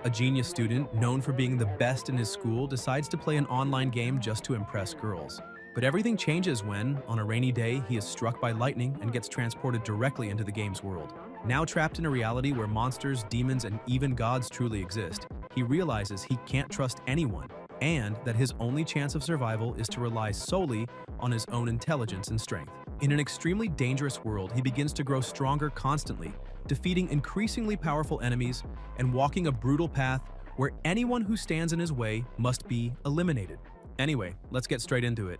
A genius student, known for being the best in his school, decides to play an online game just to impress girls. But everything changes when, on a rainy day, he is struck by lightning and gets transported directly into the game's world. Now trapped in a reality where monsters, demons, and even gods truly exist, he realizes he can't trust anyone, and that his only chance of survival is to rely solely on his own intelligence and strength. In an extremely dangerous world, he begins to grow stronger constantly, defeating increasingly powerful enemies and walking a brutal path where anyone who stands in his way must be eliminated. Anyway, let's get straight into it.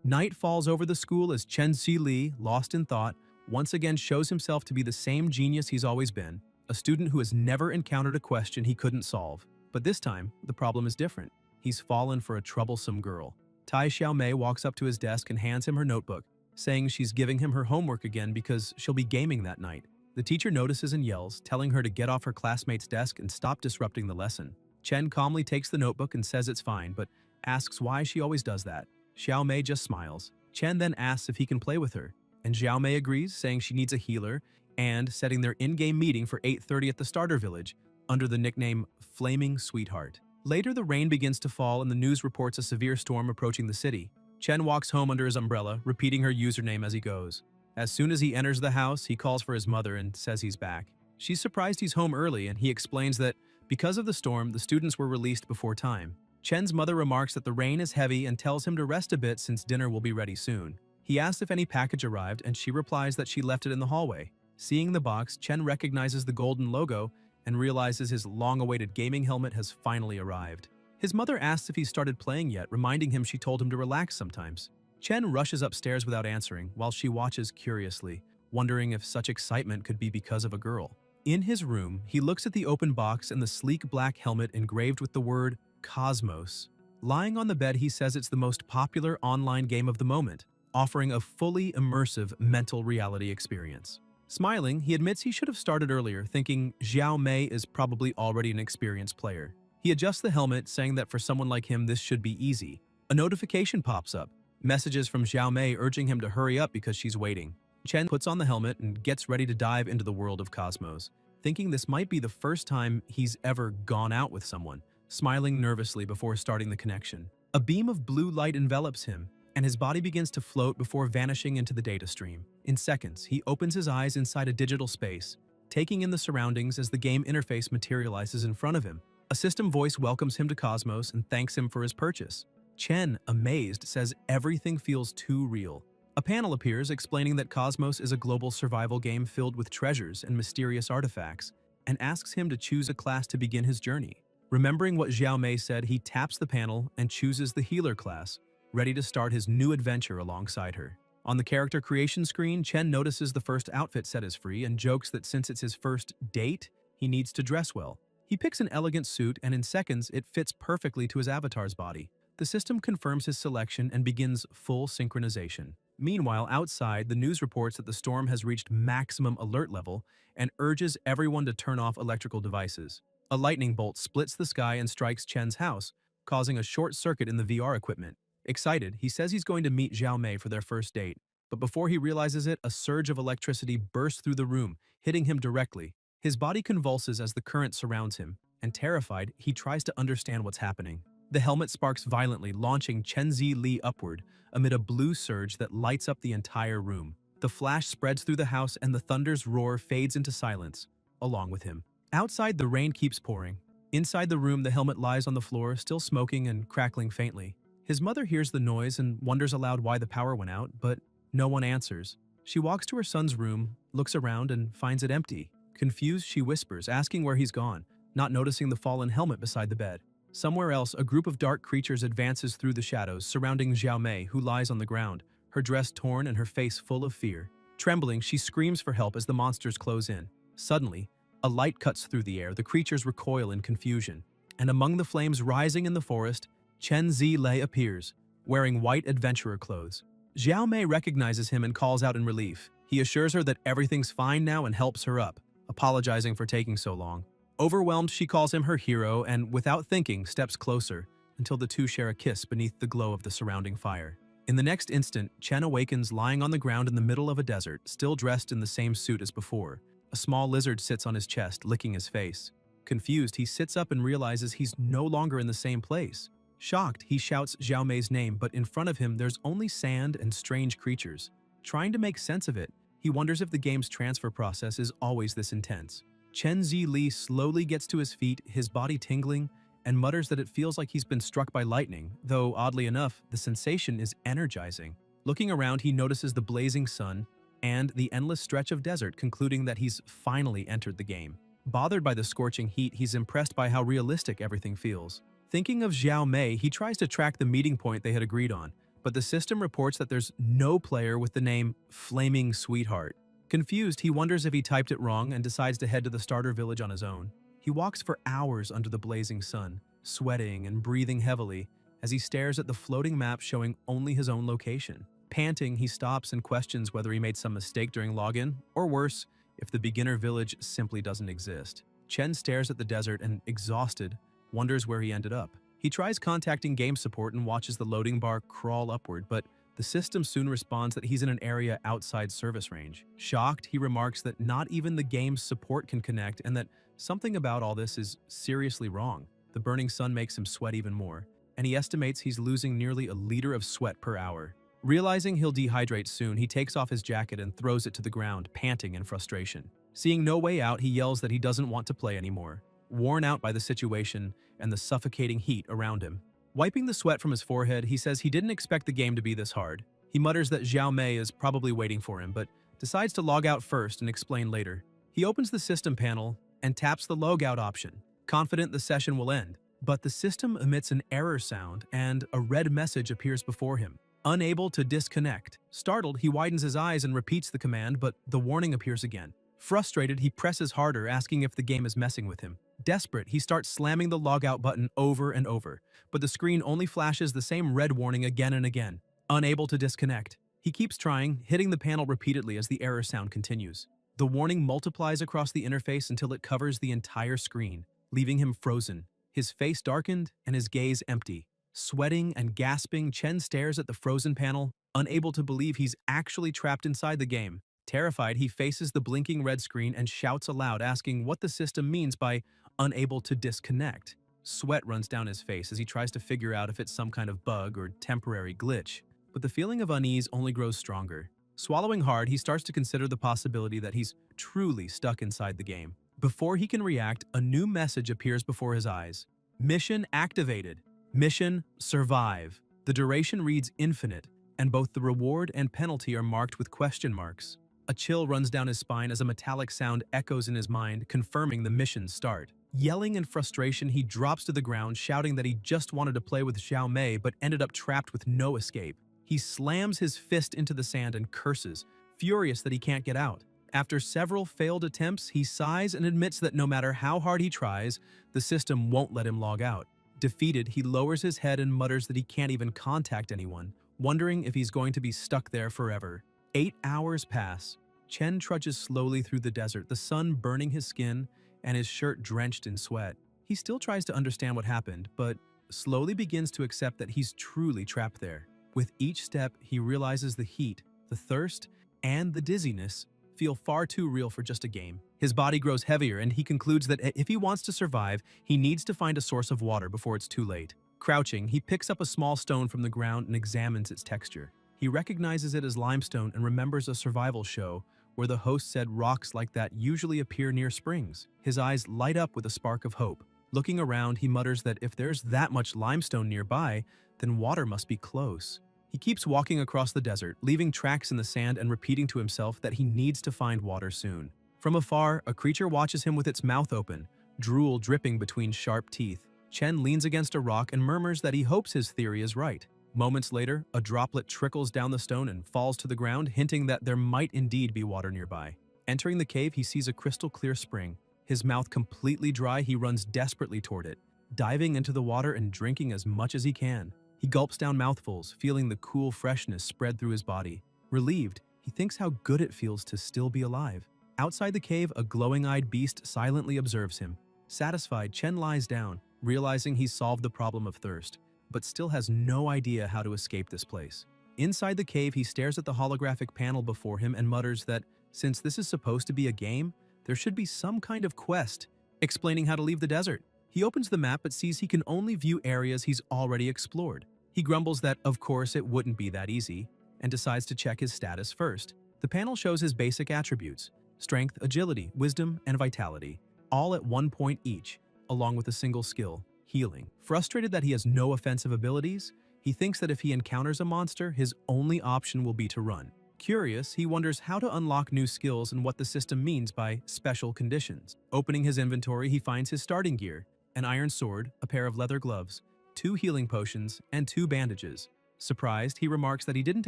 Night falls over the school as Chen-Si Li, lost in thought, once again shows himself to be the same genius he's always been, a student who has never encountered a question he couldn't solve. But this time, the problem is different. He's fallen for a troublesome girl. Tai Xiaomei walks up to his desk and hands him her notebook, saying she's giving him her homework again because she'll be gaming that night. The teacher notices and yells, telling her to get off her classmate's desk and stop disrupting the lesson. Chen calmly takes the notebook and says it's fine, but asks why she always does that. Xiaomei just smiles. Chen then asks if he can play with her, and Xiaomei agrees, saying she needs a healer, and setting their in-game meeting for 8:30 at the starter village, under the nickname Flaming Sweetheart. Later, the rain begins to fall and the news reports a severe storm approaching the city. Chen walks home under his umbrella, repeating her username as he goes. As soon as he enters the house, he calls for his mother and says he's back. She's surprised he's home early, and he explains that because of the storm, the students were released before time. Chen's mother remarks that the rain is heavy and tells him to rest a bit since dinner will be ready soon. He asks if any package arrived, and she replies that she left it in the hallway. Seeing the box, Chen recognizes the golden logo and realizes his long-awaited gaming helmet has finally arrived. His mother asks if he started playing yet, reminding him she told him to relax sometimes. Chen rushes upstairs without answering, while she watches curiously, wondering if such excitement could be because of a girl. In his room, he looks at the open box and the sleek black helmet engraved with the word Cosmos. Lying on the bed, he says it's the most popular online game of the moment, offering a fully immersive mental reality experience. Smiling, he admits he should have started earlier, thinking Xiao Mei is probably already an experienced player. He adjusts the helmet, saying that for someone like him this should be easy. A notification pops up. Messages from Xiao Mei urging him to hurry up because she's waiting. Chen puts on the helmet and gets ready to dive into the world of Cosmos, thinking this might be the first time he's ever gone out with someone, smiling nervously before starting the connection. A beam of blue light envelops him, and his body begins to float before vanishing into the data stream. In seconds, he opens his eyes inside a digital space, taking in the surroundings as the game interface materializes in front of him. A system voice welcomes him to Cosmos and thanks him for his purchase. Chen, amazed, says everything feels too real. A panel appears explaining that Cosmos is a global survival game filled with treasures and mysterious artifacts, and asks him to choose a class to begin his journey. Remembering what Xiao Mei said, he taps the panel and chooses the healer class, ready to start his new adventure alongside her. On the character creation screen, Chen notices the first outfit set is free and jokes that since it's his first date, he needs to dress well. He picks an elegant suit, and in seconds, it fits perfectly to his avatar's body. The system confirms his selection and begins full synchronization. Meanwhile, outside, the news reports that the storm has reached maximum alert level and urges everyone to turn off electrical devices. A lightning bolt splits the sky and strikes Chen's house, causing a short circuit in the VR equipment. Excited, he says he's going to meet Xiao Mei for their first date. But before he realizes it, a surge of electricity bursts through the room, hitting him directly. His body convulses as the current surrounds him, and terrified, he tries to understand what's happening. The helmet sparks violently, launching Chen-Si Li upward amid a blue surge that lights up the entire room. The flash spreads through the house and the thunder's roar fades into silence, along with him. Outside, the rain keeps pouring. Inside the room, the helmet lies on the floor, still smoking and crackling faintly. His mother hears the noise and wonders aloud why the power went out, but no one answers. She walks to her son's room, looks around, and finds it empty. Confused, she whispers, asking where he's gone, not noticing the fallen helmet beside the bed. Somewhere else, a group of dark creatures advances through the shadows, surrounding Xiao Mei, who lies on the ground, her dress torn and her face full of fear. Trembling, she screams for help as the monsters close in. Suddenly, a light cuts through the air. The creatures recoil in confusion, and among the flames rising in the forest, Chen-Si Li appears, wearing white adventurer clothes. Xiao Mei recognizes him and calls out in relief. He assures her that everything's fine now and helps her up, apologizing for taking so long. Overwhelmed, she calls him her hero and, without thinking, steps closer until the two share a kiss beneath the glow of the surrounding fire. In the next instant, Chen awakens lying on the ground in the middle of a desert, still dressed in the same suit as before. A small lizard sits on his chest, licking his face. Confused, he sits up and realizes he's no longer in the same place. Shocked, he shouts Xiao Mei's name, but in front of him there's only sand and strange creatures. Trying to make sense of it, he wonders if the game's transfer process is always this intense. Chen Li slowly gets to his feet, his body tingling, and mutters that it feels like he's been struck by lightning, though oddly enough, the sensation is energizing. Looking around, he notices the blazing sun and the endless stretch of desert, concluding that he's finally entered the game. Bothered by the scorching heat, he's impressed by how realistic everything feels. Thinking of Xiao Mei, he tries to track the meeting point they had agreed on, but the system reports that there's no player with the name Flaming Sweetheart. Confused, he wonders if he typed it wrong and decides to head to the starter village on his own. He walks for hours under the blazing sun, sweating and breathing heavily as he stares at the floating map showing only his own location. Panting, he stops and questions whether he made some mistake during login, or worse, if the beginner village simply doesn't exist. Chen stares at the desert and, exhausted, wonders where he ended up. He tries contacting game support and watches the loading bar crawl upward, but the system soon responds that he's in an area outside service range. Shocked, he remarks that not even the game's support can connect and that something about all this is seriously wrong. The burning sun makes him sweat even more, and he estimates he's losing nearly a liter of sweat per hour. Realizing he'll dehydrate soon, he takes off his jacket and throws it to the ground, panting in frustration. Seeing no way out, he yells that he doesn't want to play anymore, worn out by the situation and the suffocating heat around him. Wiping the sweat from his forehead, he says he didn't expect the game to be this hard. He mutters that Xiao Mei is probably waiting for him, but decides to log out first and explain later. He opens the system panel and taps the logout option, confident the session will end. But the system emits an error sound and a red message appears before him. Unable to disconnect. Startled, he widens his eyes and repeats the command, but the warning appears again. Frustrated, he presses harder, asking if the game is messing with him. Desperate, he starts slamming the logout button over and over, but the screen only flashes the same red warning again and again. Unable to disconnect. He keeps trying, hitting the panel repeatedly as the error sound continues. The warning multiplies across the interface until it covers the entire screen, leaving him frozen, his face darkened and his gaze empty. Sweating and gasping, Chen stares at the frozen panel, unable to believe he's actually trapped inside the game. Terrified, he faces the blinking red screen and shouts aloud, asking what the system means by unable to disconnect. Sweat runs down his face as he tries to figure out if it's some kind of bug or temporary glitch, but the feeling of unease only grows stronger. Swallowing hard, he starts to consider the possibility that he's truly stuck inside the game. Before he can react, a new message appears before his eyes. Mission activated. Mission survive. The duration reads infinite, and both the reward and penalty are marked with question marks. A chill runs down his spine as a metallic sound echoes in his mind, confirming the mission's start. Yelling in frustration, he drops to the ground, shouting that he just wanted to play with Xiao Mei but ended up trapped with no escape. He slams his fist into the sand and curses, furious that he can't get out. After several failed attempts, he sighs and admits that no matter how hard he tries, the system won't let him log out. Defeated, he lowers his head and mutters that he can't even contact anyone, wondering if he's going to be stuck there forever. 8 hours pass. Chen trudges slowly through the desert, the sun burning his skin and his shirt drenched in sweat. He still tries to understand what happened, but slowly begins to accept that he's truly trapped there. With each step, he realizes the heat, the thirst, and the dizziness feel far too real for just a game. His body grows heavier, and he concludes that if he wants to survive, he needs to find a source of water before it's too late. Crouching, he picks up a small stone from the ground and examines its texture. He recognizes it as limestone and remembers a survival show where the host said rocks like that usually appear near springs. His eyes light up with a spark of hope. Looking around, he mutters that if there's that much limestone nearby, then water must be close. He keeps walking across the desert, leaving tracks in the sand and repeating to himself that he needs to find water soon. From afar, a creature watches him with its mouth open, drool dripping between sharp teeth. Chen leans against a rock and murmurs that he hopes his theory is right. Moments later, a droplet trickles down the stone and falls to the ground, hinting that there might indeed be water nearby. Entering the cave, he sees a crystal-clear spring. His mouth completely dry, he runs desperately toward it, diving into the water and drinking as much as he can. He gulps down mouthfuls, feeling the cool freshness spread through his body. Relieved, he thinks how good it feels to still be alive. Outside the cave, a glowing-eyed beast silently observes him. Satisfied, Chen lies down, realizing he's solved the problem of thirst, but still has no idea how to escape this place. Inside the cave, he stares at the holographic panel before him and mutters that since this is supposed to be a game, there should be some kind of quest explaining how to leave the desert. He opens the map but sees he can only view areas he's already explored. He grumbles that, of course, it wouldn't be that easy, and decides to check his status first. The panel shows his basic attributes: strength, agility, wisdom, and vitality, all at 1 point each, along with a single skill, healing. Frustrated that he has no offensive abilities, he thinks that if he encounters a monster, his only option will be to run. Curious, he wonders how to unlock new skills and what the system means by special conditions. Opening his inventory, he finds his starting gear: an iron sword, a pair of leather gloves, 2 healing potions, and 2 bandages. Surprised, he remarks that he didn't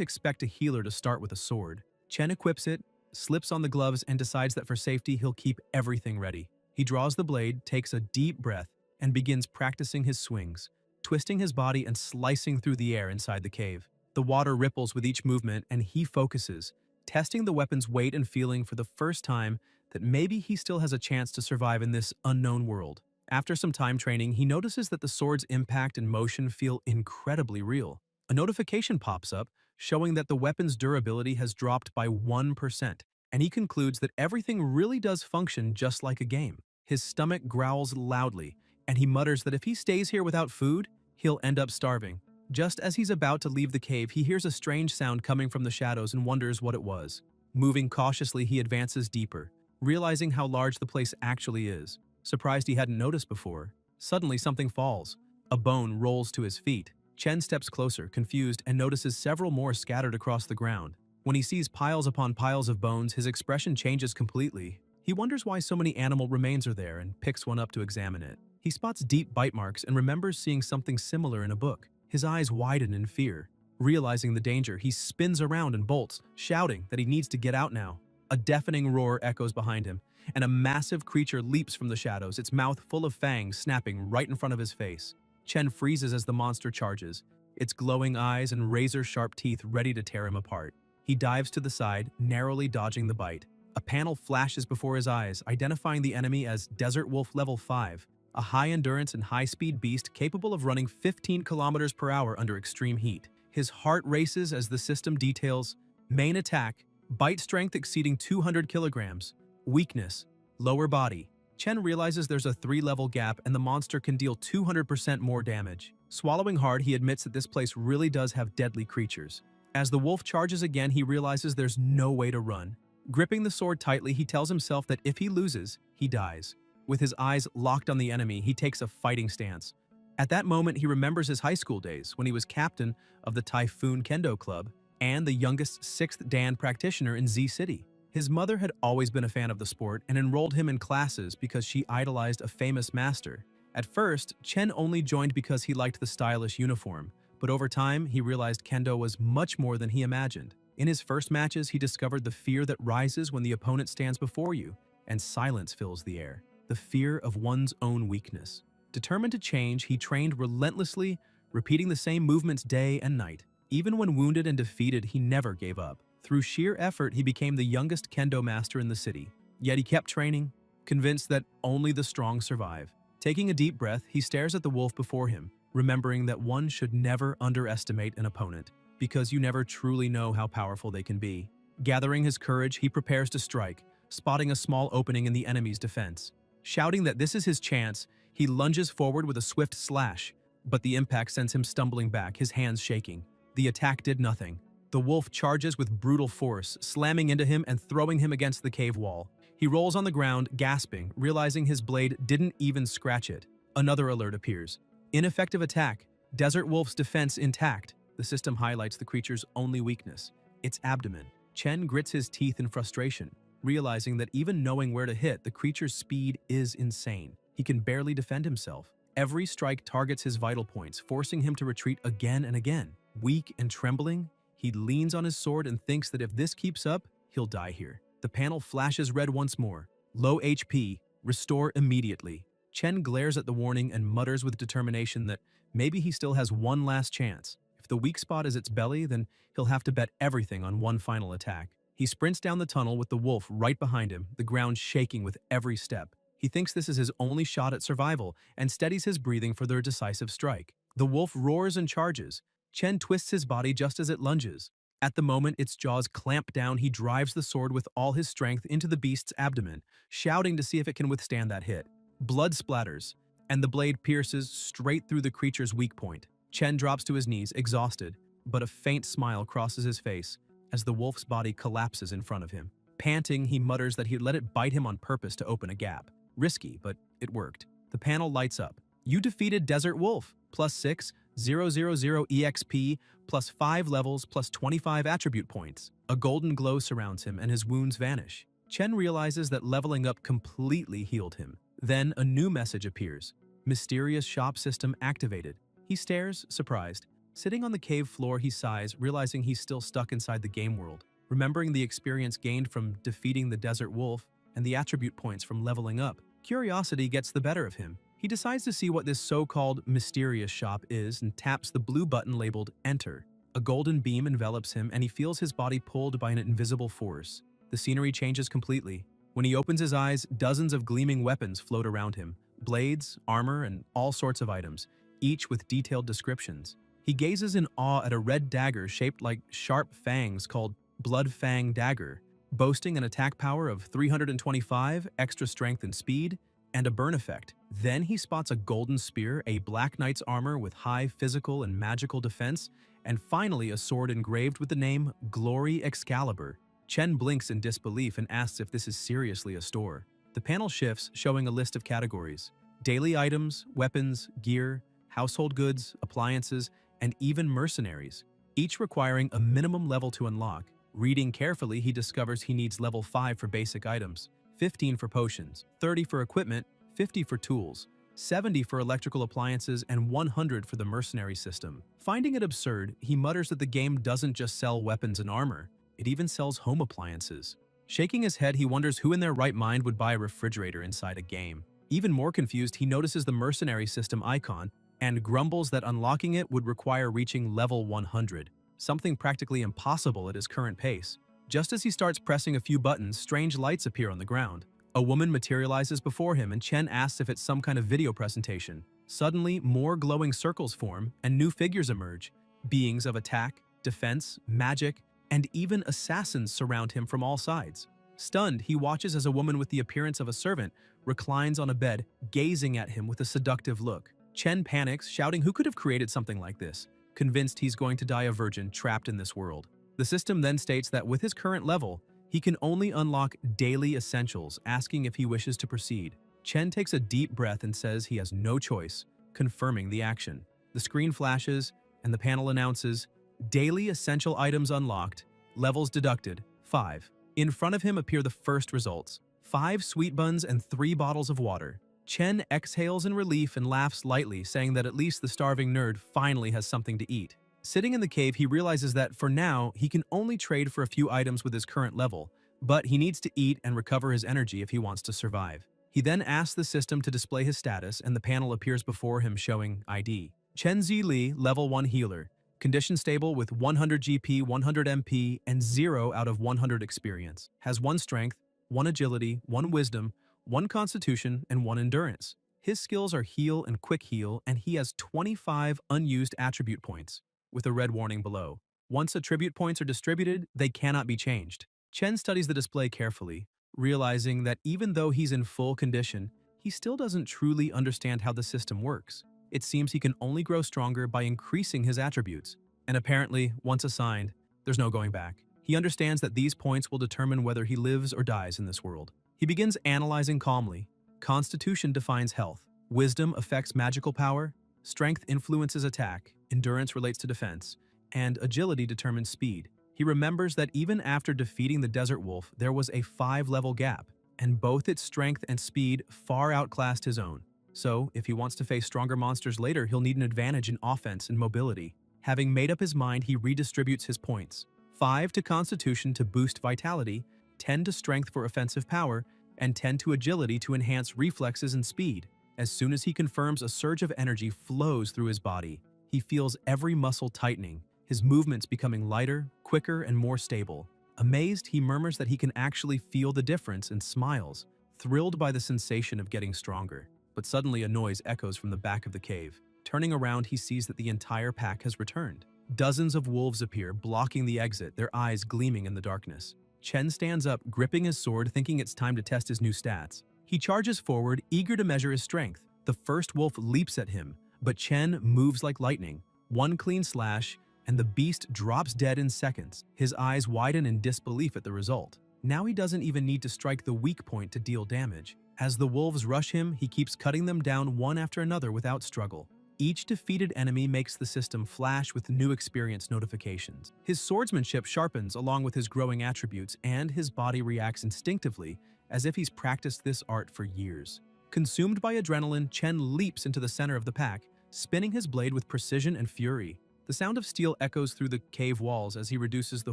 expect a healer to start with a sword. Chen equips it, slips on the gloves, and decides that for safety he'll keep everything ready. He draws the blade, takes a deep breath, and begins practicing his swings, twisting his body and slicing through the air inside the cave. The water ripples with each movement, and he focuses, testing the weapon's weight and feeling for the first time that maybe he still has a chance to survive in this unknown world. After some time training, he notices that the sword's impact and motion feel incredibly real. A notification pops up, showing that the weapon's durability has dropped by 1%, and he concludes that everything really does function just like a game. His stomach growls loudly, and he mutters that if he stays here without food, he'll end up starving. Just as he's about to leave the cave, he hears a strange sound coming from the shadows and wonders what it was. Moving cautiously, he advances deeper, realizing how large the place actually is. Surprised he hadn't noticed before, suddenly something falls. A bone rolls to his feet. Chen steps closer, confused, and notices several more scattered across the ground. When he sees piles upon piles of bones, his expression changes completely. He wonders why so many animal remains are there and picks one up to examine it. He spots deep bite marks and remembers seeing something similar in a book. His eyes widen in fear. Realizing the danger, he spins around and bolts, shouting that he needs to get out now. A deafening roar echoes behind him, and a massive creature leaps from the shadows, its mouth full of fangs snapping right in front of his face. Chen freezes as the monster charges, its glowing eyes and razor-sharp teeth ready to tear him apart. He dives to the side, narrowly dodging the bite. A panel flashes before his eyes, identifying the enemy as Desert Wolf Level 5, a high-endurance and high-speed beast capable of running 15 kilometers per hour under extreme heat. His heart races as the system details: main attack, bite strength exceeding 200 kilograms, weakness, lower body. Chen realizes there's a 3-level gap and the monster can deal 200% more damage. Swallowing hard, he admits that this place really does have deadly creatures. As the wolf charges again, he realizes there's no way to run. Gripping the sword tightly, he tells himself that if he loses, he dies. With his eyes locked on the enemy, he takes a fighting stance. At that moment, he remembers his high school days when he was captain of the Typhoon Kendo Club and the youngest 6th Dan practitioner in Z City. His mother had always been a fan of the sport and enrolled him in classes because she idolized a famous master. At first, Chen only joined because he liked the stylish uniform, but over time, he realized Kendo was much more than he imagined. In his first matches, he discovered the fear that rises when the opponent stands before you, and silence fills the air, the fear of one's own weakness. Determined to change, he trained relentlessly, repeating the same movements day and night. Even when wounded and defeated, he never gave up. Through sheer effort, he became the youngest kendo master in the city. Yet he kept training, convinced that only the strong survive. Taking a deep breath, he stares at the wolf before him, remembering that one should never underestimate an opponent, because you never truly know how powerful they can be. Gathering his courage, he prepares to strike, spotting a small opening in the enemy's defense. Shouting that this is his chance, he lunges forward with a swift slash, but the impact sends him stumbling back, his hands shaking. The attack did nothing. The wolf charges with brutal force, slamming into him and throwing him against the cave wall. He rolls on the ground, gasping, realizing his blade didn't even scratch it. Another alert appears. Ineffective attack. Desert Wolf's defense intact. The system highlights the creature's only weakness: its abdomen. Chen grits his teeth in frustration, realizing that even knowing where to hit, the creature's speed is insane. He can barely defend himself. Every strike targets his vital points, forcing him to retreat again and again. Weak and trembling, he leans on his sword and thinks that if this keeps up, he'll die here. The panel flashes red once more. Low HP, restore immediately. Chen glares at the warning and mutters with determination that maybe he still has one last chance. If the weak spot is its belly, then he'll have to bet everything on one final attack. He sprints down the tunnel with the wolf right behind him, the ground shaking with every step. He thinks this is his only shot at survival and steadies his breathing for their decisive strike. The wolf roars and charges. Chen twists his body just as it lunges. At the moment its jaws clamp down, he drives the sword with all his strength into the beast's abdomen, shouting to see if it can withstand that hit. Blood splatters, and the blade pierces straight through the creature's weak point. Chen drops to his knees, exhausted, but a faint smile crosses his face as the wolf's body collapses in front of him. Panting, he mutters that he'd let it bite him on purpose to open a gap. Risky, but it worked. The panel lights up. You defeated Desert Wolf, +6, 000 EXP, +5 levels, +25 attribute points. A golden glow surrounds him and his wounds vanish. Chen realizes that leveling up completely healed him. Then a new message appears. Mysterious shop system activated. He stares, surprised. Sitting on the cave floor, he sighs, realizing he's still stuck inside the game world. Remembering the experience gained from defeating the Desert Wolf and the attribute points from leveling up, curiosity gets the better of him. He decides to see what this so-called mysterious shop is and taps the blue button labeled Enter. A golden beam envelops him and he feels his body pulled by an invisible force. The scenery changes completely. When he opens his eyes, dozens of gleaming weapons float around him. Blades, armor, and all sorts of items, each with detailed descriptions. He gazes in awe at a red dagger shaped like sharp fangs called Blood Fang Dagger, boasting an attack power of 325, extra strength and speed, and a burn effect. Then he spots a golden spear, a Black Knight's armor with high physical and magical defense, and finally a sword engraved with the name Glory Excalibur. Chen blinks in disbelief and asks if this is seriously a store. The panel shifts, showing a list of categories: daily items, weapons, gear, household goods, appliances, and even mercenaries, each requiring a minimum level to unlock. Reading carefully, he discovers he needs level 5 for basic items, 15 for potions, 30 for equipment, 50 for tools, 70 for electrical appliances, and 100 for the mercenary system. Finding it absurd, he mutters that the game doesn't just sell weapons and armor, it even sells home appliances. Shaking his head, he wonders who in their right mind would buy a refrigerator inside a game. Even more confused, he notices the mercenary system icon and grumbles that unlocking it would require reaching level 100, something practically impossible at his current pace. Just as he starts pressing a few buttons, strange lights appear on the ground. A woman materializes before him and Chen asks if it's some kind of video presentation. Suddenly, more glowing circles form and new figures emerge. Beings of attack, defense, magic, and even assassins surround him from all sides. Stunned, he watches as a woman with the appearance of a servant reclines on a bed, gazing at him with a seductive look. Chen panics, shouting who could have created something like this, convinced he's going to die a virgin trapped in this world. The system then states that with his current level, he can only unlock daily essentials, asking if he wishes to proceed. Chen takes a deep breath and says he has no choice, confirming the action. The screen flashes, and the panel announces, Daily essential items unlocked, levels deducted, 5. In front of him appear the first results, 5 sweet buns and 3 bottles of water. Chen exhales in relief and laughs lightly, saying that at least the starving nerd finally has something to eat. Sitting in the cave, he realizes that for now, he can only trade for a few items with his current level, but he needs to eat and recover his energy if he wants to survive. He then asks the system to display his status, and the panel appears before him showing ID. Chen Zili, level 1 healer. Condition stable with 100 GP, 100 MP, and 0 out of 100 experience. Has 1 strength, 1 agility, 1 wisdom, 1 constitution, and 1 endurance. His skills are heal and quick heal, and he has 25 unused attribute points, with a red warning below. Once attribute points are distributed, they cannot be changed. Chen studies the display carefully, realizing that even though he's in full condition, he still doesn't truly understand how the system works. It seems he can only grow stronger by increasing his attributes. And apparently, once assigned, there's no going back. He understands that these points will determine whether he lives or dies in this world. He begins analyzing calmly. Constitution defines health. Wisdom affects magical power. Strength influences attack. Endurance relates to defense. And agility determines speed. He remembers that even after defeating the Desert Wolf, there was a 5-level gap, and both its strength and speed far outclassed his own. So, if he wants to face stronger monsters later, he'll need an advantage in offense and mobility. Having made up his mind, he redistributes his points. 5 to Constitution to boost vitality, 10 to Strength for offensive power, and 10 to Agility to enhance reflexes and speed. As soon as he confirms, a surge of energy flows through his body. He feels every muscle tightening, his movements becoming lighter, quicker, and more stable. Amazed, he murmurs that he can actually feel the difference and smiles, thrilled by the sensation of getting stronger. But suddenly a noise echoes from the back of the cave. Turning around, he sees that the entire pack has returned. Dozens of wolves appear, blocking the exit, their eyes gleaming in the darkness. Chen stands up, gripping his sword, thinking it's time to test his new stats. He He charges forward, eager to measure his strength. The first wolf leaps at him, but Chen moves like lightning. One clean slash, and the beast drops dead in seconds. His eyes widen in disbelief at the result. Now he doesn't even need to strike the weak point to deal damage. As the wolves rush him, he keeps cutting them down one after another without struggle. Each defeated enemy makes the system flash with new experience notifications. His swordsmanship sharpens along with his growing attributes, and his body reacts instinctively as if he's practiced this art for years. Consumed by adrenaline, Chen leaps into the center of the pack, spinning his blade with precision and fury. The sound of steel echoes through the cave walls as he reduces the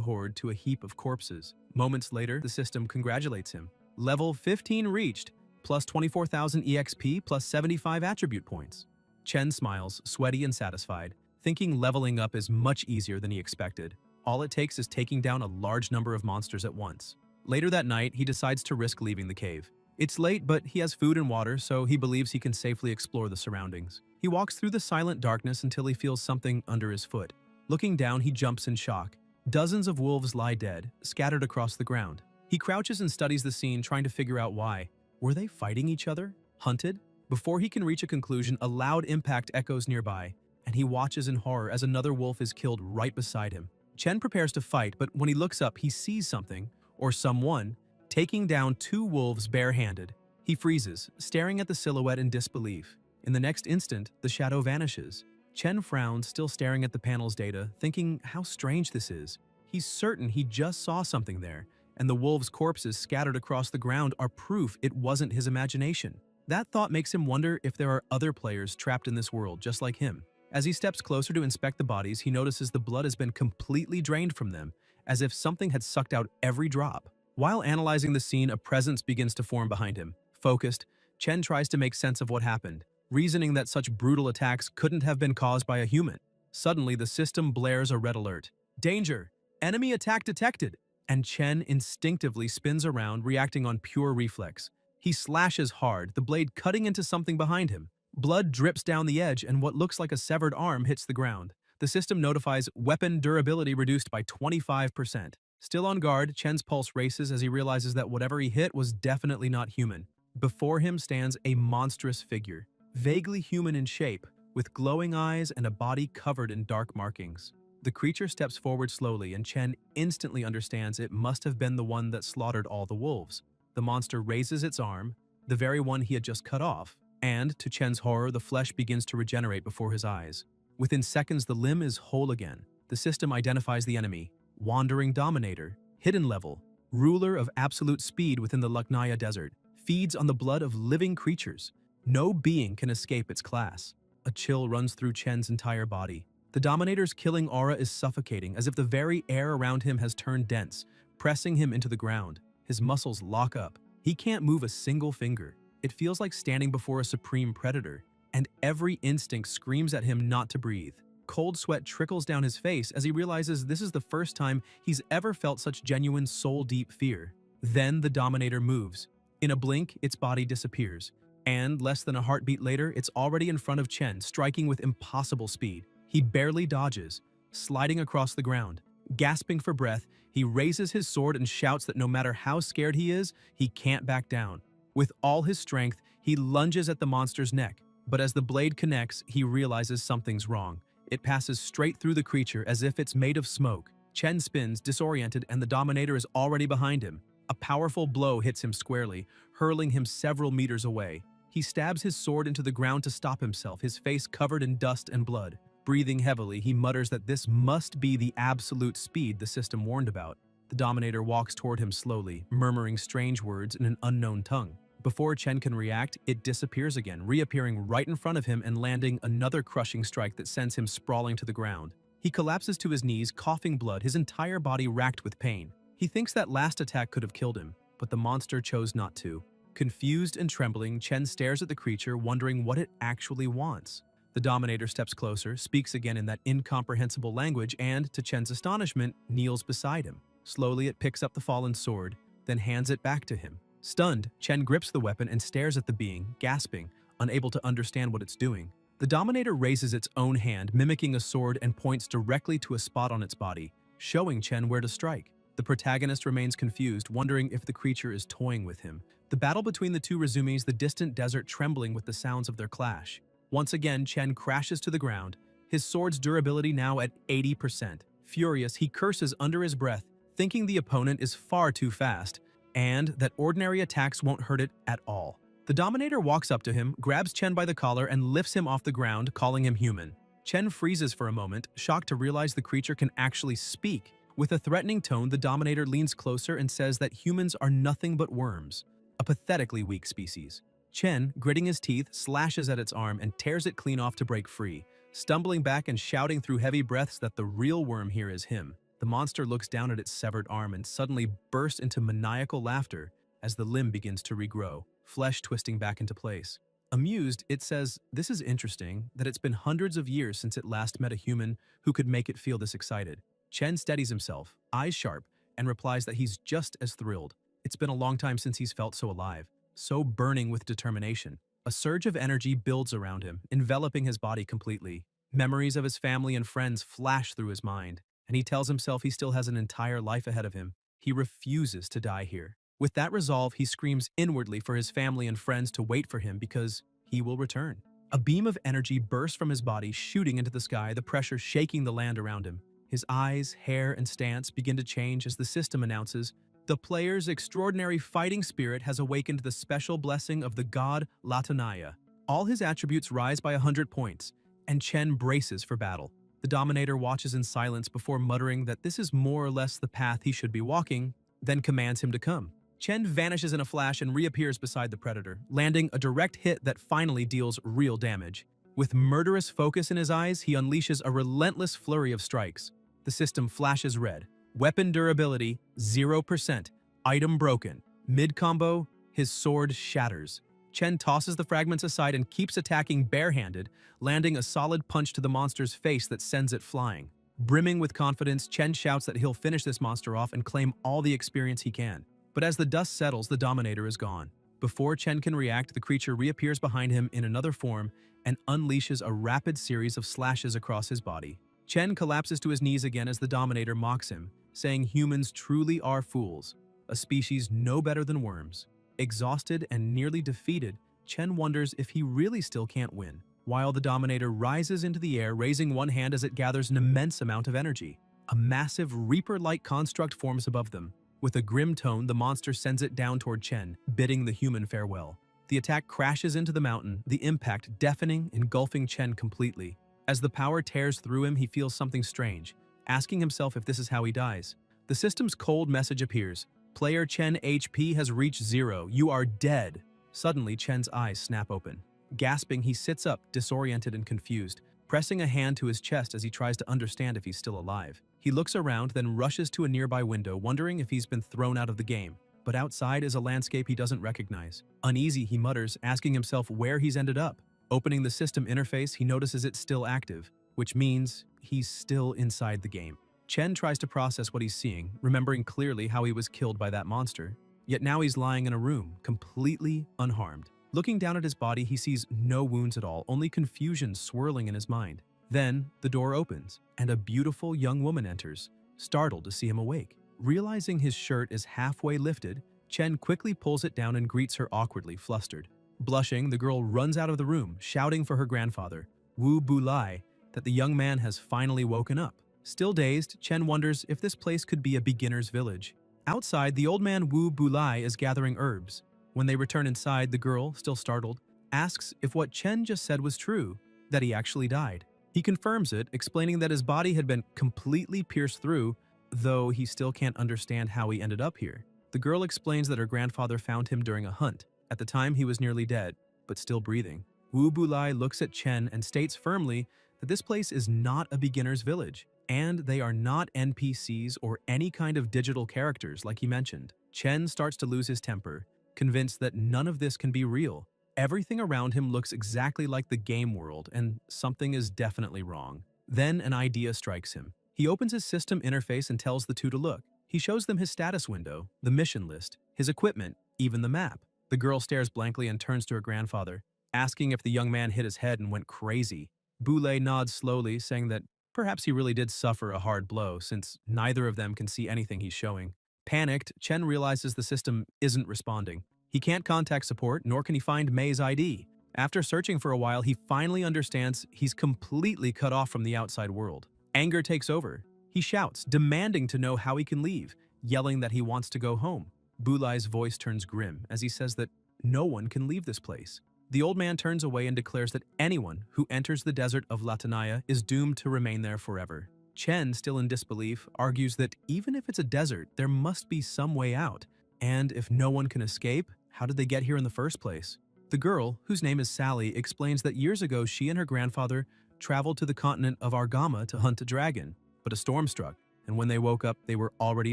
horde to a heap of corpses. Moments later, the system congratulates him. Level 15 reached, plus 24,000 EXP plus 75 attribute points. Chen smiles, sweaty and satisfied, thinking leveling up is much easier than he expected. All it takes is taking down a large number of monsters at once. Later that night, he decides to risk leaving the cave. It's late, but he has food and water, so he believes he can safely explore the surroundings. He walks through the silent darkness until he feels something under his foot. Looking down, he jumps in shock. Dozens of wolves lie dead, scattered across the ground. He crouches and studies the scene, trying to figure out why. Were they fighting each other? Hunted? Before he can reach a conclusion, a loud impact echoes nearby, and he watches in horror as another wolf is killed right beside him. Chen prepares to fight, but when he looks up, he sees something, or someone, taking down two wolves barehanded. He freezes, staring at the silhouette in disbelief. In the next instant, the shadow vanishes. Chen frowns, still staring at the panel's data, thinking how strange this is. He's certain he just saw something there, and the wolves' corpses scattered across the ground are proof it wasn't his imagination. That thought makes him wonder if there are other players trapped in this world just like him. As he steps closer to inspect the bodies, he notices the blood has been completely drained from them, as if something had sucked out every drop. While analyzing the scene, a presence begins to form behind him. Focused, Chen tries to make sense of what happened, reasoning that such brutal attacks couldn't have been caused by a human. Suddenly, the system blares a red alert. Danger! Enemy attack detected! And Chen instinctively spins around, reacting on pure reflex. He slashes hard, the blade cutting into something behind him. Blood drips down the edge, and what looks like a severed arm hits the ground. The system notifies weapon durability reduced by 25%. Still on guard, Chen's pulse races as he realizes that whatever he hit was definitely not human. Before him stands a monstrous figure, vaguely human in shape, with glowing eyes and a body covered in dark markings. The creature steps forward slowly, and Chen instantly understands it must have been the one that slaughtered all the wolves. The monster raises its arm, the very one he had just cut off, and, to Chen's horror, the flesh begins to regenerate before his eyes. Within seconds, the limb is whole again. The system identifies the enemy: Wandering Dominator, Hidden Level, ruler of absolute speed within the Lucknaya Desert, feeds on the blood of living creatures. No being can escape its class. A chill runs through Chen's entire body. The Dominator's killing aura is suffocating, as if the very air around him has turned dense, pressing him into the ground. His muscles lock up. He can't move a single finger. It feels like standing before a supreme predator, and every instinct screams at him not to breathe. Cold sweat trickles down his face as he realizes this is the first time he's ever felt such genuine soul-deep fear. Then the Dominator moves. In a blink, its body disappears, and less than a heartbeat later, it's already in front of Chen, striking with impossible speed. He barely dodges, sliding across the ground. Gasping for breath, he raises his sword and shouts that no matter how scared he is, he can't back down. With all his strength, he lunges at the monster's neck, but as the blade connects, he realizes something's wrong. It passes straight through the creature as if it's made of smoke. Chen spins, disoriented, and the Dominator is already behind him. A powerful blow hits him squarely, hurling him several meters away. He stabs his sword into the ground to stop himself, his face covered in dust and blood. Breathing heavily, he mutters that this must be the absolute speed the system warned about. The Dominator walks toward him slowly, murmuring strange words in an unknown tongue. Before Chen can react, it disappears again, reappearing right in front of him and landing another crushing strike that sends him sprawling to the ground. He collapses to his knees, coughing blood, his entire body racked with pain. He thinks that last attack could have killed him, but the monster chose not to. Confused and trembling, Chen stares at the creature, wondering what it actually wants. The Dominator steps closer, speaks again in that incomprehensible language, and, to Chen's astonishment, kneels beside him. Slowly, it picks up the fallen sword, then hands it back to him. Stunned, Chen grips the weapon and stares at the being, gasping, unable to understand what it's doing. The Dominator raises its own hand, mimicking a sword, and points directly to a spot on its body, showing Chen where to strike. The protagonist remains confused, wondering if the creature is toying with him. The battle between the two resumes, the distant desert trembling with the sounds of their clash. Once again, Chen crashes to the ground, his sword's durability now at 80%. Furious, he curses under his breath, thinking the opponent is far too fast, and that ordinary attacks won't hurt it at all. The Dominator walks up to him, grabs Chen by the collar, and lifts him off the ground, calling him human. Chen freezes for a moment, shocked to realize the creature can actually speak. With a threatening tone, the Dominator leans closer and says that humans are nothing but worms, a pathetically weak species. Chen, gritting his teeth, slashes at its arm and tears it clean off to break free, stumbling back and shouting through heavy breaths that the real worm here is him. The monster looks down at its severed arm and suddenly bursts into maniacal laughter as the limb begins to regrow, flesh twisting back into place. Amused, it says, "This is interesting, that it's been hundreds of years since it last met a human who could make it feel this excited." Chen steadies himself, eyes sharp, and replies that he's just as thrilled. It's been a long time since he's felt so alive, so burning with determination. A surge of energy builds around him, enveloping his body completely. Memories of his family and friends flash through his mind, and he tells himself he still has an entire life ahead of him. He refuses to die here. With that resolve, he screams inwardly for his family and friends to wait for him because he will return. A beam of energy bursts from his body, shooting into the sky, the pressure shaking the land around him. His eyes, hair, and stance begin to change as the system announces, "The player's extraordinary fighting spirit has awakened the special blessing of the god Latanaya." All his attributes rise by 100 points, and Chen braces for battle. The Dominator watches in silence before muttering that this is more or less the path he should be walking, then commands him to come. Chen vanishes in a flash and reappears beside the Predator, landing a direct hit that finally deals real damage. With murderous focus in his eyes, he unleashes a relentless flurry of strikes. The system flashes red. Weapon durability, 0%. Item broken. Mid-combo, his sword shatters. Chen tosses the fragments aside and keeps attacking barehanded, landing a solid punch to the monster's face that sends it flying. Brimming with confidence, Chen shouts that he'll finish this monster off and claim all the experience he can. But as the dust settles, the Dominator is gone. Before Chen can react, the creature reappears behind him in another form and unleashes a rapid series of slashes across his body. Chen collapses to his knees again as the Dominator mocks him, saying humans truly are fools, a species no better than worms. Exhausted and nearly defeated, Chen wonders if he really still can't win, while the Dominator rises into the air, raising one hand as it gathers an immense amount of energy. A massive Reaper-like construct forms above them. With a grim tone, the monster sends it down toward Chen, bidding the human farewell. The attack crashes into the mountain, the impact deafening, engulfing Chen completely. As the power tears through him, he feels something strange, asking himself if this is how he dies. The system's cold message appears. "Player Chen HP has reached 0. You are dead." Suddenly, Chen's eyes snap open. Gasping, he sits up, disoriented and confused, pressing a hand to his chest as he tries to understand if he's still alive. He looks around, then rushes to a nearby window, wondering if he's been thrown out of the game. But outside is a landscape he doesn't recognize. Uneasy, he mutters, asking himself where he's ended up. Opening the system interface, he notices it's still active, which means he's still inside the game. Chen tries to process what he's seeing, remembering clearly how he was killed by that monster. Yet now he's lying in a room, completely unharmed. Looking down at his body, he sees no wounds at all, only confusion swirling in his mind. Then, the door opens, and a beautiful young woman enters, startled to see him awake. Realizing his shirt is halfway lifted, Chen quickly pulls it down and greets her awkwardly, flustered. Blushing, the girl runs out of the room, shouting for her grandfather, Wu Bulai, that the young man has finally woken up. Still dazed, Chen wonders if this place could be a beginner's village. Outside, the old man Wu Bulai is gathering herbs. When they return inside, the girl, still startled, asks if what Chen just said was true, that he actually died. He confirms it, explaining that his body had been completely pierced through, though he still can't understand how he ended up here. The girl explains that her grandfather found him during a hunt. At the time, he was nearly dead, but still breathing. Wu Bulai looks at Chen and states firmly that this place is not a beginner's village, and they are not NPCs or any kind of digital characters like he mentioned. Chen starts to lose his temper, convinced that none of this can be real. Everything around him looks exactly like the game world, and something is definitely wrong. Then an idea strikes him. He opens his system interface and tells the two to look. He shows them his status window, the mission list, his equipment, even the map. The girl stares blankly and turns to her grandfather, asking if the young man hit his head and went crazy. Boulay nods slowly, saying that Perhaps he really did suffer a hard blow, since neither of them can see anything he's showing. Panicked, Chen realizes the system isn't responding. He can't contact support, nor can he find May's ID. After searching for a while, he finally understands he's completely cut off from the outside world. Anger takes over. He shouts, demanding to know how he can leave, yelling that he wants to go home. Bulai's voice turns grim as he says that no one can leave this place. The old man turns away and declares that anyone who enters the desert of Latanaya is doomed to remain there forever. Chen, still in disbelief, argues that even if it's a desert, there must be some way out. And if no one can escape, how did they get here in the first place? The girl, whose name is Sally, explains that years ago she and her grandfather traveled to the continent of Argama to hunt a dragon, but a storm struck, and when they woke up, they were already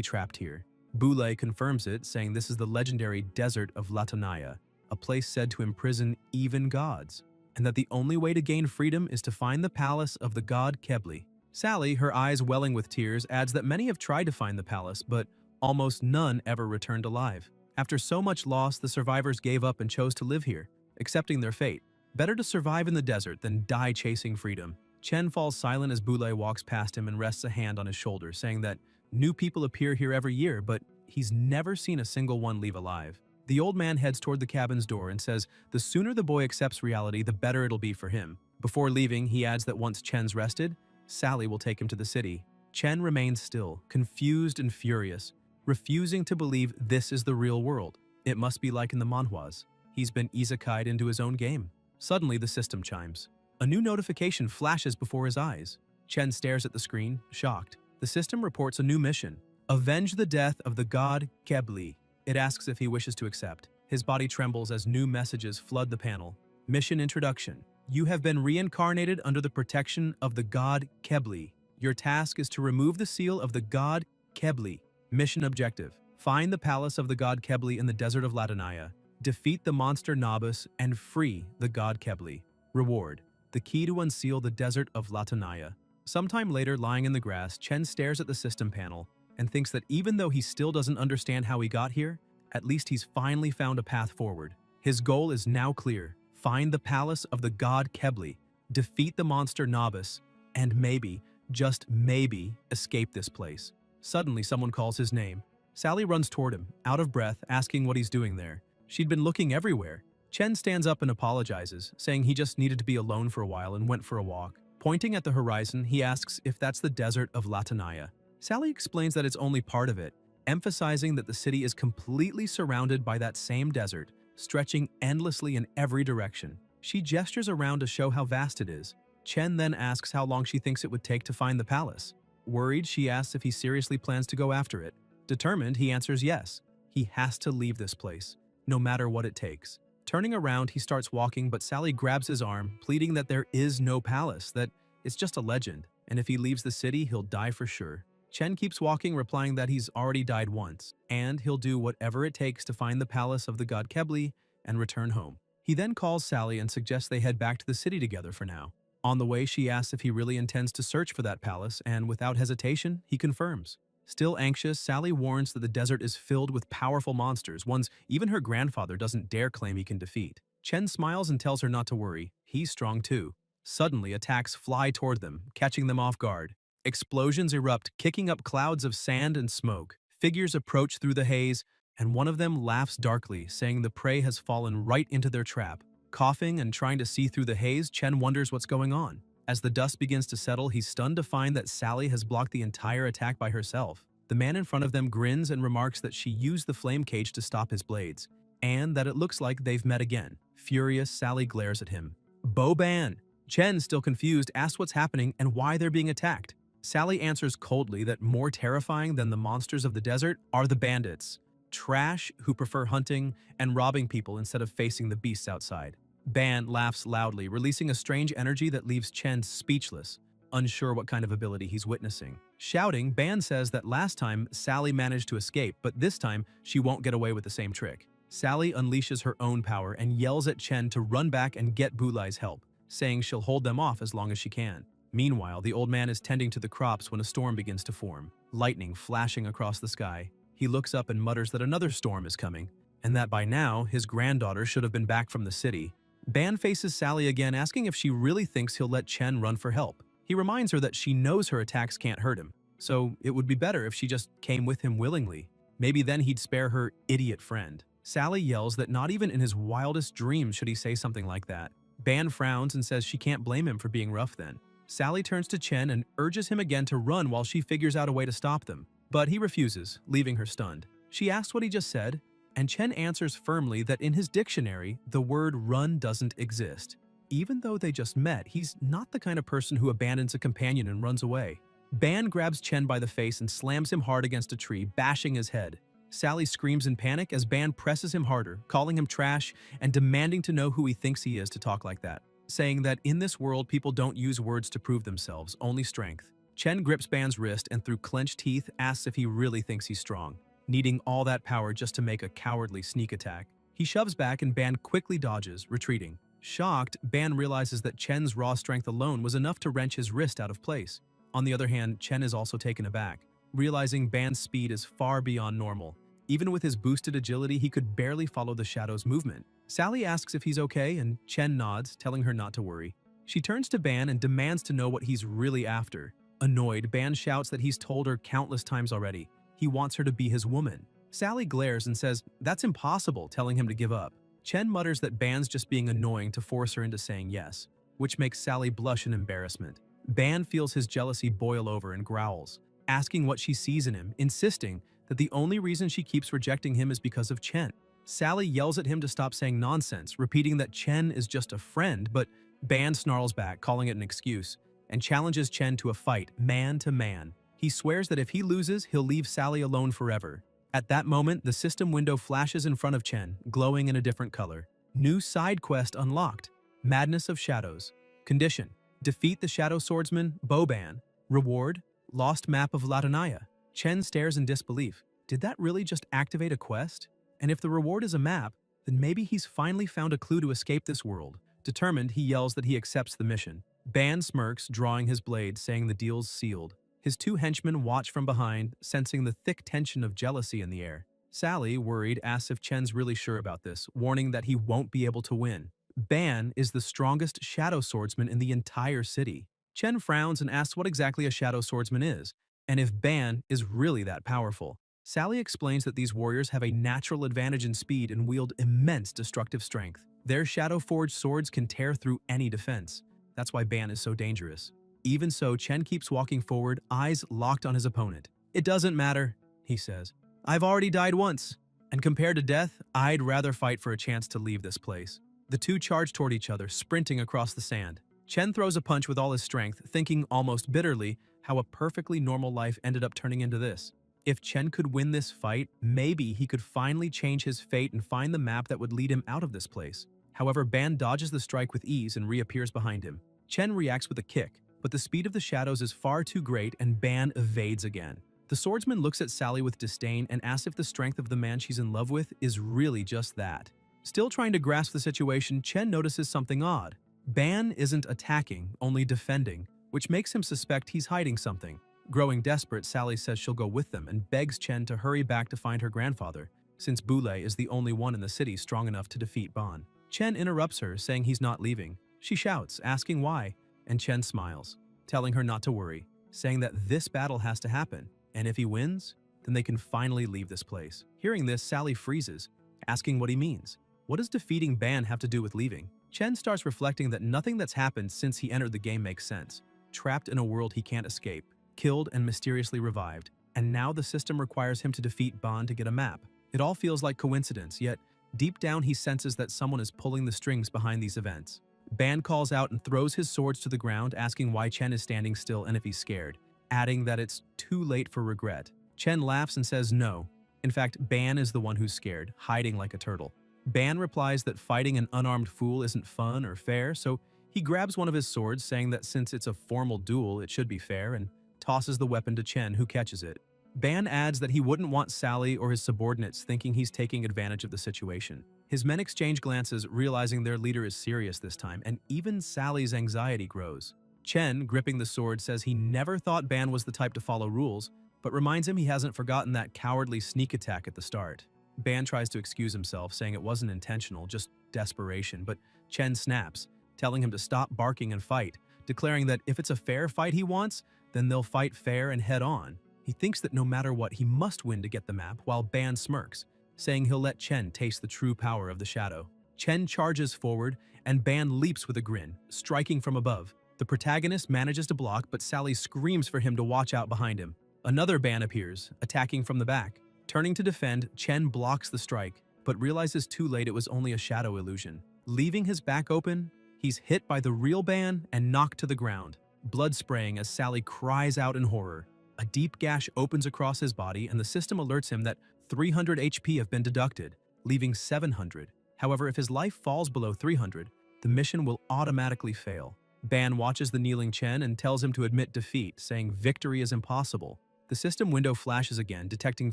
trapped here. Bulai confirms it, saying this is the legendary desert of Latanaya, a place said to imprison even gods, and that the only way to gain freedom is to find the palace of the god Kebli. Sally, her eyes welling with tears, adds that many have tried to find the palace, but almost none ever returned alive. After so much loss, the survivors gave up and chose to live here, accepting their fate. Better to survive in the desert than die chasing freedom. Chen falls silent as Bulai walks past him and rests a hand on his shoulder, saying that new people appear here every year, but he's never seen a single one leave alive. The old man heads toward the cabin's door and says the sooner the boy accepts reality, the better it'll be for him. Before leaving, he adds that once Chen's rested, Sally will take him to the city. Chen remains still, confused and furious, refusing to believe this is the real world. It must be like in the manhwas. He's been isekai'd into his own game. Suddenly, the system chimes. A new notification flashes before his eyes. Chen stares at the screen, shocked. The system reports a new mission. Avenge the death of the god Kebli. It asks if he wishes to accept. His body trembles as new messages flood the panel. Mission introduction. You have been reincarnated under the protection of the god Kebli. Your task is to remove the seal of the god Kebli. Mission objective. Find the palace of the god Kebli in the desert of Latanaya. Defeat the monster Nabus and free the god Kebli. Reward. The key to unseal the desert of Latanaya. Sometime later, lying in the grass, Chen stares at the system panel and thinks that even though he still doesn't understand how he got here, at least he's finally found a path forward. His goal is now clear. Find the palace of the god Kebli, defeat the monster Nabus, and maybe, just maybe, escape this place. Suddenly, someone calls his name. Sally runs toward him, out of breath, asking what he's doing there. She'd been looking everywhere. Chen stands up and apologizes, saying he just needed to be alone for a while and went for a walk. Pointing at the horizon, he asks if that's the desert of Latanaya. Sally explains that it's only part of it, emphasizing that the city is completely surrounded by that same desert, stretching endlessly in every direction. She gestures around to show how vast it is. Chen then asks how long she thinks it would take to find the palace. Worried, she asks if he seriously plans to go after it. Determined, he answers yes. He has to leave this place, no matter what it takes. Turning around, he starts walking, but Sally grabs his arm, pleading that there is no palace, that it's just a legend, and if he leaves the city, he'll die for sure. Chen keeps walking, replying that he's already died once, and he'll do whatever it takes to find the palace of the god Kebli and return home. He then calls Sally and suggests they head back to the city together for now. On the way, she asks if he really intends to search for that palace, and without hesitation, he confirms. Still anxious, Sally warns that the desert is filled with powerful monsters, ones even her grandfather doesn't dare claim he can defeat. Chen smiles and tells her not to worry. He's strong too. Suddenly, attacks fly toward them, catching them off guard. Explosions erupt, kicking up clouds of sand and smoke. Figures approach through the haze, and one of them laughs darkly, saying the prey has fallen right into their trap. Coughing and trying to see through the haze, Chen wonders what's going on. As the dust begins to settle, he's stunned to find that Sally has blocked the entire attack by herself. The man in front of them grins and remarks that she used the flame cage to stop his blades, and that it looks like they've met again. Furious, Sally glares at him. Boban! Chen, still confused, asks what's happening and why they're being attacked. Sally answers coldly that more terrifying than the monsters of the desert are the bandits. Trash who prefer hunting and robbing people instead of facing the beasts outside. Ban laughs loudly, releasing a strange energy that leaves Chen speechless, unsure what kind of ability he's witnessing. Shouting, Ban says that last time Sally managed to escape, but this time she won't get away with the same trick. Sally unleashes her own power and yells at Chen to run back and get Bulai's help, saying she'll hold them off as long as she can. Meanwhile, the old man is tending to the crops when a storm begins to form, lightning flashing across the sky. He looks up and mutters that another storm is coming, and that by now his granddaughter should have been back from the city. Ban faces Sally again, asking if she really thinks he'll let Chen run for help. He reminds her that she knows her attacks can't hurt him, so it would be better if she just came with him willingly. Maybe then he'd spare her idiot friend. Sally yells that not even in his wildest dreams should he say something like that. Ban frowns and says she can't blame him for being rough then. Sally turns to Chen and urges him again to run while she figures out a way to stop them. But he refuses, leaving her stunned. She asks what he just said, and Chen answers firmly that in his dictionary, the word run doesn't exist. Even though they just met, he's not the kind of person who abandons a companion and runs away. Ban grabs Chen by the face and slams him hard against a tree, bashing his head. Sally screams in panic as Ban presses him harder, calling him trash and demanding to know who he thinks he is to talk like that, saying that in this world people don't use words to prove themselves, only strength. Chen grips Ban's wrist and through clenched teeth asks if he really thinks he's strong, needing all that power just to make a cowardly sneak attack. He shoves back and Ban quickly dodges, retreating. Shocked, Ban realizes that Chen's raw strength alone was enough to wrench his wrist out of place. On the other hand, Chen is also taken aback, realizing Ban's speed is far beyond normal. Even with his boosted agility, he could barely follow the shadow's movement. Sally asks if he's okay, and Chen nods, telling her not to worry. She turns to Ban and demands to know what he's really after. Annoyed, Ban shouts that he's told her countless times already. He wants her to be his woman. Sally glares and says that's impossible, telling him to give up. Chen mutters that Ban's just being annoying to force her into saying yes, which makes Sally blush in embarrassment. Ban feels his jealousy boil over and growls, asking what she sees in him, insisting that the only reason she keeps rejecting him is because of Chen. Sally yells at him to stop saying nonsense, repeating that Chen is just a friend, but Ban snarls back, calling it an excuse, and challenges Chen to a fight, man to man. He swears that if he loses, he'll leave Sally alone forever. At that moment, the system window flashes in front of Chen, glowing in a different color. New side quest unlocked. Madness of Shadows. Condition: defeat the Shadow Swordsman, Boban. Reward: lost map of Latanaya. Chen stares in disbelief. Did that really just activate a quest? And if the reward is a map, then maybe he's finally found a clue to escape this world. Determined, he yells that he accepts the mission. Ban smirks, drawing his blade, saying the deal's sealed. His two henchmen watch from behind, sensing the thick tension of jealousy in the air. Sally, worried, asks if Chen's really sure about this, warning that he won't be able to win. Ban is the strongest shadow swordsman in the entire city. Chen frowns and asks what exactly a shadow swordsman is, and if Ban is really that powerful. Sally explains that these warriors have a natural advantage in speed and wield immense destructive strength. Their shadow-forged swords can tear through any defense. That's why Ban is so dangerous. Even so, Chen keeps walking forward, eyes locked on his opponent. It doesn't matter, he says. I've already died once, and compared to death, I'd rather fight for a chance to leave this place. The two charge toward each other, sprinting across the sand. Chen throws a punch with all his strength, thinking almost bitterly how a perfectly normal life ended up turning into this. If Chen could win this fight, maybe he could finally change his fate and find the map that would lead him out of this place. However, Ban dodges the strike with ease and reappears behind him. Chen reacts with a kick, but the speed of the shadows is far too great and Ban evades again. The swordsman looks at Sally with disdain and asks if the strength of the man she's in love with is really just that. Still trying to grasp the situation, Chen notices something odd. Ban isn't attacking, only defending, which makes him suspect he's hiding something. Growing desperate, Sally says she'll go with them and begs Chen to hurry back to find her grandfather, since Boulay is the only one in the city strong enough to defeat Ban. Chen interrupts her, saying he's not leaving. She shouts, asking why, and Chen smiles, telling her not to worry, saying that this battle has to happen, and if he wins, then they can finally leave this place. Hearing this, Sally freezes, asking what he means. What does defeating Ban have to do with leaving? Chen starts reflecting that nothing that's happened since he entered the game makes sense. Trapped in a world he can't escape, killed and mysteriously revived, and now the system requires him to defeat Ban to get a map. It all feels like coincidence, yet deep down he senses that someone is pulling the strings behind these events. Ban calls out and throws his swords to the ground, asking why Chen is standing still and if he's scared, adding that it's too late for regret. Chen laughs and says no. In fact, Ban is the one who's scared, hiding like a turtle. Ban replies that fighting an unarmed fool isn't fun or fair, so he grabs one of his swords, saying that since it's a formal duel, it should be fair, and tosses the weapon to Chen, who catches it. Ban adds that he wouldn't want Sally or his subordinates thinking he's taking advantage of the situation. His men exchange glances, realizing their leader is serious this time, and even Sally's anxiety grows. Chen, gripping the sword, says he never thought Ban was the type to follow rules, but reminds him he hasn't forgotten that cowardly sneak attack at the start. Ban tries to excuse himself, saying it wasn't intentional, just desperation, but Chen snaps, telling him to stop barking and fight, declaring that if it's a fair fight he wants, then they'll fight fair and head on. He thinks that no matter what, he must win to get the map, while Ban smirks, saying he'll let Chen taste the true power of the shadow. Chen charges forward, and Ban leaps with a grin, striking from above. The protagonist manages to block, but Sally screams for him to watch out behind him. Another Ban appears, attacking from the back. Turning to defend, Chen blocks the strike, but realizes too late it was only a shadow illusion. Leaving his back open, he's hit by the real Ban and knocked to the ground, blood spraying as Sally cries out in horror. A deep gash opens across his body, and the system alerts him that 300 HP have been deducted, leaving 700. However, if his life falls below 300, the mission will automatically fail. Ban watches the kneeling Chen and tells him to admit defeat, saying victory is impossible. The system window flashes again, detecting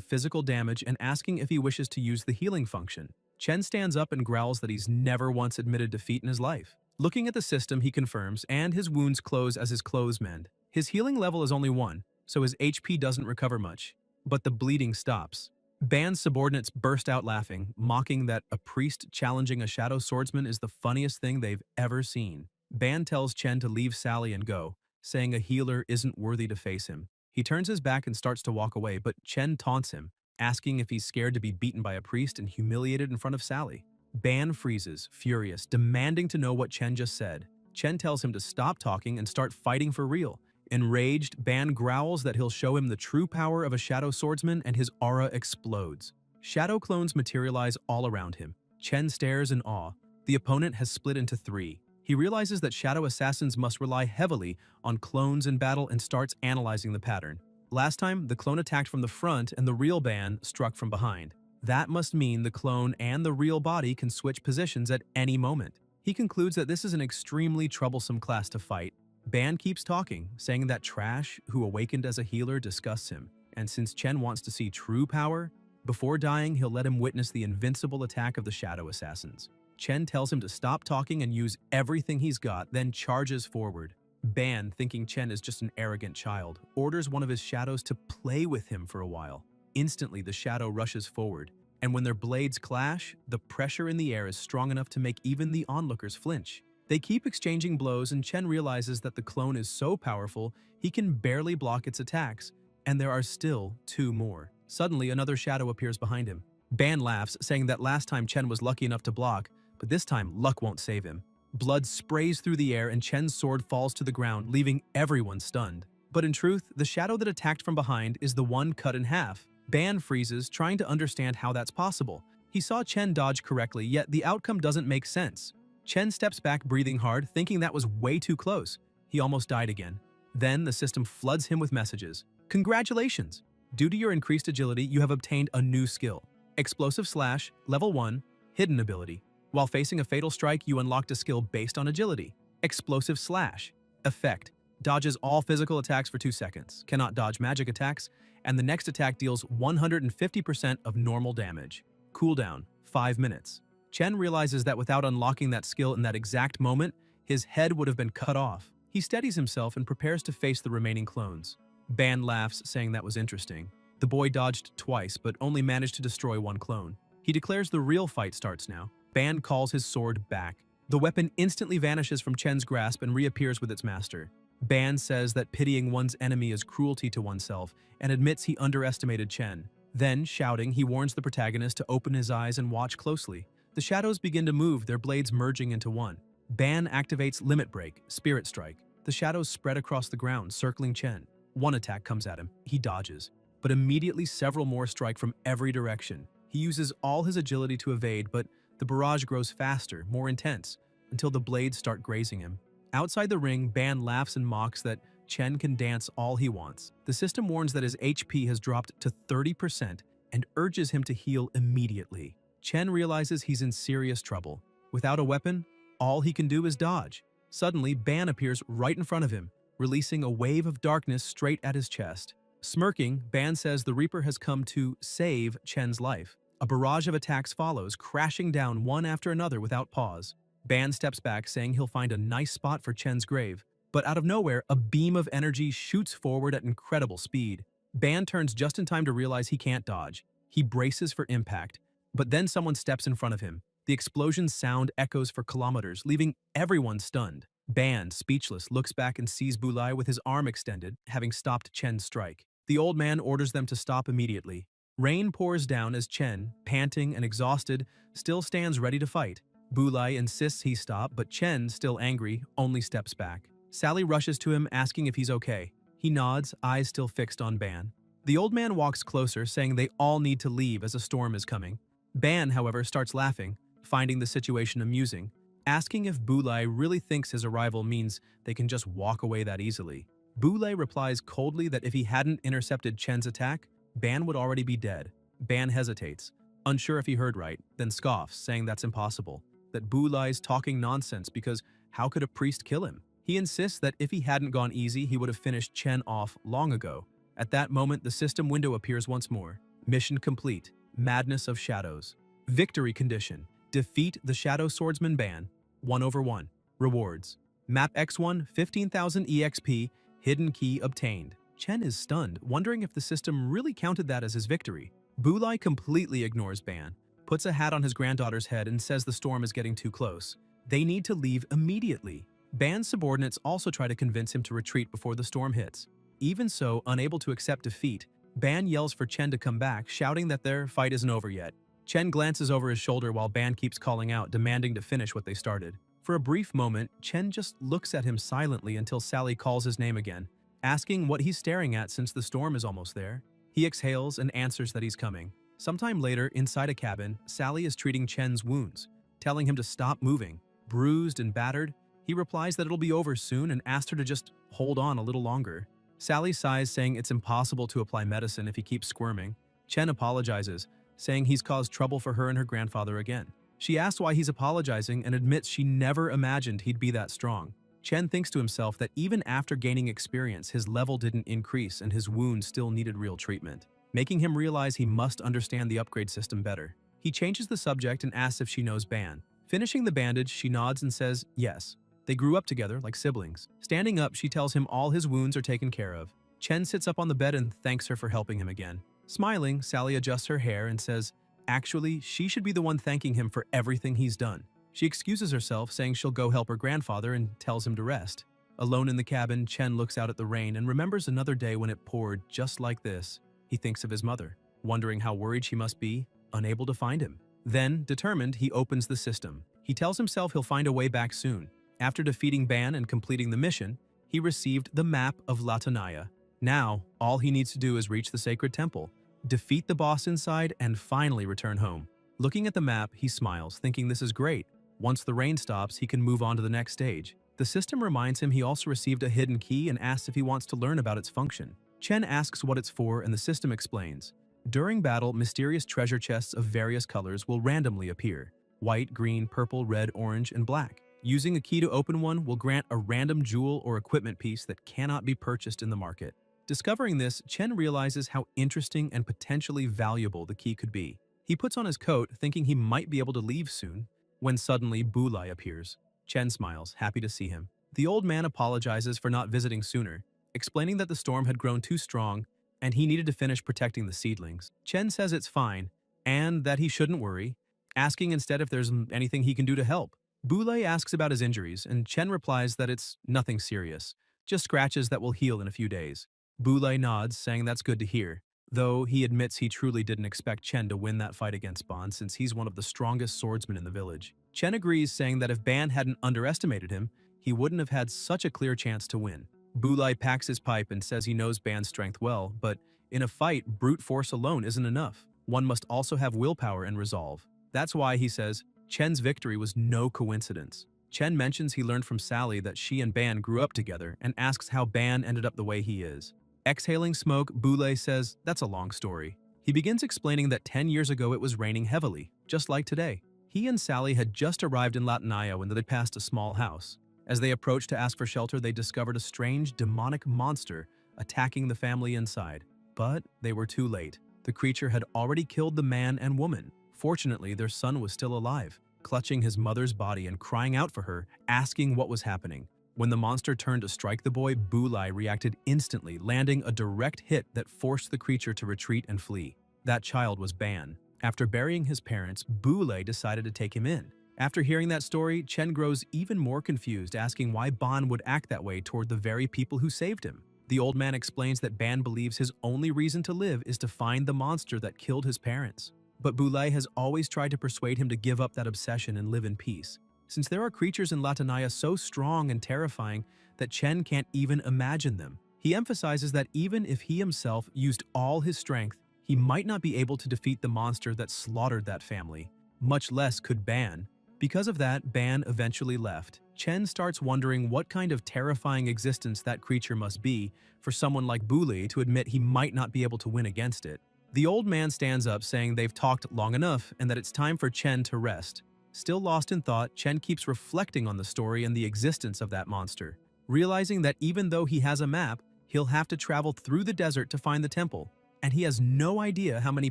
physical damage and asking if he wishes to use the healing function. Chen stands up and growls that he's never once admitted defeat in his life. Looking at the system, he confirms, and his wounds close as his clothes mend. His healing level is only 1, so his HP doesn't recover much, but the bleeding stops. Ban's subordinates burst out laughing, mocking that a priest challenging a shadow swordsman is the funniest thing they've ever seen. Ban tells Chen to leave Sally and go, saying a healer isn't worthy to face him. He turns his back and starts to walk away, but Chen taunts him, asking if he's scared to be beaten by a priest and humiliated in front of Sally. Ban freezes, furious, demanding to know what Chen just said. Chen tells him to stop talking and start fighting for real. Enraged, Ban growls that he'll show him the true power of a shadow swordsman, and his aura explodes. Shadow clones materialize all around him. Chen stares in awe. The opponent has split into 3. He realizes that shadow assassins must rely heavily on clones in battle and starts analyzing the pattern. Last time, the clone attacked from the front and the real Ban struck from behind. That must mean the clone and the real body can switch positions at any moment. He concludes that this is an extremely troublesome class to fight. Ban keeps talking, saying that Trash, who awakened as a healer, disgusts him, and since Chen wants to see true power, before dying he'll let him witness the invincible attack of the shadow assassins. Chen tells him to stop talking and use everything he's got, then charges forward. Ban, thinking Chen is just an arrogant child, orders one of his shadows to play with him for a while. Instantly, the shadow rushes forward, and when their blades clash, the pressure in the air is strong enough to make even the onlookers flinch. They keep exchanging blows, and Chen realizes that the clone is so powerful he can barely block its attacks, and there are still 2 more. Suddenly, another shadow appears behind him. Ban laughs, saying that last time Chen was lucky enough to block, but this time luck won't save him. Blood sprays through the air and Chen's sword falls to the ground, leaving everyone stunned. But in truth, the shadow that attacked from behind is the one cut in half. Ban freezes, trying to understand how that's possible. He saw Chen dodge correctly, yet the outcome doesn't make sense. Chen steps back, breathing hard, thinking that was way too close. He almost died again. Then the system floods him with messages. Congratulations! Due to your increased agility, you have obtained a new skill. Explosive Slash, Level 1, Hidden Ability. While facing a fatal strike, you unlocked a skill based on agility. Explosive Slash. Effect. Dodges all physical attacks for 2 seconds, cannot dodge magic attacks, and the next attack deals 150% of normal damage. Cooldown, 5 minutes. Chen realizes that without unlocking that skill in that exact moment, his head would have been cut off. He steadies himself and prepares to face the remaining clones. Ban laughs, saying that was interesting. The boy dodged twice, but only managed to destroy 1 clone. He declares the real fight starts now. Ban calls his sword back. The weapon instantly vanishes from Chen's grasp and reappears with its master. Ban says that pitying one's enemy is cruelty to oneself and admits he underestimated Chen. Then, shouting, he warns the protagonist to open his eyes and watch closely. The shadows begin to move, their blades merging into one. Ban activates Limit Break, Spirit Strike. The shadows spread across the ground, circling Chen. One attack comes at him. He dodges. But immediately several more strike from every direction. He uses all his agility to evade, but the barrage grows faster, more intense, until the blades start grazing him. Outside the ring, Ban laughs and mocks that Chen can dance all he wants. The system warns that his HP has dropped to 30% and urges him to heal immediately. Chen realizes he's in serious trouble. Without a weapon, all he can do is dodge. Suddenly, Ban appears right in front of him, releasing a wave of darkness straight at his chest. Smirking, Ban says the Reaper has come to save Chen's life. A barrage of attacks follows, crashing down one after another without pause. Ban steps back, saying he'll find a nice spot for Chen's grave. But out of nowhere, a beam of energy shoots forward at incredible speed. Ban turns just in time to realize he can't dodge. He braces for impact, but then someone steps in front of him. The explosion's sound echoes for kilometers, leaving everyone stunned. Ban, speechless, looks back and sees Bulai with his arm extended, having stopped Chen's strike. The old man orders them to stop immediately. Rain pours down as Chen, panting and exhausted, still stands ready to fight. Bulai insists he stop, but Chen, still angry, only steps back. Sally rushes to him, asking if he's okay. He nods, eyes still fixed on Ban. The old man walks closer, saying they all need to leave as a storm is coming. Ban, however, starts laughing, finding the situation amusing, asking if Bulai really thinks his arrival means they can just walk away that easily. Bulai replies coldly that if he hadn't intercepted Chen's attack, Ban would already be dead. Ban hesitates, unsure if he heard right, then scoffs, saying that's impossible, that Bulai's talking nonsense because how could a priest kill him? He insists that if he hadn't gone easy, he would have finished Chen off long ago. At that moment, the system window appears once more. Mission complete. Madness of Shadows. Victory condition. Defeat the Shadow Swordsman Ban. 1/1. Rewards. Map X1, 15,000 EXP. Hidden key obtained. Chen is stunned, wondering if the system really counted that as his victory. Bulai completely ignores Ban, puts a hat on his granddaughter's head and says the storm is getting too close. They need to leave immediately. Ban's subordinates also try to convince him to retreat before the storm hits. Even so, unable to accept defeat, Ban yells for Chen to come back, shouting that their fight isn't over yet. Chen glances over his shoulder while Ban keeps calling out, demanding to finish what they started. For a brief moment, Chen just looks at him silently until Sally calls his name again, asking what he's staring at since the storm is almost there. He exhales and answers that he's coming. Sometime later, inside a cabin, Sally is treating Chen's wounds, telling him to stop moving. Bruised and battered, he replies that it'll be over soon and asks her to just hold on a little longer. Sally sighs, saying it's impossible to apply medicine if he keeps squirming. Chen apologizes, saying he's caused trouble for her and her grandfather again. She asks why he's apologizing and admits she never imagined he'd be that strong. Chen thinks to himself that even after gaining experience, his level didn't increase and his wounds still needed real treatment, making him realize he must understand the upgrade system better. He changes the subject and asks if she knows Ban. Finishing the bandage, she nods and says yes. They grew up together like siblings. Standing up, she tells him all his wounds are taken care of. Chen sits up on the bed and thanks her for helping him again. Smiling, Sally adjusts her hair and says, actually, she should be the one thanking him for everything he's done. She excuses herself, saying she'll go help her grandfather and tells him to rest. Alone in the cabin, Chen looks out at the rain and remembers another day when it poured just like this. He thinks of his mother, wondering how worried she must be, unable to find him. Then, determined, he opens the system. He tells himself he'll find a way back soon. After defeating Ban and completing the mission, he received the map of Latanaya. Now, all he needs to do is reach the sacred temple, defeat the boss inside, and finally return home. Looking at the map, he smiles, thinking this is great. Once the rain stops, he can move on to the next stage. The system reminds him he also received a hidden key and asks if he wants to learn about its function. Chen asks what it's for and the system explains. During battle, mysterious treasure chests of various colors will randomly appear. White, green, purple, red, orange, and black. Using a key to open one will grant a random jewel or equipment piece that cannot be purchased in the market. Discovering this, Chen realizes how interesting and potentially valuable the key could be. He puts on his coat, thinking he might be able to leave soon, when suddenly Bulai appears. Chen smiles, happy to see him. The old man apologizes for not visiting sooner, explaining that the storm had grown too strong and he needed to finish protecting the seedlings. Chen says it's fine and that he shouldn't worry, asking instead if there's anything he can do to help. Bulai asks about his injuries, and Chen replies that it's nothing serious, just scratches that will heal in a few days. Bulai nods, saying that's good to hear, though he admits he truly didn't expect Chen to win that fight against Ban since he's one of the strongest swordsmen in the village. Chen agrees, saying that if Ban hadn't underestimated him, he wouldn't have had such a clear chance to win. Bulai packs his pipe and says he knows Ban's strength well, but in a fight, brute force alone isn't enough. One must also have willpower and resolve. That's why, he says, Chen's victory was no coincidence. Chen mentions he learned from Sally that she and Ban grew up together and asks how Ban ended up the way he is. Exhaling smoke, Bulai says that's a long story. He begins explaining that 10 years ago it was raining heavily, just like today. He and Sally had just arrived in Latanaya when they passed a small house. As they approached to ask for shelter, they discovered a strange, demonic monster attacking the family inside. But they were too late. The creature had already killed the man and woman. Fortunately, their son was still alive, clutching his mother's body and crying out for her, asking what was happening. When the monster turned to strike the boy, Bulai reacted instantly, landing a direct hit that forced the creature to retreat and flee. That child was Ban. After burying his parents, Bulai decided to take him in, After hearing that story, Chen grows even more confused, asking why Ban would act that way toward the very people who saved him. The old man explains that Ban believes his only reason to live is to find the monster that killed his parents. But Bulai has always tried to persuade him to give up that obsession and live in peace, since there are creatures in Latanaya so strong and terrifying that Chen can't even imagine them. He emphasizes that even if he himself used all his strength, he might not be able to defeat the monster that slaughtered that family, much less could Ban. Because of that, Ban eventually left. Chen starts wondering what kind of terrifying existence that creature must be for someone like Bulai to admit he might not be able to win against it. The old man stands up, saying they've talked long enough and that it's time for Chen to rest. Still lost in thought, Chen keeps reflecting on the story and the existence of that monster, realizing that even though he has a map, he'll have to travel through the desert to find the temple, and he has no idea how many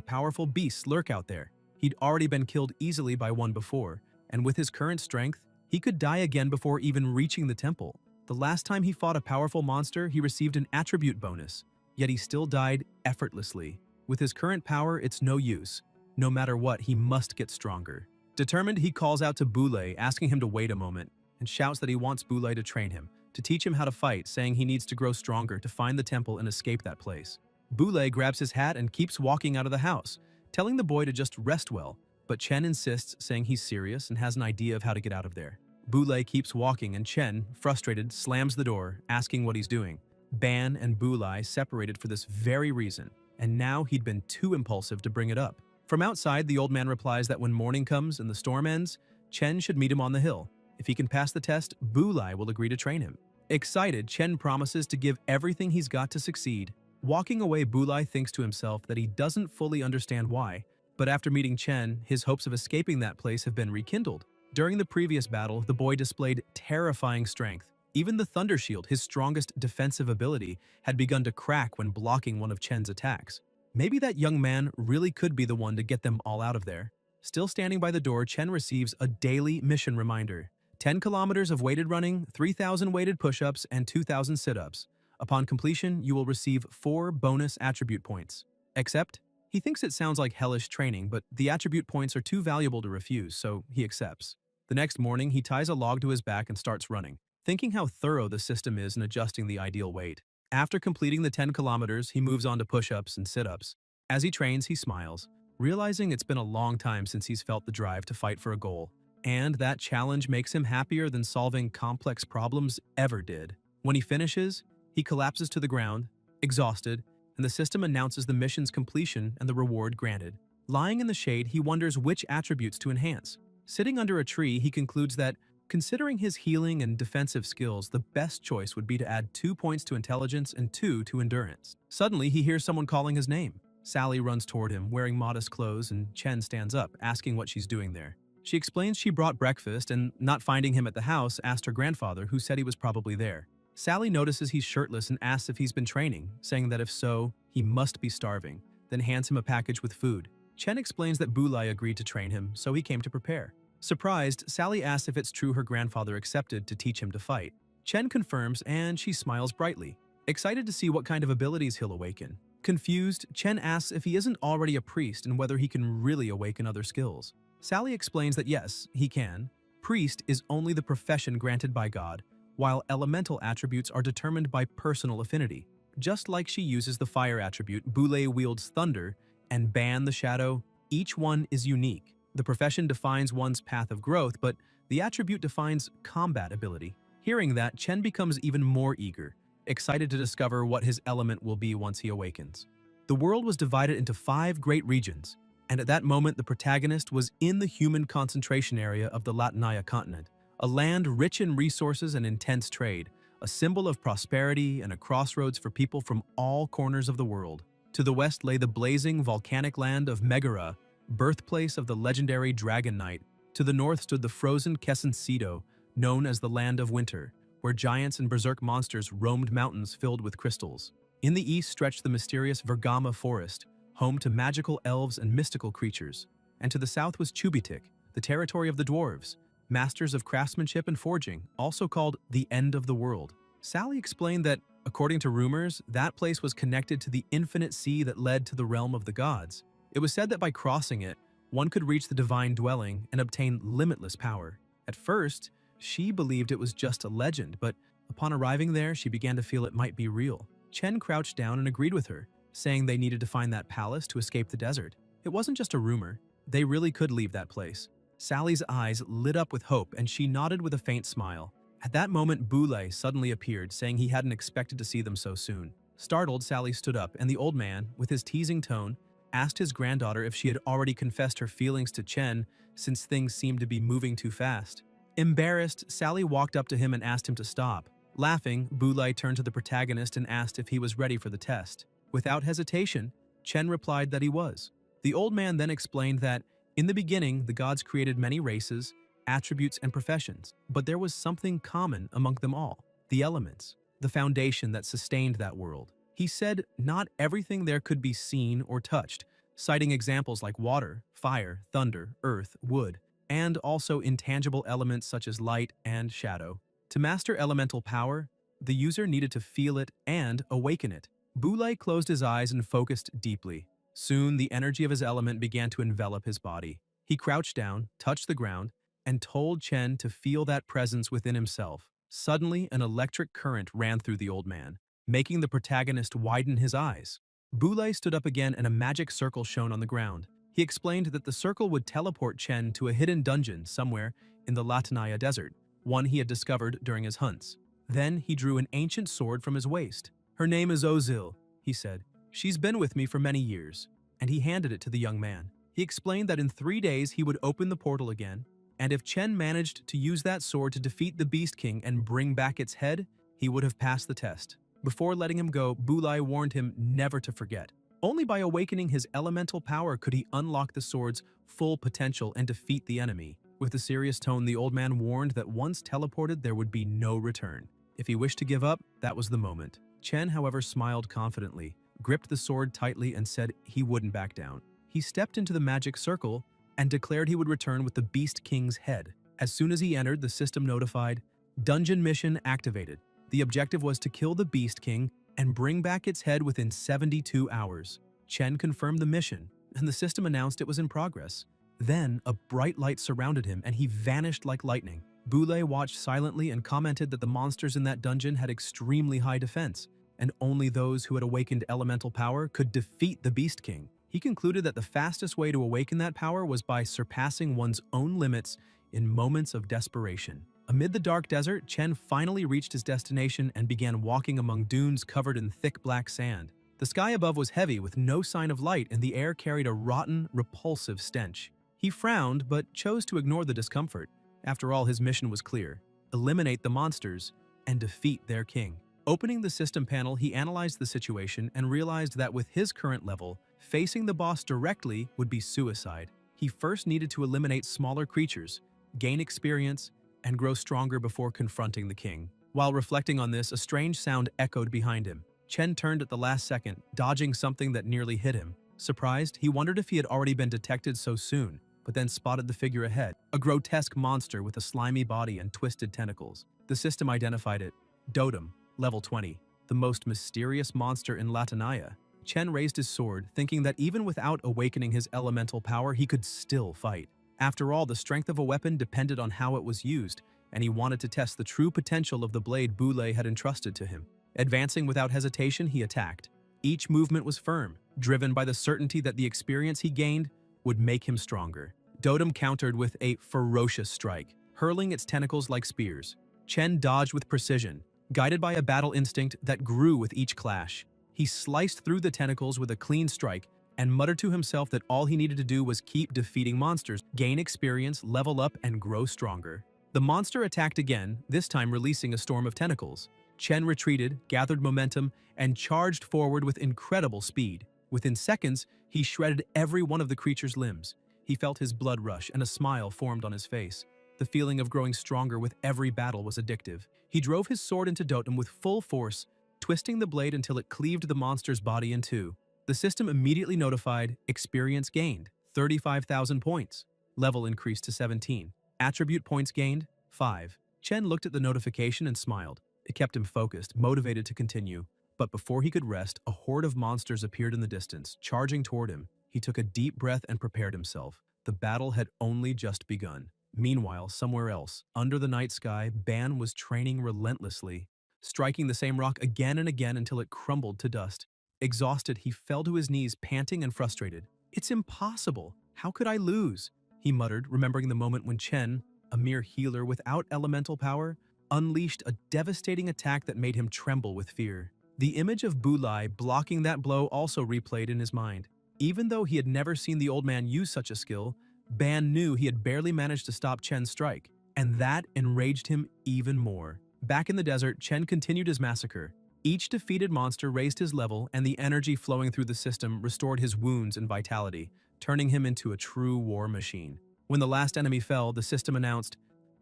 powerful beasts lurk out there. He'd already been killed easily by one before, and with his current strength, he could die again before even reaching the temple. The last time he fought a powerful monster, he received an attribute bonus, yet he still died effortlessly. With his current power, it's no use. No matter what, he must get stronger. Determined, he calls out to Bulai, asking him to wait a moment, and shouts that he wants Bulai to train him, to teach him how to fight, saying he needs to grow stronger to find the temple and escape that place. Bulai grabs his hat and keeps walking out of the house, telling the boy to just rest well, but Chen insists, saying he's serious and has an idea of how to get out of there. Bulai keeps walking and Chen, frustrated, slams the door, asking what he's doing. Ban and Bulai separated for this very reason, and now he'd been too impulsive to bring it up. From outside, the old man replies that when morning comes and the storm ends, Chen should meet him on the hill. If he can pass the test, Bulai will agree to train him. Excited, Chen promises to give everything he's got to succeed. Walking away, Bulai thinks to himself that he doesn't fully understand why, but after meeting Chen, his hopes of escaping that place have been rekindled. During the previous battle, the boy displayed terrifying strength. Even the Thunder Shield, his strongest defensive ability, had begun to crack when blocking one of Chen's attacks. Maybe that young man really could be the one to get them all out of there. Still standing by the door, Chen receives a daily mission reminder. 10 kilometers of weighted running, 3,000 weighted push-ups, and 2,000 sit-ups. Upon completion, you will receive 4 bonus attribute points. Except, he thinks it sounds like hellish training, but the attribute points are too valuable to refuse, so he accepts. The next morning, he ties a log to his back and starts running, thinking how thorough the system is in adjusting the ideal weight. After completing the 10 kilometers, he moves on to push-ups and sit-ups. As he trains, he smiles, realizing it's been a long time since he's felt the drive to fight for a goal, and that challenge makes him happier than solving complex problems ever did. When he finishes, he collapses to the ground, exhausted, and the system announces the mission's completion and the reward granted. Lying in the shade, he wonders which attributes to enhance. Sitting under a tree, he concludes that, considering his healing and defensive skills, the best choice would be to add 2 points to intelligence and 2 to endurance. Suddenly, he hears someone calling his name. Sally runs toward him, wearing modest clothes, and Chen stands up, asking what she's doing there. She explains she brought breakfast and, not finding him at the house, asked her grandfather, who said he was probably there. Sally notices he's shirtless and asks if he's been training, saying that if so, he must be starving, then hands him a package with food. Chen explains that Bulai agreed to train him, so he came to prepare. Surprised, Sally asks if it's true her grandfather accepted to teach him to fight. Chen confirms, and she smiles brightly, excited to see what kind of abilities he'll awaken. Confused, Chen asks if he isn't already a priest and whether he can really awaken other skills. Sally explains that yes, he can. Priest is only the profession granted by God, while elemental attributes are determined by personal affinity. Just like she uses the fire attribute, Bulai wields thunder, and Ban the shadow, each one is unique. The profession defines one's path of growth, but the attribute defines combat ability. Hearing that, Chen becomes even more eager, excited to discover what his element will be once he awakens. The world was divided into 5 great regions, and at that moment the protagonist was in the human concentration area of the Latanaya continent, a land rich in resources and intense trade, a symbol of prosperity and a crossroads for people from all corners of the world. To the west lay the blazing volcanic land of Megara, birthplace of the legendary Dragon Knight. To the north stood the frozen Kessencedo, known as the Land of Winter, where giants and berserk monsters roamed mountains filled with crystals. In the east stretched the mysterious Vergama forest, home to magical elves and mystical creatures. And to the south was Chubitik, the territory of the dwarves, masters of craftsmanship and forging, also called the End of the World. Sally explained that, according to rumors, that place was connected to the infinite sea that led to the realm of the gods. It was said that by crossing it, one could reach the divine dwelling and obtain limitless power. At first, she believed it was just a legend, but upon arriving there, she began to feel it might be real. Chen crouched down and agreed with her, saying they needed to find that palace to escape the desert. It wasn't just a rumor. They really could leave that place. Sally's eyes lit up with hope, and she nodded with a faint smile. At that moment, Boulay suddenly appeared, saying he hadn't expected to see them so soon. Startled, Sally stood up, and the old man, with his teasing tone, asked his granddaughter if she had already confessed her feelings to Chen, since things seemed to be moving too fast. Embarrassed, Sally walked up to him and asked him to stop. Laughing, Boulay turned to the protagonist and asked if he was ready for the test. Without hesitation, Chen replied that he was. The old man then explained that, in the beginning, the gods created many races, attributes, and professions, but there was something common among them all: the elements, the foundation that sustained that world. He said not everything there could be seen or touched, citing examples like water, fire, thunder, earth, wood, and also intangible elements such as light and shadow. To master elemental power, the user needed to feel it and awaken it. Boulay closed his eyes and focused deeply. Soon, the energy of his element began to envelop his body. He crouched down, touched the ground, and told Chen to feel that presence within himself. Suddenly, an electric current ran through the old man, making the protagonist widen his eyes. Boulay stood up again and a magic circle shone on the ground. He explained that the circle would teleport Chen to a hidden dungeon somewhere in the Latanaya desert, one he had discovered during his hunts. Then he drew an ancient sword from his waist. "Her name is Ozil," he said. "She's been with me for many years." And he handed it to the young man. He explained that in 3 days he would open the portal again, and if Chen managed to use that sword to defeat the Beast King and bring back its head, he would have passed the test. Before letting him go, Boulay warned him never to forget. Only by awakening his elemental power could he unlock the sword's full potential and defeat the enemy. With a serious tone, the old man warned that once teleported, there would be no return. If he wished to give up, that was the moment. Chen, however, smiled confidently, gripped the sword tightly, and said he wouldn't back down. He stepped into the magic circle and declared he would return with the Beast King's head. As soon as he entered, the system notified, "Dungeon mission activated." The objective was to kill the Beast King and bring back its head within 72 hours. Chen confirmed the mission, and the system announced it was in progress. Then, a bright light surrounded him, and he vanished like lightning. Boulay watched silently and commented that the monsters in that dungeon had extremely high defense, and only those who had awakened elemental power could defeat the Beast King. He concluded that the fastest way to awaken that power was by surpassing one's own limits in moments of desperation. Amid the dark desert, Chen finally reached his destination and began walking among dunes covered in thick black sand. The sky above was heavy with no sign of light, and the air carried a rotten, repulsive stench. He frowned, but chose to ignore the discomfort. After all, his mission was clear: eliminate the monsters and defeat their king. Opening the system panel, he analyzed the situation and realized that with his current level, facing the boss directly would be suicide. He first needed to eliminate smaller creatures, gain experience, and grow stronger before confronting the king. While reflecting on this, a strange sound echoed behind him. Chen turned at the last second, dodging something that nearly hit him. Surprised, he wondered if he had already been detected so soon, but then spotted the figure ahead, a grotesque monster with a slimy body and twisted tentacles. The system identified it: Dotem, level 20, the most mysterious monster in Latanaya. Chen raised his sword, thinking that even without awakening his elemental power, he could still fight. After all, the strength of a weapon depended on how it was used, and he wanted to test the true potential of the blade Boulay had entrusted to him. Advancing without hesitation, he attacked. Each movement was firm, driven by the certainty that the experience he gained would make him stronger. Dotem countered with a ferocious strike, hurling its tentacles like spears. Chen dodged with precision, guided by a battle instinct that grew with each clash. He sliced through the tentacles with a clean strike and muttered to himself that all he needed to do was keep defeating monsters, gain experience, level up, and grow stronger. The monster attacked again, this time releasing a storm of tentacles. Chen retreated, gathered momentum, and charged forward with incredible speed. Within seconds, he shredded every one of the creature's limbs. He felt his blood rush, and a smile formed on his face. The feeling of growing stronger with every battle was addictive. He drove his sword into Dotem with full force, twisting the blade until it cleaved the monster's body in two. The system immediately notified, experience gained, 35,000 points. Level increased to 17. Attribute points gained, 5. Chen looked at the notification and smiled. It kept him focused, motivated to continue. But before he could rest, a horde of monsters appeared in the distance, charging toward him. He took a deep breath and prepared himself. the battle had only just begun. Meanwhile, somewhere else, under the night sky, Ban was training relentlessly, striking the same rock again and again until it crumbled to dust. Exhausted, he fell to his knees, panting and frustrated. "It's impossible! How could I lose?" he muttered, remembering the moment when Chen, a mere healer without elemental power, unleashed a devastating attack that made him tremble with fear. The image of Bulai blocking that blow also replayed in his mind. Even though he had never seen the old man use such a skill, Ban knew he had barely managed to stop Chen's strike, and that enraged him even more. Back in the desert, Chen continued his massacre. Each defeated monster raised his level, and the energy flowing through the system restored his wounds and vitality, turning him into a true war machine. When the last enemy fell, the system announced,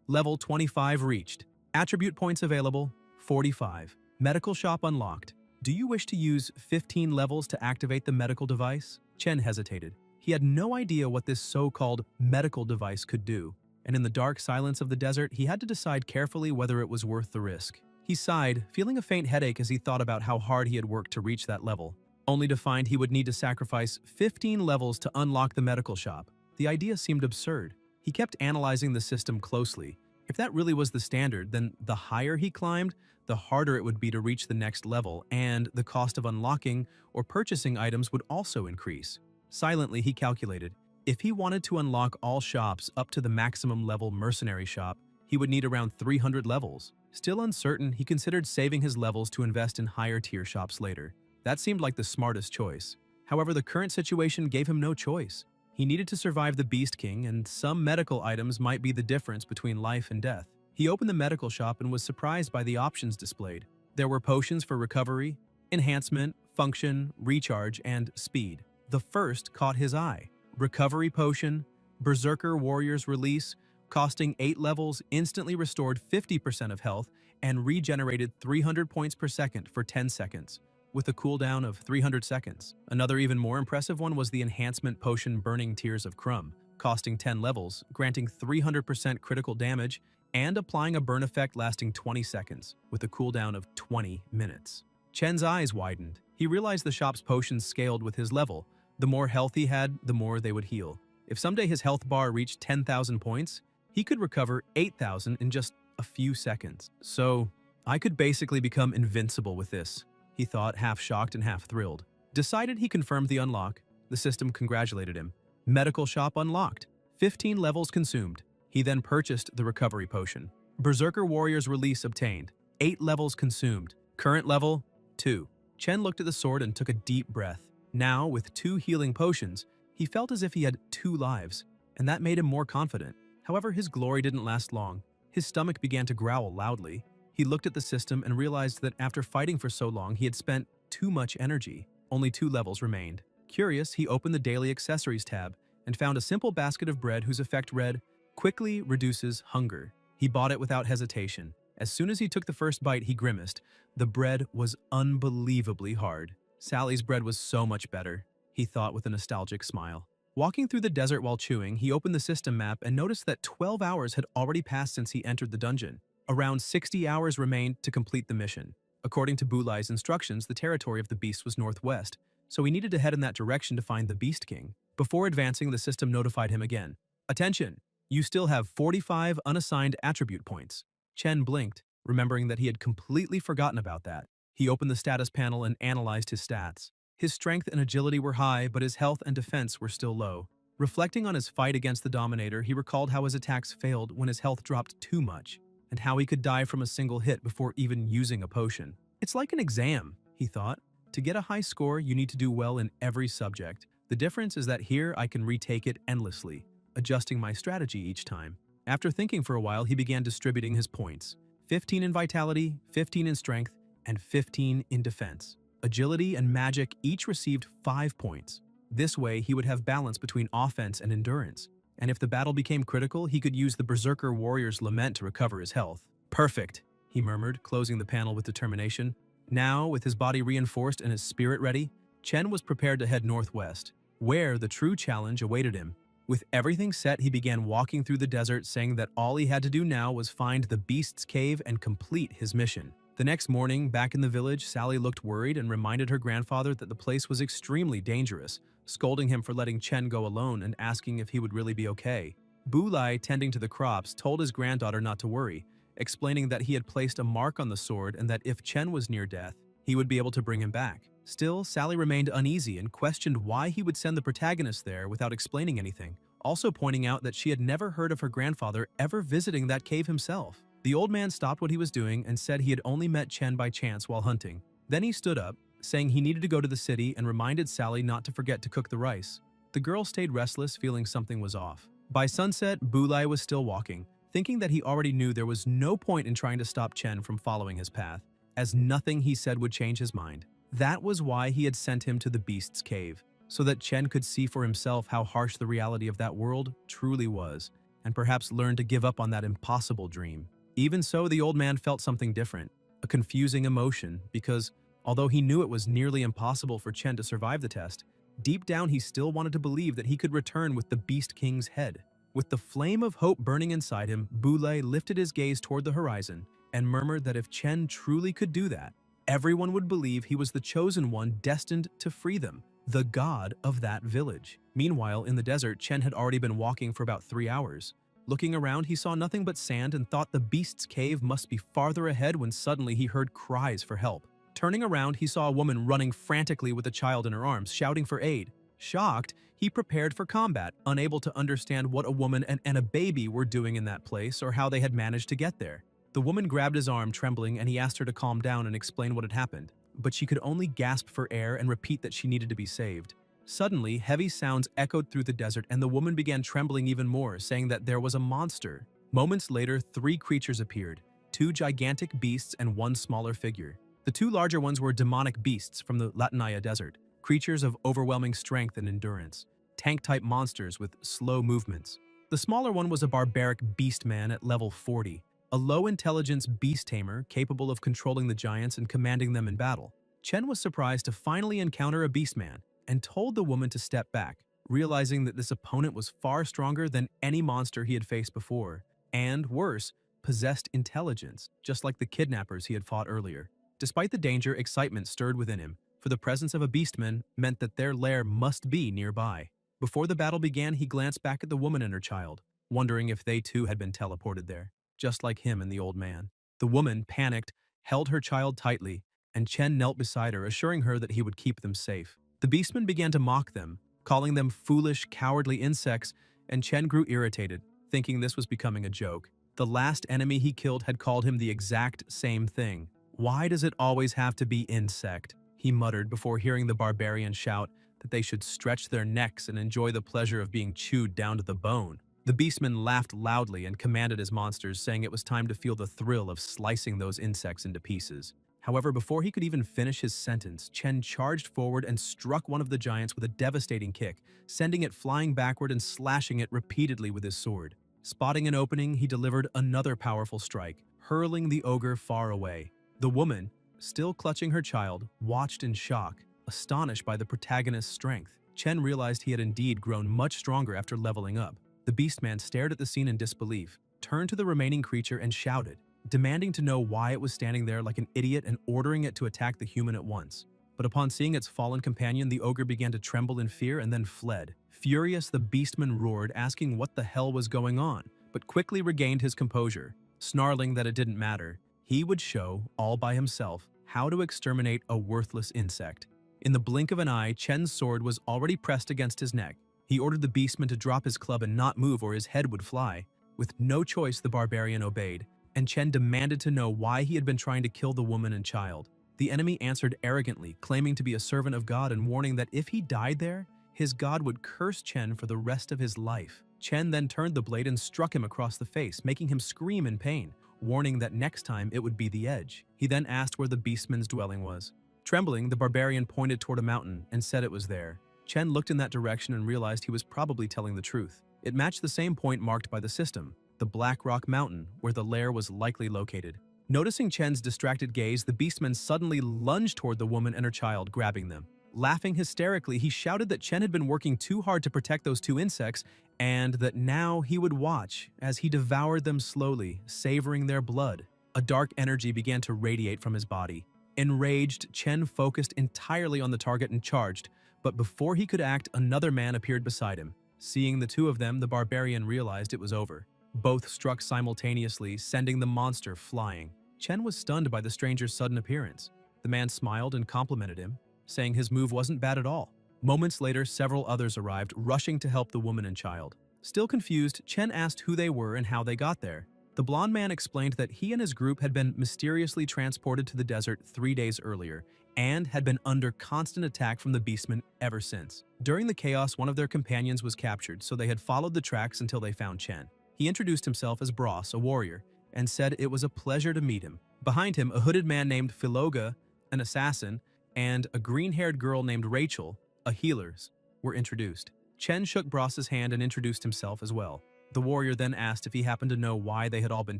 "Level 25 reached. Attribute points available, 45. Medical shop unlocked. Do you wish to use 15 levels to activate the medical device?" Chen hesitated. He had no idea what this so-called medical device could do, and in the dark silence of the desert, he had to decide carefully whether it was worth the risk. He sighed, feeling a faint headache as he thought about how hard he had worked to reach that level, only to find he would need to sacrifice 15 levels to unlock the medical shop. The idea seemed absurd. He kept analyzing the system closely. If that really was the standard, then the higher he climbed, the harder it would be to reach the next level, and the cost of unlocking or purchasing items would also increase. Silently, he calculated. If he wanted to unlock all shops up to the maximum level mercenary shop, he would need around 300 levels. Still uncertain, he considered saving his levels to invest in higher tier shops later. That seemed like the smartest choice. However, the current situation gave him no choice. He needed to survive the Beast King, and some medical items might be the difference between life and death. He opened the medical shop and was surprised by the options displayed. There were potions for recovery, enhancement, function, recharge, and speed. The first caught his eye. Recovery Potion, Berserker Warrior's Release, costing 8 levels, instantly restored 50% of health and regenerated 300 points per second for 10 seconds, with a cooldown of 300 seconds. Another even more impressive one was the Enhancement Potion Burning Tears of Crumb, costing 10 levels, granting 300% critical damage, and applying a burn effect lasting 20 seconds, with a cooldown of 20 minutes. Chen's eyes widened. He realized the shop's potions scaled with his level. The more health he had, the more they would heal. If someday his health bar reached 10,000 points, he could recover 8,000 in just a few seconds. So, I could basically become invincible with this, he thought, half shocked and half thrilled. Decided, he confirmed the unlock. The system congratulated him. Medical shop unlocked. 15 levels consumed. He then purchased the recovery potion. Berserker Warrior's Release obtained. 8 levels consumed. Current level, 2. Chen looked at the sword and took a deep breath. Now, with 2 healing potions, he felt as if he had 2 lives, and that made him more confident. However, his glory didn't last long. His stomach began to growl loudly. He looked at the system and realized that after fighting for so long, he had spent too much energy. Only 2 levels remained. Curious, he opened the Daily Accessories tab and found a simple basket of bread whose effect read, "Quickly reduces hunger." He bought it without hesitation. As soon as he took the first bite, he grimaced. The bread was unbelievably hard. Sally's bread was so much better, he thought with a nostalgic smile. Walking through the desert while chewing, he opened the system map and noticed that 12 hours had already passed since he entered the dungeon. Around 60 hours remained to complete the mission. According to Bulai's instructions, the territory of the beast was northwest, so he needed to head in that direction to find the Beast King. Before advancing, the system notified him again. "Attention! You still have 45 unassigned attribute points." Chen blinked, remembering that he had completely forgotten about that. He opened the status panel and analyzed his stats. His strength and agility were high, but his health and defense were still low. Reflecting on his fight against the Dominator, he recalled how his attacks failed when his health dropped too much, and how he could die from a single hit before even using a potion. It's like an exam, he thought. To get a high score, you need to do well in every subject. The difference is that here I can retake it endlessly, adjusting my strategy each time. After thinking for a while, he began distributing his points. 15 in vitality, 15 in strength, and 15 in defense. Agility and magic each received 5 points. This way, he would have balance between offense and endurance. And if the battle became critical, he could use the Berserker Warrior's Lament to recover his health. "Perfect," he murmured, closing the panel with determination. Now, with his body reinforced and his spirit ready, Chen was prepared to head northwest, where the true challenge awaited him. With everything set, he began walking through the desert, saying that all he had to do now was find the Beast's Cave and complete his mission. The next morning, back in the village, Sally looked worried and reminded her grandfather that the place was extremely dangerous, scolding him for letting Chen go alone and asking if he would really be okay. Bulai, tending to the crops, told his granddaughter not to worry, explaining that he had placed a mark on the sword and that if Chen was near death, he would be able to bring him back. Still, Sally remained uneasy and questioned why he would send the protagonist there without explaining anything, also pointing out that she had never heard of her grandfather ever visiting that cave himself. The old man stopped what he was doing and said he had only met Chen by chance while hunting. Then he stood up, saying he needed to go to the city and reminded Sally not to forget to cook the rice. The girl stayed restless, feeling something was off. By sunset, Bulai was still walking, thinking that he already knew there was no point in trying to stop Chen from following his path, as nothing he said would change his mind. That was why he had sent him to the beast's cave, so that Chen could see for himself how harsh the reality of that world truly was, and perhaps learn to give up on that impossible dream. Even so, the old man felt something different, a confusing emotion, because although he knew it was nearly impossible for Chen to survive the test, deep down he still wanted to believe that he could return with the Beast King's head. With the flame of hope burning inside him, Bulai lifted his gaze toward the horizon and murmured that if Chen truly could do that, everyone would believe he was the chosen one destined to free them, the god of that village. Meanwhile, in the desert, Chen had already been walking for about 3 hours. Looking around, he saw nothing but sand and thought the beast's cave must be farther ahead when suddenly he heard cries for help. Turning around, he saw a woman running frantically with a child in her arms, shouting for aid. Shocked, he prepared for combat, unable to understand what a woman and a baby were doing in that place or how they had managed to get there. The woman grabbed his arm, trembling, and he asked her to calm down and explain what had happened, but she could only gasp for air and repeat that she needed to be saved. Suddenly, heavy sounds echoed through the desert and the woman began trembling even more, saying that there was a monster. Moments later, 3 creatures appeared, 2 gigantic beasts and 1 smaller figure. The 2 larger ones were demonic beasts from the Latinaya desert, creatures of overwhelming strength and endurance, tank-type monsters with slow movements. The smaller one was a barbaric beast man at level 40, a low-intelligence beast tamer capable of controlling the giants and commanding them in battle. Chen was surprised to finally encounter a beast man and told the woman to step back, realizing that this opponent was far stronger than any monster he had faced before, and worse, possessed intelligence, just like the kidnappers he had fought earlier. Despite the danger, excitement stirred within him, for the presence of a beastman meant that their lair must be nearby. Before the battle began, he glanced back at the woman and her child, wondering if they too had been teleported there, just like him and the old man. The woman, panicked, held her child tightly, and Chen knelt beside her, assuring her that he would keep them safe. The beastman began to mock them, calling them foolish, cowardly insects, and Chen grew irritated, thinking this was becoming a joke. The last enemy he killed had called him the exact same thing. "Why does it always have to be insect?" he muttered before hearing the barbarian shout that they should stretch their necks and enjoy the pleasure of being chewed down to the bone. The beastman laughed loudly and commanded his monsters, saying it was time to feel the thrill of slicing those insects into pieces. However, before he could even finish his sentence, Chen charged forward and struck one of the giants with a devastating kick, sending it flying backward and slashing it repeatedly with his sword. Spotting an opening, he delivered another powerful strike, hurling the ogre far away. The woman, still clutching her child, watched in shock, astonished by the protagonist's strength. Chen realized he had indeed grown much stronger after leveling up. The beastman stared at the scene in disbelief, turned to the remaining creature and shouted, demanding to know why it was standing there like an idiot and ordering it to attack the human at once. But upon seeing its fallen companion, the ogre began to tremble in fear and then fled. Furious, the beastman roared, asking what the hell was going on, but quickly regained his composure, snarling that it didn't matter. He would show, all by himself, how to exterminate a worthless insect. In the blink of an eye, Chen's sword was already pressed against his neck. He ordered the beastman to drop his club and not move or his head would fly. With no choice, the barbarian obeyed, and Chen demanded to know why he had been trying to kill the woman and child. The enemy answered arrogantly, claiming to be a servant of God and warning that if he died there, his god would curse Chen for the rest of his life. Chen then turned the blade and struck him across the face, making him scream in pain, warning that next time it would be the edge. He then asked where the beastman's dwelling was. Trembling, the barbarian pointed toward a mountain and said it was there. Chen looked in that direction and realized he was probably telling the truth. It matched the same point marked by the system, the Black Rock Mountain, where the lair was likely located. Noticing Chen's distracted gaze, the beastman suddenly lunged toward the woman and her child, grabbing them. Laughing hysterically, he shouted that Chen had been working too hard to protect those 2 insects, and that now he would watch as he devoured them slowly, savoring their blood. A dark energy began to radiate from his body. Enraged, Chen focused entirely on the target and charged, But before he could act, another man appeared beside him. Seeing the two of them, the barbarian realized it was over. Both struck simultaneously, sending the monster flying. Chen was stunned by the stranger's sudden appearance. The man smiled and complimented him, saying his move wasn't bad at all. Moments later, several others arrived, rushing to help the woman and child. Still confused, Chen asked who they were and how they got there. The blonde man explained that he and his group had been mysteriously transported to the desert 3 days earlier and had been under constant attack from the beastmen ever since. During the chaos, one of their companions was captured, so they had followed the tracks until they found Chen. He introduced himself as Bros, a warrior, and said it was a pleasure to meet him. Behind him, a hooded man named Philoga, an assassin, and a green-haired girl named Rachel, a healer, were introduced. Chen shook Bros's hand and introduced himself as well. The warrior then asked if he happened to know why they had all been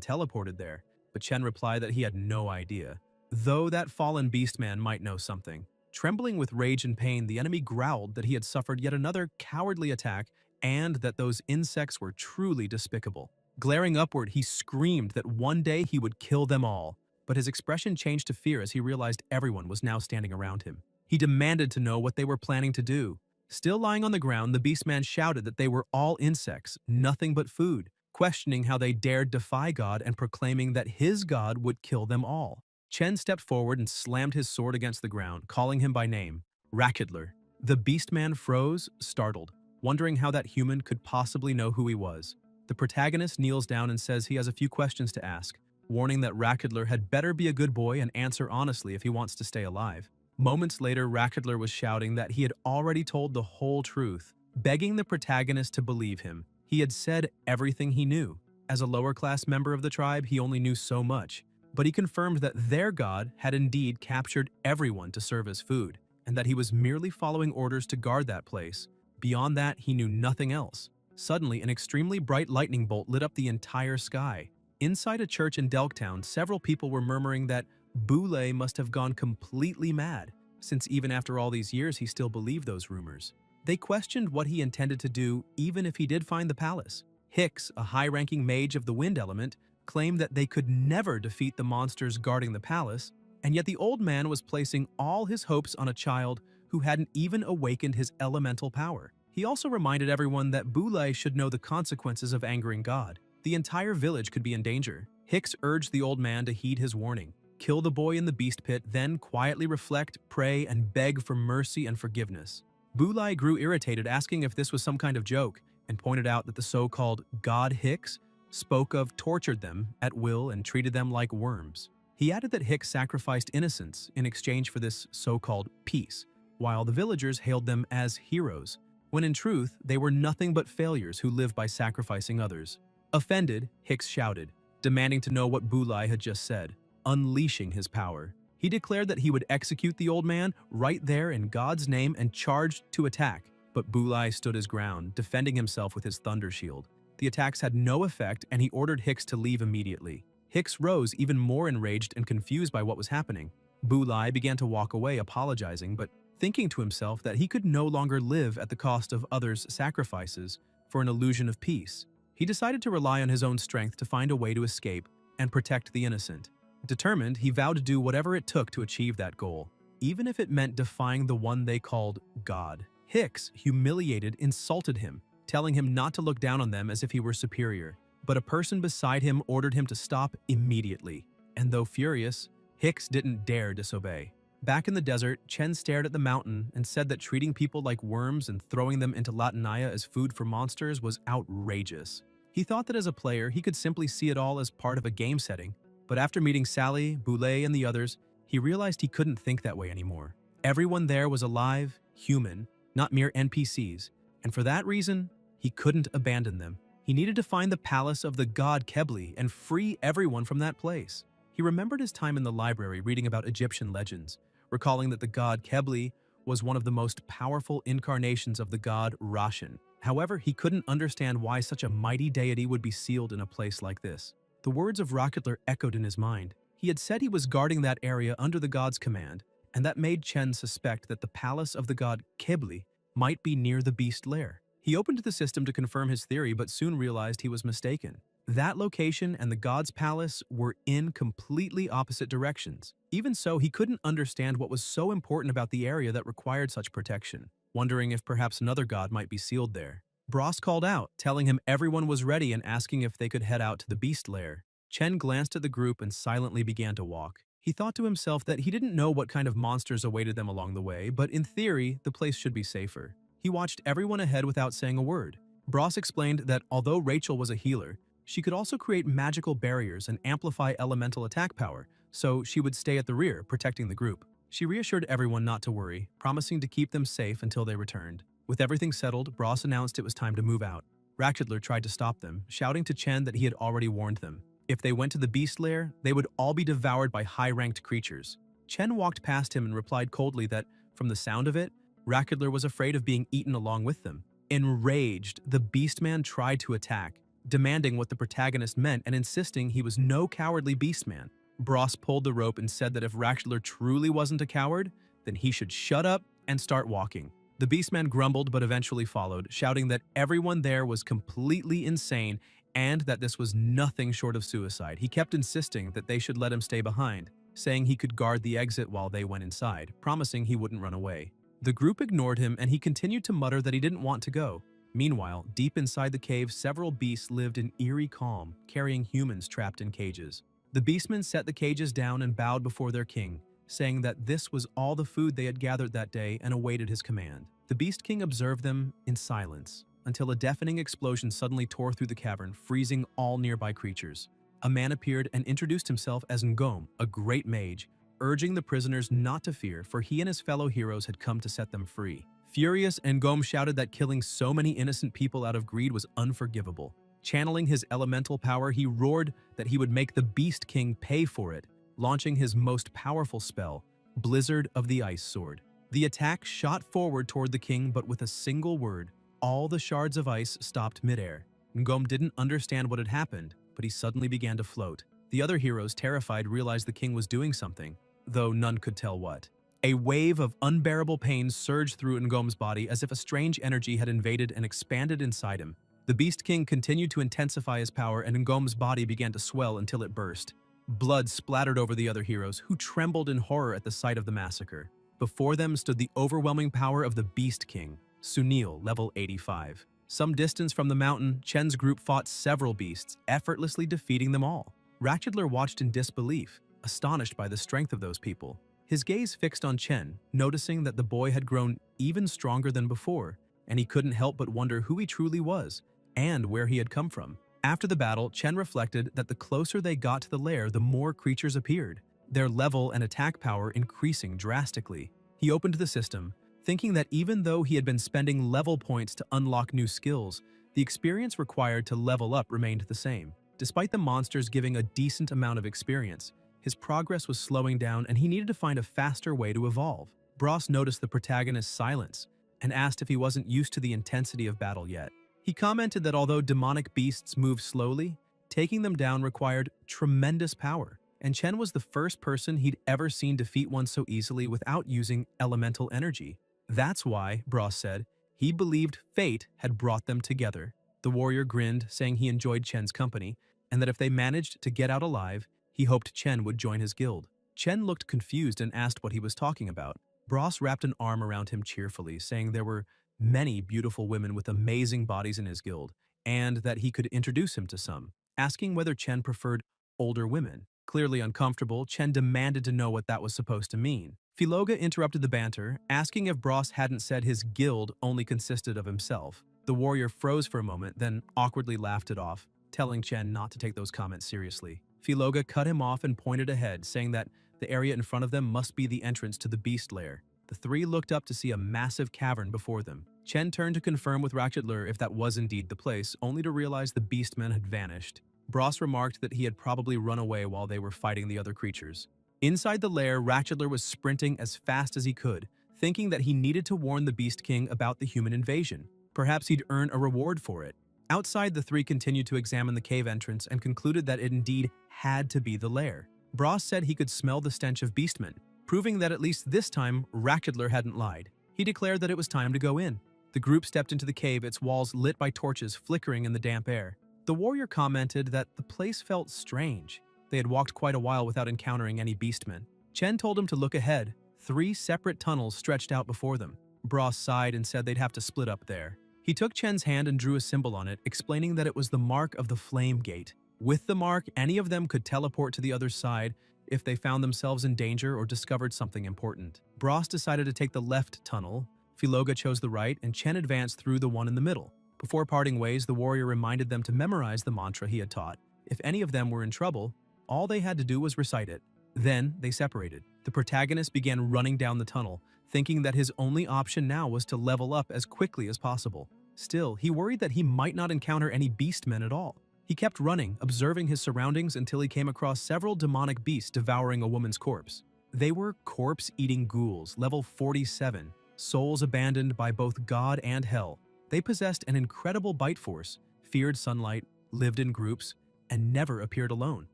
teleported there, but Chen replied that he had no idea, though that fallen beastman might know something. Trembling with rage and pain, the enemy growled that he had suffered yet another cowardly attack and that those insects were truly despicable. Glaring upward, he screamed that one day he would kill them all, but his expression changed to fear as he realized everyone was now standing around him. He demanded to know what they were planning to do. Still lying on the ground, the beastman shouted that they were all insects, nothing but food, questioning how they dared defy God and proclaiming that his God would kill them all. Chen stepped forward and slammed his sword against the ground, calling him by name, Rakidler. The beastman froze, startled, wondering how that human could possibly know who he was. The protagonist kneels down and says he has a few questions to ask, warning that Rakidler had better be a good boy and answer honestly if he wants to stay alive. Moments later, Rakidler was shouting that he had already told the whole truth, begging the protagonist to believe him. He had said everything he knew. As a lower-class member of the tribe, he only knew so much, but he confirmed that their god had indeed captured everyone to serve as food, and that he was merely following orders to guard that place. Beyond that, he knew nothing else. Suddenly, an extremely bright lightning bolt lit up the entire sky. Inside a church in Delktown, several people were murmuring that Boule must have gone completely mad, since even after all these years he still believed those rumors. They questioned what he intended to do even if he did find the palace. Hicks, a high-ranking mage of the wind element, claimed that they could never defeat the monsters guarding the palace, and yet the old man was placing all his hopes on a child who hadn't even awakened his elemental power. He also reminded everyone that Boule should know the consequences of angering God. The entire village could be in danger. Hicks urged the old man to heed his warning. Kill the boy in the beast pit, then quietly reflect, pray, and beg for mercy and forgiveness. Boulai grew irritated, asking if this was some kind of joke, and pointed out that the so-called God Hicks spoke of tortured them at will and treated them like worms. He added that Hicks sacrificed innocents in exchange for this so-called peace, while the villagers hailed them as heroes, when in truth they were nothing but failures who lived by sacrificing others. Offended, Hicks shouted, demanding to know what Boulai had just said. Unleashing his power, he declared that he would execute the old man right there in God's name and charged to attack. But Boulai stood his ground, defending himself with his thunder shield. The attacks had no effect, and he ordered Hicks to leave immediately. Hicks rose, even more enraged and confused by what was happening. Boulai began to walk away, apologizing, but thinking to himself that he could no longer live at the cost of others' sacrifices for an illusion of peace. He decided to rely on his own strength to find a way to escape and protect the innocent. Determined, he vowed to do whatever it took to achieve that goal, even if it meant defying the one they called God. Hicks, humiliated, insulted him, telling him not to look down on them as if he were superior. But a person beside him ordered him to stop immediately, and though furious, Hicks didn't dare disobey. Back in the desert, Chen stared at the mountain and said that treating people like worms and throwing them into Latinaya as food for monsters was outrageous. He thought that as a player, he could simply see it all as part of a game setting, but after meeting Sally, Boulay, and the others, he realized he couldn't think that way anymore. Everyone there was alive, human, not mere NPCs, and for that reason, he couldn't abandon them. He needed to find the palace of the god Kebli and free everyone from that place. He remembered his time in the library reading about Egyptian legends, recalling that the god Kebli was one of the most powerful incarnations of the god Rashin. However, he couldn't understand why such a mighty deity would be sealed in a place like this. The words of Rakitler echoed in his mind. He had said he was guarding that area under the god's command, and that made Chen suspect that the palace of the god Kebli might be near the beast lair. He opened the system to confirm his theory, but soon realized he was mistaken. That location and the god's palace were in completely opposite directions. Even so, he couldn't understand what was so important about the area that required such protection. wondering if perhaps another god might be sealed there. Bros called out, telling him everyone was ready and asking if they could head out to the beast lair. Chen glanced at the group and silently began to walk. He thought to himself that he didn't know what kind of monsters awaited them along the way, but in theory, the place should be safer. He watched everyone ahead without saying a word. Bros explained that although Rachel was a healer, she could also create magical barriers and amplify elemental attack power, so she would stay at the rear, protecting the group. She reassured everyone not to worry, promising to keep them safe until they returned. With everything settled, Bros announced it was time to move out. Ratchetler tried to stop them, shouting to Chen that he had already warned them. If they went to the beast lair, they would all be devoured by high-ranked creatures. Chen walked past him and replied coldly that, from the sound of it, Ratchetler was afraid of being eaten along with them. Enraged, the Beastman tried to attack, demanding what the protagonist meant and insisting he was no cowardly Beastman. Bros pulled the rope and said that if Ratchetler truly wasn't a coward, then he should shut up and start walking. The Beastman grumbled but eventually followed, shouting that everyone there was completely insane and that this was nothing short of suicide. He kept insisting that they should let him stay behind, saying he could guard the exit while they went inside, promising he wouldn't run away. The group ignored him and he continued to mutter that he didn't want to go. Meanwhile, deep inside the cave, several beasts lived in eerie calm, carrying humans trapped in cages. The beastmen set the cages down and bowed before their king, saying that this was all the food they had gathered that day and awaited his command. The Beast King observed them in silence, until a deafening explosion suddenly tore through the cavern, freezing all nearby creatures. A man appeared and introduced himself as Ngom, a great mage, urging the prisoners not to fear, for he and his fellow heroes had come to set them free. Furious, Ngom shouted that killing so many innocent people out of greed was unforgivable. Channeling his elemental power, he roared that he would make the Beast King pay for it, launching his most powerful spell, Blizzard of the Ice Sword. The attack shot forward toward the king, but with a single word, all the shards of ice stopped midair. Ngom didn't understand what had happened, but he suddenly began to float. The other heroes, terrified, realized the king was doing something, though none could tell what. A wave of unbearable pain surged through Ngom's body as if a strange energy had invaded and expanded inside him. The Beast King continued to intensify his power, and Ngom's body began to swell until it burst. Blood splattered over the other heroes, who trembled in horror at the sight of the massacre. Before them stood the overwhelming power of the Beast King, Sunil, level 85. Some distance from the mountain, Chen's group fought several beasts, effortlessly defeating them all. Ratchetler watched in disbelief, astonished by the strength of those people. His gaze fixed on Chen, noticing that the boy had grown even stronger than before, and he couldn't help but wonder who he truly was and where he had come from. After the battle, Chen reflected that the closer they got to the lair, the more creatures appeared, their level and attack power increasing drastically. He opened the system, thinking that even though he had been spending level points to unlock new skills, the experience required to level up remained the same. Despite the monsters giving a decent amount of experience, his progress was slowing down and he needed to find a faster way to evolve. Bros noticed the protagonist's silence and asked if he wasn't used to the intensity of battle yet. He commented that although demonic beasts move slowly, taking them down required tremendous power, and Chen was the first person he'd ever seen defeat one so easily without using elemental energy. That's why, Bros said, he believed fate had brought them together. The warrior grinned, saying he enjoyed Chen's company, and that if they managed to get out alive, he hoped Chen would join his guild. Chen looked confused and asked what he was talking about. Bros wrapped an arm around him cheerfully, saying there were many beautiful women with amazing bodies in his guild, and that he could introduce him to some, asking whether Chen preferred older women. Clearly uncomfortable, Chen demanded to know what that was supposed to mean. Filoga interrupted the banter, asking if Bros hadn't said his guild only consisted of himself. The warrior froze for a moment, then awkwardly laughed it off, telling Chen not to take those comments seriously. Filoga cut him off and pointed ahead, saying that the area in front of them must be the entrance to the beast lair. The three looked up to see a massive cavern before them. Chen turned to confirm with Ratchetler if that was indeed the place, only to realize the beastmen had vanished. Bros remarked that he had probably run away while they were fighting the other creatures. Inside the lair, Ratchetler was sprinting as fast as he could, thinking that he needed to warn the Beast King about the human invasion. Perhaps he'd earn a reward for it. Outside, the three continued to examine the cave entrance and concluded that it indeed had to be the lair. Bros said he could smell the stench of beastmen, proving that at least this time, Ratchetler hadn't lied. He declared that it was time to go in. The group stepped into the cave, its walls lit by torches flickering in the damp air. The warrior commented that the place felt strange. They had walked quite a while without encountering any beastmen. Chen told him to look ahead. 3 separate tunnels stretched out before them. Bros sighed and said they'd have to split up there. He took Chen's hand and drew a symbol on it, explaining that it was the mark of the Flame Gate. With the mark, any of them could teleport to the other side if they found themselves in danger or discovered something important. Bros decided to take the left tunnel, Philoga chose the right, and Chen advanced through the one in the middle. Before parting ways, the warrior reminded them to memorize the mantra he had taught. If any of them were in trouble, all they had to do was recite it. Then they separated. The protagonist began running down the tunnel, thinking that his only option now was to level up as quickly as possible. Still, he worried that he might not encounter any beastmen at all. He kept running, observing his surroundings until he came across several demonic beasts devouring a woman's corpse. They were corpse-eating ghouls, level 47, souls abandoned by both God and hell. They possessed an incredible bite force, feared sunlight, lived in groups, and never appeared alone.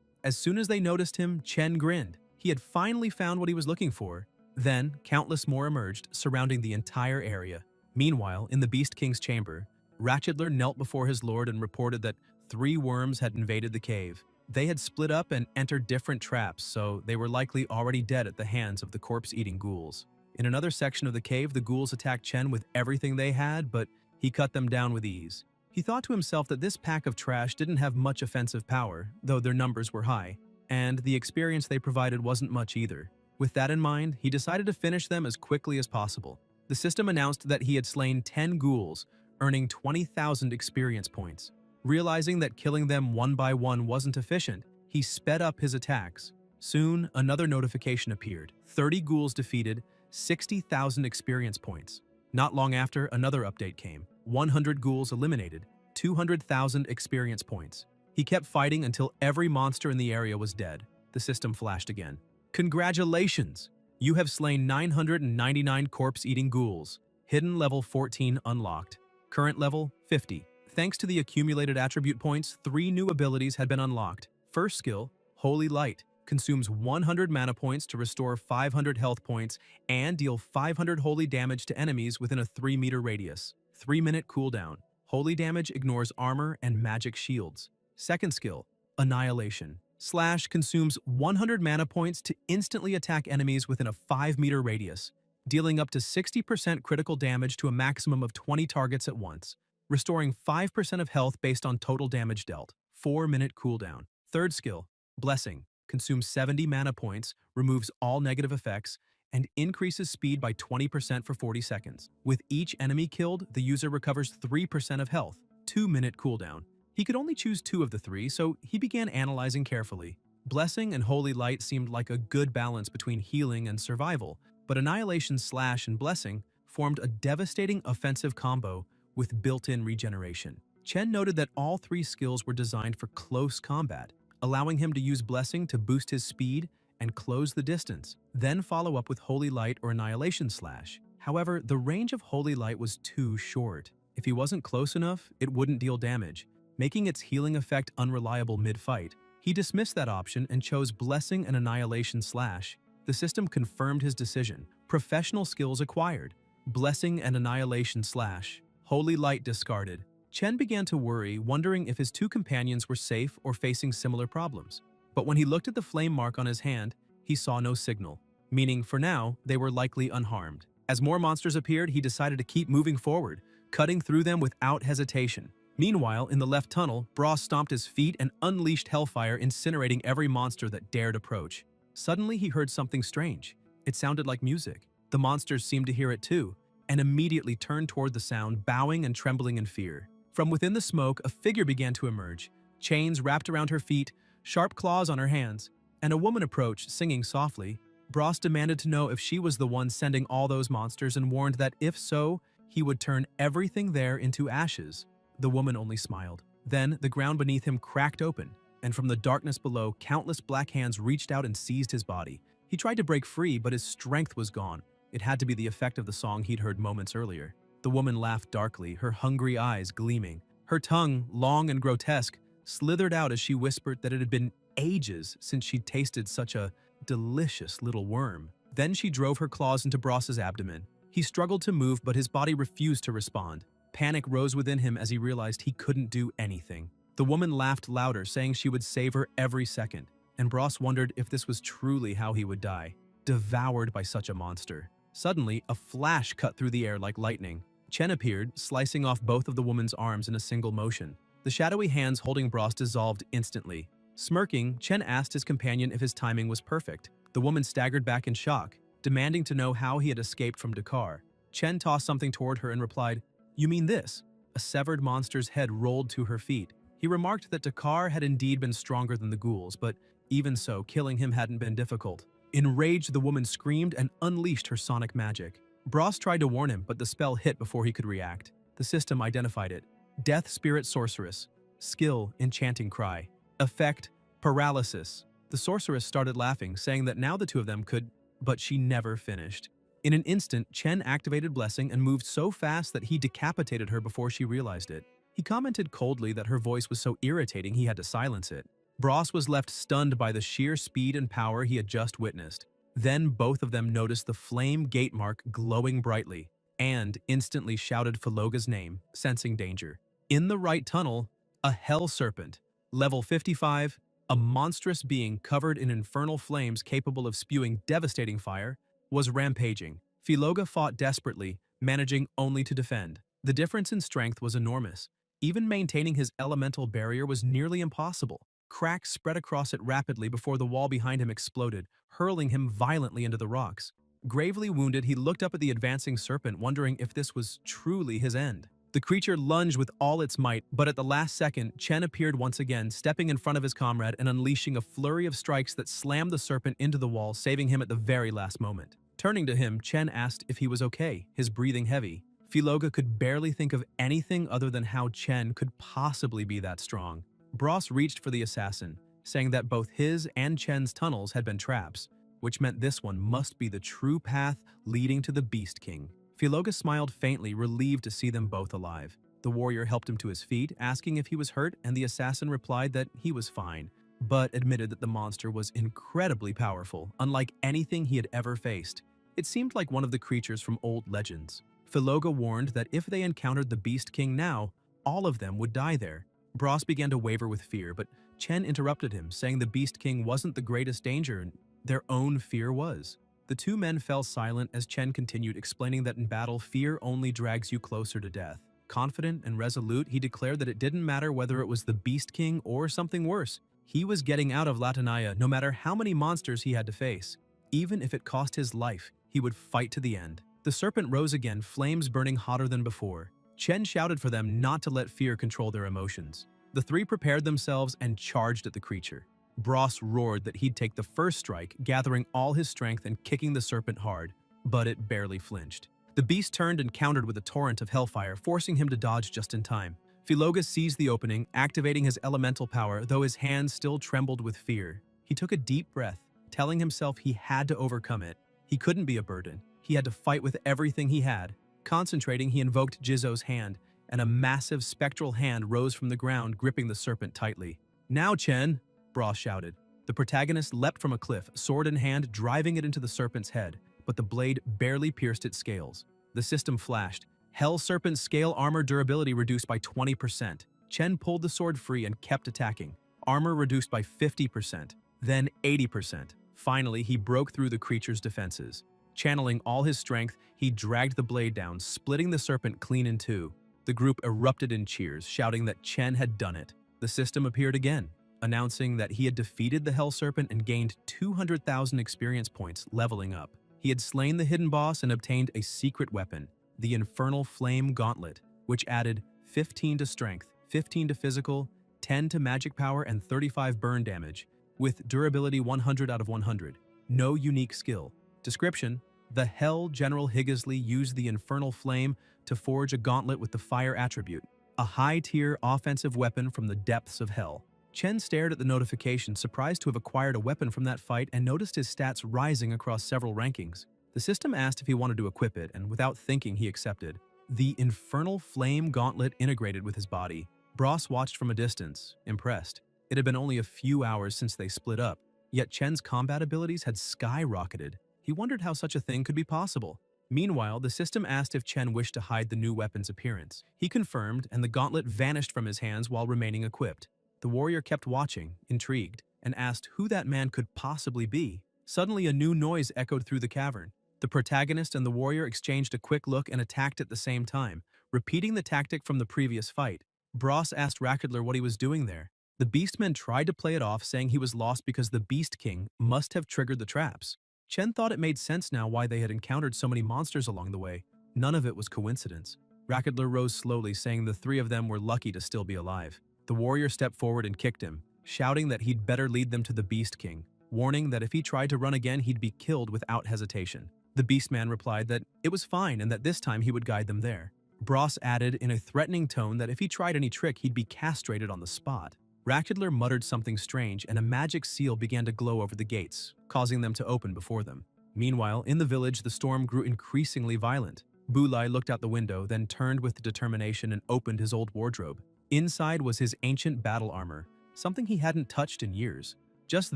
As soon as they noticed him, Chen grinned. He had finally found what he was looking for. Then, countless more emerged, surrounding the entire area. Meanwhile, in the Beast King's chamber, Ratchetler knelt before his lord and reported that 3 worms had invaded the cave. They had split up and entered different traps, so they were likely already dead at the hands of the corpse-eating ghouls. In another section of the cave, the ghouls attacked Chen with everything they had, but he cut them down with ease. He thought to himself that this pack of trash didn't have much offensive power, though their numbers were high, and the experience they provided wasn't much either. With that in mind, he decided to finish them as quickly as possible. The system announced that he had slain 10 ghouls, earning 20,000 experience points. Realizing that killing them one by one wasn't efficient, he sped up his attacks. Soon, another notification appeared. 30 ghouls defeated, 60,000 experience points. Not long after, another update came. 100 ghouls eliminated, 200,000 experience points. He kept fighting until every monster in the area was dead. The system flashed again. Congratulations! You have slain 999 corpse-eating ghouls. Hidden level 14 unlocked. Current level 50. Thanks to the accumulated attribute points, 3 new abilities had been unlocked. First skill, Holy Light, consumes 100 mana points to restore 500 health points and deal 500 holy damage to enemies within a 3-meter radius. 3-minute cooldown. Holy damage ignores armor and magic shields. Second skill, Annihilation. Slash consumes 100 mana points to instantly attack enemies within a 5-meter radius, dealing up to 60% critical damage to a maximum of 20 targets at once, restoring 5% of health based on total damage dealt. 4-minute cooldown. Third skill, Blessing, consumes 70 mana points, removes all negative effects, and increases speed by 20% for 40 seconds. With each enemy killed, the user recovers 3% of health. 2-minute cooldown. He could only choose 2 of the 3, so he began analyzing carefully. Blessing and Holy Light seemed like a good balance between healing and survival, but Annihilation Slash and Blessing formed a devastating offensive combo with built-in regeneration. Chen noted that all 3 skills were designed for close combat, allowing him to use Blessing to boost his speed and close the distance, then follow up with Holy Light or Annihilation Slash. However, the range of Holy Light was too short. If he wasn't close enough, it wouldn't deal damage, making its healing effect unreliable mid-fight. He dismissed that option and chose Blessing and Annihilation Slash. The system confirmed his decision. Professional skills acquired. Blessing and Annihilation Slash. Holy Light discarded. Chen began to worry, wondering if his 2 companions were safe or facing similar problems. But when he looked at the flame mark on his hand, he saw no signal, meaning for now, they were likely unharmed. As more monsters appeared, he decided to keep moving forward, cutting through them without hesitation. Meanwhile, in the left tunnel, Bros stomped his feet and unleashed hellfire, incinerating every monster that dared approach. Suddenly, he heard something strange. It sounded like music. The monsters seemed to hear it too, and immediately turned toward the sound, bowing and trembling in fear. From within the smoke, a figure began to emerge. Chains wrapped around her feet, sharp claws on her hands, and a woman approached, singing softly. Bros demanded to know if she was the one sending all those monsters and warned that if so, he would turn everything there into ashes. The woman only smiled. Then, the ground beneath him cracked open, and from the darkness below, countless black hands reached out and seized his body. He tried to break free, but his strength was gone. It had to be the effect of the song he'd heard moments earlier. The woman laughed darkly, her hungry eyes gleaming. Her tongue, long and grotesque, slithered out as she whispered that it had been ages since she'd tasted such a delicious little worm. Then she drove her claws into Bros's abdomen. He struggled to move, but his body refused to respond. Panic rose within him as he realized he couldn't do anything. The woman laughed louder, saying she would save her every second, and Bros wondered if this was truly how he would die, devoured by such a monster. Suddenly, a flash cut through the air like lightning. Chen appeared, slicing off both of the woman's arms in a single motion. The shadowy hands holding Bros dissolved instantly. Smirking, Chen asked his companion if his timing was perfect. The woman staggered back in shock, demanding to know how he had escaped from Dakar. Chen tossed something toward her and replied, "You mean this?" A severed monster's head rolled to her feet. He remarked that Dakar had indeed been stronger than the ghouls, but even so, killing him hadn't been difficult. Enraged, the woman screamed and unleashed her sonic magic. Bros tried to warn him, but the spell hit before he could react. The system identified it. Death Spirit Sorceress. Skill, Enchanting Cry. Effect, Paralysis. The sorceress started laughing, saying that now the two of them could, but she never finished. In an instant, Chen activated Blessing and moved so fast that he decapitated her before she realized it. He commented coldly that her voice was so irritating he had to silence it. Bros was left stunned by the sheer speed and power he had just witnessed. Then both of them noticed the flame gate mark glowing brightly, and instantly shouted Filoga's name, sensing danger. In the right tunnel, a hell serpent, level 55, a monstrous being covered in infernal flames capable of spewing devastating fire, was rampaging. Filoga fought desperately, managing only to defend. The difference in strength was enormous. Even maintaining his elemental barrier was nearly impossible. Cracks spread across it rapidly before the wall behind him exploded, hurling him violently into the rocks. Gravely wounded, he looked up at the advancing serpent, wondering if this was truly his end. The creature lunged with all its might, but at the last second, Chen appeared once again, stepping in front of his comrade and unleashing a flurry of strikes that slammed the serpent into the wall, saving him at the very last moment. Turning to him, Chen asked if he was okay, his breathing heavy. Filoga could barely think of anything other than how Chen could possibly be that strong. Bros reached for the assassin, saying that both his and Chen's tunnels had been traps, which meant this one must be the true path leading to the Beast King. Filoga smiled faintly, relieved to see them both alive. The warrior helped him to his feet, asking if he was hurt, and the assassin replied that he was fine, but admitted that the monster was incredibly powerful, unlike anything he had ever faced. It seemed like one of the creatures from old legends. Filoga warned that if they encountered the Beast King now, all of them would die there. Bros began to waver with fear, but Chen interrupted him, saying the Beast King wasn't the greatest danger, their own fear was. The two men fell silent as Chen continued, explaining that in battle, fear only drags you closer to death. Confident and resolute, he declared that it didn't matter whether it was the Beast King or something worse. He was getting out of Latanaya no matter how many monsters he had to face. Even if it cost his life, he would fight to the end. The serpent rose again, flames burning hotter than before. Chen shouted for them not to let fear control their emotions. The three prepared themselves and charged at the creature. Bros roared that he'd take the first strike, gathering all his strength and kicking the serpent hard, but it barely flinched. The beast turned and countered with a torrent of hellfire, forcing him to dodge just in time. Filoga seized the opening, activating his elemental power, though his hands still trembled with fear. He took a deep breath, telling himself he had to overcome it. He couldn't be a burden. He had to fight with everything he had. Concentrating, he invoked Jizzo's hand, and a massive spectral hand rose from the ground, gripping the serpent tightly. "Now, Chen!" Bros shouted. The protagonist leapt from a cliff, sword in hand, driving it into the serpent's head, but the blade barely pierced its scales. The system flashed. Hell Serpent's scale armor durability reduced by 20%. Chen pulled the sword free and kept attacking. Armor reduced by 50%, then 80%. Finally, he broke through the creature's defenses. Channeling all his strength, he dragged the blade down, splitting the serpent clean in two. The group erupted in cheers, shouting that Chen had done it. The system appeared again, announcing that he had defeated the Hell Serpent and gained 200,000 experience points, leveling up. He had slain the hidden boss and obtained a secret weapon, the Infernal Flame Gauntlet, which added 15 to strength, 15 to physical, 10 to magic power, and 35 burn damage, with durability 100 out of 100. No unique skill. Description: the Hell General Higgisley used the Infernal Flame to forge a gauntlet with the fire attribute, a high-tier offensive weapon from the depths of Hell. Chen stared at the notification, surprised to have acquired a weapon from that fight, and noticed his stats rising across several rankings. The system asked if he wanted to equip it, and without thinking, he accepted. The Infernal Flame Gauntlet integrated with his body. Bros watched from a distance, impressed. It had been only a few hours since they split up, yet Chen's combat abilities had skyrocketed. He wondered how such a thing could be possible. Meanwhile, the system asked if Chen wished to hide the new weapon's appearance. He confirmed, and the gauntlet vanished from his hands while remaining equipped. The warrior kept watching, intrigued, and asked who that man could possibly be. Suddenly, a new noise echoed through the cavern. The protagonist and the warrior exchanged a quick look and attacked at the same time, repeating the tactic from the previous fight. Bros asked Rakudler what he was doing there. The Beastmen tried to play it off, saying he was lost because the Beast King must have triggered the traps. Chen thought it made sense now why they had encountered so many monsters along the way. None of it was coincidence. Rakudler rose slowly, saying the three of them were lucky to still be alive. The warrior stepped forward and kicked him, shouting that he'd better lead them to the Beast King, warning that if he tried to run again he'd be killed without hesitation. The Beastman replied that it was fine and that this time he would guide them there. Bros added in a threatening tone that if he tried any trick he'd be castrated on the spot. Rakudler muttered something strange and a magic seal began to glow over the gates, causing them to open before them. Meanwhile, in the village the storm grew increasingly violent. Bulai looked out the window, then turned with determination and opened his old wardrobe. Inside was his ancient battle armor, something he hadn't touched in years. Just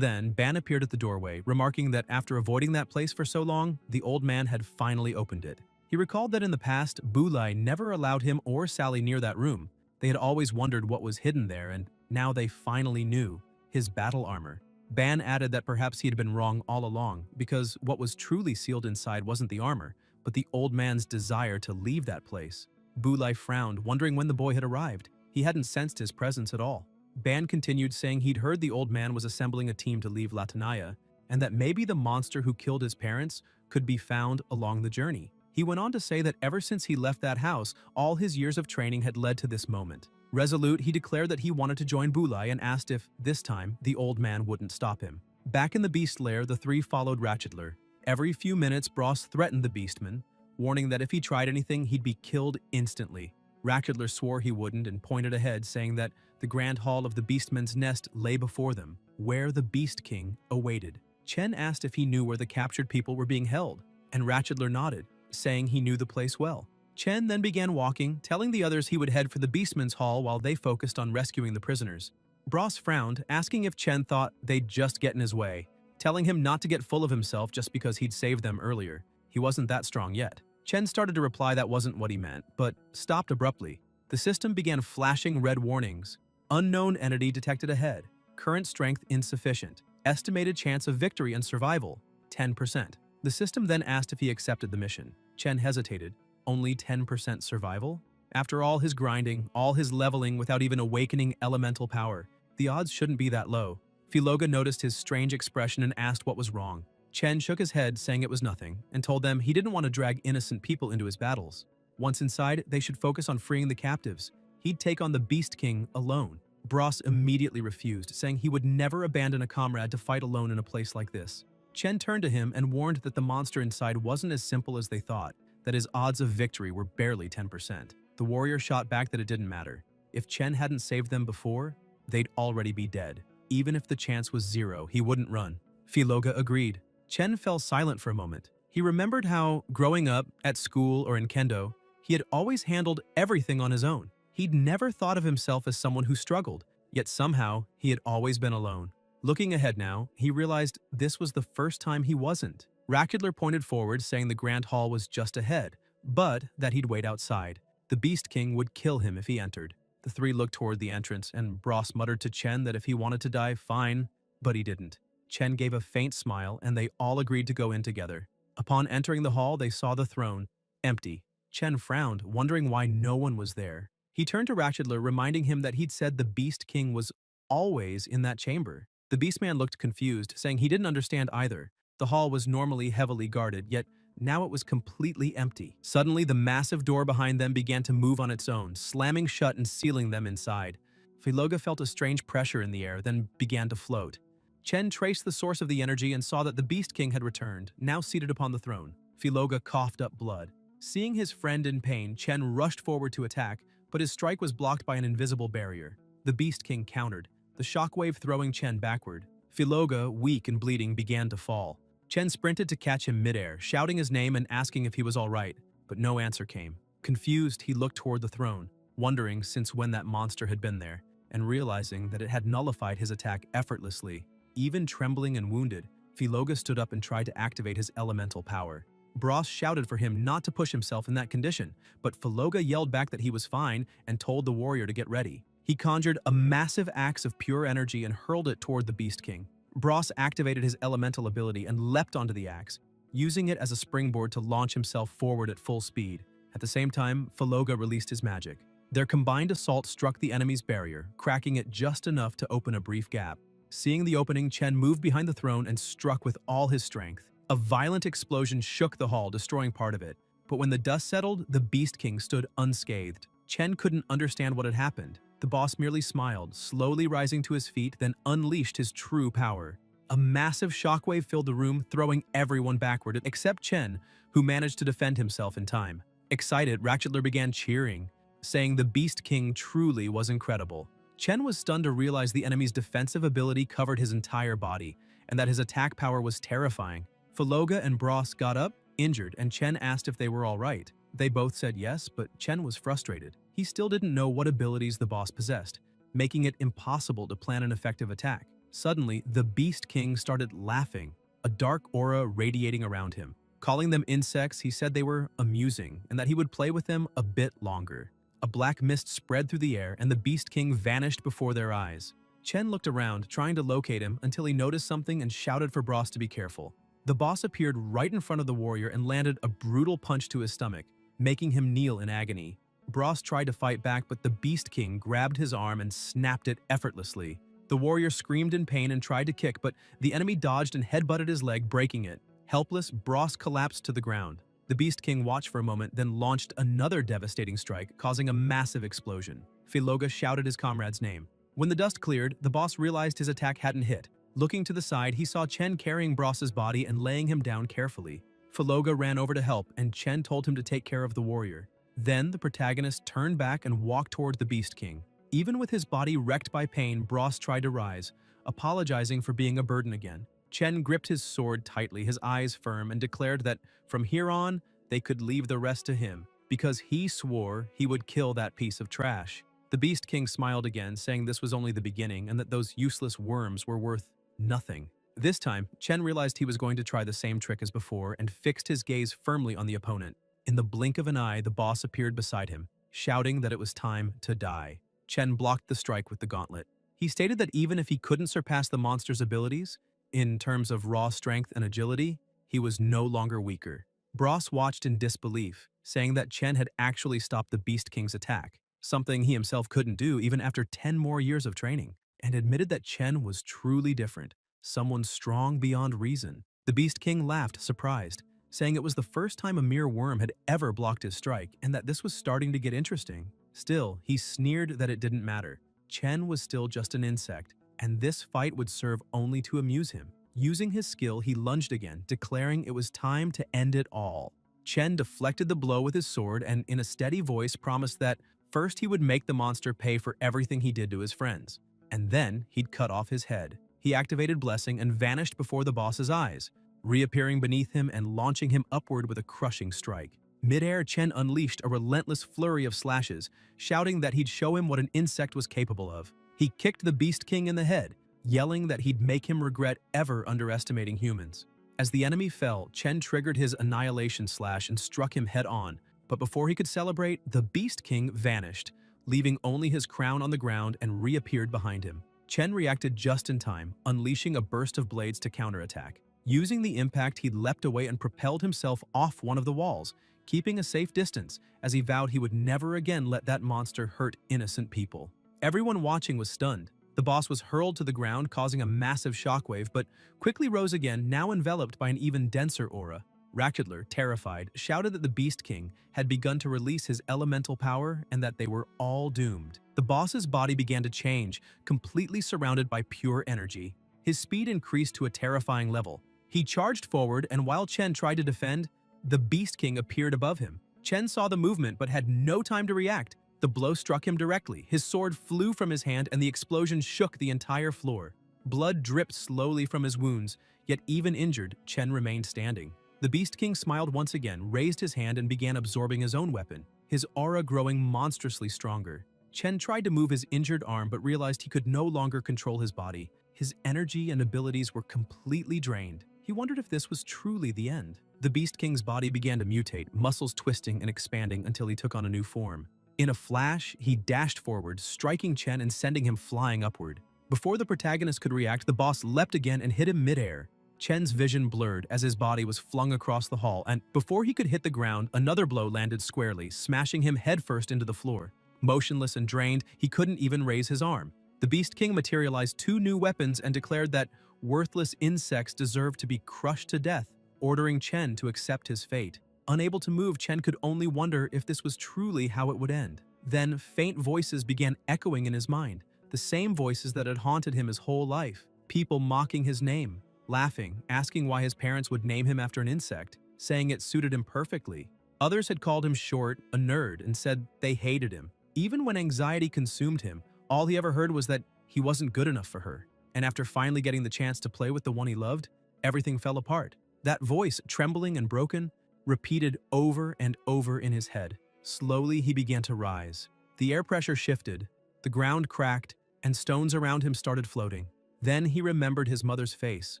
then, Ban appeared at the doorway, remarking that after avoiding that place for so long, the old man had finally opened it. He recalled that in the past, Bulai never allowed him or Sally near that room. They had always wondered what was hidden there, and now they finally knew: his battle armor. Ban added that perhaps he had been wrong all along, because what was truly sealed inside wasn't the armor, but the old man's desire to leave that place. Bulai frowned, wondering when the boy had arrived. He hadn't sensed his presence at all. Ban continued, saying he'd heard the old man was assembling a team to leave Latanaya, and that maybe the monster who killed his parents could be found along the journey. He went on to say that ever since he left that house, all his years of training had led to this moment. Resolute, he declared that he wanted to join Bulai and asked if, this time, the old man wouldn't stop him. Back in the beast lair, the three followed Rakudler. Every few minutes, Bros threatened the beastman, warning that if he tried anything, he'd be killed instantly. Rakudler swore he wouldn't and pointed ahead, saying that the grand hall of the beastman's nest lay before them, where the Beast King awaited. Chen asked if he knew where the captured people were being held, and Rakudler nodded, saying he knew the place well. Chen then began walking, telling the others he would head for the beastman's hall while they focused on rescuing the prisoners. Bros frowned, asking if Chen thought they'd just get in his way, telling him not to get full of himself just because he'd saved them earlier. He wasn't that strong yet. Chen started to reply that wasn't what he meant, but stopped abruptly. The system began flashing red warnings. Unknown entity detected ahead. Current strength insufficient. Estimated chance of victory and survival, 10%. The system then asked if he accepted the mission. Chen hesitated. Only 10% survival? After all his grinding, all his leveling without even awakening elemental power, the odds shouldn't be that low. Filoga noticed his strange expression and asked what was wrong. Chen shook his head, saying it was nothing, and told them he didn't want to drag innocent people into his battles. Once inside, they should focus on freeing the captives. He'd take on the Beast King alone. Bros immediately refused, saying he would never abandon a comrade to fight alone in a place like this. Chen turned to him and warned that the monster inside wasn't as simple as they thought, that his odds of victory were barely 10%. The warrior shot back that it didn't matter. If Chen hadn't saved them before, they'd already be dead. Even if the chance was 0, he wouldn't run. Filoga agreed. Chen fell silent for a moment. He remembered how, growing up, at school or in kendo, he had always handled everything on his own. He'd never thought of himself as someone who struggled, yet somehow he had always been alone. Looking ahead now, he realized this was the first time he wasn't. Rakudler pointed forward, saying the Grand Hall was just ahead, but that he'd wait outside. The Beast King would kill him if he entered. The three looked toward the entrance, and Bros muttered to Chen that if he wanted to die, fine, but he didn't. Chen gave a faint smile, and they all agreed to go in together. Upon entering the hall, they saw the throne, empty. Chen frowned, wondering why no one was there. He turned to Rakudler, reminding him that he'd said the Beast King was always in that chamber. The Beastman looked confused, saying he didn't understand either. The hall was normally heavily guarded, yet now it was completely empty. Suddenly, the massive door behind them began to move on its own, slamming shut and sealing them inside. Filoga felt a strange pressure in the air, then began to float. Chen traced the source of the energy and saw that the Beast King had returned, now seated upon the throne. Filoga coughed up blood. Seeing his friend in pain, Chen rushed forward to attack, but his strike was blocked by an invisible barrier. The Beast King countered, the shockwave throwing Chen backward. Filoga, weak and bleeding, began to fall. Chen sprinted to catch him midair, shouting his name and asking if he was all right, but no answer came. Confused, he looked toward the throne, wondering since when that monster had been there, and realizing that it had nullified his attack effortlessly. Even trembling and wounded, Filoga stood up and tried to activate his elemental power. Bros shouted for him not to push himself in that condition, but Filoga yelled back that he was fine and told the warrior to get ready. He conjured a massive axe of pure energy and hurled it toward the Beast King. Bros activated his elemental ability and leapt onto the axe. using it as a springboard to launch himself forward at full speed. At the same time, Faloga released his magic. Their combined assault struck the enemy's barrier, cracking it just enough to open a brief gap. Seeing the opening, Chen moved behind the throne and struck with all his strength. A violent explosion shook the hall, destroying part of it. But when the dust settled, the Beast King stood unscathed. Chen couldn't understand what had happened. The boss merely smiled, slowly rising to his feet, then unleashed his true power. A massive shockwave filled the room, throwing everyone backward, except Chen, who managed to defend himself in time. Excited, Ratchetler began cheering, saying the Beast King truly was incredible. Chen was stunned to realize the enemy's defensive ability covered his entire body, and that his attack power was terrifying. Faloga and Bros got up, injured, and Chen asked if they were all right. They both said yes, but Chen was frustrated. He still didn't know what abilities the boss possessed, making it impossible to plan an effective attack. Suddenly, the Beast King started laughing, a dark aura radiating around him. Calling them insects, he said they were amusing and that he would play with them a bit longer. A black mist spread through the air and the Beast King vanished before their eyes. Chen looked around, trying to locate him until he noticed something and shouted for Bros to be careful. The boss appeared right in front of the warrior and landed a brutal punch to his stomach, making him kneel in agony. Bros tried to fight back, but the Beast King grabbed his arm and snapped it effortlessly. The warrior screamed in pain and tried to kick, but the enemy dodged and headbutted his leg, breaking it. Helpless, Bros collapsed to the ground. The Beast King watched for a moment, then launched another devastating strike, causing a massive explosion. Faloga shouted his comrade's name. When the dust cleared, the boss realized his attack hadn't hit. Looking to the side, he saw Chen carrying Bros's body and laying him down carefully. Faloga ran over to help, and Chen told him to take care of the warrior. Then, the protagonist turned back and walked toward the Beast King. Even with his body wrecked by pain, Bros tried to rise, apologizing for being a burden again. Chen gripped his sword tightly, his eyes firm, and declared that from here on, they could leave the rest to him, because he swore he would kill that piece of trash. The Beast King smiled again, saying this was only the beginning and that those useless worms were worth nothing. This time, Chen realized he was going to try the same trick as before and fixed his gaze firmly on the opponent. In the blink of an eye, the boss appeared beside him, shouting that it was time to die. Chen blocked the strike with the gauntlet. He stated that even if he couldn't surpass the monster's abilities, in terms of raw strength and agility, he was no longer weaker. Bros watched in disbelief, saying that Chen had actually stopped the Beast King's attack, something he himself couldn't do even after 10 more years of training, and admitted that Chen was truly different, someone strong beyond reason. The Beast King laughed, surprised, saying it was the first time a mere worm had ever blocked his strike and that this was starting to get interesting. Still, he sneered that it didn't matter. Chen was still just an insect, and this fight would serve only to amuse him. Using his skill, he lunged again, declaring it was time to end it all. Chen deflected the blow with his sword and, in a steady voice, promised that first he would make the monster pay for everything he did to his friends, and then he'd cut off his head. He activated Blessing and vanished before the boss's eyes, reappearing beneath him and launching him upward with a crushing strike. Mid-air, Chen unleashed a relentless flurry of slashes, shouting that he'd show him what an insect was capable of. He kicked the Beast King in the head, yelling that he'd make him regret ever underestimating humans. As the enemy fell, Chen triggered his Annihilation Slash and struck him head-on, but before he could celebrate, the Beast King vanished, leaving only his crown on the ground and reappeared behind him. Chen reacted just in time, unleashing a burst of blades to counterattack. Using the impact, he leapt away and propelled himself off one of the walls, keeping a safe distance as he vowed he would never again let that monster hurt innocent people. Everyone watching was stunned. The boss was hurled to the ground, causing a massive shockwave, but quickly rose again, now enveloped by an even denser aura. Ratchetler, terrified, shouted that the Beast King had begun to release his elemental power and that they were all doomed. The boss's body began to change, completely surrounded by pure energy. His speed increased to a terrifying level. He charged forward, and while Chen tried to defend, the Beast King appeared above him. Chen saw the movement but had no time to react. The blow struck him directly. His sword flew from his hand and the explosion shook the entire floor. Blood dripped slowly from his wounds, yet even injured, Chen remained standing. The Beast King smiled once again, raised his hand and began absorbing his own weapon, his aura growing monstrously stronger. Chen tried to move his injured arm but realized he could no longer control his body. His energy and abilities were completely drained. He wondered if this was truly the end. The Beast King's body began to mutate, muscles twisting and expanding until he took on a new form. In a flash, he dashed forward, striking Chen and sending him flying upward. Before the protagonist could react, the boss leapt again and hit him mid-air. Chen's vision blurred as his body was flung across the hall, and before he could hit the ground, another blow landed squarely, smashing him headfirst into the floor. Motionless and drained, he couldn't even raise his arm. The Beast King materialized 2 new weapons and declared that worthless insects deserved to be crushed to death, ordering Chen to accept his fate. Unable to move, Chen could only wonder if this was truly how it would end. Then, faint voices began echoing in his mind, the same voices that had haunted him his whole life. People mocking his name, laughing, asking why his parents would name him after an insect, saying it suited him perfectly. Others had called him short, a nerd, and said they hated him. Even when anxiety consumed him, all he ever heard was that he wasn't good enough for her. And after finally getting the chance to play with the one he loved, everything fell apart. That voice, trembling and broken, repeated over and over in his head. Slowly, he began to rise. The air pressure shifted, the ground cracked, and stones around him started floating. Then he remembered his mother's face,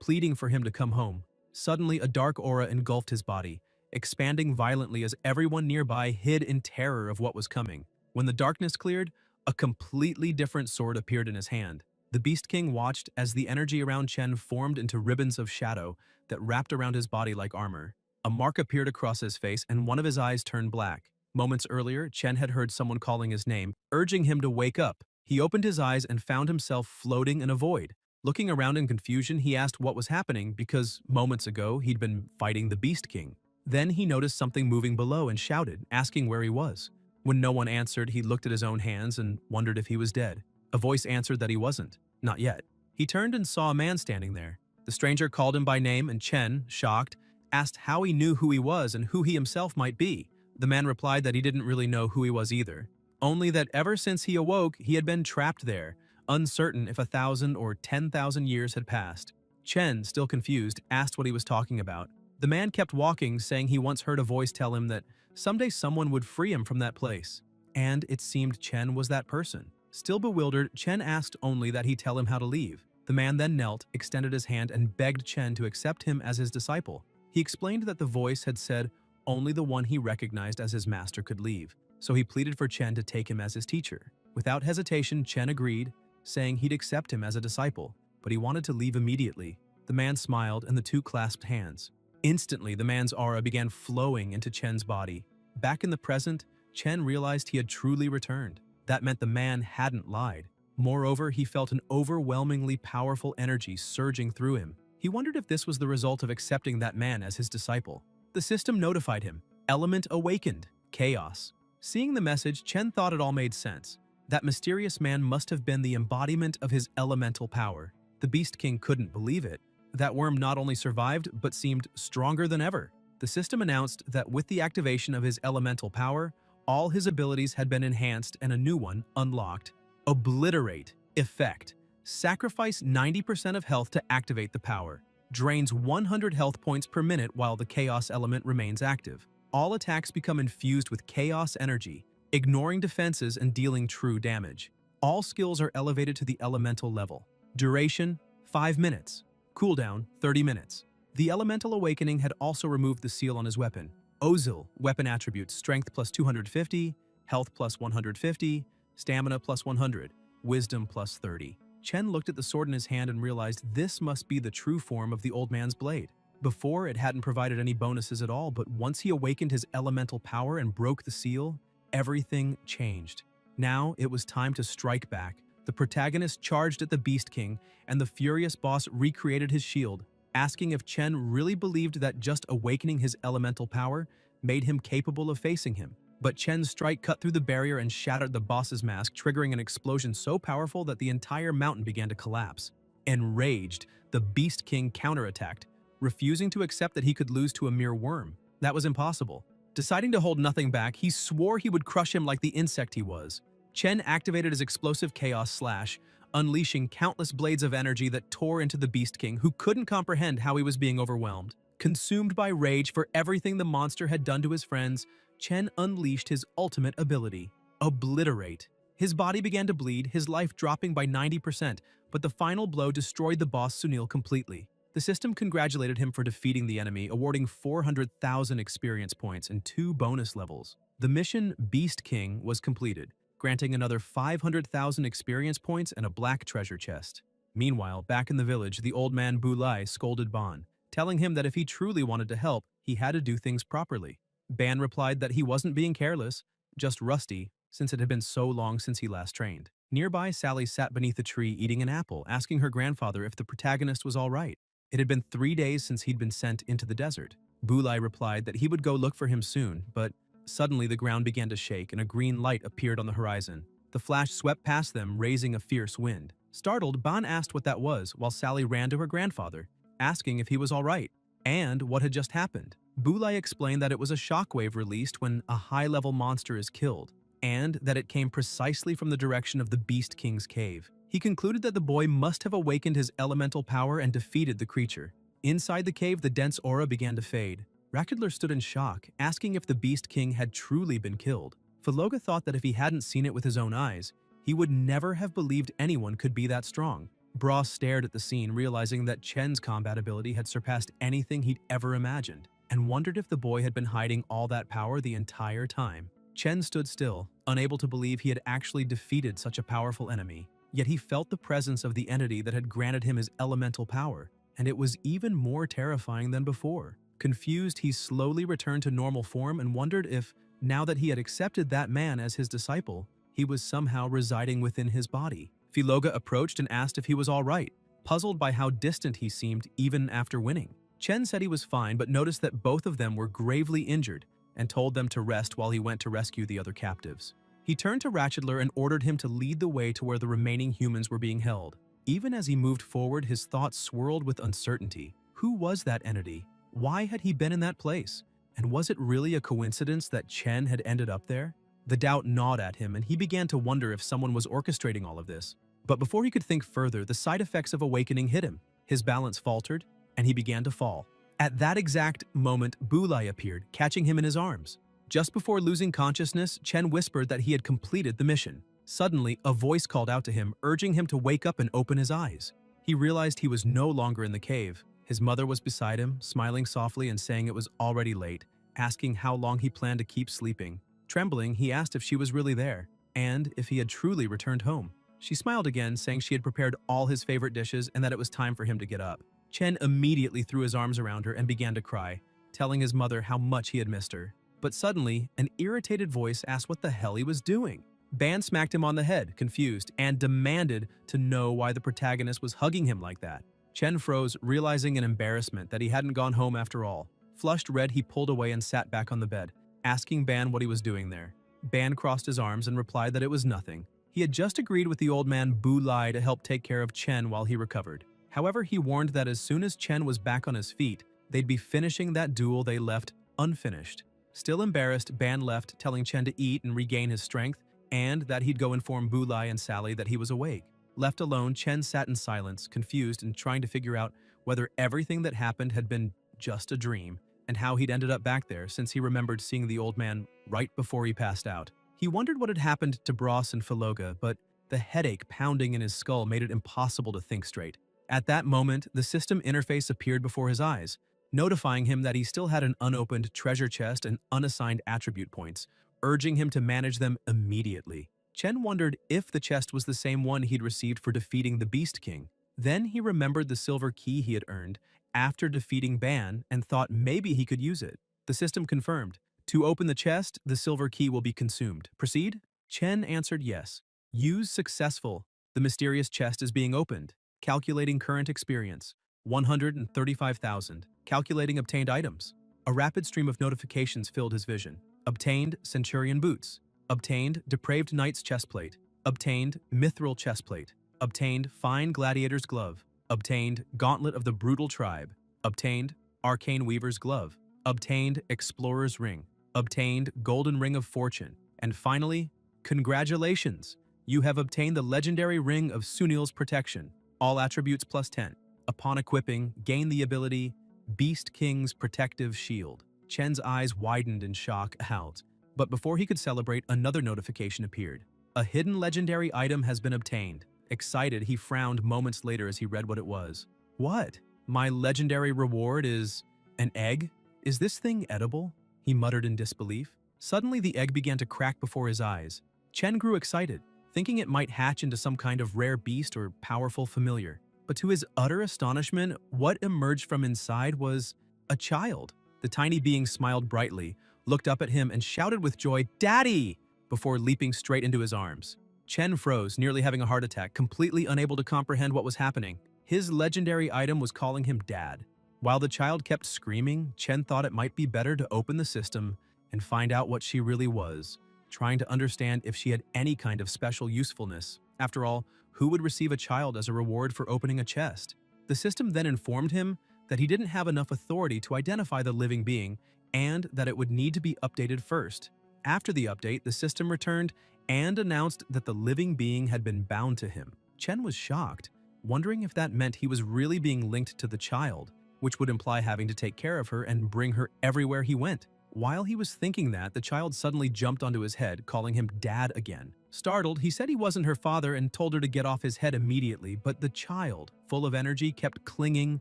pleading for him to come home. Suddenly, a dark aura engulfed his body, expanding violently as everyone nearby hid in terror of what was coming. When the darkness cleared, a completely different sword appeared in his hand. The Beast King watched as the energy around Chen formed into ribbons of shadow that wrapped around his body like armor. A mark appeared across his face and one of his eyes turned black. Moments earlier, Chen had heard someone calling his name, urging him to wake up. He opened his eyes and found himself floating in a void. Looking around in confusion, he asked what was happening because moments ago he'd been fighting the Beast King. Then he noticed something moving below and shouted, asking where he was. When no one answered, he looked at his own hands and wondered if he was dead. A voice answered that he wasn't. Not yet. He turned and saw a man standing there. The stranger called him by name and Chen, shocked, asked how he knew who he was and who he himself might be. The man replied that he didn't really know who he was either. Only that ever since he awoke, he had been trapped there, uncertain if 1,000 or 10,000 years had passed. Chen, still confused, asked what he was talking about. The man kept walking, saying he once heard a voice tell him that someday someone would free him from that place. And it seemed Chen was that person. Still bewildered, Chen asked only that he tell him how to leave. The man then knelt, extended his hand, and begged Chen to accept him as his disciple. He explained that the voice had said only the one he recognized as his master could leave, so he pleaded for Chen to take him as his teacher. Without hesitation, Chen agreed, saying he'd accept him as a disciple, but he wanted to leave immediately. The man smiled and the two clasped hands. Instantly, the man's aura began flowing into Chen's body. Back in the present, Chen realized he had truly returned. That meant the man hadn't lied. Moreover, he felt an overwhelmingly powerful energy surging through him. He wondered if this was the result of accepting that man as his disciple. The system notified him. Element awakened. Chaos. Seeing the message, Chen thought it all made sense. That mysterious man must have been the embodiment of his elemental power. The Beast King couldn't believe it. That worm not only survived, but seemed stronger than ever. The system announced that with the activation of his elemental power, all his abilities had been enhanced and a new one unlocked. Obliterate. Effect. Sacrifice 90% of health to activate the power. Drains 100 health points per minute while the chaos element remains active. All attacks become infused with chaos energy, ignoring defenses and dealing true damage. All skills are elevated to the elemental level. Duration, 5 minutes. Cooldown, 30 minutes. The Elemental Awakening had also removed the seal on his weapon. Ozil, weapon attributes, strength plus 250, health plus 150, stamina plus 100, wisdom plus 30. Chen looked at the sword in his hand and realized this must be the true form of the old man's blade. Before, it hadn't provided any bonuses at all, but once he awakened his elemental power and broke the seal, everything changed. Now, it was time to strike back. The protagonist charged at the Beast King, and the furious boss recreated his shield, asking if Chen really believed that just awakening his elemental power made him capable of facing him. But Chen's strike cut through the barrier and shattered the boss's mask, triggering an explosion so powerful that the entire mountain began to collapse. Enraged, the Beast King counterattacked, refusing to accept that he could lose to a mere worm. That was impossible. Deciding to hold nothing back, he swore he would crush him like the insect he was. Chen activated his explosive chaos slash, unleashing countless blades of energy that tore into the Beast King, who couldn't comprehend how he was being overwhelmed. Consumed by rage for everything the monster had done to his friends, Chen unleashed his ultimate ability, Obliterate. His body began to bleed, his life dropping by 90%, but the final blow destroyed the boss Sunil completely. The system congratulated him for defeating the enemy, awarding 400,000 experience points and 2 bonus levels. The mission Beast King was completed, granting another 500,000 experience points and a black treasure chest. Meanwhile, back in the village, the old man Bulai scolded Ban, telling him that if he truly wanted to help, he had to do things properly. Ban replied that he wasn't being careless, just rusty, since it had been so long since he last trained. Nearby, Sally sat beneath a tree eating an apple, asking her grandfather if the protagonist was all right. It had been 3 days since he'd been sent into the desert. Bulai replied that he would go look for him soon, but suddenly the ground began to shake and a green light appeared on the horizon. The flash swept past them, raising a fierce wind. Startled, Ban asked what that was, while Sally ran to her grandfather, asking if he was all right, and what had just happened. Bulai explained that it was a shockwave released when a high-level monster is killed, and that it came precisely from the direction of the Beast King's cave. He concluded that the boy must have awakened his elemental power and defeated the creature. Inside the cave, the dense aura began to fade. Rakudler stood in shock, asking if the Beast King had truly been killed. Filoga thought that if he hadn't seen it with his own eyes, he would never have believed anyone could be that strong. Bra stared at the scene, realizing that Chen's combat ability had surpassed anything he'd ever imagined, and wondered if the boy had been hiding all that power the entire time. Chen stood still, unable to believe he had actually defeated such a powerful enemy. Yet he felt the presence of the entity that had granted him his elemental power, and it was even more terrifying than before. Confused, he slowly returned to normal form and wondered if, now that he had accepted that man as his disciple, he was somehow residing within his body. Filoga approached and asked if he was all right, puzzled by how distant he seemed even after winning. Chen said he was fine, but noticed that both of them were gravely injured and told them to rest while he went to rescue the other captives. He turned to Ratchedler and ordered him to lead the way to where the remaining humans were being held. Even as he moved forward, his thoughts swirled with uncertainty. Who was that entity? Why had he been in that place? And was it really a coincidence that Chen had ended up there? The doubt gnawed at him, and he began to wonder if someone was orchestrating all of this. But before he could think further, the side effects of awakening hit him. His balance faltered, and he began to fall. At that exact moment, Bulai appeared, catching him in his arms. Just before losing consciousness, Chen whispered that he had completed the mission. Suddenly, a voice called out to him, urging him to wake up and open his eyes. He realized he was no longer in the cave. His mother was beside him, smiling softly and saying it was already late, asking how long he planned to keep sleeping. Trembling, he asked if she was really there, and if he had truly returned home. She smiled again, saying she had prepared all his favorite dishes and that it was time for him to get up. Chen immediately threw his arms around her and began to cry, telling his mother how much he had missed her. But suddenly, an irritated voice asked what the hell he was doing. Ban smacked him on the head, confused, and demanded to know why the protagonist was hugging him like that. Chen froze, realizing in embarrassment that he hadn't gone home after all. Flushed red, he pulled away and sat back on the bed, asking Ban what he was doing there. Ban crossed his arms and replied that it was nothing. He had just agreed with the old man Bulai to help take care of Chen while he recovered. However, he warned that as soon as Chen was back on his feet, they'd be finishing that duel they left unfinished. Still embarrassed, Ban left, telling Chen to eat and regain his strength, and that he'd go inform Bulai and Sally that he was awake. Left alone, Chen sat in silence, confused and trying to figure out whether everything that happened had been just a dream, and how he'd ended up back there since he remembered seeing the old man right before he passed out. He wondered what had happened to Bros and Filoga, but the headache pounding in his skull made it impossible to think straight. At that moment, the system interface appeared before his eyes, notifying him that he still had an unopened treasure chest and unassigned attribute points, urging him to manage them immediately. Chen wondered if the chest was the same one he'd received for defeating the Beast King. Then he remembered the silver key he had earned after defeating Ban and thought maybe he could use it. The system confirmed. To open the chest, the silver key will be consumed. Proceed? Chen answered yes. Use successful. The mysterious chest is being opened. Calculating current experience. 135,000. Calculating obtained items. A rapid stream of notifications filled his vision. Obtained Centurion Boots. Obtained Depraved Knight's Chestplate. Obtained Mithril Chestplate. Obtained Fine Gladiator's Glove. Obtained Gauntlet of the Brutal Tribe. Obtained Arcane Weaver's Glove. Obtained Explorer's Ring. Obtained Golden Ring of Fortune. And finally, congratulations! You have obtained the legendary Ring of Sunil's Protection. All attributes plus 10. Upon equipping, gain the ability Beast King's Protective Shield. Chen's eyes widened in shock, out. But before he could celebrate, another notification appeared. A hidden legendary item has been obtained. Excited, he frowned moments later as he read what it was. What? My legendary reward is an egg? Is this thing edible? He muttered in disbelief. Suddenly, the egg began to crack before his eyes. Chen grew excited, thinking it might hatch into some kind of rare beast or powerful familiar. But to his utter astonishment, what emerged from inside was a child. The tiny being smiled brightly, looked up at him, and shouted with joy, "Daddy!" before leaping straight into his arms. Chen froze, nearly having a heart attack, completely unable to comprehend what was happening. His legendary item was calling him Dad. While the child kept screaming, Chen thought it might be better to open the system and find out what she really was, trying to understand if she had any kind of special usefulness. After all, who would receive a child as a reward for opening a chest? The system then informed him that he didn't have enough authority to identify the living being and that it would need to be updated first. After the update, the system returned and announced that the living being had been bound to him. Chen was shocked, wondering if that meant he was really being linked to the child, which would imply having to take care of her and bring her everywhere he went. While he was thinking that, the child suddenly jumped onto his head, calling him Dad again. Startled, he said he wasn't her father and told her to get off his head immediately, but the child, full of energy, kept clinging,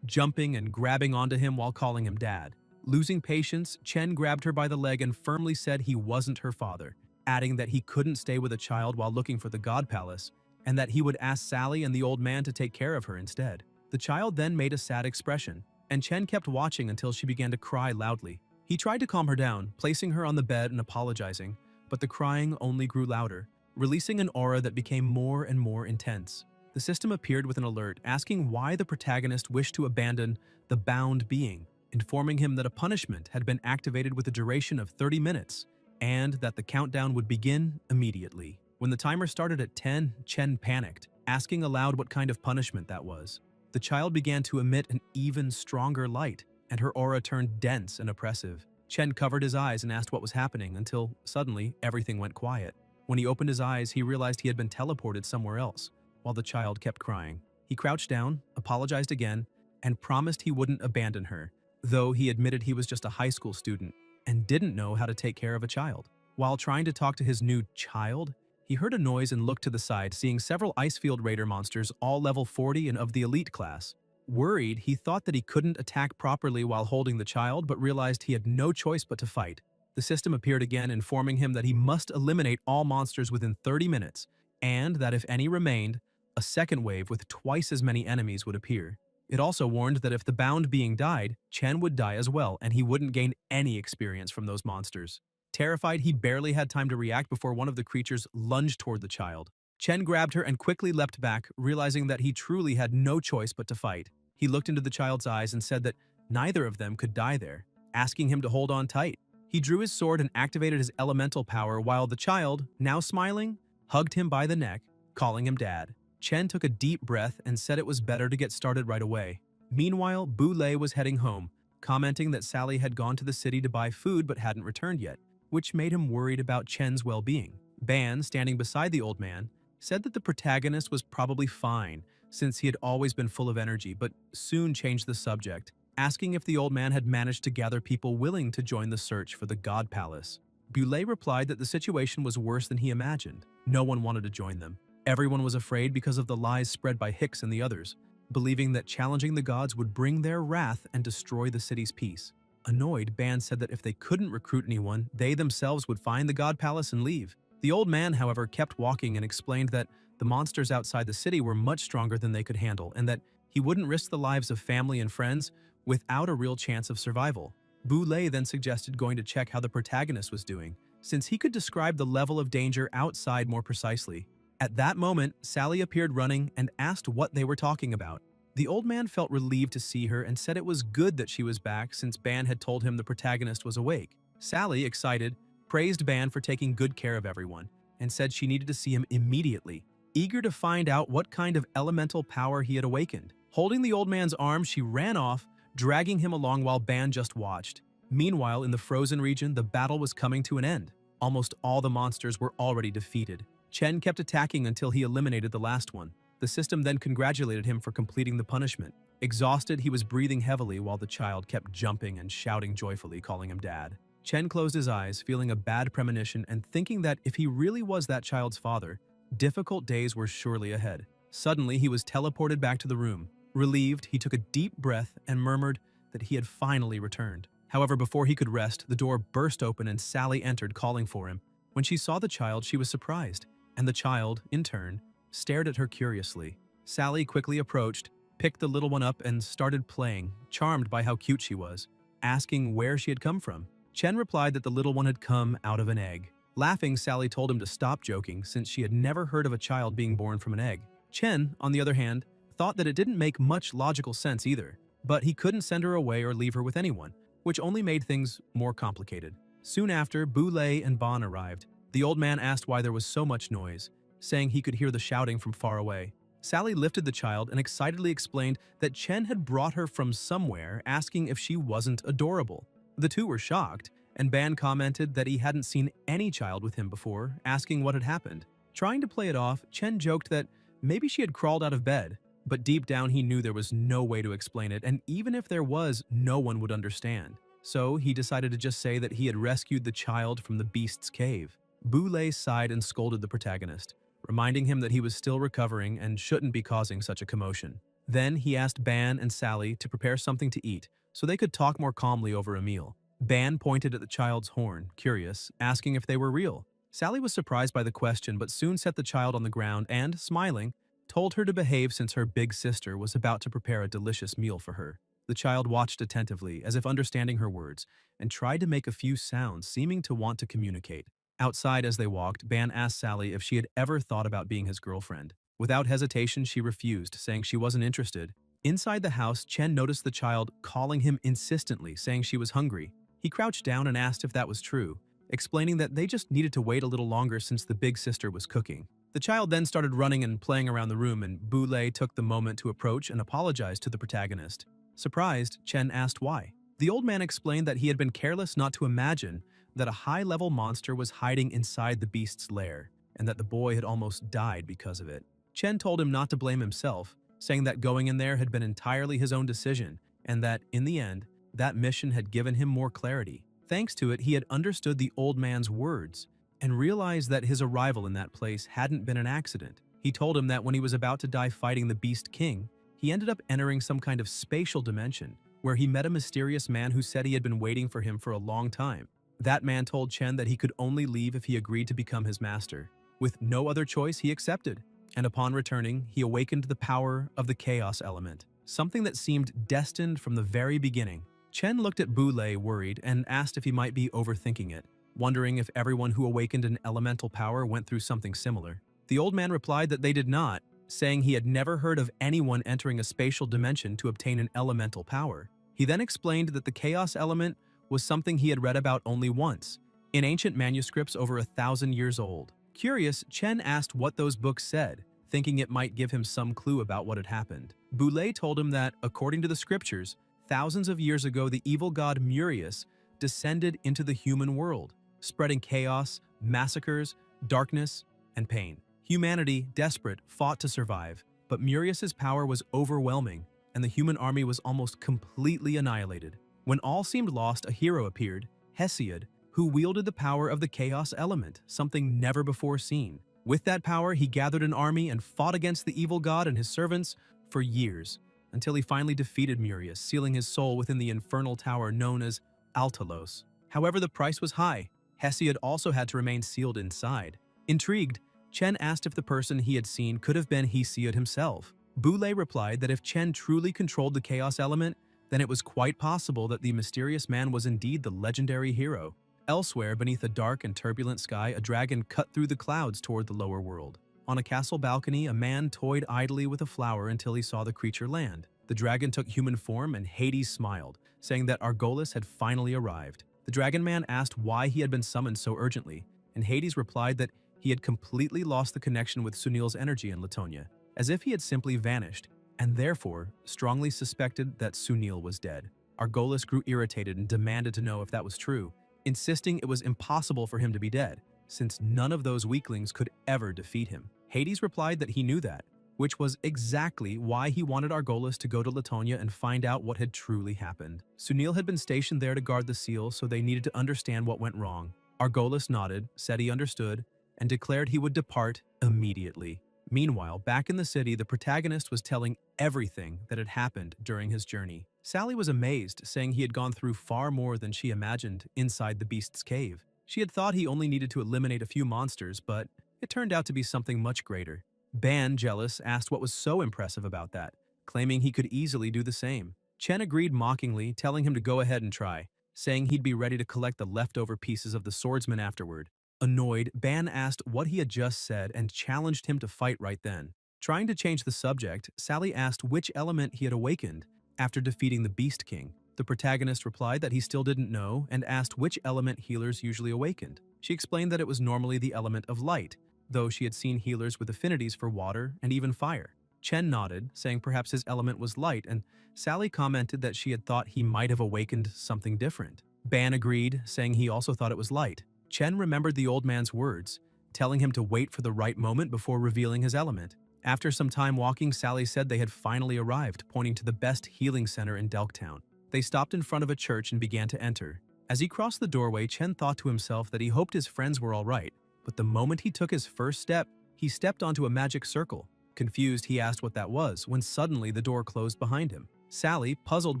jumping, and grabbing onto him while calling him Dad. Losing patience, Chen grabbed her by the leg and firmly said he wasn't her father, adding that he couldn't stay with a child while looking for the God Palace, and that he would ask Sally and the old man to take care of her instead. The child then made a sad expression, and Chen kept watching until she began to cry loudly. He tried to calm her down, placing her on the bed and apologizing, but the crying only grew louder, releasing an aura that became more and more intense. The system appeared with an alert, asking why the protagonist wished to abandon the bound being, informing him that a punishment had been activated with a duration of 30 minutes, and that the countdown would begin immediately. When the timer started at 10, Chen panicked, asking aloud what kind of punishment that was. The child began to emit an even stronger light, and her aura turned dense and oppressive. Chen covered his eyes and asked what was happening until, suddenly, everything went quiet. When he opened his eyes, he realized he had been teleported somewhere else, while the child kept crying. He crouched down, apologized again, and promised he wouldn't abandon her, though he admitted he was just a high school student and didn't know how to take care of a child. While trying to talk to his new child, he heard a noise and looked to the side, seeing several Icefield Raider monsters, all level 40 and of the elite class. Worried, he thought that he couldn't attack properly while holding the child, but realized he had no choice but to fight. The system appeared again, informing him that he must eliminate all monsters within 30 minutes, and that if any remained, a second wave with twice as many enemies would appear. It also warned that if the bound being died, Chen would die as well, and he wouldn't gain any experience from those monsters. Terrified, he barely had time to react before one of the creatures lunged toward the child. Chen grabbed her and quickly leapt back, realizing that he truly had no choice but to fight. He looked into the child's eyes and said that neither of them could die there, asking him to hold on tight. He drew his sword and activated his elemental power while the child, now smiling, hugged him by the neck, calling him Dad. Chen took a deep breath and said it was better to get started right away. Meanwhile, Boulay was heading home, commenting that Sally had gone to the city to buy food but hadn't returned yet, which made him worried about Chen's well-being. Ban, standing beside the old man, said that the protagonist was probably fine, since he had always been full of energy, but soon changed the subject, asking if the old man had managed to gather people willing to join the search for the God Palace. Boulay replied that the situation was worse than he imagined. No one wanted to join them. Everyone was afraid because of the lies spread by Hicks and the others, believing that challenging the gods would bring their wrath and destroy the city's peace. Annoyed, Ban said that if they couldn't recruit anyone, they themselves would find the God Palace and leave. The old man, however, kept walking and explained that the monsters outside the city were much stronger than they could handle, and that he wouldn't risk the lives of family and friends without a real chance of survival. Boulay then suggested going to check how the protagonist was doing, since he could describe the level of danger outside more precisely. At that moment, Sally appeared running and asked what they were talking about. The old man felt relieved to see her and said it was good that she was back since Ban had told him the protagonist was awake. Sally, excited, praised Ban for taking good care of everyone and said she needed to see him immediately, eager to find out what kind of elemental power he had awakened. Holding the old man's arm, she ran off, dragging him along while Ban just watched. Meanwhile, in the frozen region, the battle was coming to an end. Almost all the monsters were already defeated. Chen kept attacking until he eliminated the last one. The system then congratulated him for completing the punishment. Exhausted, he was breathing heavily while the child kept jumping and shouting joyfully, calling him Dad. Chen closed his eyes, feeling a bad premonition and thinking that if he really was that child's father, difficult days were surely ahead. Suddenly, he was teleported back to the room. Relieved, he took a deep breath and murmured that he had finally returned. However, before he could rest, the door burst open and Sally entered, calling for him. When she saw the child, she was surprised, and the child, in turn, stared at her curiously. Sally quickly approached, picked the little one up and started playing, charmed by how cute she was, asking where she had come from. Chen replied that the little one had come out of an egg. Laughing, Sally told him to stop joking since she had never heard of a child being born from an egg. Chen, on the other hand, thought that it didn't make much logical sense either, but he couldn't send her away or leave her with anyone, which only made things more complicated. Soon after, Boulay and Bon arrived. The old man asked why there was so much noise, saying he could hear the shouting from far away. Sally lifted the child and excitedly explained that Chen had brought her from somewhere, asking if she wasn't adorable. The two were shocked, and Ban commented that he hadn't seen any child with him before, asking what had happened. Trying to play it off, Chen joked that maybe she had crawled out of bed, but deep down he knew there was no way to explain it, and even if there was, no one would understand. So he decided to just say that he had rescued the child from the beast's cave. Boulay sighed and scolded the protagonist, reminding him that he was still recovering and shouldn't be causing such a commotion. Then he asked Ban and Sally to prepare something to eat so they could talk more calmly over a meal. Ban pointed at the child's horn, curious, asking if they were real. Sally was surprised by the question but soon set the child on the ground and, smiling, told her to behave since her big sister was about to prepare a delicious meal for her. The child watched attentively, as if understanding her words, and tried to make a few sounds, seeming to want to communicate. Outside as they walked, Ban asked Sally if she had ever thought about being his girlfriend. Without hesitation, she refused, saying she wasn't interested. Inside the house, Chen noticed the child calling him insistently, saying she was hungry. He crouched down and asked if that was true, explaining that they just needed to wait a little longer since the big sister was cooking. The child then started running and playing around the room, and Boulay took the moment to approach and apologize to the protagonist. Surprised, Chen asked why. The old man explained that he had been careless not to imagine that a high-level monster was hiding inside the beast's lair, and that the boy had almost died because of it. Chen told him not to blame himself, saying that going in there had been entirely his own decision, and that, in the end, that mission had given him more clarity. Thanks to it, he had understood the old man's words, and realized that his arrival in that place hadn't been an accident. He told him that when he was about to die fighting the Beast King, he ended up entering some kind of spatial dimension, where he met a mysterious man who said he had been waiting for him for a long time. That man told Chen that he could only leave if he agreed to become his master. With no other choice, he accepted, and upon returning, he awakened the power of the chaos element, something that seemed destined from the very beginning. Chen looked at Boulay worried and asked if he might be overthinking it, wondering if everyone who awakened an elemental power went through something similar. The old man replied that they did not, saying he had never heard of anyone entering a spatial dimension to obtain an elemental power. He then explained that the chaos element was something he had read about only once, in ancient manuscripts over 1,000 years old. Curious, Chen asked what those books said, thinking it might give him some clue about what had happened. Boulay told him that, according to the scriptures, thousands of years ago the evil god Murius descended into the human world, spreading chaos, massacres, darkness, and pain. Humanity, desperate, fought to survive, but Murius's power was overwhelming, and the human army was almost completely annihilated. When all seemed lost, a hero appeared, Hesiod, who wielded the power of the chaos element, something never before seen. With that power, he gathered an army and fought against the evil god and his servants for years, until he finally defeated Murius, sealing his soul within the infernal tower known as Altalos. However, the price was high. Hesiod also had to remain sealed inside. Intrigued, Chen asked if the person he had seen could have been Hesiod himself. Boulay replied that if Chen truly controlled the chaos element, then it was quite possible that the mysterious man was indeed the legendary hero. Elsewhere, beneath a dark and turbulent sky, a dragon cut through the clouds toward the lower world. On a castle balcony, a man toyed idly with a flower until he saw the creature land. The dragon took human form, and Hades smiled, saying that Argolis had finally arrived. The dragon man asked why he had been summoned so urgently, and Hades replied that he had completely lost the connection with Sunil's energy in Latonia, as if he had simply vanished, and therefore strongly suspected that Sunil was dead. Argolis grew irritated and demanded to know if that was true, insisting it was impossible for him to be dead, since none of those weaklings could ever defeat him. Hades replied that he knew that, which was exactly why he wanted Argolis to go to Latonia and find out what had truly happened. Sunil had been stationed there to guard the seal, so they needed to understand what went wrong. Argolis nodded, said he understood, and declared he would depart immediately. Meanwhile, back in the city, the protagonist was telling everything that had happened during his journey. Sally was amazed, saying he had gone through far more than she imagined inside the beast's cave. She had thought he only needed to eliminate a few monsters, but it turned out to be something much greater. Ban, jealous, asked what was so impressive about that, claiming he could easily do the same. Chen agreed mockingly, telling him to go ahead and try, saying he'd be ready to collect the leftover pieces of the swordsman afterward. Annoyed, Ban asked what he had just said and challenged him to fight right then. Trying to change the subject, Sally asked which element he had awakened after defeating the Beast King. The protagonist replied that he still didn't know and asked which element healers usually awakened. She explained that it was normally the element of light, though she had seen healers with affinities for water and even fire. Chen nodded, saying perhaps his element was light, and Sally commented that she had thought he might have awakened something different. Ban agreed, saying he also thought it was light. Chen remembered the old man's words, telling him to wait for the right moment before revealing his element. After some time walking, Sally said they had finally arrived, pointing to the best healing center in Delktown. They stopped in front of a church and began to enter. As he crossed the doorway, Chen thought to himself that he hoped his friends were all right, but the moment he took his first step, he stepped onto a magic circle. Confused, he asked what that was, when suddenly the door closed behind him. Sally, puzzled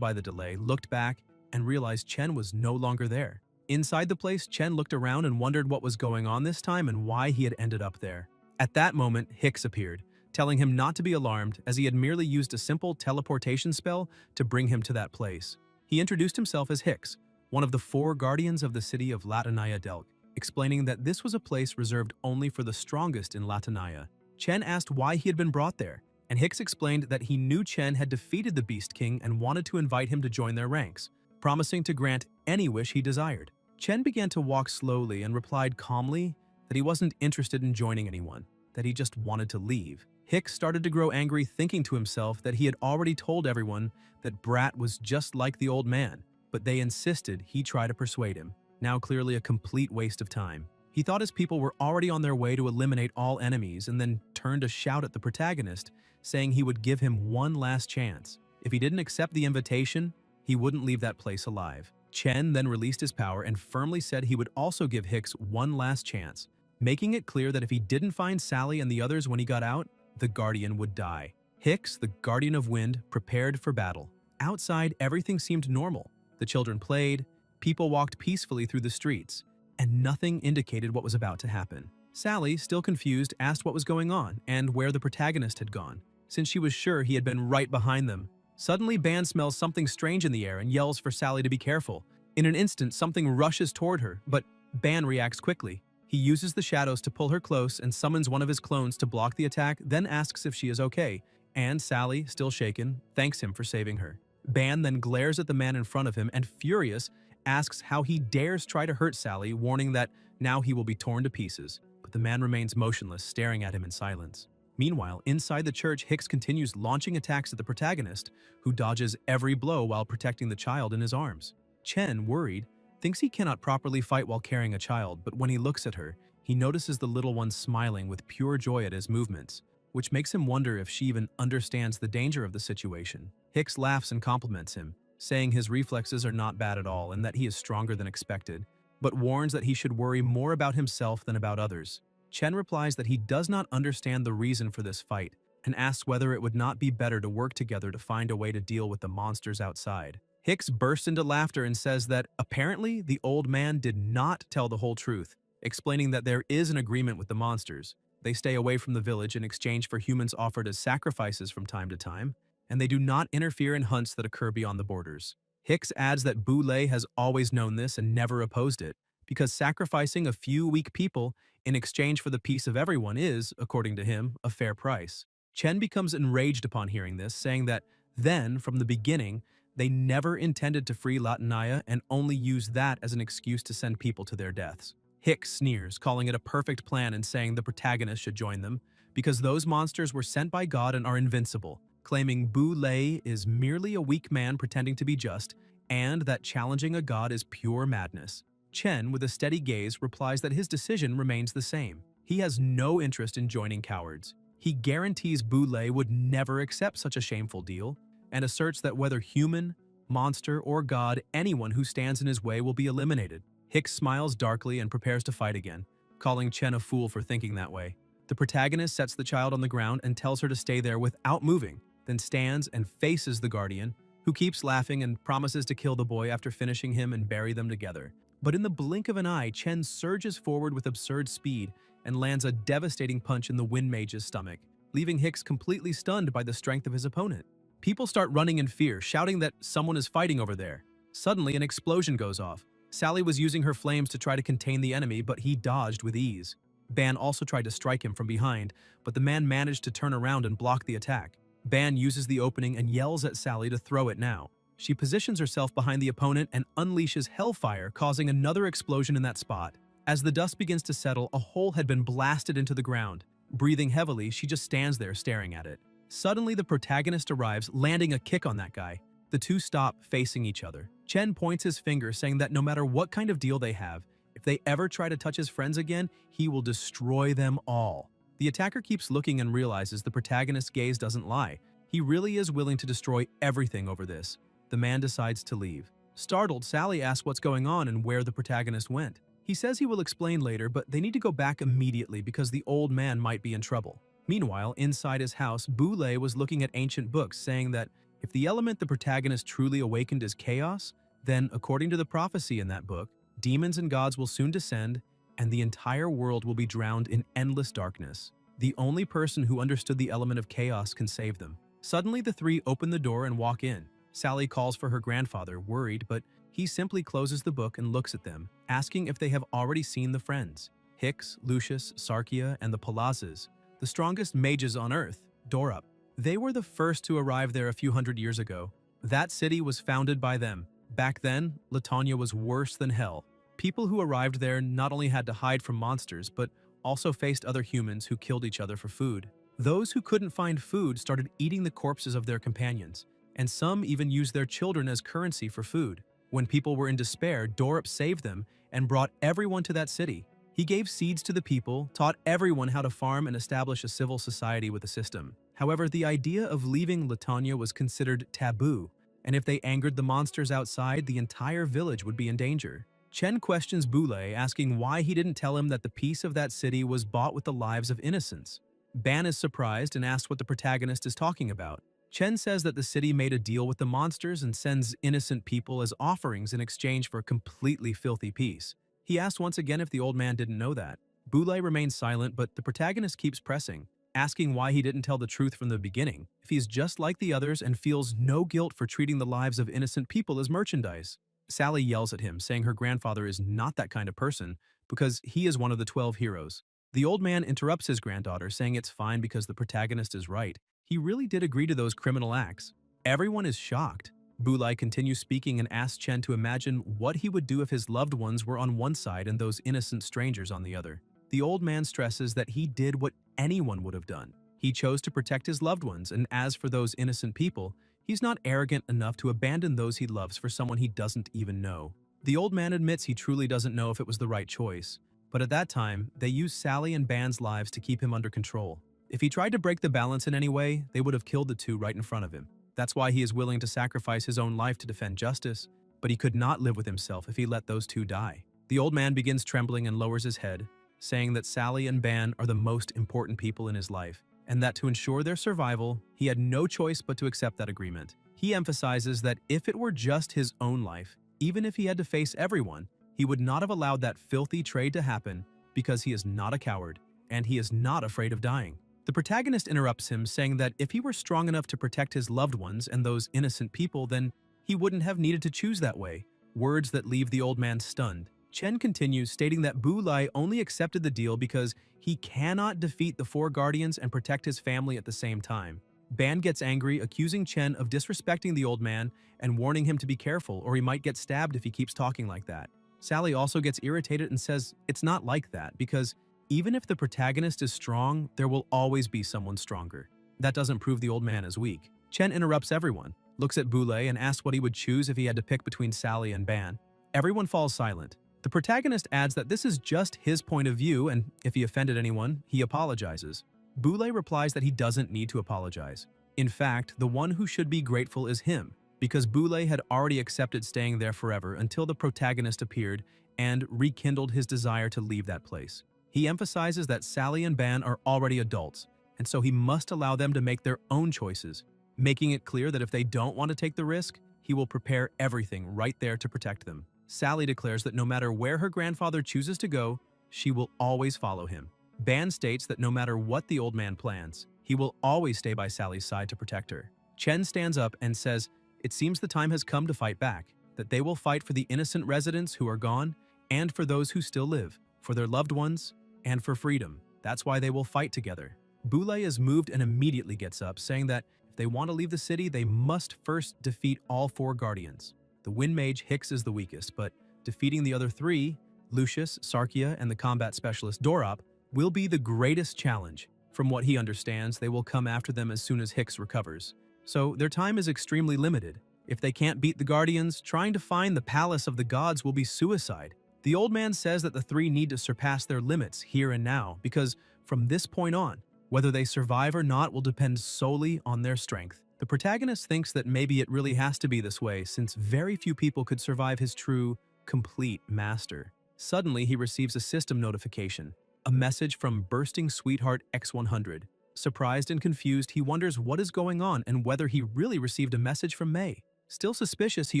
by the delay, looked back and realized Chen was no longer there. Inside the place, Chen looked around and wondered what was going on this time and why he had ended up there. At that moment, Hicks appeared, telling him not to be alarmed as he had merely used a simple teleportation spell to bring him to that place. He introduced himself as Hicks, one of the 4 guardians of the city of Latanaya Delk, explaining that this was a place reserved only for the strongest in Latanaya. Chen asked why he had been brought there, and Hicks explained that he knew Chen had defeated the Beast King and wanted to invite him to join their ranks, promising to grant any wish he desired. Chen began to walk slowly and replied calmly that he wasn't interested in joining anyone, that he just wanted to leave. Hicks started to grow angry, thinking to himself that he had already told everyone that Brat was just like the old man, but they insisted he try to persuade him. Now clearly a complete waste of time. He thought his people were already on their way to eliminate all enemies and then turned to shout at the protagonist, saying he would give him one last chance. If he didn't accept the invitation, he wouldn't leave that place alive. Chen then released his power and firmly said he would also give Hicks one last chance, making it clear that if he didn't find Sally and the others when he got out, the Guardian would die. Hicks, the Guardian of Wind, prepared for battle. Outside, everything seemed normal. The children played, people walked peacefully through the streets, and nothing indicated what was about to happen. Sally, still confused, asked what was going on and where the protagonist had gone, since she was sure he had been right behind them. Suddenly, Ban smells something strange in the air and yells for Sally to be careful. In an instant, something rushes toward her, but Ban reacts quickly. He uses the shadows to pull her close and summons one of his clones to block the attack, then asks if she is okay, and Sally, still shaken, thanks him for saving her. Ban then glares at the man in front of him and, furious, asks how he dares try to hurt Sally, warning that now he will be torn to pieces. But the man remains motionless, staring at him in silence. Meanwhile, inside the church, Hicks continues launching attacks at the protagonist, who dodges every blow while protecting the child in his arms. Chen, worried, thinks he cannot properly fight while carrying a child, but when he looks at her, he notices the little one smiling with pure joy at his movements, which makes him wonder if she even understands the danger of the situation. Hicks laughs and compliments him, saying his reflexes are not bad at all and that he is stronger than expected, but warns that he should worry more about himself than about others. Chen replies that he does not understand the reason for this fight and asks whether it would not be better to work together to find a way to deal with the monsters outside. Hicks bursts into laughter and says that apparently the old man did not tell the whole truth, explaining that there is an agreement with the monsters. They stay away from the village in exchange for humans offered as sacrifices from time to time, and they do not interfere in hunts that occur beyond the borders. Hicks adds that Bu Lei has always known this and never opposed it, because sacrificing a few weak people in exchange for the peace of everyone is, according to him, a fair price. Chen becomes enraged upon hearing this, saying that then, from the beginning, they never intended to free Latanaya and only used that as an excuse to send people to their deaths. Hicks sneers, calling it a perfect plan and saying the protagonist should join them, because those monsters were sent by God and are invincible, claiming Bu Lei is merely a weak man pretending to be just, and that challenging a god is pure madness. Chen, with a steady gaze, replies that his decision remains the same. He has no interest in joining cowards. He guarantees Bu Lei would never accept such a shameful deal, and asserts that whether human, monster, or god, anyone who stands in his way will be eliminated. Hicks smiles darkly and prepares to fight again, calling Chen a fool for thinking that way. The protagonist sets the child on the ground and tells her to stay there without moving, then stands and faces the Guardian, who keeps laughing and promises to kill the boy after finishing him and bury them together. But in the blink of an eye, Chen surges forward with absurd speed and lands a devastating punch in the Wind Mage's stomach, leaving Hicks completely stunned by the strength of his opponent. People start running in fear, shouting that someone is fighting over there. Suddenly, an explosion goes off. Sally was using her flames to try to contain the enemy, but he dodged with ease. Ban also tried to strike him from behind, but the man managed to turn around and block the attack. Ban uses the opening and yells at Sally to throw it now. She positions herself behind the opponent and unleashes hellfire, causing another explosion in that spot. As the dust begins to settle, a hole had been blasted into the ground. Breathing heavily, she just stands there staring at it. Suddenly, the protagonist arrives, landing a kick on that guy. The two stop, facing each other. Chen points his finger, saying that no matter what kind of deal they have, if they ever try to touch his friends again, he will destroy them all. The attacker keeps looking and realizes the protagonist's gaze doesn't lie. He really is willing to destroy everything over this. The man decides to leave. Startled, Sally asks what's going on and where the protagonist went. He says he will explain later, but they need to go back immediately because the old man might be in trouble. Meanwhile, inside his house, Boulay was looking at ancient books, saying that if the element the protagonist truly awakened is chaos, then, according to the prophecy in that book, demons and gods will soon descend, and the entire world will be drowned in endless darkness. The only person who understood the element of chaos can save them. Suddenly, the three open the door and walk in. Sally calls for her grandfather, worried, but he simply closes the book and looks at them, asking if they have already seen the friends. Hicks, Lucius, Sarkia, and the Palazzas, the strongest mages on Earth, door up. They were the first to arrive there a few hundred years ago. That city was founded by them. Back then, Latanya was worse than hell. People who arrived there not only had to hide from monsters, but also faced other humans who killed each other for food. Those who couldn't find food started eating the corpses of their companions, and some even used their children as currency for food. When people were in despair, Dorup saved them and brought everyone to that city. He gave seeds to the people, taught everyone how to farm and establish a civil society with a system. However, the idea of leaving Latanya was considered taboo, and if they angered the monsters outside, the entire village would be in danger. Chen questions Boulay, asking why he didn't tell him that the peace of that city was bought with the lives of innocents. Ban is surprised and asks what the protagonist is talking about. Chen says that the city made a deal with the monsters and sends innocent people as offerings in exchange for a completely filthy peace. He asks once again if the old man didn't know that. Boulay remains silent, but the protagonist keeps pressing, asking why he didn't tell the truth from the beginning, if he's just like the others and feels no guilt for treating the lives of innocent people as merchandise. Sally yells at him, saying her grandfather is not that kind of person because he is one of the 12 heroes. The old man interrupts his granddaughter, saying it's fine because the protagonist is right. He really did agree to those criminal acts. Everyone is shocked. Boulay continues speaking and asks Chen to imagine what he would do if his loved ones were on one side and those innocent strangers on the other. The old man stresses that he did what anyone would have done. He chose to protect his loved ones, and as for those innocent people, he's not arrogant enough to abandon those he loves for someone he doesn't even know. The old man admits he truly doesn't know if it was the right choice, but at that time, they used Sally and Ban's lives to keep him under control. If he tried to break the balance in any way, they would have killed the two right in front of him. That's why he is willing to sacrifice his own life to defend justice, but he could not live with himself if he let those two die. The old man begins trembling and lowers his head, saying that Sally and Ban are the most important people in his life, and that to ensure their survival, he had no choice but to accept that agreement. He emphasizes that if it were just his own life, even if he had to face everyone, he would not have allowed that filthy trade to happen because he is not a coward, and he is not afraid of dying. The protagonist interrupts him, saying that if he were strong enough to protect his loved ones and those innocent people, then he wouldn't have needed to choose that way. Words that leave the old man stunned. Chen continues, stating that Boulay only accepted the deal because he cannot defeat the four guardians and protect his family at the same time. Ban gets angry, accusing Chen of disrespecting the old man and warning him to be careful or he might get stabbed if he keeps talking like that. Sally also gets irritated and says it's not like that because even if the protagonist is strong, there will always be someone stronger. That doesn't prove the old man is weak. Chen interrupts everyone, looks at Boulay and asks what he would choose if he had to pick between Sally and Ban. Everyone falls silent. The protagonist adds that this is just his point of view and if he offended anyone, he apologizes. Boulay replies that he doesn't need to apologize. In fact, the one who should be grateful is him, because Boulay had already accepted staying there forever until the protagonist appeared and rekindled his desire to leave that place. He emphasizes that Sally and Ban are already adults, and so he must allow them to make their own choices, making it clear that if they don't want to take the risk, he will prepare everything right there to protect them. Sally declares that no matter where her grandfather chooses to go, she will always follow him. Ban states that no matter what the old man plans, He will always stay by Sally's side to protect her. Chen stands up and says, it seems the time has come to fight back, that they will fight for the innocent residents who are gone, and for those who still live, for their loved ones, and for freedom. That's why they will fight together. Boulay is moved and immediately gets up, saying that if they want to leave the city, they must first defeat all 4 guardians. The Wind Mage Hicks is the weakest, but defeating the other 3, Lucius, Sarkia, and the combat specialist Dorop, will be the greatest challenge. From what he understands, they will come after them as soon as Hicks recovers. So their time is extremely limited. If they can't beat the Guardians, trying to find the Palace of the Gods will be suicide. The old man says that the 3 need to surpass their limits here and now, because from this point on, whether they survive or not will depend solely on their strength. The protagonist thinks that maybe it really has to be this way, since very few people could survive his true, complete master. Suddenly, he receives a system notification, a message from Bursting Sweetheart X100. Surprised and confused, he wonders what is going on and whether he really received a message from May. Still suspicious, he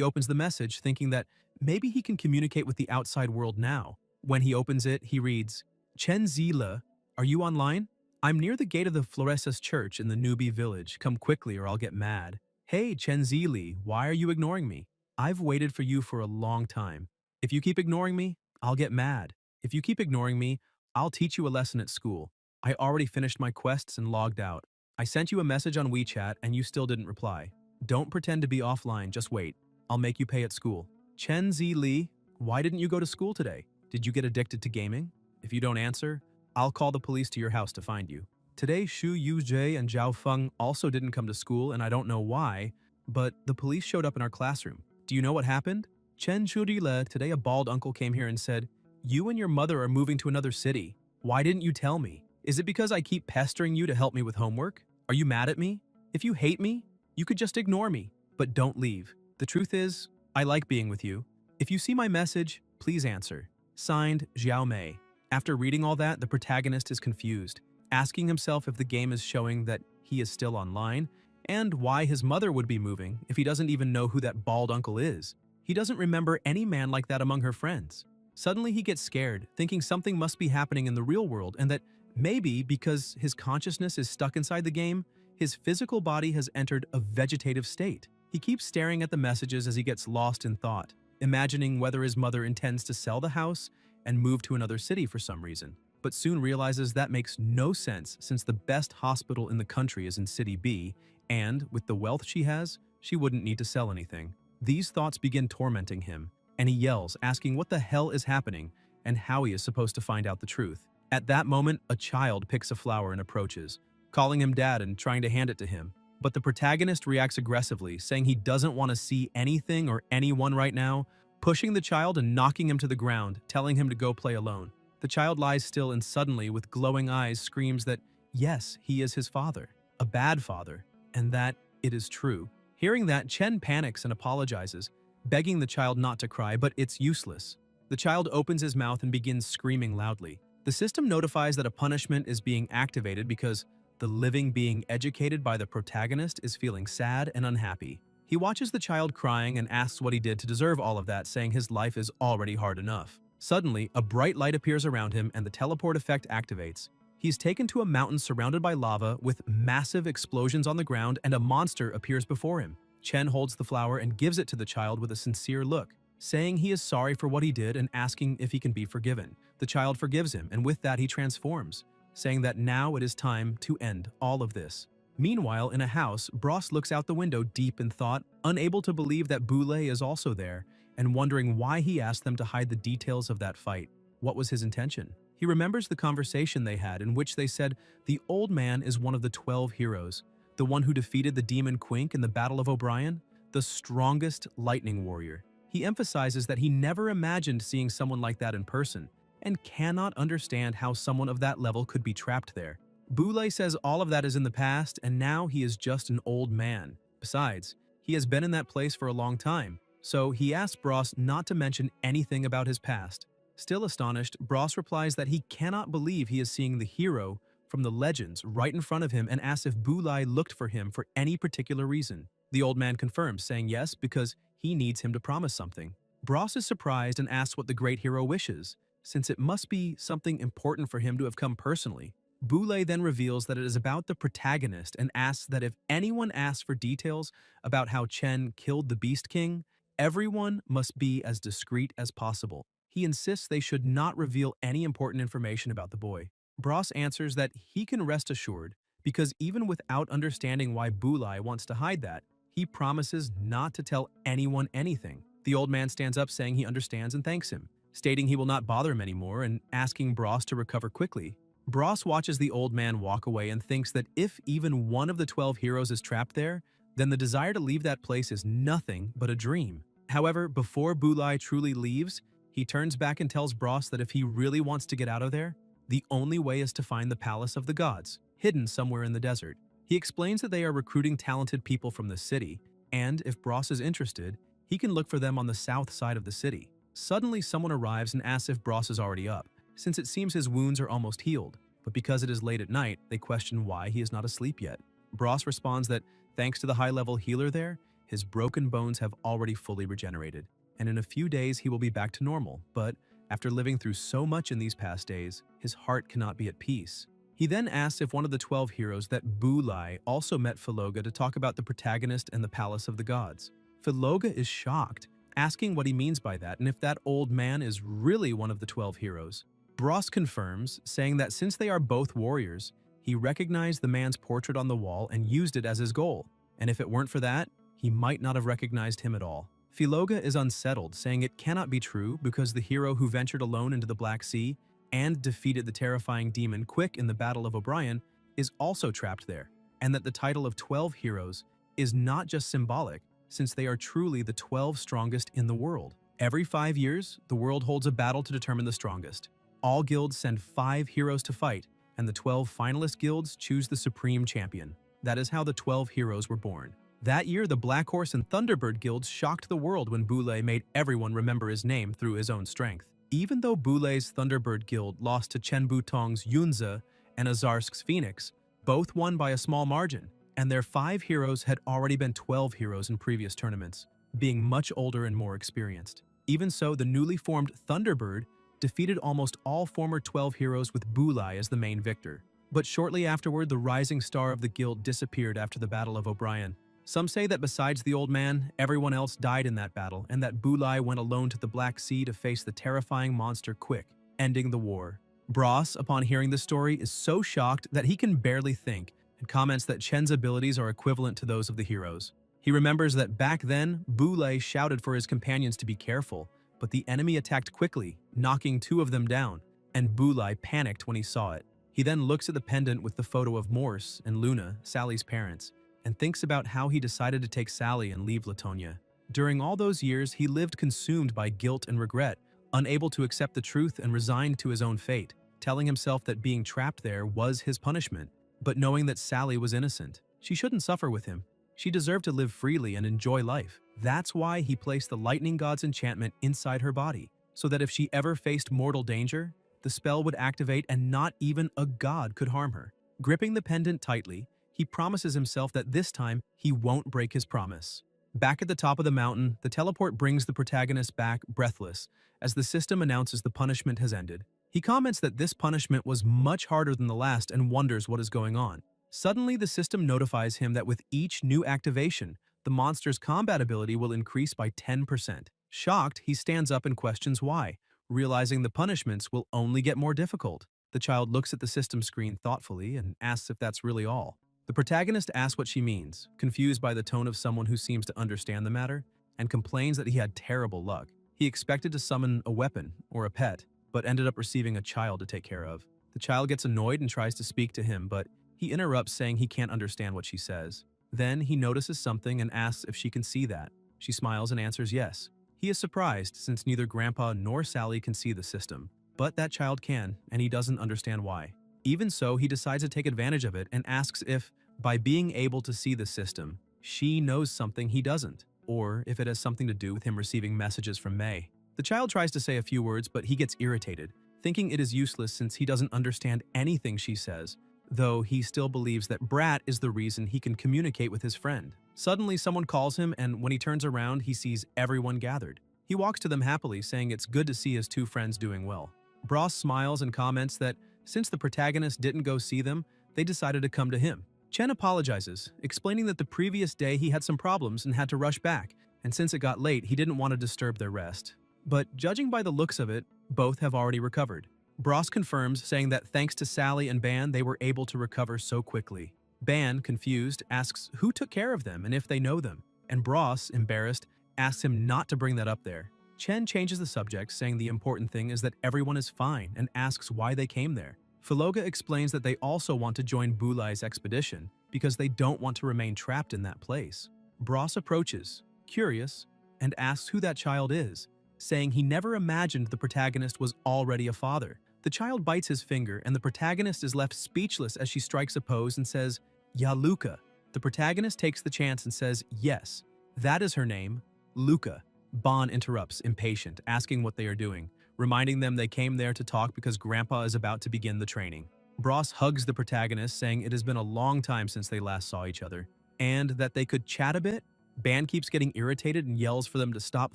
opens the message, thinking that maybe he can communicate with the outside world now. When he opens it, he reads, Chen Zile, are you online? I'm near the gate of the Floresas Church in the newbie village. Come quickly or I'll get mad. Hey, Chen Zili, why are you ignoring me? I've waited for you for a long time. If you keep ignoring me, I'll get mad. If you keep ignoring me, I'll teach you a lesson at school. I already finished my quests and logged out. I sent you a message on WeChat and you still didn't reply. Don't pretend to be offline, just wait. I'll make you pay at school. Chen Zili, why didn't you go to school today? Did you get addicted to gaming? If you don't answer, I'll call the police to your house to find you. Today, Xu Yuzhe and Zhao Feng also didn't come to school, and I don't know why, but the police showed up in our classroom. Do you know what happened? Chen Churile, today a bald uncle came here and said, you and your mother are moving to another city. Why didn't you tell me? Is it because I keep pestering you to help me with homework? Are you mad at me? If you hate me, you could just ignore me, but don't leave. The truth is, I like being with you. If you see my message, please answer. Signed, Xiao Mei. After reading all that, the protagonist is confused, asking himself if the game is showing that he is still online, and why his mother would be moving if he doesn't even know who that bald uncle is. He doesn't remember any man like that among her friends. Suddenly he gets scared, thinking something must be happening in the real world and that maybe because his consciousness is stuck inside the game, his physical body has entered a vegetative state. He keeps staring at the messages as he gets lost in thought, imagining whether his mother intends to sell the house and move to another city for some reason, but soon realizes that makes no sense since the best hospital in the country is in City B, and with the wealth she has, she wouldn't need to sell anything. These thoughts begin tormenting him, and he yells, asking what the hell is happening and how he is supposed to find out the truth. At that moment, a child picks a flower and approaches, calling him dad and trying to hand it to him. But the protagonist reacts aggressively, saying he doesn't want to see anything or anyone right now, pushing the child and knocking him to the ground, telling him to go play alone. The child lies still and suddenly, with glowing eyes, screams that, yes, he is his father, a bad father, and that it is true. Hearing that, Chen panics and apologizes, begging the child not to cry, but it's useless. The child opens his mouth and begins screaming loudly. The system notifies that a punishment is being activated because the living being educated by the protagonist is feeling sad and unhappy. He watches the child crying and asks what he did to deserve all of that, saying his life is already hard enough. Suddenly, a bright light appears around him and the teleport effect activates. He's taken to a mountain surrounded by lava with massive explosions on the ground, and a monster appears before him. Chen holds the flower and gives it to the child with a sincere look, saying he is sorry for what he did and asking if he can be forgiven. The child forgives him, and with that he transforms, saying that now it is time to end all of this. Meanwhile, in a house, Bros looks out the window deep in thought, unable to believe that Boulay is also there, and wondering why he asked them to hide the details of that fight. What was his intention? He remembers the conversation they had in which they said the old man is one of the 12 heroes, the one who defeated the demon Quink in the Battle of O'Brien, the strongest lightning warrior. He emphasizes that he never imagined seeing someone like that in person, and cannot understand how someone of that level could be trapped there. Boulay says all of that is in the past, and now he is just an old man. Besides, he has been in that place for a long time, so he asks Bros not to mention anything about his past. Still astonished, Bros replies that he cannot believe he is seeing the hero from the legends right in front of him and asks if Boulay looked for him for any particular reason. The old man confirms, saying yes, because he needs him to promise something. Bros is surprised and asks what the great hero wishes, since it must be something important for him to have come personally. Boulay then reveals that it is about the protagonist and asks that if anyone asks for details about how Chen killed the Beast King, everyone must be as discreet as possible. He insists they should not reveal any important information about the boy. Bros answers that he can rest assured because even without understanding why Boulay wants to hide that, he promises not to tell anyone anything. The old man stands up saying he understands and thanks him, stating he will not bother him anymore and asking Bros to recover quickly. Bros watches the old man walk away and thinks that if even one of the 12 heroes is trapped there, then the desire to leave that place is nothing but a dream. However, before Boulay truly leaves, he turns back and tells Bros that if he really wants to get out of there, the only way is to find the Palace of the Gods, hidden somewhere in the desert. He explains that they are recruiting talented people from the city, and if Bros is interested, he can look for them on the south side of the city. Suddenly, someone arrives and asks if Bros is already up, since it seems his wounds are almost healed, but because it is late at night, they question why he is not asleep yet. Bros responds that thanks to the high-level healer there, his broken bones have already fully regenerated, and in a few days he will be back to normal, but after living through so much in these past days, his heart cannot be at peace. He then asks if one of the 12 heroes that Boulay also met Philoga to talk about the protagonist and the Palace of the Gods. Philoga is shocked, asking what he means by that and if that old man is really one of the 12 heroes. Bros confirms, saying that since they are both warriors, he recognized the man's portrait on the wall and used it as his goal, and if it weren't for that, he might not have recognized him at all. Philoga is unsettled, saying it cannot be true because the hero who ventured alone into the Black Sea and defeated the terrifying demon Quick in the Battle of O'Brien is also trapped there, and that the title of 12 heroes is not just symbolic, since they are truly the 12 strongest in the world. Every 5 years, the world holds a battle to determine the strongest. All guilds send 5 heroes to fight, and the 12 finalist guilds choose the supreme champion. That is how the 12 heroes were born. That year, the Black Horse and Thunderbird guilds shocked the world when Boulay made everyone remember his name through his own strength. Even though Boulay's Thunderbird guild lost to Chen Butong's Yunze and Azarsk's Phoenix, both won by a small margin, and their 5 heroes had already been 12 heroes in previous tournaments, being much older and more experienced. Even so, the newly formed Thunderbird defeated almost all former 12 heroes with Boulay as the main victor. But shortly afterward, the rising star of the guild disappeared after the Battle of O'Brien. Some say that besides the old man, everyone else died in that battle, and that Boulay went alone to the Black Sea to face the terrifying monster Quick, ending the war. Bros, upon hearing the story, is so shocked that he can barely think, and comments that Chen's abilities are equivalent to those of the heroes. He remembers that back then, Boulay shouted for his companions to be careful, but the enemy attacked quickly, knocking 2 of them down, and Boulay panicked when he saw it. He then looks at the pendant with the photo of Morse and Luna, Sally's parents, and thinks about how he decided to take Sally and leave Latonia. During all those years, he lived consumed by guilt and regret, unable to accept the truth and resigned to his own fate, telling himself that being trapped there was his punishment, but knowing that Sally was innocent. She shouldn't suffer with him. She deserved to live freely and enjoy life. That's why he placed the lightning god's enchantment inside her body, so that if she ever faced mortal danger, the spell would activate and not even a god could harm her. Gripping the pendant tightly, he promises himself that this time he won't break his promise. Back at the top of the mountain, the teleport brings the protagonist back breathless as the system announces the punishment has ended. He comments that this punishment was much harder than the last and wonders what is going on. Suddenly, the system notifies him that with each new activation, the monster's combat ability will increase by 10%. Shocked, he stands up and questions why, realizing the punishments will only get more difficult. The child looks at the system screen thoughtfully and asks if that's really all. The protagonist asks what she means, confused by the tone of someone who seems to understand the matter, and complains that he had terrible luck. He expected to summon a weapon or a pet, but ended up receiving a child to take care of. The child gets annoyed and tries to speak to him, but he interrupts saying he can't understand what she says. Then he notices something and asks if she can see that. She smiles and answers yes. He is surprised since neither Grandpa nor Sally can see the system, but that child can, and he doesn't understand why. Even so, he decides to take advantage of it and asks if, by being able to see the system, she knows something he doesn't, or if it has something to do with him receiving messages from May. The child tries to say a few words, but he gets irritated, thinking it is useless since he doesn't understand anything she says, though he still believes that Brat is the reason he can communicate with his friend. Suddenly, someone calls him, and when he turns around, he sees everyone gathered. He walks to them happily, saying it's good to see his 2 friends doing well. Bros smiles and comments that Since the protagonist didn't go see them, they decided to come to him. Chen apologizes, explaining that the previous day he had some problems and had to rush back, and since it got late, he didn't want to disturb their rest. But judging by the looks of it, both have already recovered. Bros confirms, saying that thanks to Sally and Ban, they were able to recover so quickly. Ban, confused, asks who took care of them and if they know them, and Bros, embarrassed, asks him not to bring that up there. Chen changes the subject, saying the important thing is that everyone is fine, and asks why they came there. Filoga explains that they also want to join Bulai's expedition because they don't want to remain trapped in that place. Bros approaches, curious, and asks who that child is, saying he never imagined the protagonist was already a father. The child bites his finger, and the protagonist is left speechless as she strikes a pose and says, "Ya Luca." The protagonist takes the chance and says, "Yes, that is her name, Luca." Bon interrupts, impatient, asking what they are doing, reminding them they came there to talk because Grandpa is about to begin the training. Bros hugs the protagonist, saying it has been a long time since they last saw each other, and that they could chat a bit. Ban keeps getting irritated and yells for them to stop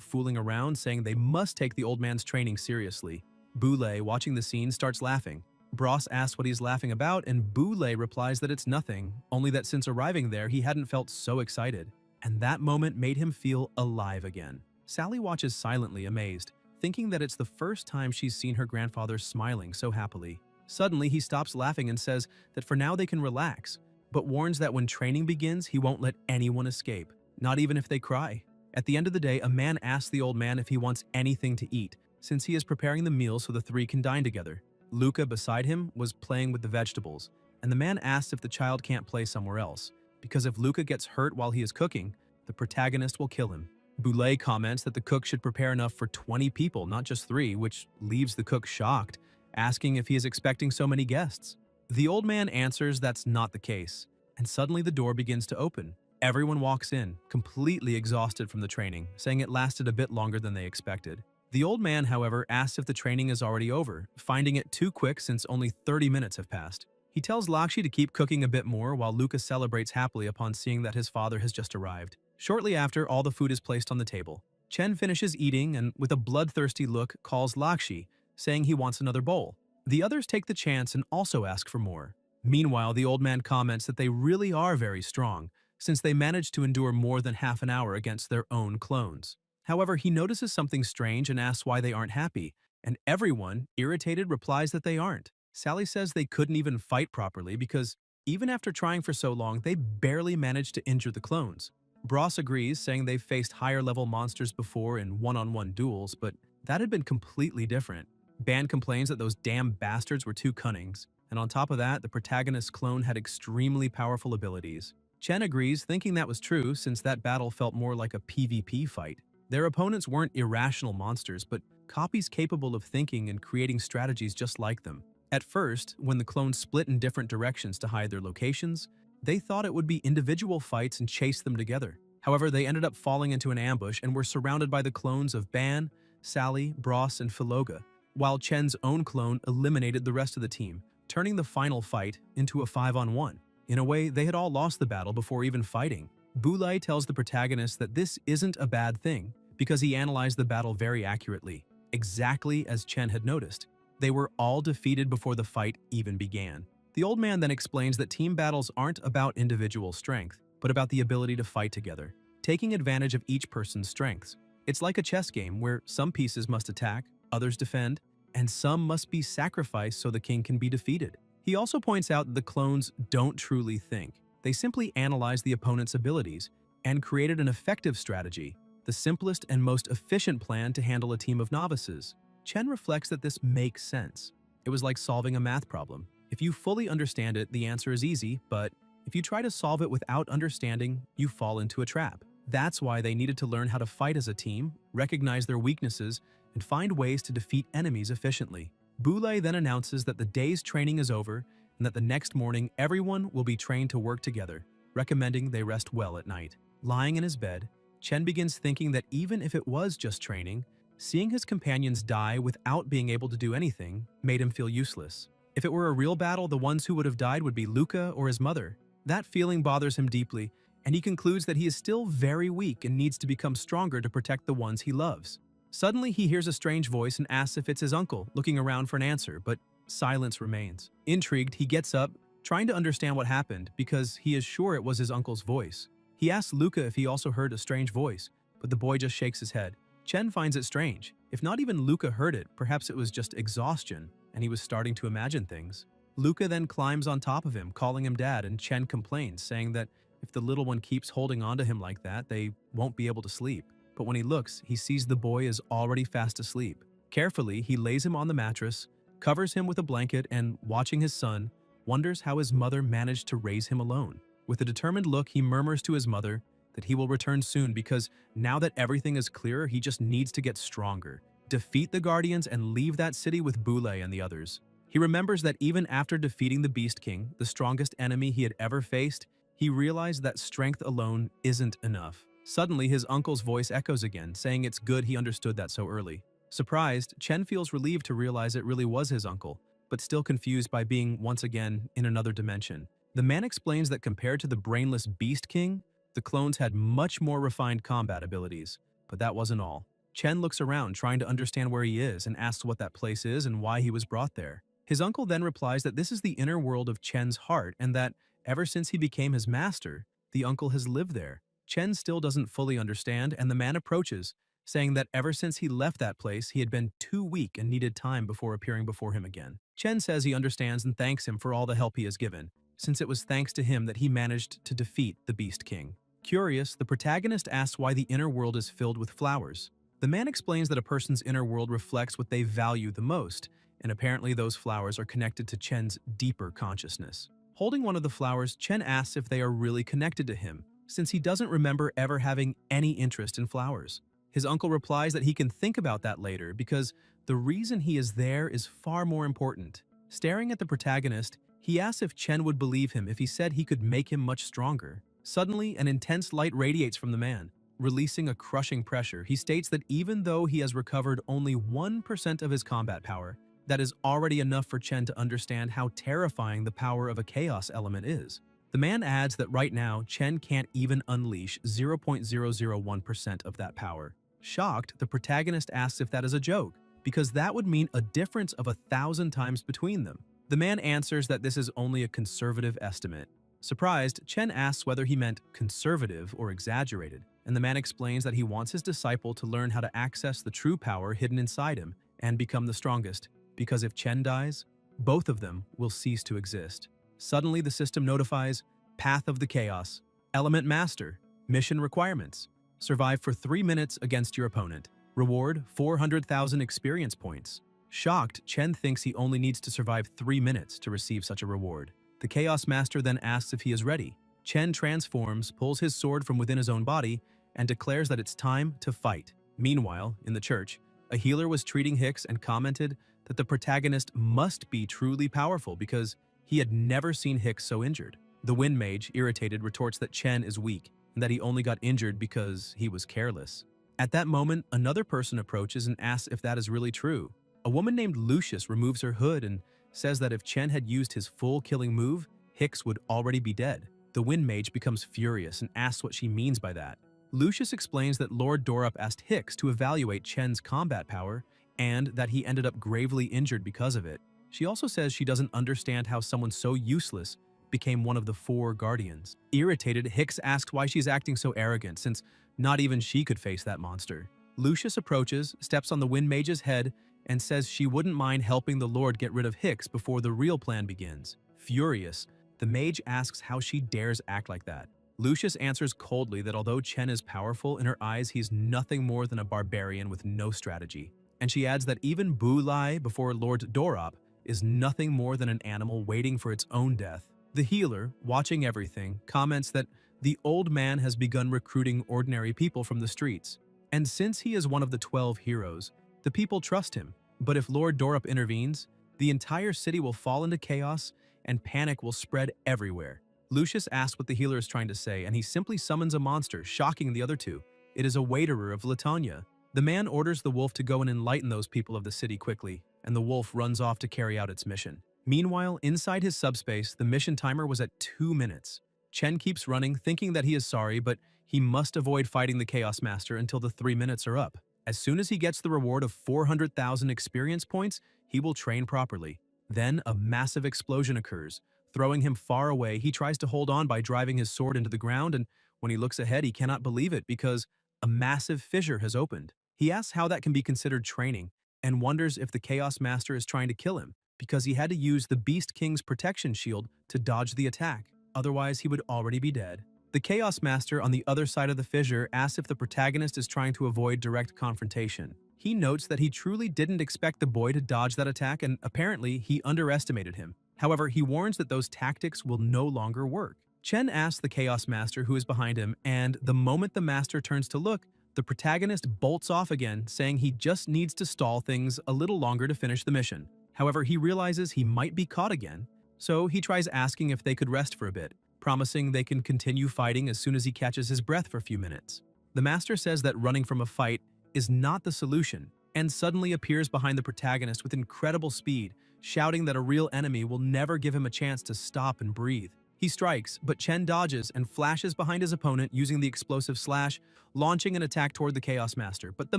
fooling around, saying they must take the old man's training seriously. Boulay, watching the scene, starts laughing. Bros asks what he's laughing about, and Boulay replies that it's nothing, only that since arriving there, he hadn't felt so excited, and that moment made him feel alive again. Sally watches silently, amazed, thinking that it's the first time she's seen her grandfather smiling so happily. Suddenly, he stops laughing and says that for now they can relax, but warns that when training begins, he won't let anyone escape, not even if they cry. At the end of the day, a man asks the old man if he wants anything to eat, since he is preparing the meal so the three can dine together. Luca, beside him, was playing with the vegetables, and the man asks if the child can't play somewhere else, because if Luca gets hurt while he is cooking, the protagonist will kill him. Boulay comments that the cook should prepare enough for 20 people, not just 3, which leaves the cook shocked, asking if he is expecting so many guests. The old man answers that's not the case, and suddenly the door begins to open. Everyone walks in, completely exhausted from the training, saying it lasted a bit longer than they expected. The old man, however, asks if the training is already over, finding it too quick since only 30 minutes have passed. He tells Lakshi to keep cooking a bit more while Lucas celebrates happily upon seeing that his father has just arrived. Shortly after, all the food is placed on the table. Chen finishes eating and, with a bloodthirsty look, calls Lakshi, saying he wants another bowl. The others take the chance and also ask for more. Meanwhile, the old man comments that they really are very strong, since they managed to endure more than half an hour against their own clones. However, he notices something strange and asks why they aren't happy, and everyone, irritated, replies that they aren't. Sally says they couldn't even fight properly because, even after trying for so long, they barely managed to injure the clones. Bros agrees, saying they've faced higher-level monsters before in one-on-one duels, but that had been completely different. Ban complains that those damn bastards were too cunning, and on top of that, the protagonist's clone had extremely powerful abilities. Chen agrees, thinking that was true since that battle felt more like a PvP fight. Their opponents weren't irrational monsters, but copies capable of thinking and creating strategies just like them. At first, when the clones split in different directions to hide their locations, they thought it would be individual fights and chase them together. However, they ended up falling into an ambush and were surrounded by the clones of Ban, Sally, Bros, and Filoga, while Chen's own clone eliminated the rest of the team, turning the final fight into a 5-on-1. In a way, they had all lost the battle before even fighting. Boulay tells the protagonist that this isn't a bad thing, because he analyzed the battle very accurately, exactly as Chen had noticed. They were all defeated before the fight even began. The old man then explains that team battles aren't about individual strength, but about the ability to fight together, taking advantage of each person's strengths. It's like a chess game where some pieces must attack, others defend, and some must be sacrificed so the king can be defeated. He also points out that the clones don't truly think. They simply analyze the opponent's abilities and created an effective strategy, the simplest and most efficient plan to handle a team of novices. Chen reflects that this makes sense. It was like solving a math problem. If you fully understand it, the answer is easy, but if you try to solve it without understanding, you fall into a trap. That's why they needed to learn how to fight as a team, recognize their weaknesses, and find ways to defeat enemies efficiently. Boulay then announces that the day's training is over and that the next morning everyone will be trained to work together, recommending they rest well at night. Lying in his bed, Chen begins thinking that even if it was just training, seeing his companions die without being able to do anything made him feel useless. If it were a real battle, the ones who would have died would be Luca or his mother. That feeling bothers him deeply, and he concludes that he is still very weak and needs to become stronger to protect the ones he loves. Suddenly, he hears a strange voice and asks if it's his uncle, looking around for an answer, but silence remains. Intrigued, he gets up, trying to understand what happened because he is sure it was his uncle's voice. He asks Luca if he also heard a strange voice, but the boy just shakes his head. Chen finds it strange. If not even Luca heard it, perhaps it was just exhaustion, and he was starting to imagine things. Luca then climbs on top of him, calling him dad, and Chen complains, saying that if the little one keeps holding on to him like that, they won't be able to sleep. But when he looks, he sees the boy is already fast asleep. Carefully, he lays him on the mattress, covers him with a blanket, and, watching his son, wonders how his mother managed to raise him alone. With a determined look, he murmurs to his mother that he will return soon because now that everything is clearer, he just needs to get stronger, defeat the Guardians, and leave that city with Boule and the others. He remembers that even after defeating the Beast King, the strongest enemy he had ever faced, he realized that strength alone isn't enough. Suddenly, his uncle's voice echoes again, saying it's good he understood that so early. Surprised, Chen feels relieved to realize it really was his uncle, but still confused by being once again in another dimension. The man explains that compared to the brainless Beast King, the clones had much more refined combat abilities. But that wasn't all. Chen looks around, trying to understand where he is, and asks what that place is and why he was brought there. His uncle then replies that this is the inner world of Chen's heart, and that, ever since he became his master, the uncle has lived there. Chen still doesn't fully understand, and the man approaches, saying that ever since he left that place, he had been too weak and needed time before appearing before him again. Chen says he understands and thanks him for all the help he has given, since it was thanks to him that he managed to defeat the Beast King. Curious, the protagonist asks why the inner world is filled with flowers. The man explains that a person's inner world reflects what they value the most, and apparently those flowers are connected to Chen's deeper consciousness. Holding one of the flowers, Chen asks if they are really connected to him, since he doesn't remember ever having any interest in flowers. His uncle replies that he can think about that later because the reason he is there is far more important. Staring at the protagonist, he asks if Chen would believe him if he said he could make him much stronger. Suddenly, an intense light radiates from the man. Releasing a crushing pressure, he states that even though he has recovered only 1% of his combat power, that is already enough for Chen to understand how terrifying the power of a chaos element is. The man adds that right now, Chen can't even unleash 0.001% of that power. Shocked, the protagonist asks if that is a joke, because that would mean a difference of 1,000 times between them. The man answers that this is only a conservative estimate. Surprised, Chen asks whether he meant conservative or exaggerated, and the man explains that he wants his disciple to learn how to access the true power hidden inside him and become the strongest, because if Chen dies, both of them will cease to exist. Suddenly, the system notifies Path of the Chaos, Element Master, Mission Requirements. Survive for 3 minutes against your opponent. Reward 400,000 experience points. Shocked, Chen thinks he only needs to survive 3 minutes to receive such a reward. The Chaos Master then asks if he is ready. Chen transforms, pulls his sword from within his own body, and declares that it's time to fight. Meanwhile, in the church, a healer was treating Hicks and commented that the protagonist must be truly powerful because he had never seen Hicks so injured. The Wind Mage, irritated, retorts that Chen is weak and that he only got injured because he was careless. At that moment, another person approaches and asks if that is really true. A woman named Lucius removes her hood and says that if Chen had used his full killing move, Hicks would already be dead. The Wind Mage becomes furious and asks what she means by that. Lucius explains that Lord Dorup asked Hicks to evaluate Chen's combat power and that he ended up gravely injured because of it. She also says she doesn't understand how someone so useless became one of the 4 guardians. Irritated, Hicks asks why she's acting so arrogant since not even she could face that monster. Lucius approaches, steps on the Wind Mage's head, and says she wouldn't mind helping the Lord get rid of Hicks before the real plan begins. Furious, the mage asks how she dares act like that. Lucius answers coldly that although Chen is powerful, in her eyes he's nothing more than a barbarian with no strategy. And she adds that even Bu Lai before Lord Dorop is nothing more than an animal waiting for its own death. The healer, watching everything, comments that the old man has begun recruiting ordinary people from the streets. And since he is one of the 12 heroes, the people trust him. But if Lord Dorup intervenes, the entire city will fall into chaos and panic will spread everywhere. Lucius asks what the healer is trying to say, and he simply summons a monster, shocking the other two. It is a waiterer of Latanya. The man orders the wolf to go and enlighten those people of the city quickly, and the wolf runs off to carry out its mission. Meanwhile, inside his subspace, the mission timer was at 2 minutes. Chen keeps running, thinking that he is sorry, but he must avoid fighting the Chaos Master until the 3 minutes are up. As soon as he gets the reward of 400,000 experience points, he will train properly. Then a massive explosion occurs. Throwing him far away, he tries to hold on by driving his sword into the ground, and when he looks ahead, he cannot believe it because a massive fissure has opened. He asks how that can be considered training, and wonders if the Chaos Master is trying to kill him, because he had to use the Beast King's protection shield to dodge the attack. Otherwise, he would already be dead. The Chaos Master on the other side of the fissure asks if the protagonist is trying to avoid direct confrontation. He notes that he truly didn't expect the boy to dodge that attack, and apparently he underestimated him. However, he warns that those tactics will no longer work. Chen asks the Chaos Master who is behind him, and the moment the Master turns to look, the protagonist bolts off again, saying he just needs to stall things a little longer to finish the mission. However, he realizes he might be caught again, so he tries asking if they could rest for a bit, promising they can continue fighting as soon as he catches his breath for a few minutes. The Master says that running from a fight is not the solution, and suddenly appears behind the protagonist with incredible speed, shouting that a real enemy will never give him a chance to stop and breathe. He strikes, but Chen dodges and flashes behind his opponent using the explosive slash, launching an attack toward the Chaos Master, but the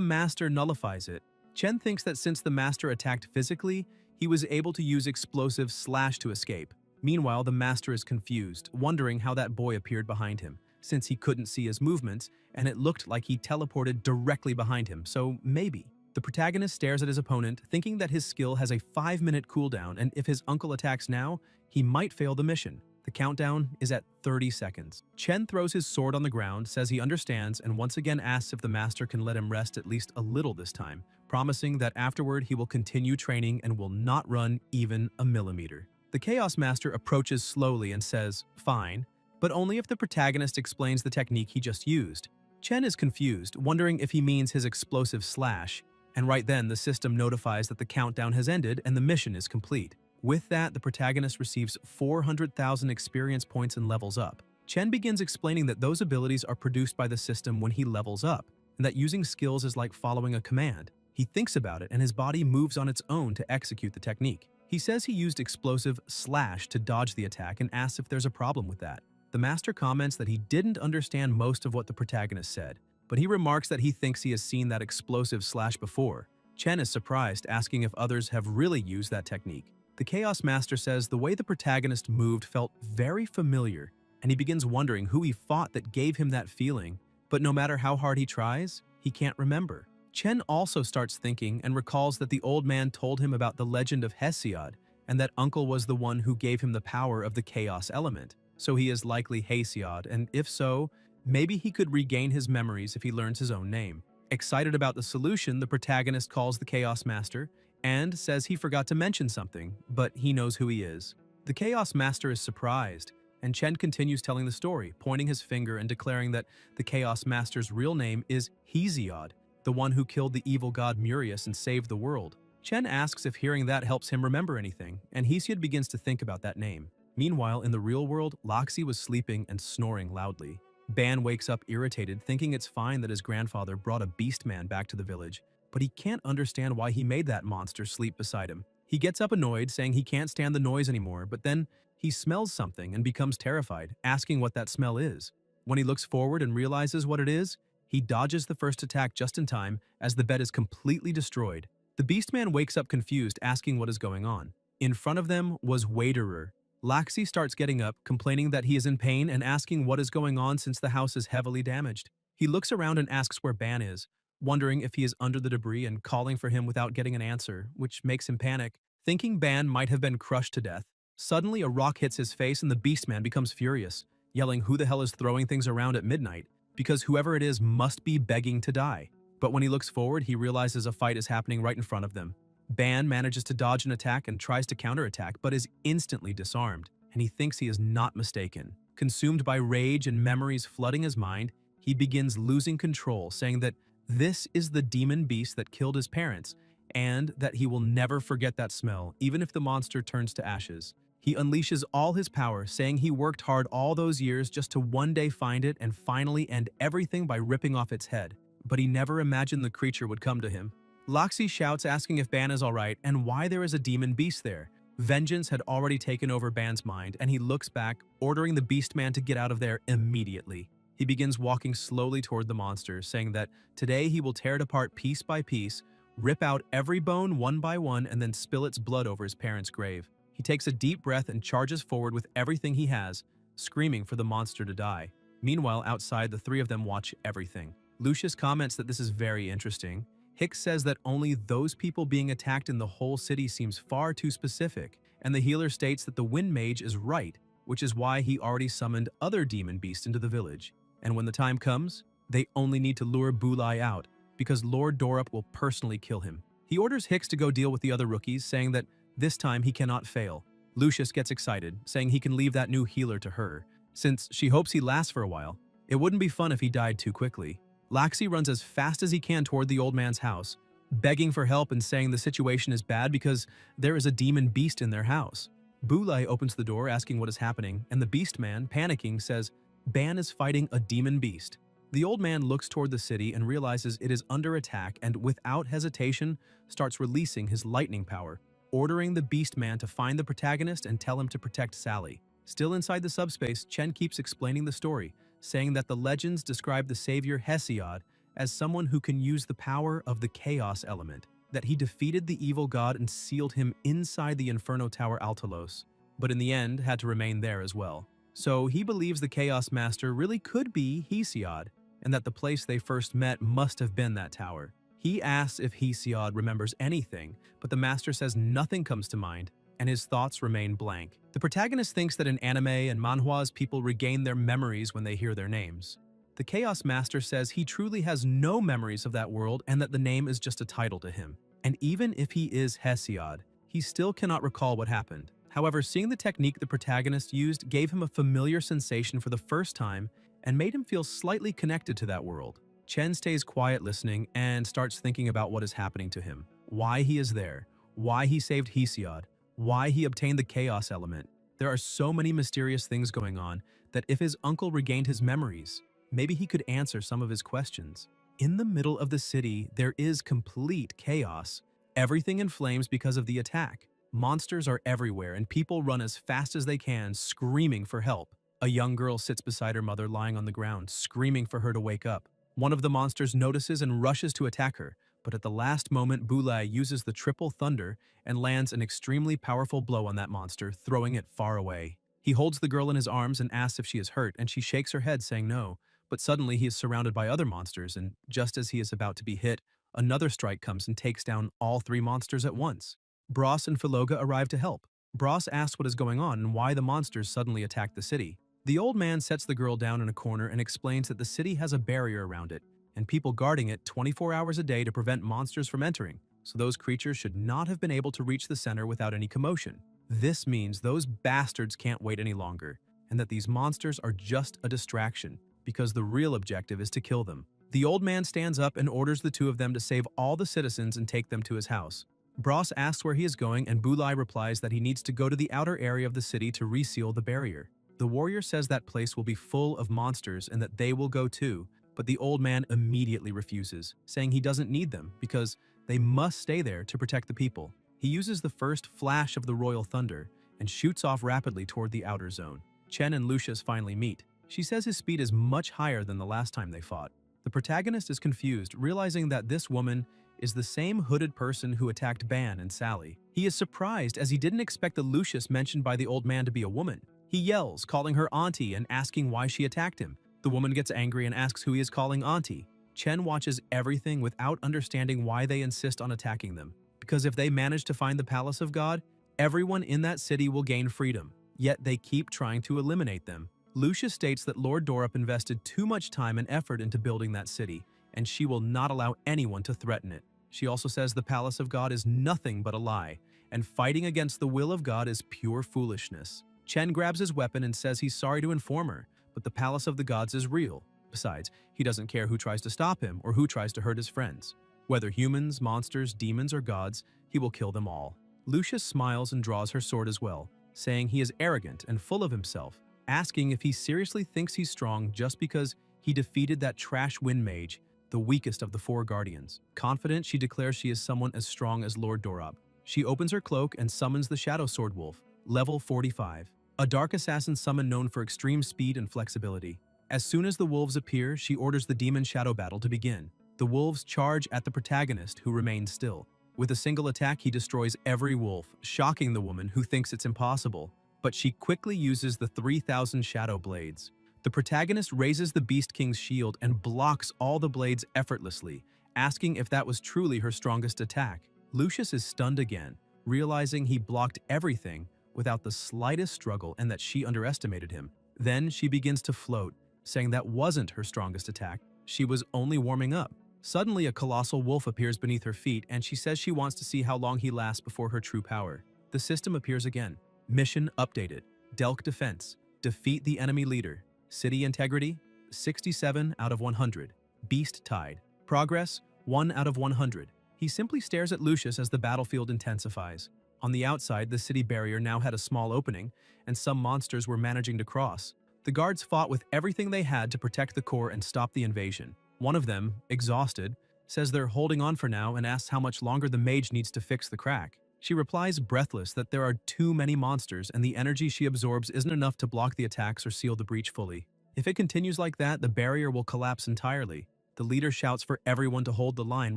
Master nullifies it. Chen thinks that since the Master attacked physically, he was able to use explosive slash to escape. Meanwhile, the Master is confused, wondering how that boy appeared behind him, since he couldn't see his movements, and it looked like he teleported directly behind him, so maybe. The protagonist stares at his opponent, thinking that his skill has a 5-minute cooldown, and if his uncle attacks now, he might fail the mission. The countdown is at 30 seconds. Chen throws his sword on the ground, says he understands, and once again asks if the Master can let him rest at least a little this time, promising that afterward he will continue training and will not run even a millimeter. The Chaos Master approaches slowly and says, "Fine," but only if the protagonist explains the technique he just used. Chen is confused, wondering if he means his explosive slash, and right then the system notifies that the countdown has ended and the mission is complete. With that, the protagonist receives 400,000 experience points and levels up. Chen begins explaining that those abilities are produced by the system when he levels up, and that using skills is like following a command. He thinks about it and his body moves on its own to execute the technique. He says he used explosive slash to dodge the attack and asks if there's a problem with that. The Master comments that he didn't understand most of what the protagonist said, but he remarks that he thinks he has seen that explosive slash before. Chen is surprised, asking if others have really used that technique. The Chaos Master says the way the protagonist moved felt very familiar, and he begins wondering who he fought that gave him that feeling, but no matter how hard he tries, he can't remember. Chen also starts thinking and recalls that the old man told him about the legend of Hesiod, and that Uncle was the one who gave him the power of the chaos element. So he is likely Hesiod, and if so, maybe he could regain his memories if he learns his own name. Excited about the solution, the protagonist calls the Chaos Master and says he forgot to mention something, but he knows who he is. The Chaos Master is surprised, and Chen continues telling the story, pointing his finger and declaring that the Chaos Master's real name is Hesiod, the one who killed the evil god Murius and saved the world. Chen asks if hearing that helps him remember anything, and Hesiod begins to think about that name. Meanwhile, in the real world, Loxi was sleeping and snoring loudly. Ban wakes up irritated, thinking it's fine that his grandfather brought a beast man back to the village, but he can't understand why he made that monster sleep beside him. He gets up annoyed, saying he can't stand the noise anymore, but then he smells something and becomes terrified, asking what that smell is. When he looks forward and realizes what it is, he dodges the first attack just in time as the bed is completely destroyed. The Beastman wakes up confused, asking what is going on. In front of them was Waderer. Laxi starts getting up, complaining that he is in pain and asking what is going on since the house is heavily damaged. He looks around and asks where Ban is, wondering if he is under the debris and calling for him without getting an answer, which makes him panic, thinking Ban might have been crushed to death. Suddenly, a rock hits his face and the Beastman becomes furious, yelling who the hell is throwing things around at midnight, because whoever it is must be begging to die. But when he looks forward, he realizes a fight is happening right in front of them. Ban manages to dodge an attack and tries to counterattack, but is instantly disarmed, and he thinks he is not mistaken. Consumed by rage and memories flooding his mind, he begins losing control, saying that this is the demon beast that killed his parents, and that he will never forget that smell, even if the monster turns to ashes. He unleashes all his power, saying he worked hard all those years just to one day find it and finally end everything by ripping off its head. But he never imagined the creature would come to him. Loxi shouts, asking if Ban is alright and why there is a demon beast there. Vengeance had already taken over Ban's mind, and he looks back, ordering the Beastman to get out of there immediately. He begins walking slowly toward the monster, saying that today he will tear it apart piece by piece, rip out every bone one by one, and then spill its blood over his parents' grave. He takes a deep breath and charges forward with everything he has, screaming for the monster to die. Meanwhile, outside, the three of them watch everything. Lucius comments that this is very interesting. Hicks says that only those people being attacked in the whole city seems far too specific, and the healer states that the Wind Mage is right, which is why he already summoned other demon beasts into the village. And when the time comes, they only need to lure Bulai out, because Lord Dorup will personally kill him. He orders Hicks to go deal with the other rookies, saying that this time he cannot fail. Lucius gets excited, saying he can leave that new healer to her, since she hopes he lasts for a while. It wouldn't be fun if he died too quickly. Laxi runs as fast as he can toward the old man's house, begging for help and saying the situation is bad because there is a demon beast in their house. Bulai opens the door asking what is happening, and the beast man, panicking, says Ban is fighting a demon beast. The old man looks toward the city and realizes it is under attack and without hesitation starts releasing his lightning power, ordering the beast man to find the protagonist and tell him to protect Sally. Still inside the subspace, Chen keeps explaining the story, saying that the legends describe the savior Hesiod as someone who can use the power of the chaos element, that he defeated the evil god and sealed him inside the Inferno Tower Altalos, but in the end had to remain there as well. So he believes the Chaos Master really could be Hesiod, and that the place they first met must have been that tower. He asks if Hesiod remembers anything, but the Master says nothing comes to mind, and his thoughts remain blank. The protagonist thinks that in anime and manhwas people regain their memories when they hear their names. The Chaos Master says he truly has no memories of that world and that the name is just a title to him. And even if he is Hesiod, he still cannot recall what happened. However, seeing the technique the protagonist used gave him a familiar sensation for the first time and made him feel slightly connected to that world. Chen stays quiet listening and starts thinking about what is happening to him, why he is there, why he saved Hesiod, why he obtained the chaos element. There are so many mysterious things going on that if his uncle regained his memories, maybe he could answer some of his questions. In the middle of the city, there is complete chaos. Everything in flames because of the attack. Monsters are everywhere and people run as fast as they can, screaming for help. A young girl sits beside her mother lying on the ground, screaming for her to wake up. One of the monsters notices and rushes to attack her, but at the last moment Bulai uses the triple thunder and lands an extremely powerful blow on that monster, throwing it far away. He holds the girl in his arms and asks if she is hurt, and she shakes her head saying no, but suddenly he is surrounded by other monsters, and just as he is about to be hit, another strike comes and takes down all three monsters at once. Bros and Philoga arrive to help. Bros asks what is going on and why the monsters suddenly attacked the city. The old man sets the girl down in a corner and explains that the city has a barrier around it, and people guarding it 24 hours a day to prevent monsters from entering, so those creatures should not have been able to reach the center without any commotion. This means those bastards can't wait any longer, and that these monsters are just a distraction, because the real objective is to kill them. The old man stands up and orders the two of them to save all the citizens and take them to his house. Bros asks where he is going, and Bulai replies that he needs to go to the outer area of the city to reseal the barrier. The warrior says that place will be full of monsters and that they will go too, but the old man immediately refuses, saying he doesn't need them because they must stay there to protect the people. He uses the first flash of the royal thunder and shoots off rapidly toward the outer zone. Chen and Lucius finally meet. She says his speed is much higher than the last time they fought. The protagonist is confused, realizing that this woman is the same hooded person who attacked Ban and Sally. He is surprised as he didn't expect the Lucius mentioned by the old man to be a woman. He yells, calling her auntie and asking why she attacked him. The woman gets angry and asks who he is calling auntie. Chen watches everything without understanding why they insist on attacking them. Because if they manage to find the Palace of God, everyone in that city will gain freedom. Yet they keep trying to eliminate them. Lucius states that Lord Dorup invested too much time and effort into building that city, and she will not allow anyone to threaten it. She also says the Palace of God is nothing but a lie, and fighting against the will of God is pure foolishness. Chen grabs his weapon and says he's sorry to inform her, but the Palace of the Gods is real. Besides, he doesn't care who tries to stop him or who tries to hurt his friends. Whether humans, monsters, demons, or gods, he will kill them all. Lucius smiles and draws her sword as well, saying he is arrogant and full of himself, asking if he seriously thinks he's strong just because he defeated that trash wind mage, the weakest of the four guardians. Confident, she declares she is someone as strong as Lord Dorup. She opens her cloak and summons the Shadow Sword Wolf, level 45. A dark assassin summon known for extreme speed and flexibility. As soon as the wolves appear, she orders the demon shadow battle to begin. The wolves charge at the protagonist, who remains still. With a single attack, he destroys every wolf, shocking the woman, who thinks it's impossible. But she quickly uses the 3,000 shadow blades. The protagonist raises the Beast King's shield and blocks all the blades effortlessly, asking if that was truly her strongest attack. Lucius is stunned again, realizing he blocked everything without the slightest struggle and that she underestimated him. Then she begins to float, saying that wasn't her strongest attack. She was only warming up. Suddenly, a colossal wolf appears beneath her feet, and she says she wants to see how long he lasts before her true power. The system appears again. Mission updated. Delk defense. Defeat the enemy leader. City integrity, 67 out of 100. Beast tide. Progress, 1 out of 100. He simply stares at Lucius as the battlefield intensifies. On the outside, the city barrier now had a small opening, and some monsters were managing to cross. The guards fought with everything they had to protect the core and stop the invasion. One of them, exhausted, says they're holding on for now and asks how much longer the mage needs to fix the crack. She replies breathless that there are too many monsters and the energy she absorbs isn't enough to block the attacks or seal the breach fully. If it continues like that, the barrier will collapse entirely. The leader shouts for everyone to hold the line,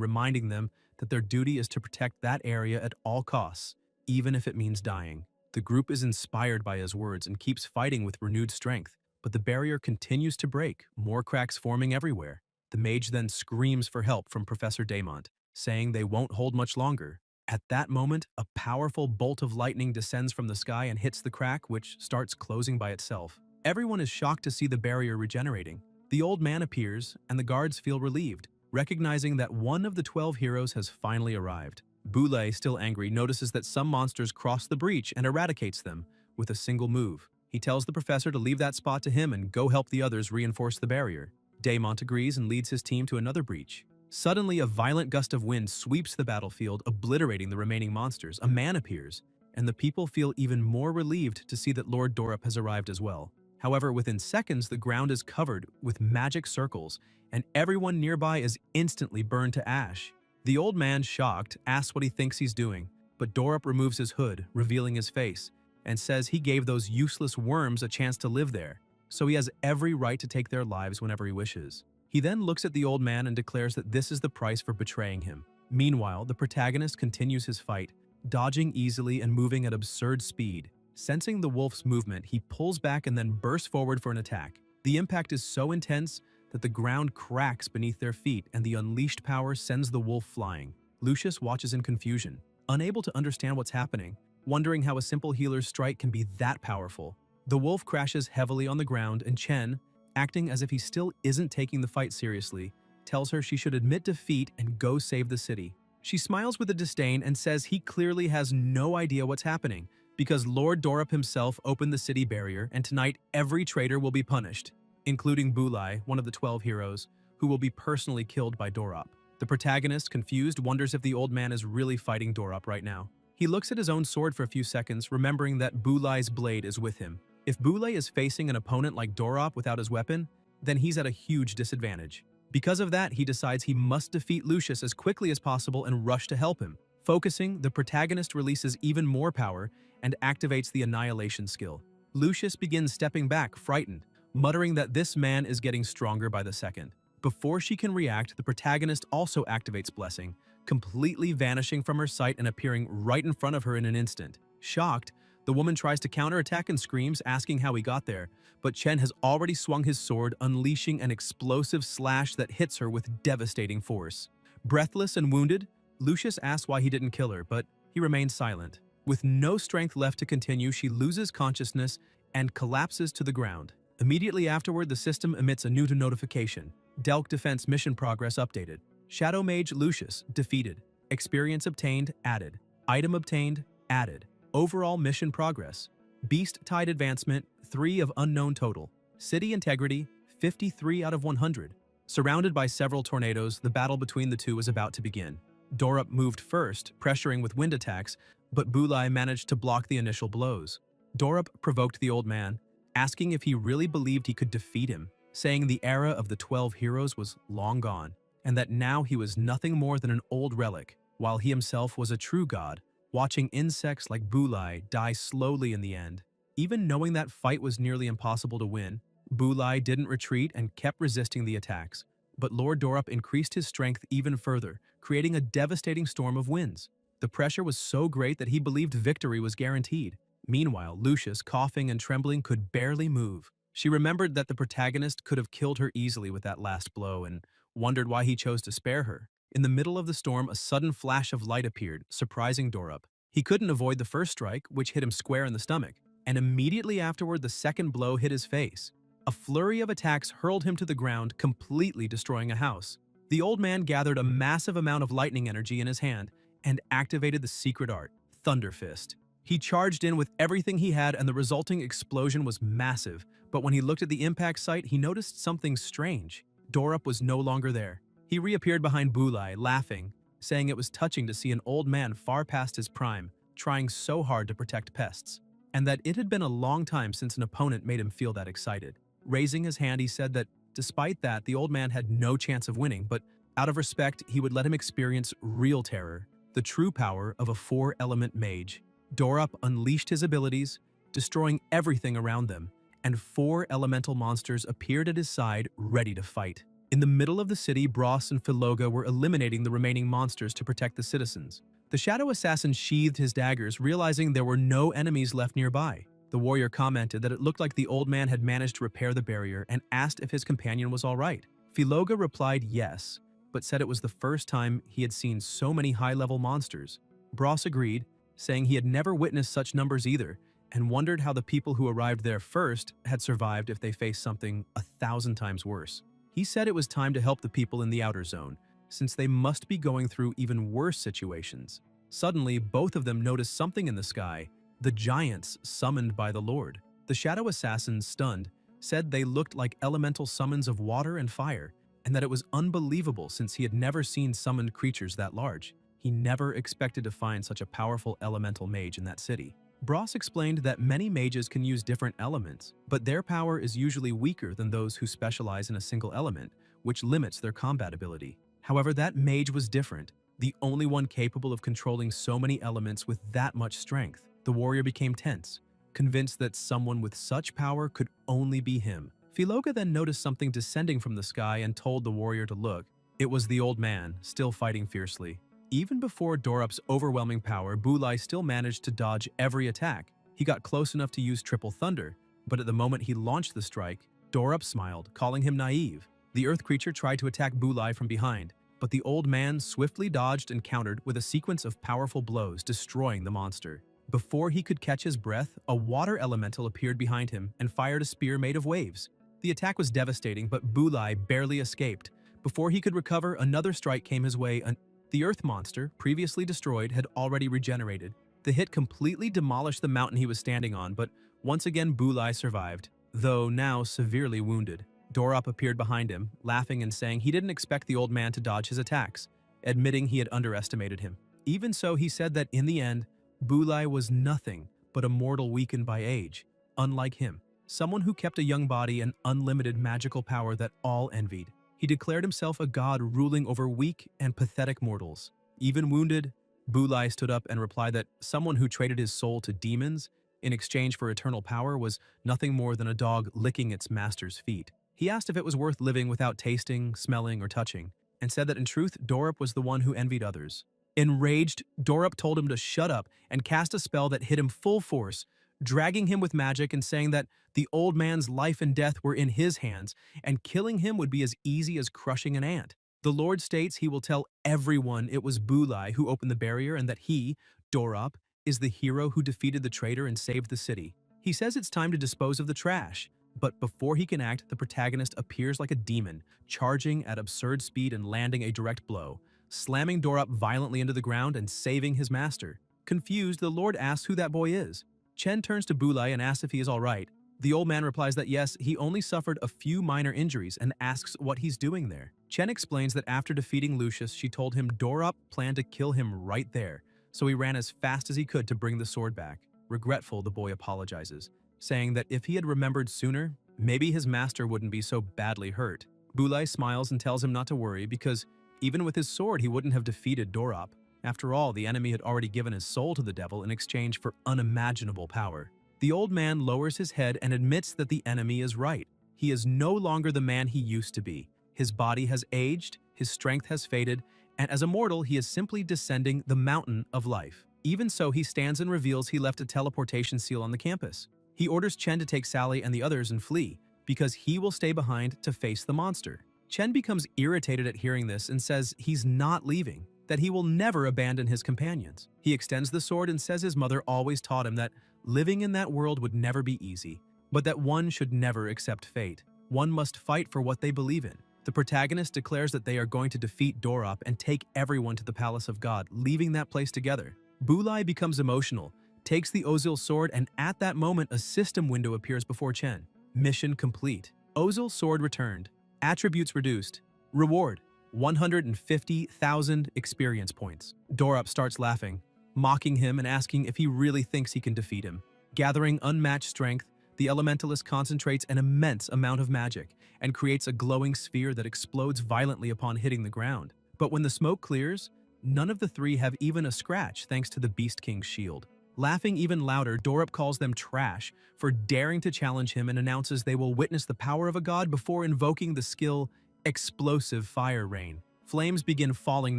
reminding them that their duty is to protect that area at all costs, even if it means dying. The group is inspired by his words and keeps fighting with renewed strength, but the barrier continues to break, more cracks forming everywhere. The mage then screams for help from Professor Daemont, saying they won't hold much longer. At that moment, a powerful bolt of lightning descends from the sky and hits the crack, which starts closing by itself. Everyone is shocked to see the barrier regenerating. The old man appears, and the guards feel relieved, recognizing that one of the 12 heroes has finally arrived. Boulay, still angry, notices that some monsters cross the breach and eradicates them with a single move. He tells the professor to leave that spot to him and go help the others reinforce the barrier. Daemont agrees and leads his team to another breach. Suddenly, a violent gust of wind sweeps the battlefield, obliterating the remaining monsters. A man appears, and the people feel even more relieved to see that Lord Dorup has arrived as well. However, within seconds, the ground is covered with magic circles, and everyone nearby is instantly burned to ash. The old man, shocked, asks what he thinks he's doing, but Dorup removes his hood, revealing his face, and says he gave those useless worms a chance to live there, so he has every right to take their lives whenever he wishes. He then looks at the old man and declares that this is the price for betraying him. Meanwhile, the protagonist continues his fight, dodging easily and moving at absurd speed. Sensing the wolf's movement, he pulls back and then bursts forward for an attack. The impact is so intense that the ground cracks beneath their feet and the unleashed power sends the wolf flying. Lucius watches in confusion, unable to understand what's happening, wondering how a simple healer's strike can be that powerful. The wolf crashes heavily on the ground, and Chen, acting as if he still isn't taking the fight seriously, tells her she should admit defeat and go save the city. She smiles with a disdain and says he clearly has no idea what's happening, because Lord Dorup himself opened the city barrier, and tonight every traitor will be punished, including Boulay, one of the 12 heroes, who will be personally killed by Dorup. The protagonist, confused, wonders if the old man is really fighting Dorup right now. He looks at his own sword for a few seconds, remembering that Boulay's blade is with him. If Boulay is facing an opponent like Dorup without his weapon, then he's at a huge disadvantage. Because of that, he decides he must defeat Lucius as quickly as possible and rush to help him. Focusing, the protagonist releases even more power and activates the annihilation skill. Lucius begins stepping back, frightened, muttering that this man is getting stronger by the second. Before she can react, the protagonist also activates Blessing, completely vanishing from her sight and appearing right in front of her in an instant. Shocked, the woman tries to counterattack and screams, asking how he got there, but Chen has already swung his sword, unleashing an explosive slash that hits her with devastating force. Breathless and wounded, Lucius asks why he didn't kill her, but he remains silent. With no strength left to continue, she loses consciousness and collapses to the ground. Immediately afterward, the system emits a new notification. Delk Defense Mission Progress updated. Shadow Mage Lucius defeated. Experience obtained added. Item obtained added. Overall mission progress. Beast Tide Advancement 3 of unknown total. City Integrity 53 out of 100. Surrounded by several tornadoes, the battle between the two is about to begin. Dorup moved first, pressuring with wind attacks, but Boulay managed to block the initial blows. Dorup provoked the old man, asking if he really believed he could defeat him, saying the era of the 12 heroes was long gone, and that now he was nothing more than an old relic, while he himself was a true god, watching insects like Boulay die slowly in the end. Even knowing that fight was nearly impossible to win, Boulay didn't retreat and kept resisting the attacks. But Lord Dorup increased his strength even further, creating a devastating storm of winds. The pressure was so great that he believed victory was guaranteed. Meanwhile, Lucius, coughing and trembling, could barely move. She remembered that the protagonist could have killed her easily with that last blow and wondered why he chose to spare her. In the middle of the storm, a sudden flash of light appeared, surprising Dorup. He couldn't avoid the first strike, which hit him square in the stomach, and immediately afterward the second blow hit his face. A flurry of attacks hurled him to the ground, completely destroying a house. The old man gathered a massive amount of lightning energy in his hand and activated the secret art, Thunder Fist. He charged in with everything he had and the resulting explosion was massive, but when he looked at the impact site, he noticed something strange. Dorup was no longer there. He reappeared behind Bulai, laughing, saying it was touching to see an old man far past his prime, trying so hard to protect pests, and that it had been a long time since an opponent made him feel that excited. Raising his hand, he said that, despite that, the old man had no chance of winning, but out of respect, he would let him experience real terror, the true power of a four-element mage. Dorup unleashed his abilities, destroying everything around them, and four elemental monsters appeared at his side, ready to fight. In the middle of the city, Bros and Philoga were eliminating the remaining monsters to protect the citizens. The shadow assassin sheathed his daggers, realizing there were no enemies left nearby. The warrior commented that it looked like the old man had managed to repair the barrier and asked if his companion was all right. Philoga replied yes, but said it was the first time he had seen so many high-level monsters. Bros agreed, saying he had never witnessed such numbers either, and wondered how the people who arrived there first had survived if they faced something 1,000 times worse. He said it was time to help the people in the outer zone, since they must be going through even worse situations. Suddenly, both of them noticed something in the sky, the giants summoned by the Lord. The shadow assassins, stunned, said they looked like elemental summons of water and fire, and that it was unbelievable since he had never seen summoned creatures that large. He never expected to find such a powerful elemental mage in that city. Bros explained that many mages can use different elements, but their power is usually weaker than those who specialize in a single element, which limits their combat ability. However, that mage was different, the only one capable of controlling so many elements with that much strength. The warrior became tense, convinced that someone with such power could only be him. Philoga then noticed something descending from the sky and told the warrior to look. It was the old man, still fighting fiercely. Even before Dorup's overwhelming power, Bulai still managed to dodge every attack. He got close enough to use Triple Thunder, but at the moment he launched the strike, Dorup smiled, calling him naive. The earth creature tried to attack Bulai from behind, but the old man swiftly dodged and countered with a sequence of powerful blows, destroying the monster. Before he could catch his breath, a water elemental appeared behind him and fired a spear made of waves. The attack was devastating, but Bulai barely escaped. Before he could recover, another strike came his way. The earth monster, previously destroyed, had already regenerated. The hit completely demolished the mountain he was standing on, but once again Bulai survived, though now severely wounded. Dorup appeared behind him, laughing and saying he didn't expect the old man to dodge his attacks, admitting he had underestimated him. Even so, he said that in the end, Bulai was nothing but a mortal weakened by age, unlike him, someone who kept a young body and unlimited magical power that all envied. He declared himself a god ruling over weak and pathetic mortals. Even wounded, Bulai stood up and replied that someone who traded his soul to demons in exchange for eternal power was nothing more than a dog licking its master's feet. He asked if it was worth living without tasting, smelling, or touching, and said that in truth, Dorup was the one who envied others. Enraged, Dorup told him to shut up and cast a spell that hit him full force, dragging him with magic and saying that the old man's life and death were in his hands, and killing him would be as easy as crushing an ant. The Lord states he will tell everyone it was Bulai who opened the barrier and that he, Dorup, is the hero who defeated the traitor and saved the city. He says it's time to dispose of the trash, but before he can act, the protagonist appears like a demon, charging at absurd speed and landing a direct blow, slamming Dorup violently into the ground and saving his master. Confused, the Lord asks who that boy is. Chen turns to Bulai and asks if he is all right. The old man replies that yes, he only suffered a few minor injuries and asks what he's doing there. Chen explains that after defeating Lucius, she told him Dorup planned to kill him right there, so he ran as fast as he could to bring the sword back. Regretful, the boy apologizes, saying that if he had remembered sooner, maybe his master wouldn't be so badly hurt. Bulai smiles and tells him not to worry because even with his sword, he wouldn't have defeated Dorup. After all, the enemy had already given his soul to the devil in exchange for unimaginable power. The old man lowers his head and admits that the enemy is right. He is no longer the man he used to be. His body has aged, his strength has faded, and as a mortal, he is simply descending the mountain of life. Even so, he stands and reveals he left a teleportation seal on the campus. He orders Chen to take Sally and the others and flee, because he will stay behind to face the monster. Chen becomes irritated at hearing this and says he's not leaving, that he will never abandon his companions. He extends the sword and says his mother always taught him that living in that world would never be easy, but that one should never accept fate. One must fight for what they believe in. The protagonist declares that they are going to defeat Dorop and take everyone to the Palace of God, leaving that place together. Bulai becomes emotional, takes the Ozil sword, and at that moment a system window appears before Chen. Mission complete. Ozil sword returned. Attributes reduced. Reward: 150,000 experience points. Dorop starts laughing, mocking him and asking if he really thinks he can defeat him. Gathering unmatched strength, the elementalist concentrates an immense amount of magic and creates a glowing sphere that explodes violently upon hitting the ground. But when the smoke clears, none of the three have even a scratch thanks to the Beast King's shield. Laughing even louder, Dorop calls them trash for daring to challenge him and announces they will witness the power of a god before invoking the skill Explosive Fire Rain. Flames begin falling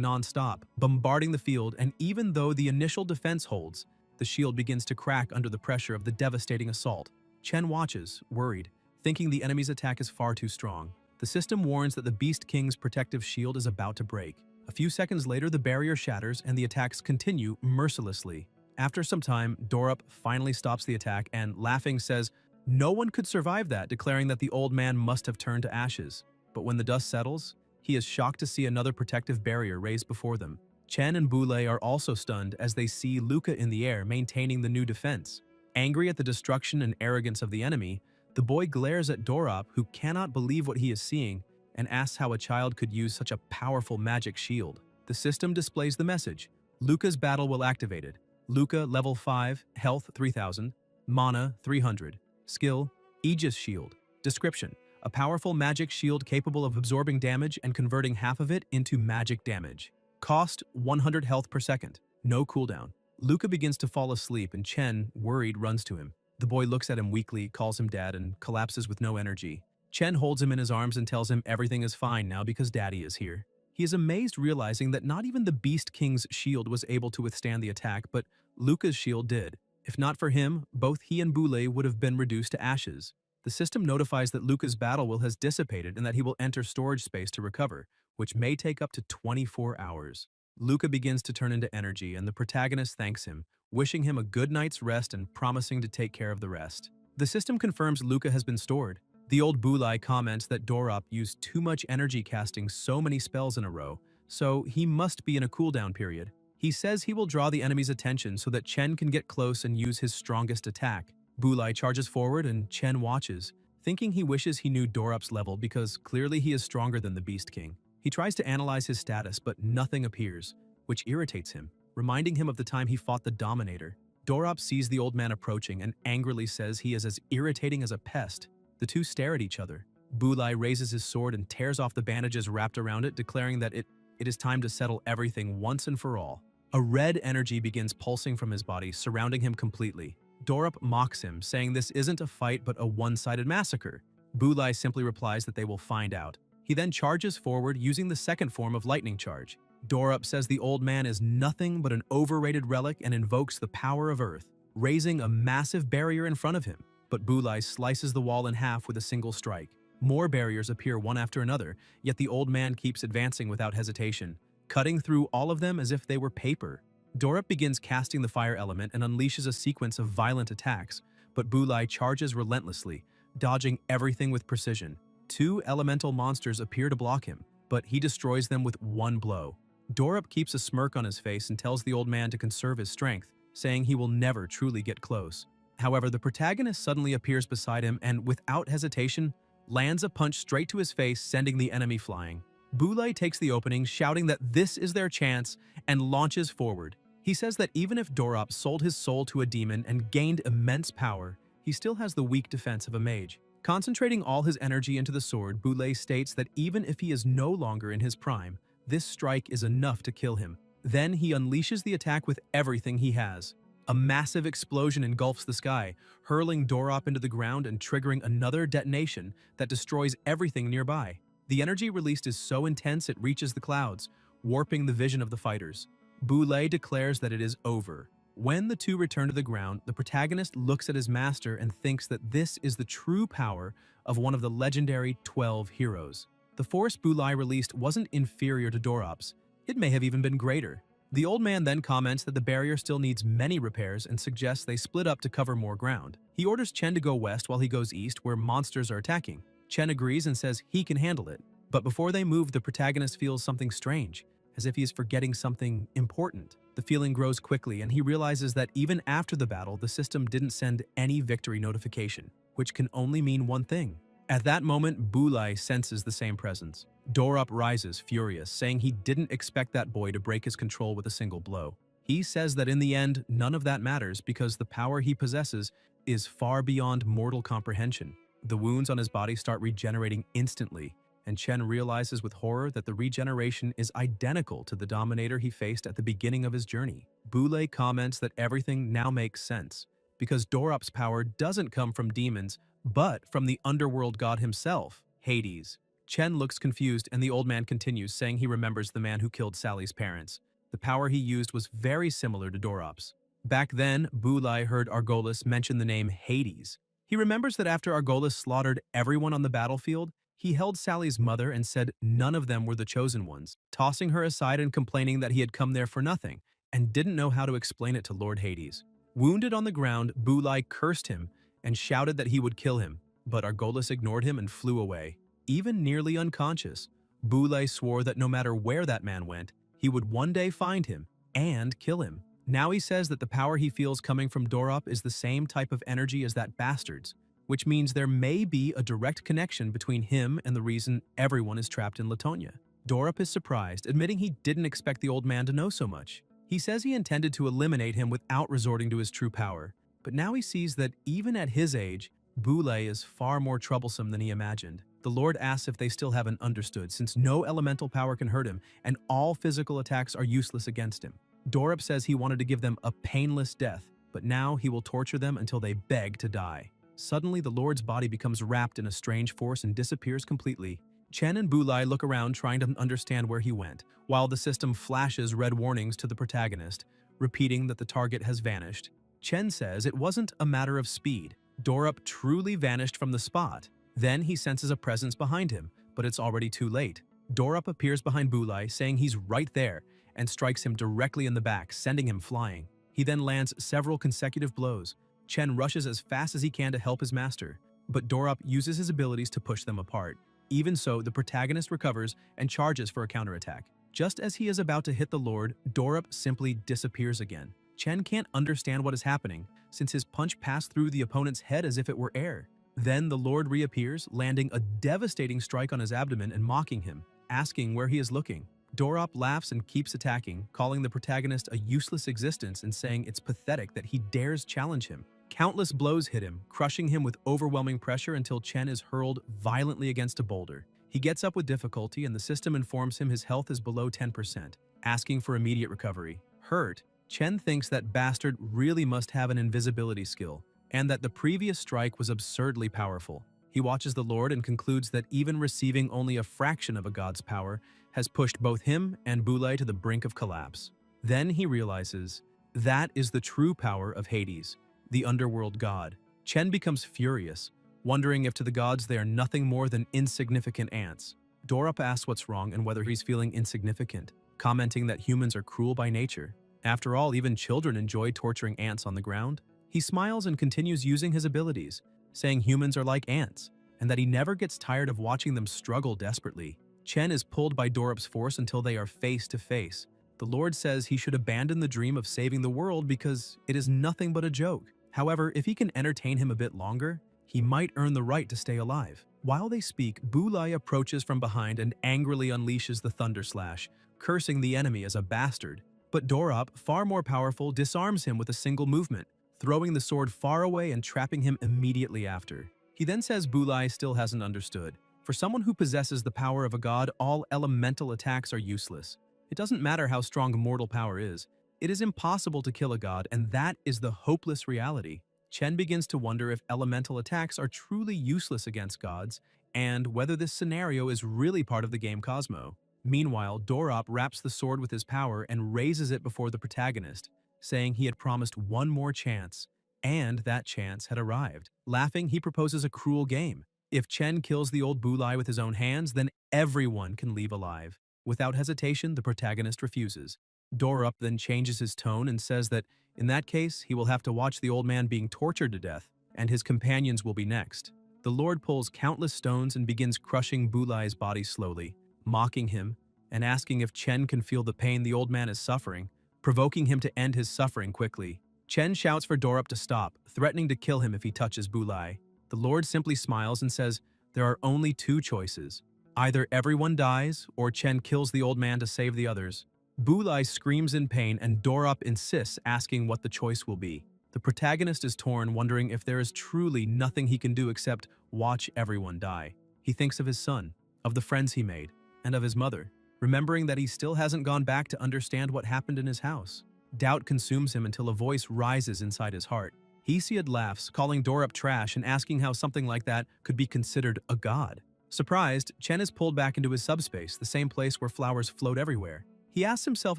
non-stop, bombarding the field, and even though the initial defense holds, the shield begins to crack under the pressure of the devastating assault. Chen watches, worried, thinking the enemy's attack is far too strong. The system warns that the Beast King's protective shield is about to break. A few seconds later, the barrier shatters and the attacks continue mercilessly. After some time, Dorop finally stops the attack and, laughing, says no one could survive that, declaring that the old man must have turned to ashes. But when the dust settles, he is shocked to see another protective barrier raised before them. Chen and Boulay are also stunned as they see Luca in the air maintaining the new defense. Angry at the destruction and arrogance of the enemy, the boy glares at Dorop, who cannot believe what he is seeing, and asks how a child could use such a powerful magic shield. The system displays the message: Luca's battle will activated. Luca level 5, health 3000, mana 300, skill Aegis shield. Description: a powerful magic shield capable of absorbing damage and converting half of it into magic damage. Cost 100 health per second, no cooldown. Luca begins to fall asleep and Chen, worried, runs to him. The boy looks at him weakly, calls him dad, and collapses with no energy. Chen holds him in his arms and tells him everything is fine now because daddy is here. He is amazed, realizing that not even the Beast King's shield was able to withstand the attack, but Luca's shield did. If not for him, both he and Boulay would have been reduced to ashes. The system notifies that Luca's battle will has dissipated and that he will enter storage space to recover, which may take up to 24 hours. Luca begins to turn into energy, and the protagonist thanks him, wishing him a good night's rest and promising to take care of the rest. The system confirms Luca has been stored. The old Boulay comments that Dorop used too much energy casting so many spells in a row, so he must be in a cooldown period. He says he will draw the enemy's attention so that Chen can get close and use his strongest attack. Boulay charges forward and Chen watches, thinking he wishes he knew Dorop's level because clearly he is stronger than the Beast King. He tries to analyze his status, but nothing appears, which irritates him, reminding him of the time he fought the Dominator. Dorop sees the old man approaching and angrily says he is as irritating as a pest. The two stare at each other. Boulay raises his sword and tears off the bandages wrapped around it, declaring that it is time to settle everything once and for all. A red energy begins pulsing from his body, surrounding him completely. Dorop mocks him, saying this isn't a fight but a one-sided massacre. Boulay simply replies that they will find out. He then charges forward using the second form of lightning charge. Dorop says the old man is nothing but an overrated relic and invokes the power of Earth, raising a massive barrier in front of him. But Boulay slices the wall in half with a single strike. More barriers appear one after another, yet the old man keeps advancing without hesitation, cutting through all of them as if they were paper. Dorop begins casting the fire element and unleashes a sequence of violent attacks, but Boulay charges relentlessly, dodging everything with precision. Two elemental monsters appear to block him, but he destroys them with one blow. Dorop keeps a smirk on his face and tells the old man to conserve his strength, saying he will never truly get close. However, the protagonist suddenly appears beside him and, without hesitation, lands a punch straight to his face, sending the enemy flying. Boulay takes the opening, shouting that this is their chance, and launches forward. He says that even if Dorop sold his soul to a demon and gained immense power, he still has the weak defense of a mage. Concentrating all his energy into the sword, Boulay states that even if he is no longer in his prime, this strike is enough to kill him. Then he unleashes the attack with everything he has. A massive explosion engulfs the sky, hurling Dorop into the ground and triggering another detonation that destroys everything nearby. The energy released is so intense it reaches the clouds, warping the vision of the fighters. Boulay declares that it is over. When the two return to the ground, the protagonist looks at his master and thinks that this is the true power of one of the legendary 12 heroes. The force Boulay released wasn't inferior to Dorop's. It may have even been greater. The old man then comments that the barrier still needs many repairs and suggests they split up to cover more ground. He orders Chen to go west while he goes east where monsters are attacking. Chen agrees and says he can handle it. But before they move, the protagonist feels something strange, as if he is forgetting something important. The feeling grows quickly and he realizes that even after the battle, the system didn't send any victory notification, which can only mean one thing. At that moment, Boulay senses the same presence. Dorop rises, furious, saying he didn't expect that boy to break his control with a single blow. He says that in the end, none of that matters because the power he possesses is far beyond mortal comprehension. The wounds on his body start regenerating instantly, and Chen realizes with horror that the regeneration is identical to the Dominator he faced at the beginning of his journey. Boulay comments that everything now makes sense, because Dorop's power doesn't come from demons, but from the underworld god himself, Hades. Chen looks confused and the old man continues, saying he remembers the man who killed Sally's parents. The power he used was very similar to Dorop's. Back then, Boulay heard Argolis mention the name Hades. He remembers that after Argolis slaughtered everyone on the battlefield, he held Sally's mother and said none of them were the chosen ones, tossing her aside and complaining that he had come there for nothing, and didn't know how to explain it to Lord Hades. Wounded on the ground, Boulay cursed him and shouted that he would kill him, but Argolis ignored him and flew away. Even nearly unconscious, Boulay swore that no matter where that man went, he would one day find him and kill him. Now he says that the power he feels coming from Dorop is the same type of energy as that bastard's, which means there may be a direct connection between him and the reason everyone is trapped in Latonia. Dorop is surprised, admitting he didn't expect the old man to know so much. He says he intended to eliminate him without resorting to his true power, but now he sees that even at his age, Boulay is far more troublesome than he imagined. The Lord asks if they still haven't understood, since no elemental power can hurt him and all physical attacks are useless against him. Dorop says he wanted to give them a painless death, but now he will torture them until they beg to die. Suddenly, the Lord's body becomes wrapped in a strange force and disappears completely. Chen and Boulay look around trying to understand where he went, while the system flashes red warnings to the protagonist, repeating that the target has vanished. Chen says it wasn't a matter of speed. Dorop truly vanished from the spot. Then he senses a presence behind him, but it's already too late. Dorop appears behind Boulay, saying he's right there, and strikes him directly in the back, sending him flying. He then lands several consecutive blows. Chen rushes as fast as he can to help his master, but Dorop uses his abilities to push them apart. Even so, the protagonist recovers and charges for a counterattack. Just as he is about to hit the Lord, Dorop simply disappears again. Chen can't understand what is happening, since his punch passed through the opponent's head as if it were air. Then the Lord reappears, landing a devastating strike on his abdomen and mocking him, asking where he is looking. Dorop laughs and keeps attacking, calling the protagonist a useless existence and saying it's pathetic that he dares challenge him. Countless blows hit him, crushing him with overwhelming pressure until Chen is hurled violently against a boulder. He gets up with difficulty and the system informs him his health is below 10%, asking for immediate recovery. Hurt, Chen thinks that bastard really must have an invisibility skill, and that the previous strike was absurdly powerful. He watches the Lord and concludes that even receiving only a fraction of a god's power has pushed both him and Boulay to the brink of collapse. Then he realizes that is the true power of Hades, the underworld god. Chen becomes furious, wondering if to the gods they are nothing more than insignificant ants. Dorop asks what's wrong and whether he's feeling insignificant, commenting that humans are cruel by nature. After all, even children enjoy torturing ants on the ground. He smiles and continues using his abilities, saying humans are like ants, and that he never gets tired of watching them struggle desperately. Chen is pulled by Dorop's force until they are face to face. The Lord says he should abandon the dream of saving the world because it is nothing but a joke. However, if he can entertain him a bit longer, he might earn the right to stay alive. While they speak, Boulay approaches from behind and angrily unleashes the Thunder Slash, cursing the enemy as a bastard. But Dorop, far more powerful, disarms him with a single movement, throwing the sword far away and trapping him immediately after. He then says Boulay still hasn't understood. For someone who possesses the power of a god, all elemental attacks are useless. It doesn't matter how strong mortal power is. It is impossible to kill a god, and that is the hopeless reality. Chen begins to wonder if elemental attacks are truly useless against gods, and whether this scenario is really part of the game Cosmo. Meanwhile, Dorop wraps the sword with his power and raises it before the protagonist, saying he had promised one more chance, and that chance had arrived. Laughing, he proposes a cruel game. If Chen kills the old Bulai with his own hands, then everyone can leave alive. Without hesitation, the protagonist refuses. Dorop then changes his tone and says that, in that case, he will have to watch the old man being tortured to death, and his companions will be next. The Lord pulls countless stones and begins crushing Bulai's body slowly, mocking him and asking if Chen can feel the pain the old man is suffering, provoking him to end his suffering quickly. Chen shouts for Dorop to stop, threatening to kill him if he touches Bulai. The Lord simply smiles and says there are only two choices. Either everyone dies, or Chen kills the old man to save the others. Bulai screams in pain and Dorop insists, asking what the choice will be. The protagonist is torn, wondering if there is truly nothing he can do except watch everyone die. He thinks of his son, of the friends he made, and of his mother, remembering that he still hasn't gone back to understand what happened in his house. Doubt consumes him until a voice rises inside his heart. Hesiod laughs, calling Dorop trash and asking how something like that could be considered a god. Surprised, Chen is pulled back into his subspace, the same place where flowers float everywhere. He asks himself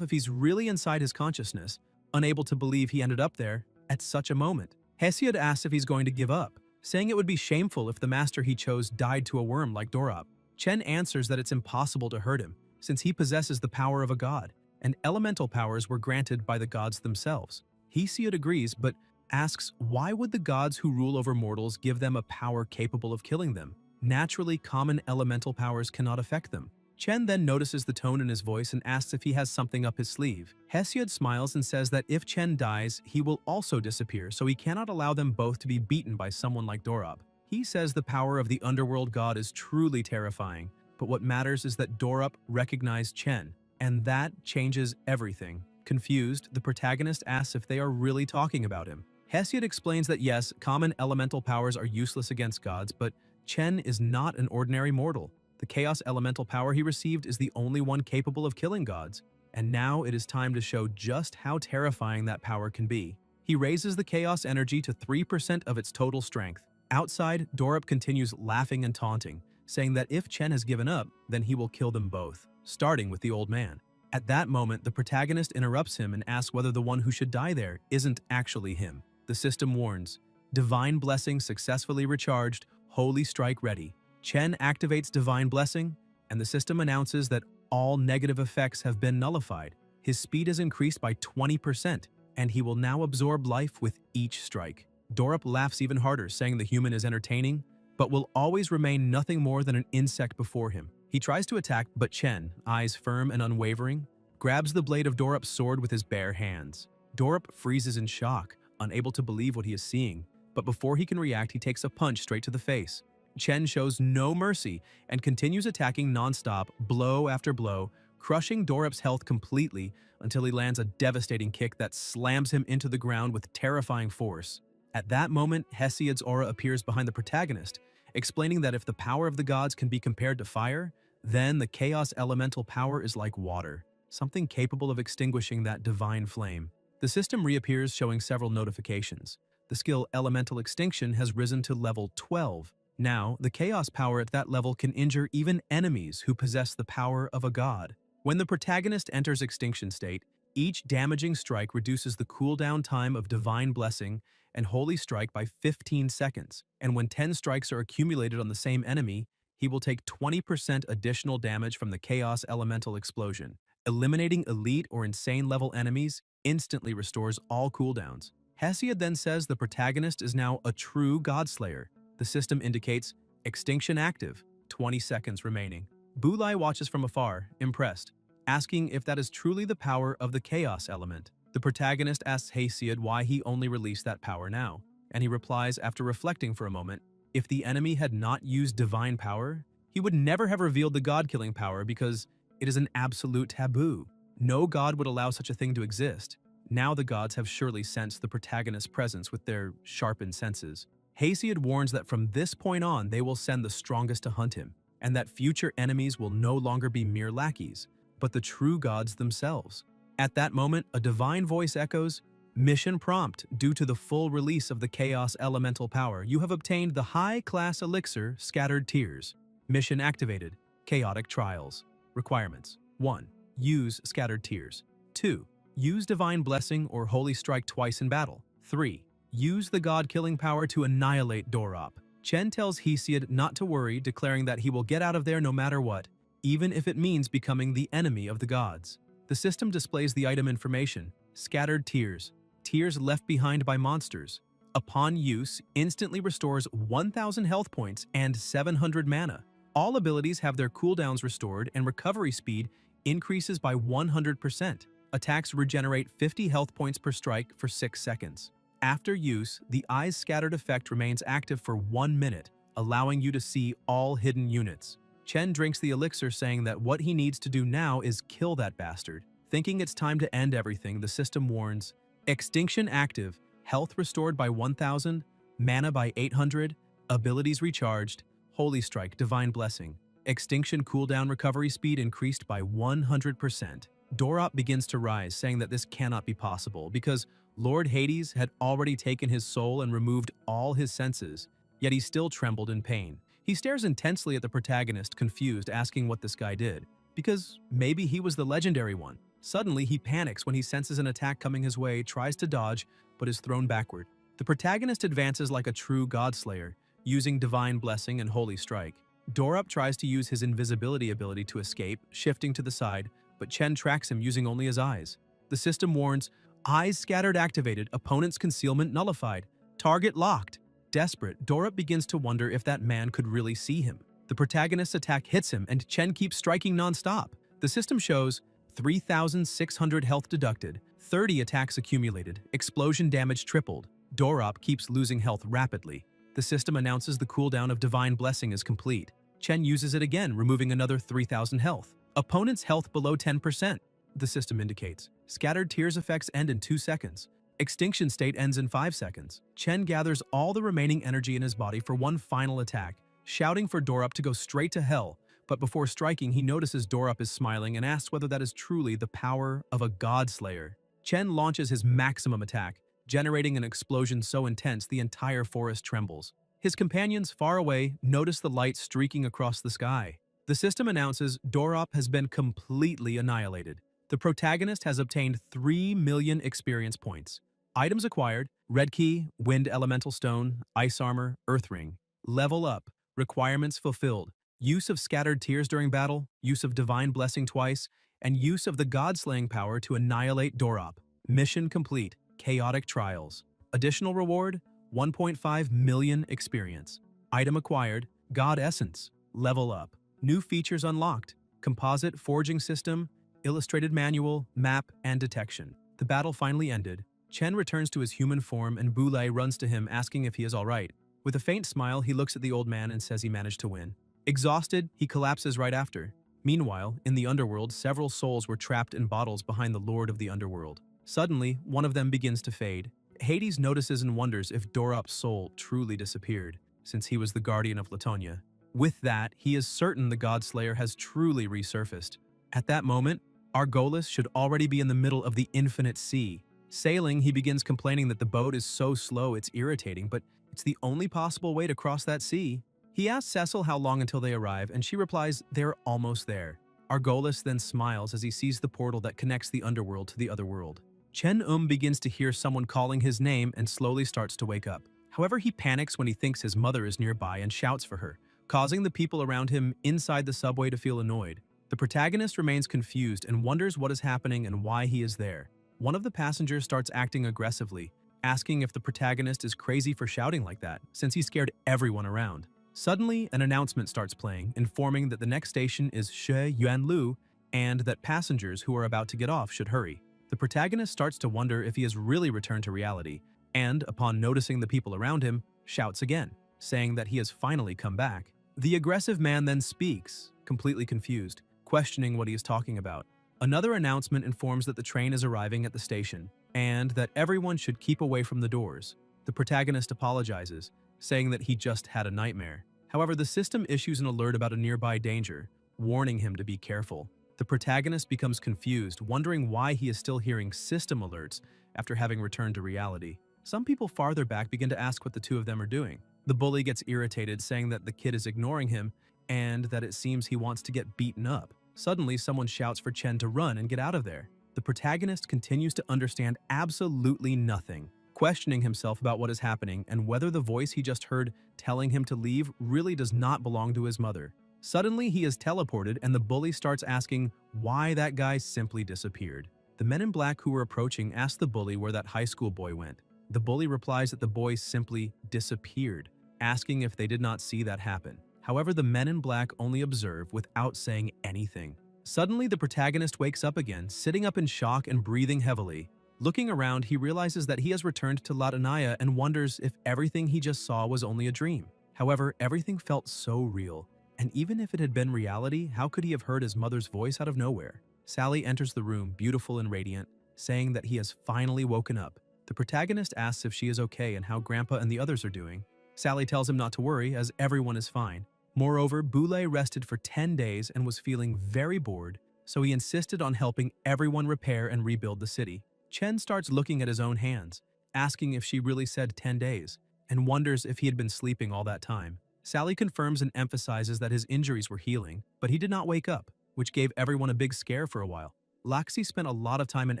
if he's really inside his consciousness, unable to believe he ended up there at such a moment. Hesiod asks if he's going to give up, saying it would be shameful if the master he chose died to a worm like Dorop. Chen answers that it's impossible to hurt him, since he possesses the power of a god, and elemental powers were granted by the gods themselves. Hesiod agrees, but asks why would the gods who rule over mortals give them a power capable of killing them? Naturally, common elemental powers cannot affect them. Chen then notices the tone in his voice and asks if he has something up his sleeve. Hesiod smiles and says that if Chen dies, he will also disappear, so he cannot allow them both to be beaten by someone like Dorop. He says the power of the underworld god is truly terrifying, but what matters is that Dorop recognized Chen, and that changes everything. Confused, the protagonist asks if they are really talking about him. Hesiod explains that yes, common elemental powers are useless against gods, but Chen is not an ordinary mortal. The chaos elemental power he received is the only one capable of killing gods, and now it is time to show just how terrifying that power can be. He raises the chaos energy to 3% of its total strength. Outside, Dorop continues laughing and taunting, saying that if Chen has given up, then he will kill them both, starting with the old man. At that moment, the protagonist interrupts him and asks whether the one who should die there isn't actually him. The system warns, Divine Blessing successfully recharged, Holy Strike ready. Chen activates Divine Blessing, and the system announces that all negative effects have been nullified. His speed is increased by 20%, and he will now absorb life with each strike. Dorop laughs even harder, saying the human is entertaining, but will always remain nothing more than an insect before him. He tries to attack, but Chen, eyes firm and unwavering, grabs the blade of Dorop's sword with his bare hands. Dorop freezes in shock, unable to believe what he is seeing, but before he can react, he takes a punch straight to the face. Chen shows no mercy and continues attacking non-stop, blow after blow, crushing Dorop's health completely until he lands a devastating kick that slams him into the ground with terrifying force. At that moment, Hesiod's aura appears behind the protagonist, explaining that if the power of the gods can be compared to fire, then the chaos elemental power is like water, something capable of extinguishing that divine flame. The system reappears, showing several notifications. The skill Elemental Extinction has risen to level 12. Now, the chaos power at that level can injure even enemies who possess the power of a god. When the protagonist enters extinction state, each damaging strike reduces the cooldown time of Divine Blessing and Holy Strike by 15 seconds, and when 10 strikes are accumulated on the same enemy, he will take 20% additional damage from the Chaos Elemental Explosion. Eliminating elite or insane level enemies instantly restores all cooldowns. Hesiod then says the protagonist is now a true Godslayer. The system indicates Extinction active, 20 seconds remaining. Bulai watches from afar, impressed, asking if that is truly the power of the Chaos element. The protagonist asks Hesiod why he only released that power now, and he replies after reflecting for a moment, if the enemy had not used divine power, he would never have revealed the god-killing power because it is an absolute taboo. No god would allow such a thing to exist. Now the gods have surely sensed the protagonist's presence with their sharpened senses. Hesiod warns that from this point on they will send the strongest to hunt him, and that future enemies will no longer be mere lackeys, but the true gods themselves. At that moment, a divine voice echoes, Mission prompt. Due to the full release of the Chaos Elemental power, you have obtained the high-class elixir, Scattered Tears. Mission activated. Chaotic trials. Requirements. 1. Use scattered tears. 2. Use divine blessing or holy strike twice in battle. 3. Use the god-killing power to annihilate Dorop. Chen tells Hesiod not to worry, declaring that he will get out of there no matter what, even if it means becoming the enemy of the gods. The system displays the item information: scattered tears. Tears left behind by monsters. Upon use, instantly restores 1,000 health points and 700 mana. All abilities have their cooldowns restored and recovery speed increases by 100%. Attacks regenerate 50 health points per strike for 6 seconds. After use, the Eyes Scattered effect remains active for 1 minute, allowing you to see all hidden units. Chen drinks the elixir, saying that what he needs to do now is kill that bastard. Thinking it's time to end everything, the system warns: extinction active, health restored by 1,000, mana by 800, abilities recharged, holy strike, divine blessing. Extinction cooldown recovery speed increased by 100%. Dorop begins to rise, saying that this cannot be possible because Lord Hades had already taken his soul and removed all his senses, yet he still trembled in pain. He stares intensely at the protagonist, confused, asking what this guy did, because maybe he was the legendary one. Suddenly, he panics when he senses an attack coming his way, tries to dodge, but is thrown backward. The protagonist advances like a true godslayer, using divine blessing and holy strike. Dorop tries to use his invisibility ability to escape, shifting to the side, but Chen tracks him using only his eyes. The system warns: Eyes Scattered activated, opponent's concealment nullified, target locked. Desperate, Dorop begins to wonder if that man could really see him. The protagonist's attack hits him, and Chen keeps striking non-stop. The system shows 3,600 health deducted, 30 attacks accumulated, explosion damage tripled. Dorop keeps losing health rapidly. The system announces the cooldown of Divine Blessing is complete. Chen uses it again, removing another 3,000 health. Opponent's health below 10%, the system indicates. Scattered Tears effects end in 2 seconds. Extinction State ends in 5 seconds. Chen gathers all the remaining energy in his body for one final attack, shouting for Dorop to go straight to hell. But before striking, he notices Dorop is smiling and asks whether that is truly the power of a godslayer. Chen launches his maximum attack, generating an explosion so intense the entire forest trembles. His companions far away notice the light streaking across the sky. The system announces Dorop has been completely annihilated. The protagonist has obtained 3 million experience points. Items acquired: Red Key, Wind Elemental Stone, Ice Armor, Earth Ring. Level up. Requirements fulfilled. Use of Scattered Tears during battle, use of Divine Blessing twice, and use of the God-slaying power to annihilate Dorop. Mission complete. Chaotic Trials. Additional reward: 1.5 million experience. Item acquired: God Essence. Level up. New features unlocked: Composite Forging System, Illustrated Manual, Map, and Detection. The battle finally ended. Chen returns to his human form and Boulay runs to him, asking if he is alright. With a faint smile, he looks at the old man and says he managed to win. Exhausted, he collapses right after. Meanwhile, in the underworld, several souls were trapped in bottles behind the Lord of the Underworld. Suddenly, one of them begins to fade. Hades notices and wonders if Dorop's soul truly disappeared, since he was the guardian of Latonia. With that, he is certain the Godslayer has truly resurfaced. At that moment, Argolis should already be in the middle of the infinite sea. Sailing, he begins complaining that the boat is so slow it's irritating, but it's the only possible way to cross that sea. He asks Cecil how long until they arrive, and she replies they're almost there. Argolis then smiles as he sees the portal that connects the underworld to the other world. Chen begins to hear someone calling his name and slowly starts to wake up. However, he panics when he thinks his mother is nearby and shouts for her, causing the people around him inside the subway to feel annoyed. The protagonist remains confused and wonders what is happening and why he is there. One of the passengers starts acting aggressively, asking if the protagonist is crazy for shouting like that, since he scared everyone around. Suddenly, an announcement starts playing, informing that the next station is She Yuanlu and that passengers who are about to get off should hurry. The protagonist starts to wonder if he has really returned to reality, and, upon noticing the people around him, shouts again, saying that he has finally come back. The aggressive man then speaks, completely confused, questioning what he is talking about. Another announcement informs that the train is arriving at the station, and that everyone should keep away from the doors. The protagonist apologizes, saying that he just had a nightmare. However, the system issues an alert about a nearby danger, warning him to be careful. The protagonist becomes confused, wondering why he is still hearing system alerts after having returned to reality. Some people farther back begin to ask what the two of them are doing. The bully gets irritated, saying that the kid is ignoring him, and that it seems he wants to get beaten up. Suddenly, someone shouts for Chen to run and get out of there. The protagonist continues to understand absolutely nothing, questioning himself about what is happening and whether the voice he just heard telling him to leave really does not belong to his mother. Suddenly, he is teleported and the bully starts asking why that guy simply disappeared. The men in black who were approaching ask the bully where that high school boy went. The bully replies that the boy simply disappeared, asking if they did not see that happen. However, the men in black only observe without saying anything. Suddenly, the protagonist wakes up again, sitting up in shock and breathing heavily. Looking around, he realizes that he has returned to Latanaya and wonders if everything he just saw was only a dream. However, everything felt so real. And even if it had been reality, how could he have heard his mother's voice out of nowhere? Sally enters the room, beautiful and radiant, saying that he has finally woken up. The protagonist asks if she is okay and how Grandpa and the others are doing. Sally tells him not to worry, as everyone is fine. Moreover, Boulay rested for 10 days and was feeling very bored, so he insisted on helping everyone repair and rebuild the city. Chen starts looking at his own hands, asking if she really said 10 days, and wonders if he had been sleeping all that time. Sally confirms and emphasizes that his injuries were healing, but he did not wake up, which gave everyone a big scare for a while. Laxi spent a lot of time and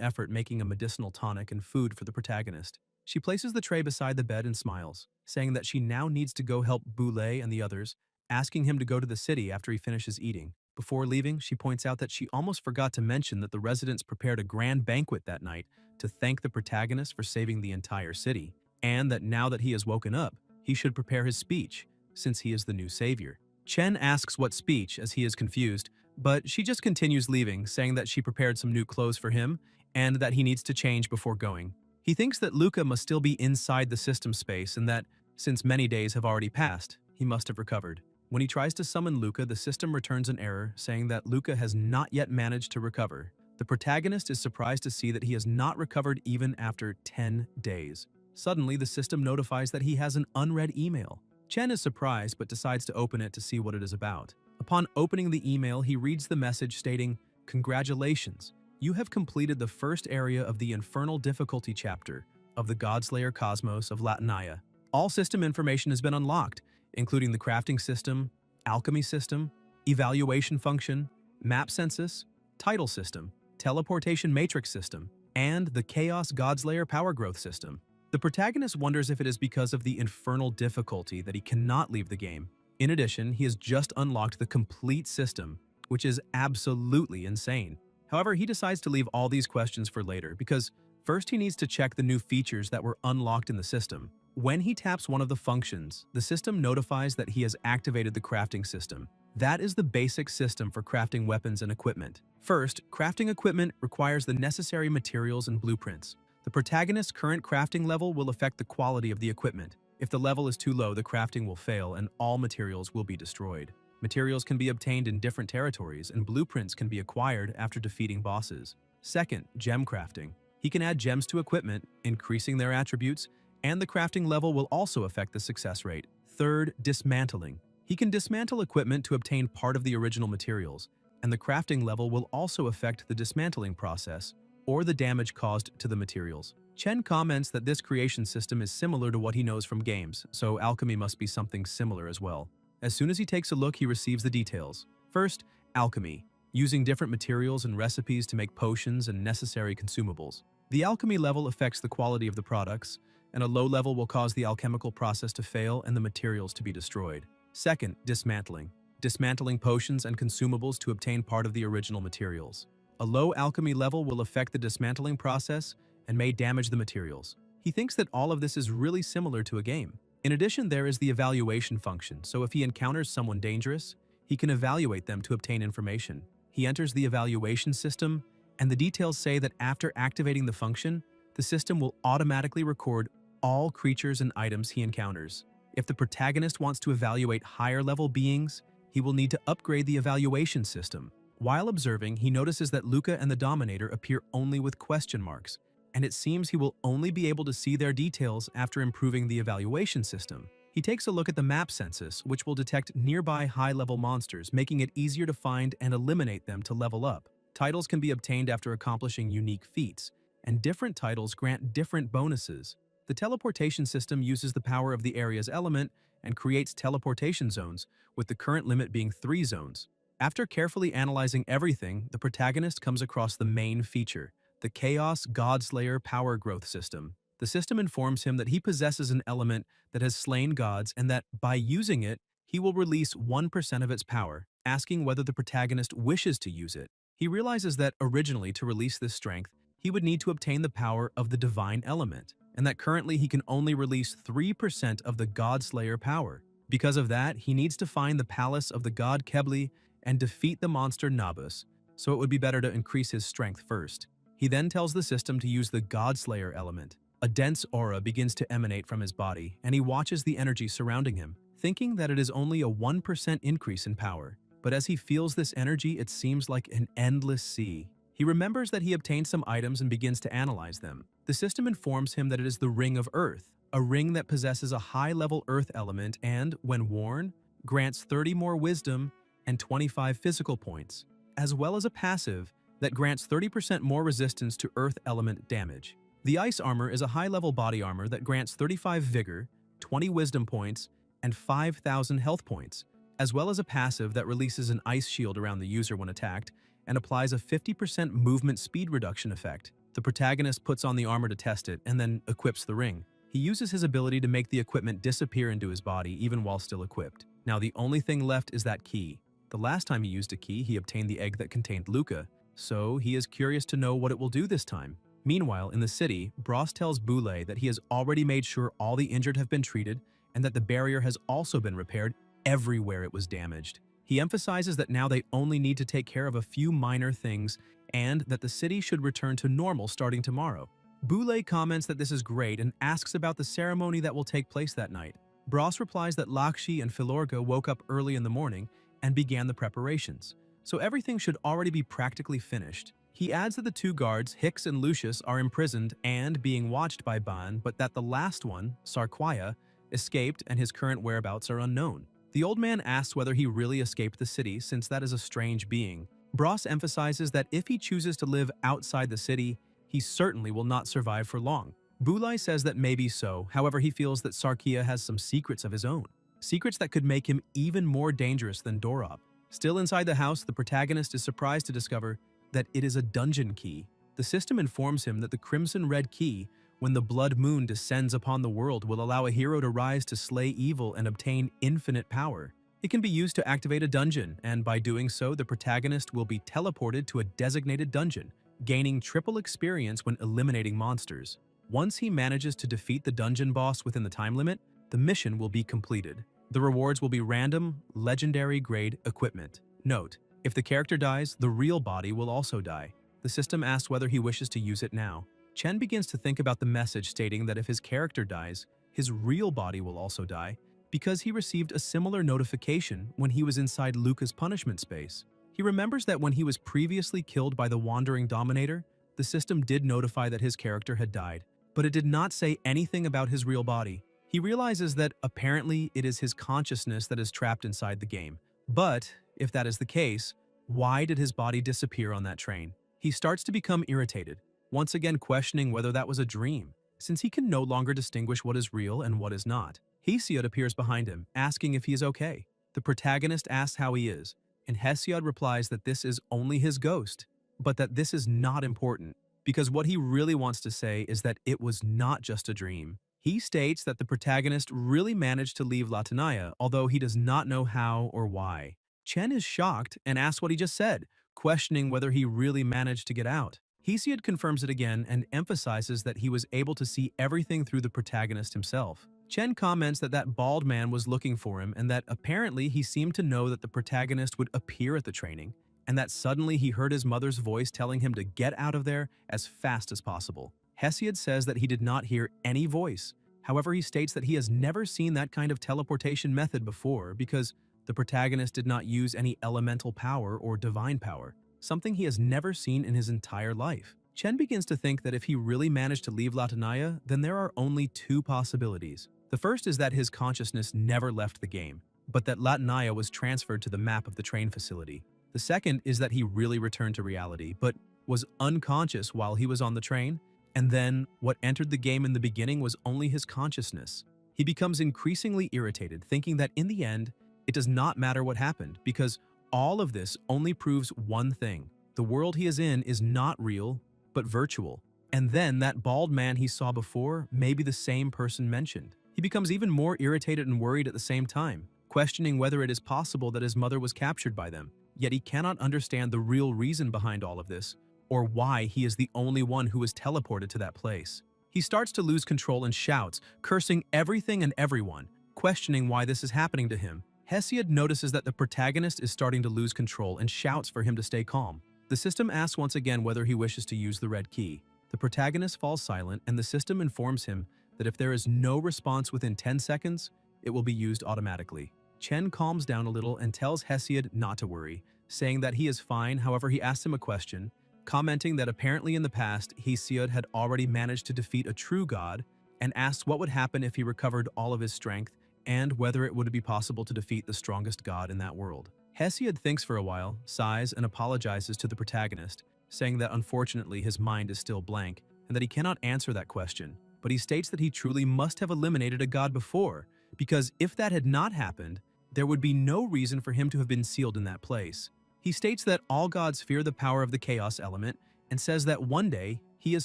effort making a medicinal tonic and food for the protagonist. She places the tray beside the bed and smiles, saying that she now needs to go help Boulay and the others, asking him to go to the city after he finishes eating. Before leaving, she points out that she almost forgot to mention that the residents prepared a grand banquet that night to thank the protagonist for saving the entire city, and that now that he has woken up, he should prepare his speech, since he is the new savior. Chen asks what speech, as he is confused, but she just continues leaving, saying that she prepared some new clothes for him and that he needs to change before going. He thinks that Luca must still be inside the system space and that, since many days have already passed, he must have recovered. When he tries to summon Luca, the system returns an error saying that Luca has not yet managed to recover. The protagonist is surprised to see that he has not recovered even after 10 days. Suddenly, the system notifies that he has an unread email. Chen is surprised but decides to open it to see what it is about. Upon opening the email, he reads the message stating, "Congratulations, you have completed the first area of the Infernal Difficulty chapter of the Godslayer Cosmos of Latanaya. All system information has been unlocked, including the crafting system, alchemy system, evaluation function, map census, title system, teleportation matrix system, and the Chaos Godslayer power growth system." The protagonist wonders if it is because of the infernal difficulty that he cannot leave the game. In addition, he has just unlocked the complete system, which is absolutely insane. However, he decides to leave all these questions for later because first he needs to check the new features that were unlocked in the system. When he taps one of the functions, the system notifies that he has activated the crafting system. That is the basic system for crafting weapons and equipment. First, crafting equipment requires the necessary materials and blueprints. The protagonist's current crafting level will affect the quality of the equipment. If the level is too low, the crafting will fail and all materials will be destroyed. Materials can be obtained in different territories, and blueprints can be acquired after defeating bosses. Second, gem crafting. He can add gems to equipment, increasing their attributes, and the crafting level will also affect the success rate. Third, dismantling. He can dismantle equipment to obtain part of the original materials, and the crafting level will also affect the dismantling process, or the damage caused to the materials. Chen comments that this creation system is similar to what he knows from games, so alchemy must be something similar as well. As soon as he takes a look, he receives the details. First, alchemy, using different materials and recipes to make potions and necessary consumables. The alchemy level affects the quality of the products, and a low level will cause the alchemical process to fail and the materials to be destroyed. Second, dismantling. Dismantling potions and consumables to obtain part of the original materials. A low alchemy level will affect the dismantling process and may damage the materials. He thinks that all of this is really similar to a game. In addition, there is the evaluation function, so if he encounters someone dangerous, he can evaluate them to obtain information. He enters the evaluation system, and the details say that after activating the function, the system will automatically record all creatures and items he encounters. If the protagonist wants to evaluate higher-level beings, he will need to upgrade the evaluation system. While observing, he notices that Luca and the Dominator appear only with question marks, and it seems he will only be able to see their details after improving the evaluation system. He takes a look at the map census, which will detect nearby high-level monsters, making it easier to find and eliminate them to level up. Titles can be obtained after accomplishing unique feats, and different titles grant different bonuses. The teleportation system uses the power of the area's element and creates teleportation zones, with the current limit being 3 zones. After carefully analyzing everything, the protagonist comes across the main feature, the Chaos Godslayer Power Growth System. The system informs him that he possesses an element that has slain gods and that, by using it, he will release 1% of its power, asking whether the protagonist wishes to use it. He realizes that, originally, to release this strength, he would need to obtain the power of the divine element, and that currently he can only release 3% of the Godslayer power. Because of that, he needs to find the palace of the god Kebli and defeat the monster Nabus, so it would be better to increase his strength first. He then tells the system to use the Godslayer element. A dense aura begins to emanate from his body, and he watches the energy surrounding him, thinking that it is only a 1% increase in power. But as he feels this energy, it seems like an endless sea. He remembers that he obtained some items and begins to analyze them. The system informs him that it is the Ring of Earth, a ring that possesses a high-level earth element and, when worn, grants 30 more wisdom and 25 physical points, as well as a passive that grants 30% more resistance to earth element damage. The Ice Armor is a high-level body armor that grants 35 vigor, 20 wisdom points, and 5,000 health points, as well as a passive that releases an ice shield around the user when attacked and applies a 50% movement speed reduction effect. The protagonist puts on the armor to test it and then equips the ring. He uses his ability to make the equipment disappear into his body even while still equipped. Now the only thing left is that key. The last time he used a key, he obtained the egg that contained Luca, so he is curious to know what it will do this time. Meanwhile, in the city, Bros tells Boule that he has already made sure all the injured have been treated and that the barrier has also been repaired everywhere it was damaged. He emphasizes that now they only need to take care of a few minor things and that the city should return to normal starting tomorrow. Boule comments that this is great and asks about the ceremony that will take place that night. Bros replies that Lakshi and Filorga woke up early in the morning and began the preparations, so everything should already be practically finished. He adds that the 2 guards, Hicks and Lucius, are imprisoned and being watched by Ban, but that the last one, Sarquia, escaped and his current whereabouts are unknown. The old man asks whether he really escaped the city, since that is a strange being. Bros emphasizes that if he chooses to live outside the city, he certainly will not survive for long. Boulai says that maybe so, however he feels that Sarkia has some secrets of his own. Secrets that could make him even more dangerous than Dorop. Still inside the house, the protagonist is surprised to discover that it is a dungeon key. The system informs him that the Crimson Red Key, when the blood moon descends upon the world, will allow a hero to rise to slay evil and obtain infinite power. It can be used to activate a dungeon, and by doing so, the protagonist will be teleported to a designated dungeon, gaining triple experience when eliminating monsters. Once he manages to defeat the dungeon boss within the time limit, the mission will be completed. The rewards will be random, legendary grade equipment. Note: if the character dies, the real body will also die. The system asks whether he wishes to use it now. Chen begins to think about the message stating that if his character dies, his real body will also die, because he received a similar notification when he was inside Luca's punishment space. He remembers that when he was previously killed by the Wandering Dominator, the system did notify that his character had died, but it did not say anything about his real body. He realizes that apparently it is his consciousness that is trapped inside the game. But, if that is the case, why did his body disappear on that train? He starts to become irritated, once again questioning whether that was a dream, since he can no longer distinguish what is real and what is not. Hesiod appears behind him, asking if he is okay. The protagonist asks how he is, and Hesiod replies that this is only his ghost, but that this is not important, because what he really wants to say is that it was not just a dream. He states that the protagonist really managed to leave Latanaya, although he does not know how or why. Chen is shocked and asks what he just said, questioning whether he really managed to get out. Hesiod confirms it again and emphasizes that he was able to see everything through the protagonist himself. Chen comments that that bald man was looking for him and that apparently he seemed to know that the protagonist would appear at the training, and that suddenly he heard his mother's voice telling him to get out of there as fast as possible. Hesiod says that he did not hear any voice. However, he states that he has never seen that kind of teleportation method before because the protagonist did not use any elemental power or divine power, something he has never seen in his entire life. Chen begins to think that if he really managed to leave Latanaya, then there are only 2 possibilities. The first is that his consciousness never left the game, but that Latanaya was transferred to the map of the train facility. The second is that he really returned to reality, but was unconscious while he was on the train, And then, what entered the game in the beginning was only his consciousness. He becomes increasingly irritated, thinking that in the end, it does not matter what happened, because all of this only proves one thing. The world he is in is not real, but virtual. And then that bald man he saw before may be the same person mentioned. He becomes even more irritated and worried at the same time, questioning whether it is possible that his mother was captured by them. Yet he cannot understand the real reason behind all of this, or why he is the only one who was teleported to that place. He starts to lose control and shouts, cursing everything and everyone, questioning why this is happening to him. Hesiod notices that the protagonist is starting to lose control and shouts for him to stay calm. The system asks once again whether he wishes to use the red key. The protagonist falls silent, and the system informs him that if there is no response within 10 seconds, it will be used automatically. Chen calms down a little and tells Hesiod not to worry, saying that he is fine. However, he asks him a question, commenting that apparently in the past, Hesiod had already managed to defeat a true god, and asks what would happen if he recovered all of his strength and whether it would be possible to defeat the strongest god in that world. Hesiod thinks for a while, sighs, and apologizes to the protagonist, saying that unfortunately his mind is still blank and that he cannot answer that question, but he states that he truly must have eliminated a god before, because if that had not happened, there would be no reason for him to have been sealed in that place. He states that all gods fear the power of the chaos element and says that one day he is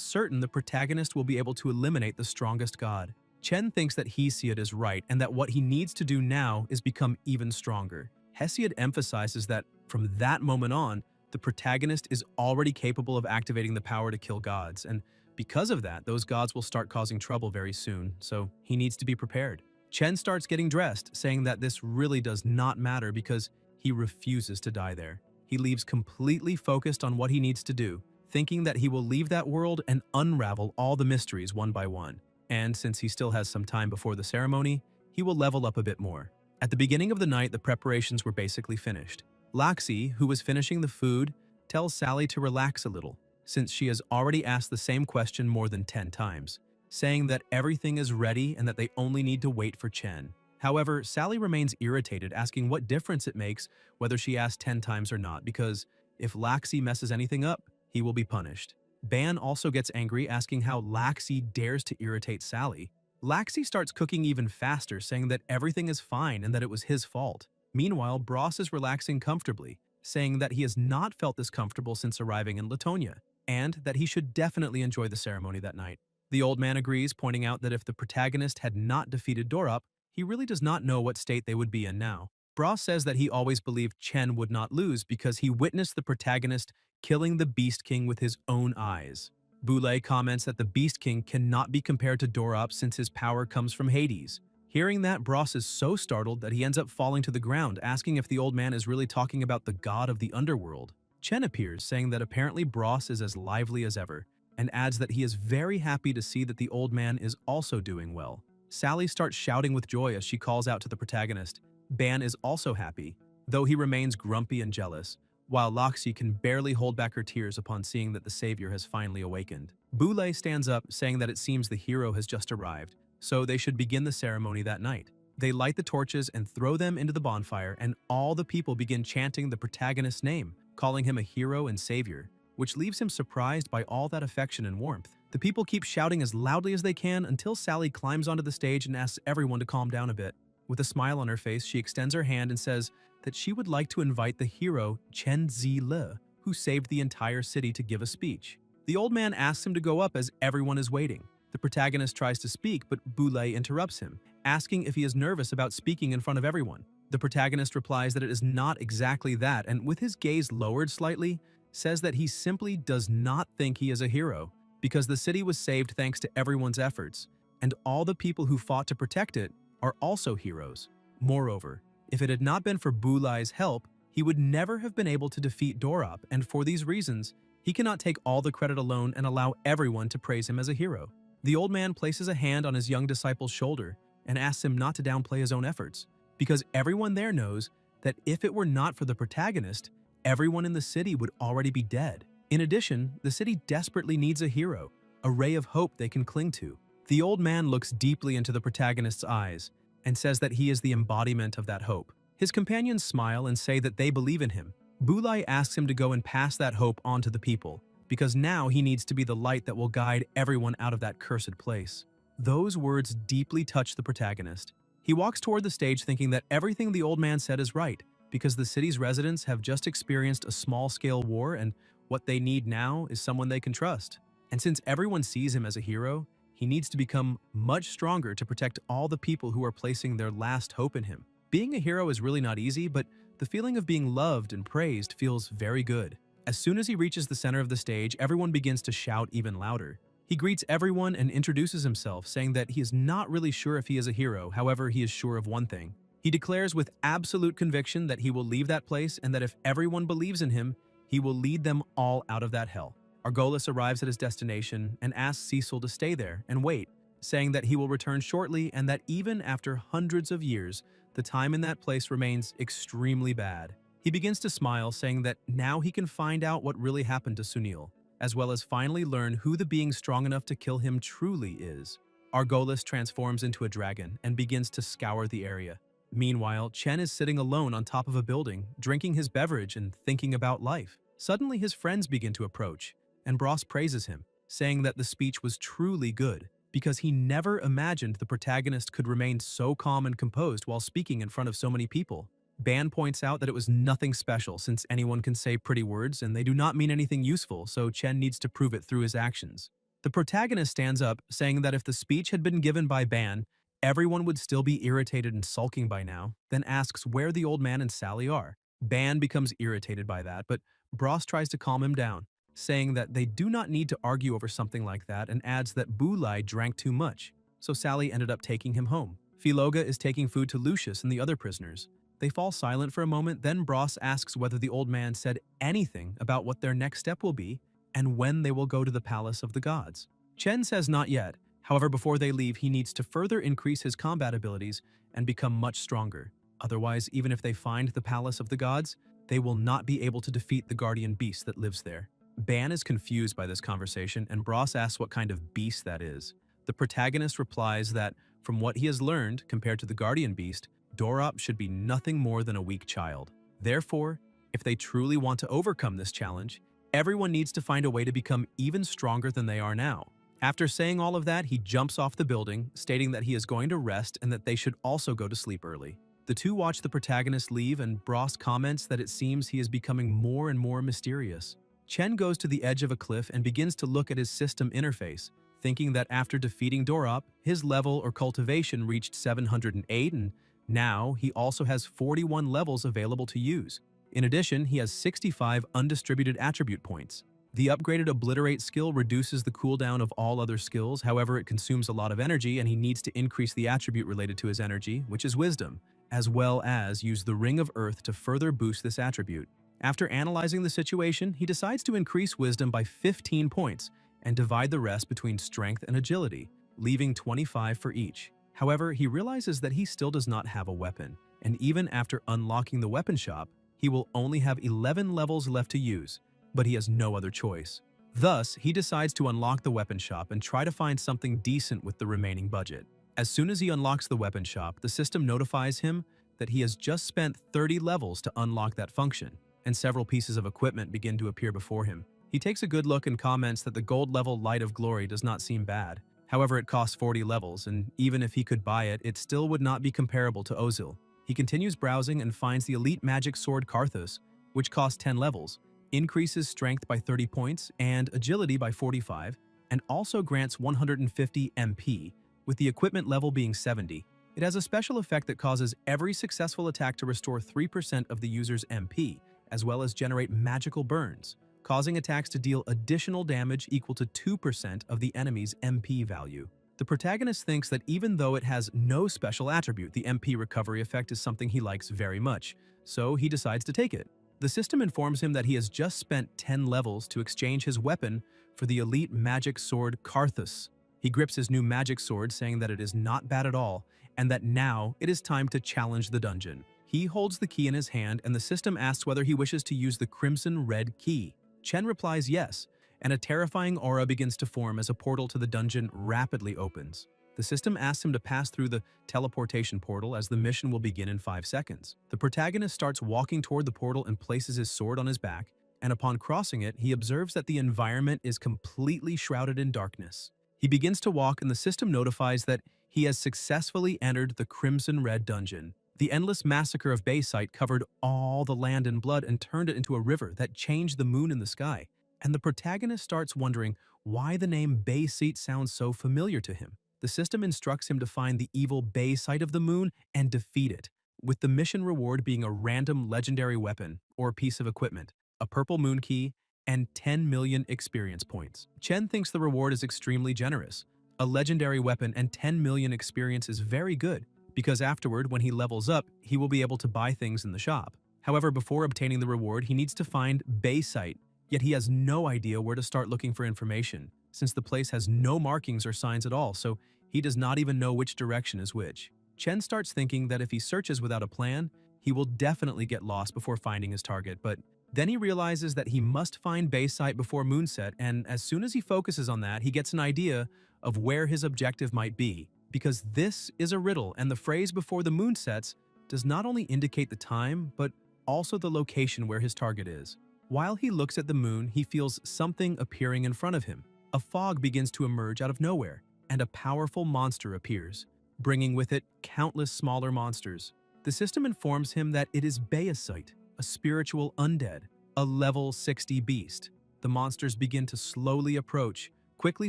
certain the protagonist will be able to eliminate the strongest god. Chen thinks that Hesiod is right and that what he needs to do now is become even stronger. Hesiod emphasizes that from that moment on, the protagonist is already capable of activating the power to kill gods, and because of that, those gods will start causing trouble very soon, so he needs to be prepared. Chen starts getting dressed, saying that this really does not matter because he refuses to die there. He leaves completely focused on what he needs to do, thinking that he will leave that world and unravel all the mysteries one by one. And since he still has some time before the ceremony, he will level up a bit more. At the beginning of the night, the preparations were basically finished. Laxi, who was finishing the food, tells Sally to relax a little, since she has already asked the same question more than 10 times, saying that everything is ready and that they only need to wait for Chen. However, Sally remains irritated, asking what difference it makes whether she asks 10 times or not, because if Laxi messes anything up, he will be punished. Ban also gets angry, asking how Laxi dares to irritate Sally. Laxi starts cooking even faster, saying that everything is fine and that it was his fault. Meanwhile, Bros is relaxing comfortably, saying that he has not felt this comfortable since arriving in Latonia, and that he should definitely enjoy the ceremony that night. The old man agrees, pointing out that if the protagonist had not defeated Dorop, he really does not know what state they would be in now. Bros says that he always believed Chen would not lose because he witnessed the protagonist killing the Beast King with his own eyes. Boulay comments that the Beast King cannot be compared to Dorop since his power comes from Hades. Hearing that, Bros is so startled that he ends up falling to the ground, asking if the old man is really talking about the god of the underworld. Chen appears, saying that apparently Bros is as lively as ever, and adds that he is very happy to see that the old man is also doing well. Sally starts shouting with joy as she calls out to the protagonist. Ban is also happy, though he remains grumpy and jealous, while Laxi can barely hold back her tears upon seeing that the savior has finally awakened. Boulay stands up, saying that it seems the hero has just arrived, so they should begin the ceremony that night. They light the torches and throw them into the bonfire, and all the people begin chanting the protagonist's name, calling him a hero and savior, which leaves him surprised by all that affection and warmth. The people keep shouting as loudly as they can until Sally climbs onto the stage and asks everyone to calm down a bit. With a smile on her face, she extends her hand and says that she would like to invite the hero Chen Zile, who saved the entire city, to give a speech. The old man asks him to go up as everyone is waiting. The protagonist tries to speak, but Boulay interrupts him, asking if he is nervous about speaking in front of everyone. The protagonist replies that it is not exactly that, and with his gaze lowered slightly, says that he simply does not think he is a hero, because the city was saved thanks to everyone's efforts, and all the people who fought to protect it are also heroes. Moreover, if it had not been for Boulay's help, he would never have been able to defeat Dorop, and for these reasons, he cannot take all the credit alone and allow everyone to praise him as a hero. The old man places a hand on his young disciple's shoulder and asks him not to downplay his own efforts, because everyone there knows that if it were not for the protagonist, everyone in the city would already be dead. In addition, the city desperately needs a hero, a ray of hope they can cling to. The old man looks deeply into the protagonist's eyes and says that he is the embodiment of that hope. His companions smile and say that they believe in him. Boulay asks him to go and pass that hope on to the people, because now he needs to be the light that will guide everyone out of that cursed place. Those words deeply touch the protagonist. He walks toward the stage thinking that everything the old man said is right, because the city's residents have just experienced a small-scale war and what they need now is someone they can trust. And since everyone sees him as a hero, he needs to become much stronger to protect all the people who are placing their last hope in him. Being a hero is really not easy, but the feeling of being loved and praised feels very good. As soon as he reaches the center of the stage, everyone begins to shout even louder. He greets everyone and introduces himself, saying that he is not really sure if he is a hero, however, he is sure of one thing. He declares with absolute conviction that he will leave that place and that if everyone believes in him, he will lead them all out of that hell. Argolis arrives at his destination and asks Cecil to stay there and wait, saying that he will return shortly and that even after hundreds of years, the time in that place remains extremely bad. He begins to smile, saying that now he can find out what really happened to Sunil, as well as finally learn who the being strong enough to kill him truly is. Argolis transforms into a dragon and begins to scour the area. Meanwhile, Chen is sitting alone on top of a building, drinking his beverage and thinking about life. Suddenly, his friends begin to approach, and Bros praises him, saying that the speech was truly good, because he never imagined the protagonist could remain so calm and composed while speaking in front of so many people. Ban points out that it was nothing special since anyone can say pretty words and they do not mean anything useful, so Chen needs to prove it through his actions. The protagonist stands up, saying that if the speech had been given by Ban, everyone would still be irritated and sulking by now, then asks where the old man and Sally are. Ban becomes irritated by that, but Bros tries to calm him down, saying that they do not need to argue over something like that and adds that Bulai drank too much, so Sally ended up taking him home. Philoga is taking food to Lucius and the other prisoners. They fall silent for a moment, then Bros asks whether the old man said anything about what their next step will be and when they will go to the Palace of the Gods. Chen says not yet. However, before they leave, he needs to further increase his combat abilities and become much stronger. Otherwise, even if they find the Palace of the Gods, they will not be able to defeat the guardian beast that lives there. Ban is confused by this conversation, and Bros asks what kind of beast that is. The protagonist replies that, from what he has learned, compared to the guardian beast, Dorop should be nothing more than a weak child. Therefore, if they truly want to overcome this challenge, everyone needs to find a way to become even stronger than they are now. After saying all of that, he jumps off the building, stating that he is going to rest and that they should also go to sleep early. The two watch the protagonist leave, and Bros comments that it seems he is becoming more and more mysterious. Chen goes to the edge of a cliff and begins to look at his system interface, thinking that after defeating Dorop, his level or cultivation reached 708, and now he also has 41 levels available to use. In addition, he has 65 undistributed attribute points. The upgraded Obliterate skill reduces the cooldown of all other skills, however it consumes a lot of energy and he needs to increase the attribute related to his energy, which is Wisdom, as well as use the Ring of Earth to further boost this attribute. After analyzing the situation, he decides to increase Wisdom by 15 points and divide the rest between Strength and Agility, leaving 25 for each. However, he realizes that he still does not have a weapon, and even after unlocking the weapon shop, he will only have 11 levels left to use, but he has no other choice. Thus, he decides to unlock the weapon shop and try to find something decent with the remaining budget. As soon as he unlocks the weapon shop, the system notifies him that he has just spent 30 levels to unlock that function, and several pieces of equipment begin to appear before him. He takes a good look and comments that the gold level Light of Glory does not seem bad. However, it costs 40 levels, and even if he could buy it, it still would not be comparable to Ozil. He continues browsing and finds the Elite Magic Sword Karthus, which costs 10 levels, increases Strength by 30 points and Agility by 45, and also grants 150 MP, with the equipment level being 70. It has a special effect that causes every successful attack to restore 3% of the user's MP, as well as generate magical burns, causing attacks to deal additional damage equal to 2% of the enemy's MP value. The protagonist thinks that even though it has no special attribute, the MP recovery effect is something he likes very much, so he decides to take it. The system informs him that he has just spent 10 levels to exchange his weapon for the Elite Magic Sword Karthus. He grips his new magic sword, saying that it is not bad at all, and that now it is time to challenge the dungeon. He holds the key in his hand, and the system asks whether he wishes to use the Crimson Red Key. Chen replies yes, and a terrifying aura begins to form as a portal to the dungeon rapidly opens. The system asks him to pass through the teleportation portal as the mission will begin in 5 seconds. The protagonist starts walking toward the portal and places his sword on his back, and upon crossing it, he observes that the environment is completely shrouded in darkness. He begins to walk and the system notifies that he has successfully entered the Crimson Red Dungeon. The endless massacre of Bayside covered all the land in blood and turned it into a river that changed the moon in the sky. And the protagonist starts wondering why the name Bayside sounds so familiar to him. The system instructs him to find the evil Bayside of the moon and defeat it, with the mission reward being a random legendary weapon or piece of equipment, a purple moon key, and 10 million experience points. Chen thinks the reward is extremely generous. A legendary weapon and 10 million experience is very good, because afterward, when he levels up, he will be able to buy things in the shop. However, before obtaining the reward, he needs to find Bayside, yet he has no idea where to start looking for information, since the place has no markings or signs at all, so he does not even know which direction is which. Chen starts thinking that if he searches without a plan, he will definitely get lost before finding his target, but then he realizes that he must find Bayside before moonset, and as soon as he focuses on that, he gets an idea of where his objective might be, because this is a riddle, and the phrase before the moon sets does not only indicate the time, but also the location where his target is. While he looks at the moon, he feels something appearing in front of him. A fog begins to emerge out of nowhere, and a powerful monster appears, bringing with it countless smaller monsters. The system informs him that it is Bayside, a spiritual undead, a level 60 beast. The monsters begin to slowly approach, quickly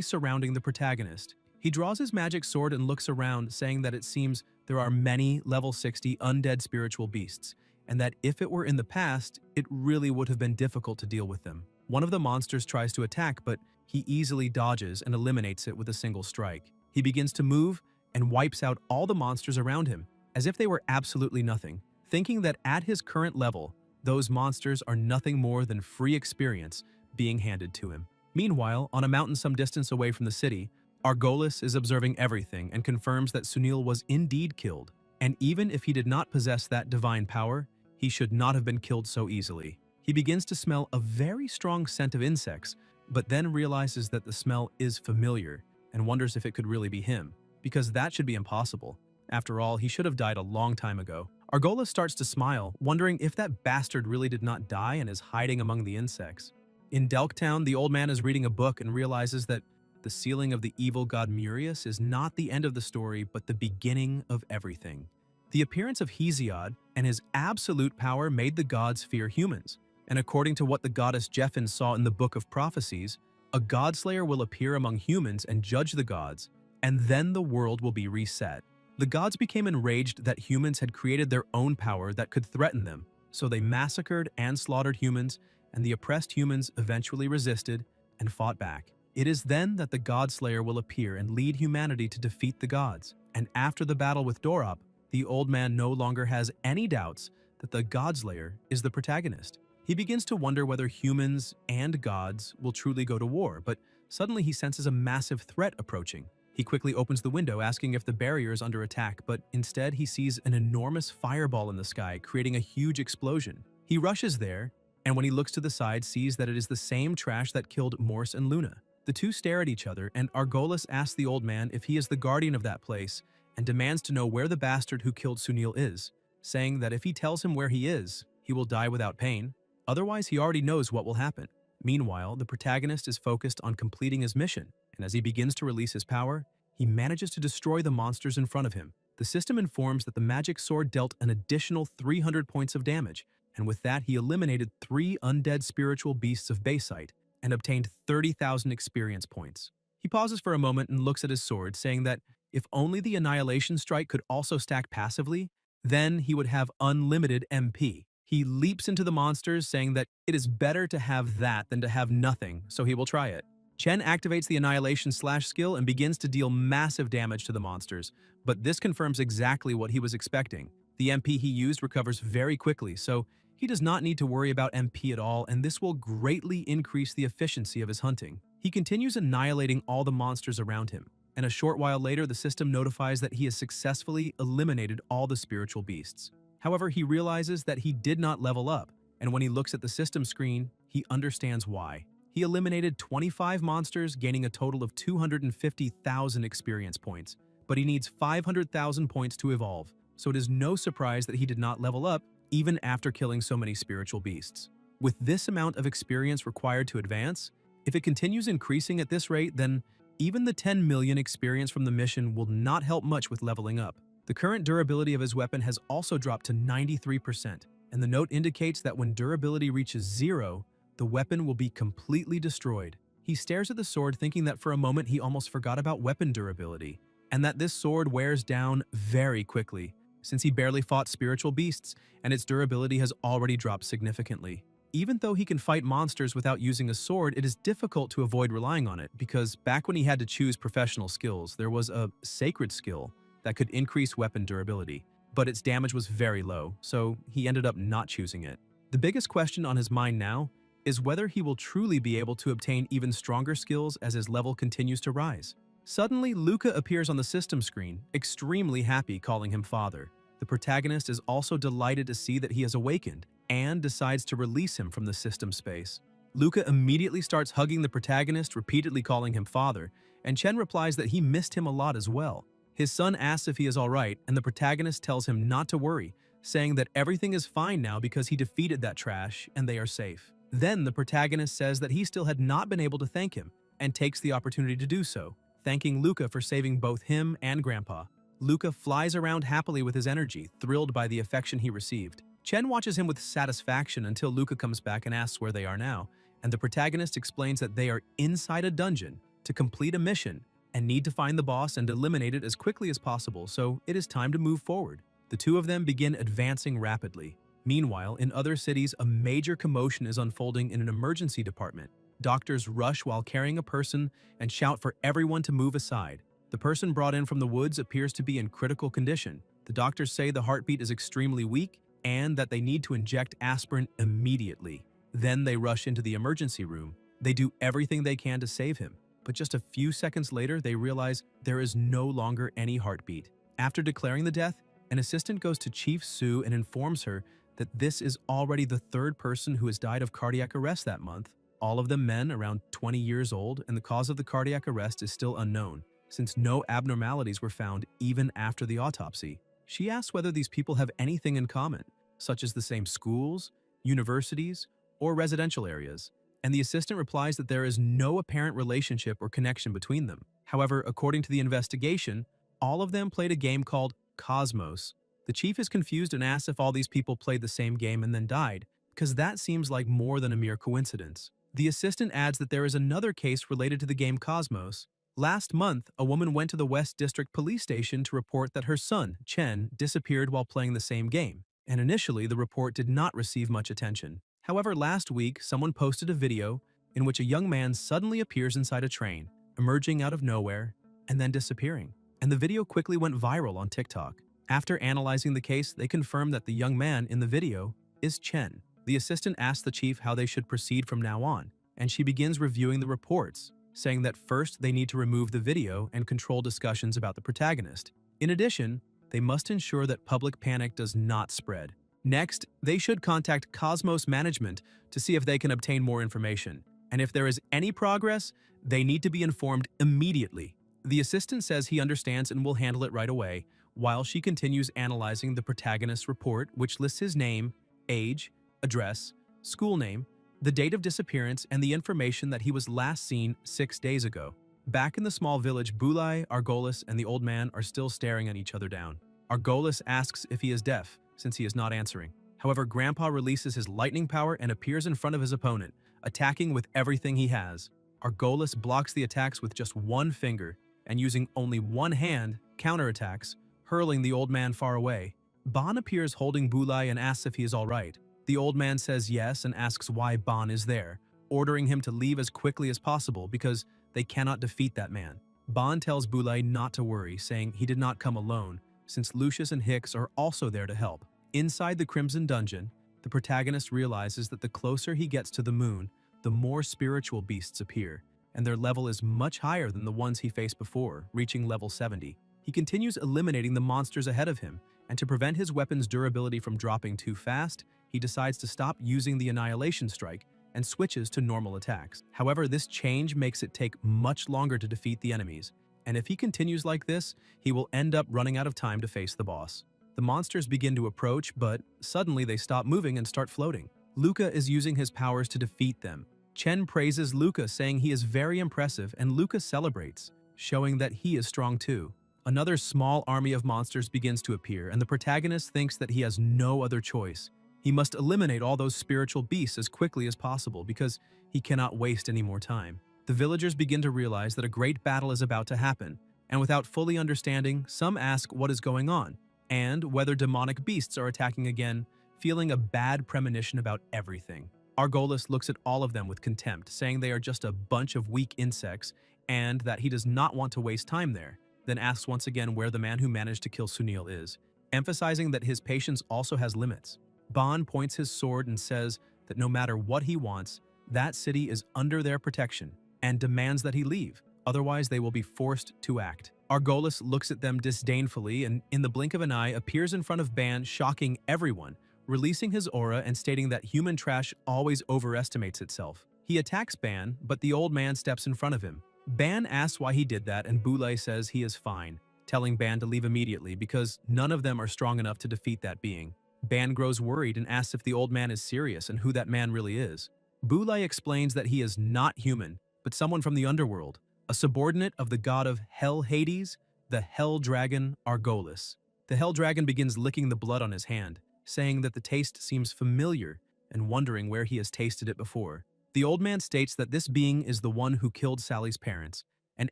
surrounding the protagonist. He draws his magic sword and looks around, saying that it seems there are many level 60 undead spiritual beasts, and that if it were in the past, it really would have been difficult to deal with them. One of the monsters tries to attack, but he easily dodges and eliminates it with a single strike. He begins to move and wipes out all the monsters around him, as if they were absolutely nothing, thinking that at his current level, those monsters are nothing more than free experience being handed to him. Meanwhile, on a mountain some distance away from the city, Argolis is observing everything and confirms that Sunil was indeed killed, and even if he did not possess that divine power, he should not have been killed so easily. He begins to smell a very strong scent of insects, but then realizes that the smell is familiar and wonders if it could really be him, because that should be impossible. After all, he should have died a long time ago. Argolis starts to smile, wondering if that bastard really did not die and is hiding among the insects. In Delktown, the old man is reading a book and realizes that the sealing of the evil god Murius is not the end of the story, but the beginning of everything. The appearance of Hesiod and his absolute power made the gods fear humans, and according to what the goddess Jeffin saw in the Book of Prophecies, a godslayer will appear among humans and judge the gods, and then the world will be reset. The gods became enraged that humans had created their own power that could threaten them, so they massacred and slaughtered humans, and the oppressed humans eventually resisted and fought back. It is then that the Godslayer will appear and lead humanity to defeat the gods, and after the battle with Dorop, the old man no longer has any doubts that the Godslayer is the protagonist. He begins to wonder whether humans and gods will truly go to war, but suddenly he senses a massive threat approaching. He quickly opens the window, asking if the barrier is under attack, but instead he sees an enormous fireball in the sky, creating a huge explosion. He rushes there, and when he looks to the side, sees that it is the same trash that killed Morse and Luna. The two stare at each other, and Argolis asks the old man if he is the guardian of that place, and demands to know where the bastard who killed Sunil is, saying that if he tells him where he is, he will die without pain. Otherwise, he already knows what will happen. Meanwhile, the protagonist is focused on completing his mission, and as he begins to release his power, he manages to destroy the monsters in front of him. The system informs that the magic sword dealt an additional 300 points of damage, and with that he eliminated 3 undead spiritual beasts of Bayside and obtained 30,000 experience points. He pauses for a moment and looks at his sword, saying that if only the Annihilation Strike could also stack passively, then he would have unlimited MP. He leaps into the monsters, saying that it is better to have that than to have nothing, so he will try it. Chen activates the Annihilation Slash skill and begins to deal massive damage to the monsters, but this confirms exactly what he was expecting. The MP he used recovers very quickly, so he does not need to worry about MP at all, and this will greatly increase the efficiency of his hunting. He continues annihilating all the monsters around him, and a short while later the system notifies that he has successfully eliminated all the spiritual beasts. However, he realizes that he did not level up, and when he looks at the system screen, he understands why. He eliminated 25 monsters, gaining a total of 250,000 experience points, but he needs 500,000 points to evolve, so it is no surprise that he did not level up even after killing so many spiritual beasts. With this amount of experience required to advance, if it continues increasing at this rate, then even the 10 million experience from the mission will not help much with leveling up. The current durability of his weapon has also dropped to 93%, and the note indicates that when durability reaches 0, the weapon will be completely destroyed. He stares at the sword, thinking that for a moment he almost forgot about weapon durability, and that this sword wears down very quickly, since he barely fought spiritual beasts, and its durability has already dropped significantly. Even though he can fight monsters without using a sword, it is difficult to avoid relying on it, because back when he had to choose professional skills, there was a sacred skill that could increase weapon durability, but its damage was very low, so he ended up not choosing it. The biggest question on his mind now is whether he will truly be able to obtain even stronger skills as his level continues to rise. Suddenly, Luca appears on the system screen, extremely happy, calling him father. The protagonist is also delighted to see that he has awakened and decides to release him from the system space. Luca immediately starts hugging the protagonist, repeatedly calling him father, and Chen replies that he missed him a lot as well. His son asks if he is alright, and the protagonist tells him not to worry, saying that everything is fine now because he defeated that trash and they are safe. Then the protagonist says that he still had not been able to thank him, and takes the opportunity to do so, thanking Luca for saving both him and Grandpa. Luca flies around happily with his energy, thrilled by the affection he received. Chen watches him with satisfaction until Luca comes back and asks where they are now, and the protagonist explains that they are inside a dungeon to complete a mission and need to find the boss and eliminate it as quickly as possible, so it is time to move forward. The two of them begin advancing rapidly. Meanwhile, in other cities, a major commotion is unfolding in an emergency department. Doctors rush while carrying a person and shout for everyone to move aside. The person brought in from the woods appears to be in critical condition. The doctors say the heartbeat is extremely weak and that they need to inject aspirin immediately. Then they rush into the emergency room. They do everything they can to save him, but just a few seconds later, they realize there is no longer any heartbeat. After declaring the death, an assistant goes to Chief Sue and informs her that this is already the third person who has died of cardiac arrest that month, all of them men around 20 years old, and the cause of the cardiac arrest is still unknown, since no abnormalities were found even after the autopsy. She asks whether these people have anything in common, such as the same schools, universities, or residential areas, and the assistant replies that there is no apparent relationship or connection between them. However, according to the investigation, all of them played a game called Cosmos. The chief is confused and asks if all these people played the same game and then died, because that seems like more than a mere coincidence. The assistant adds that there is another case related to the game Cosmos. Last month, a woman went to the West District Police Station to report that her son, Chen, disappeared while playing the same game, and initially the report did not receive much attention. However, last week, someone posted a video in which a young man suddenly appears inside a train, emerging out of nowhere, and then disappearing. And the video quickly went viral on TikTok. After analyzing the case, they confirmed that the young man in the video is Chen. The assistant asked the chief how they should proceed from now on, and she begins reviewing the reports, saying that first they need to remove the video and control discussions about the protagonist. In addition, they must ensure that public panic does not spread. Next, they should contact Cosmos Management to see if they can obtain more information, and if there is any progress, they need to be informed immediately. The assistant says he understands and will handle it right away, while she continues analyzing the protagonist's report, which lists his name, age, address, school name, the date of disappearance, and the information that he was last seen 6 days ago. Back in the small village, Bulai, Argolis, and the old man are still staring at each other down. Argolis asks if he is deaf, since he is not answering. However, Grandpa releases his lightning power and appears in front of his opponent, attacking with everything he has. Argolis blocks the attacks with just one finger, and using only one hand, counterattacks, hurling the old man far away. Ban appears holding Bulai and asks if he is alright. The old man says yes and asks why Ban is there, ordering him to leave as quickly as possible because they cannot defeat that man. Ban tells Bulai not to worry, saying he did not come alone, since Lucius and Hicks are also there to help. Inside the Crimson Dungeon, the protagonist realizes that the closer he gets to the moon, the more spiritual beasts appear, and their level is much higher than the ones he faced before, reaching level 70. He continues eliminating the monsters ahead of him, and to prevent his weapon's durability from dropping too fast, he decides to stop using the Annihilation Strike and switches to normal attacks. However, this change makes it take much longer to defeat the enemies, and if he continues like this, he will end up running out of time to face the boss. The monsters begin to approach, but suddenly they stop moving and start floating. Luca is using his powers to defeat them. Chen praises Luca, saying he is very impressive, and Luca celebrates, showing that he is strong too. Another small army of monsters begins to appear, and the protagonist thinks that he has no other choice. He must eliminate all those spiritual beasts as quickly as possible because he cannot waste any more time. The villagers begin to realize that a great battle is about to happen, and without fully understanding, some ask what is going on, and whether demonic beasts are attacking again, feeling a bad premonition about everything. Argolis looks at all of them with contempt, saying they are just a bunch of weak insects and that he does not want to waste time there, then asks once again where the man who managed to kill Sunil is, emphasizing that his patience also has limits. Ban points his sword and says that no matter what he wants, that city is under their protection and demands that he leave, otherwise they will be forced to act. Argolis looks at them disdainfully and, in the blink of an eye, appears in front of Ban, shocking everyone, releasing his aura and stating that human trash always overestimates itself. He attacks Ban, but the old man steps in front of him. Ban asks why he did that, and Boulay says he is fine, telling Ban to leave immediately because none of them are strong enough to defeat that being. Ban grows worried and asks if the old man is serious and who that man really is. Boulay explains that he is not human, but someone from the underworld, a subordinate of the god of Hell Hades, the Hell Dragon Argolis. The Hell Dragon begins licking the blood on his hand, saying that the taste seems familiar and wondering where he has tasted it before. The old man states that this being is the one who killed Sally's parents and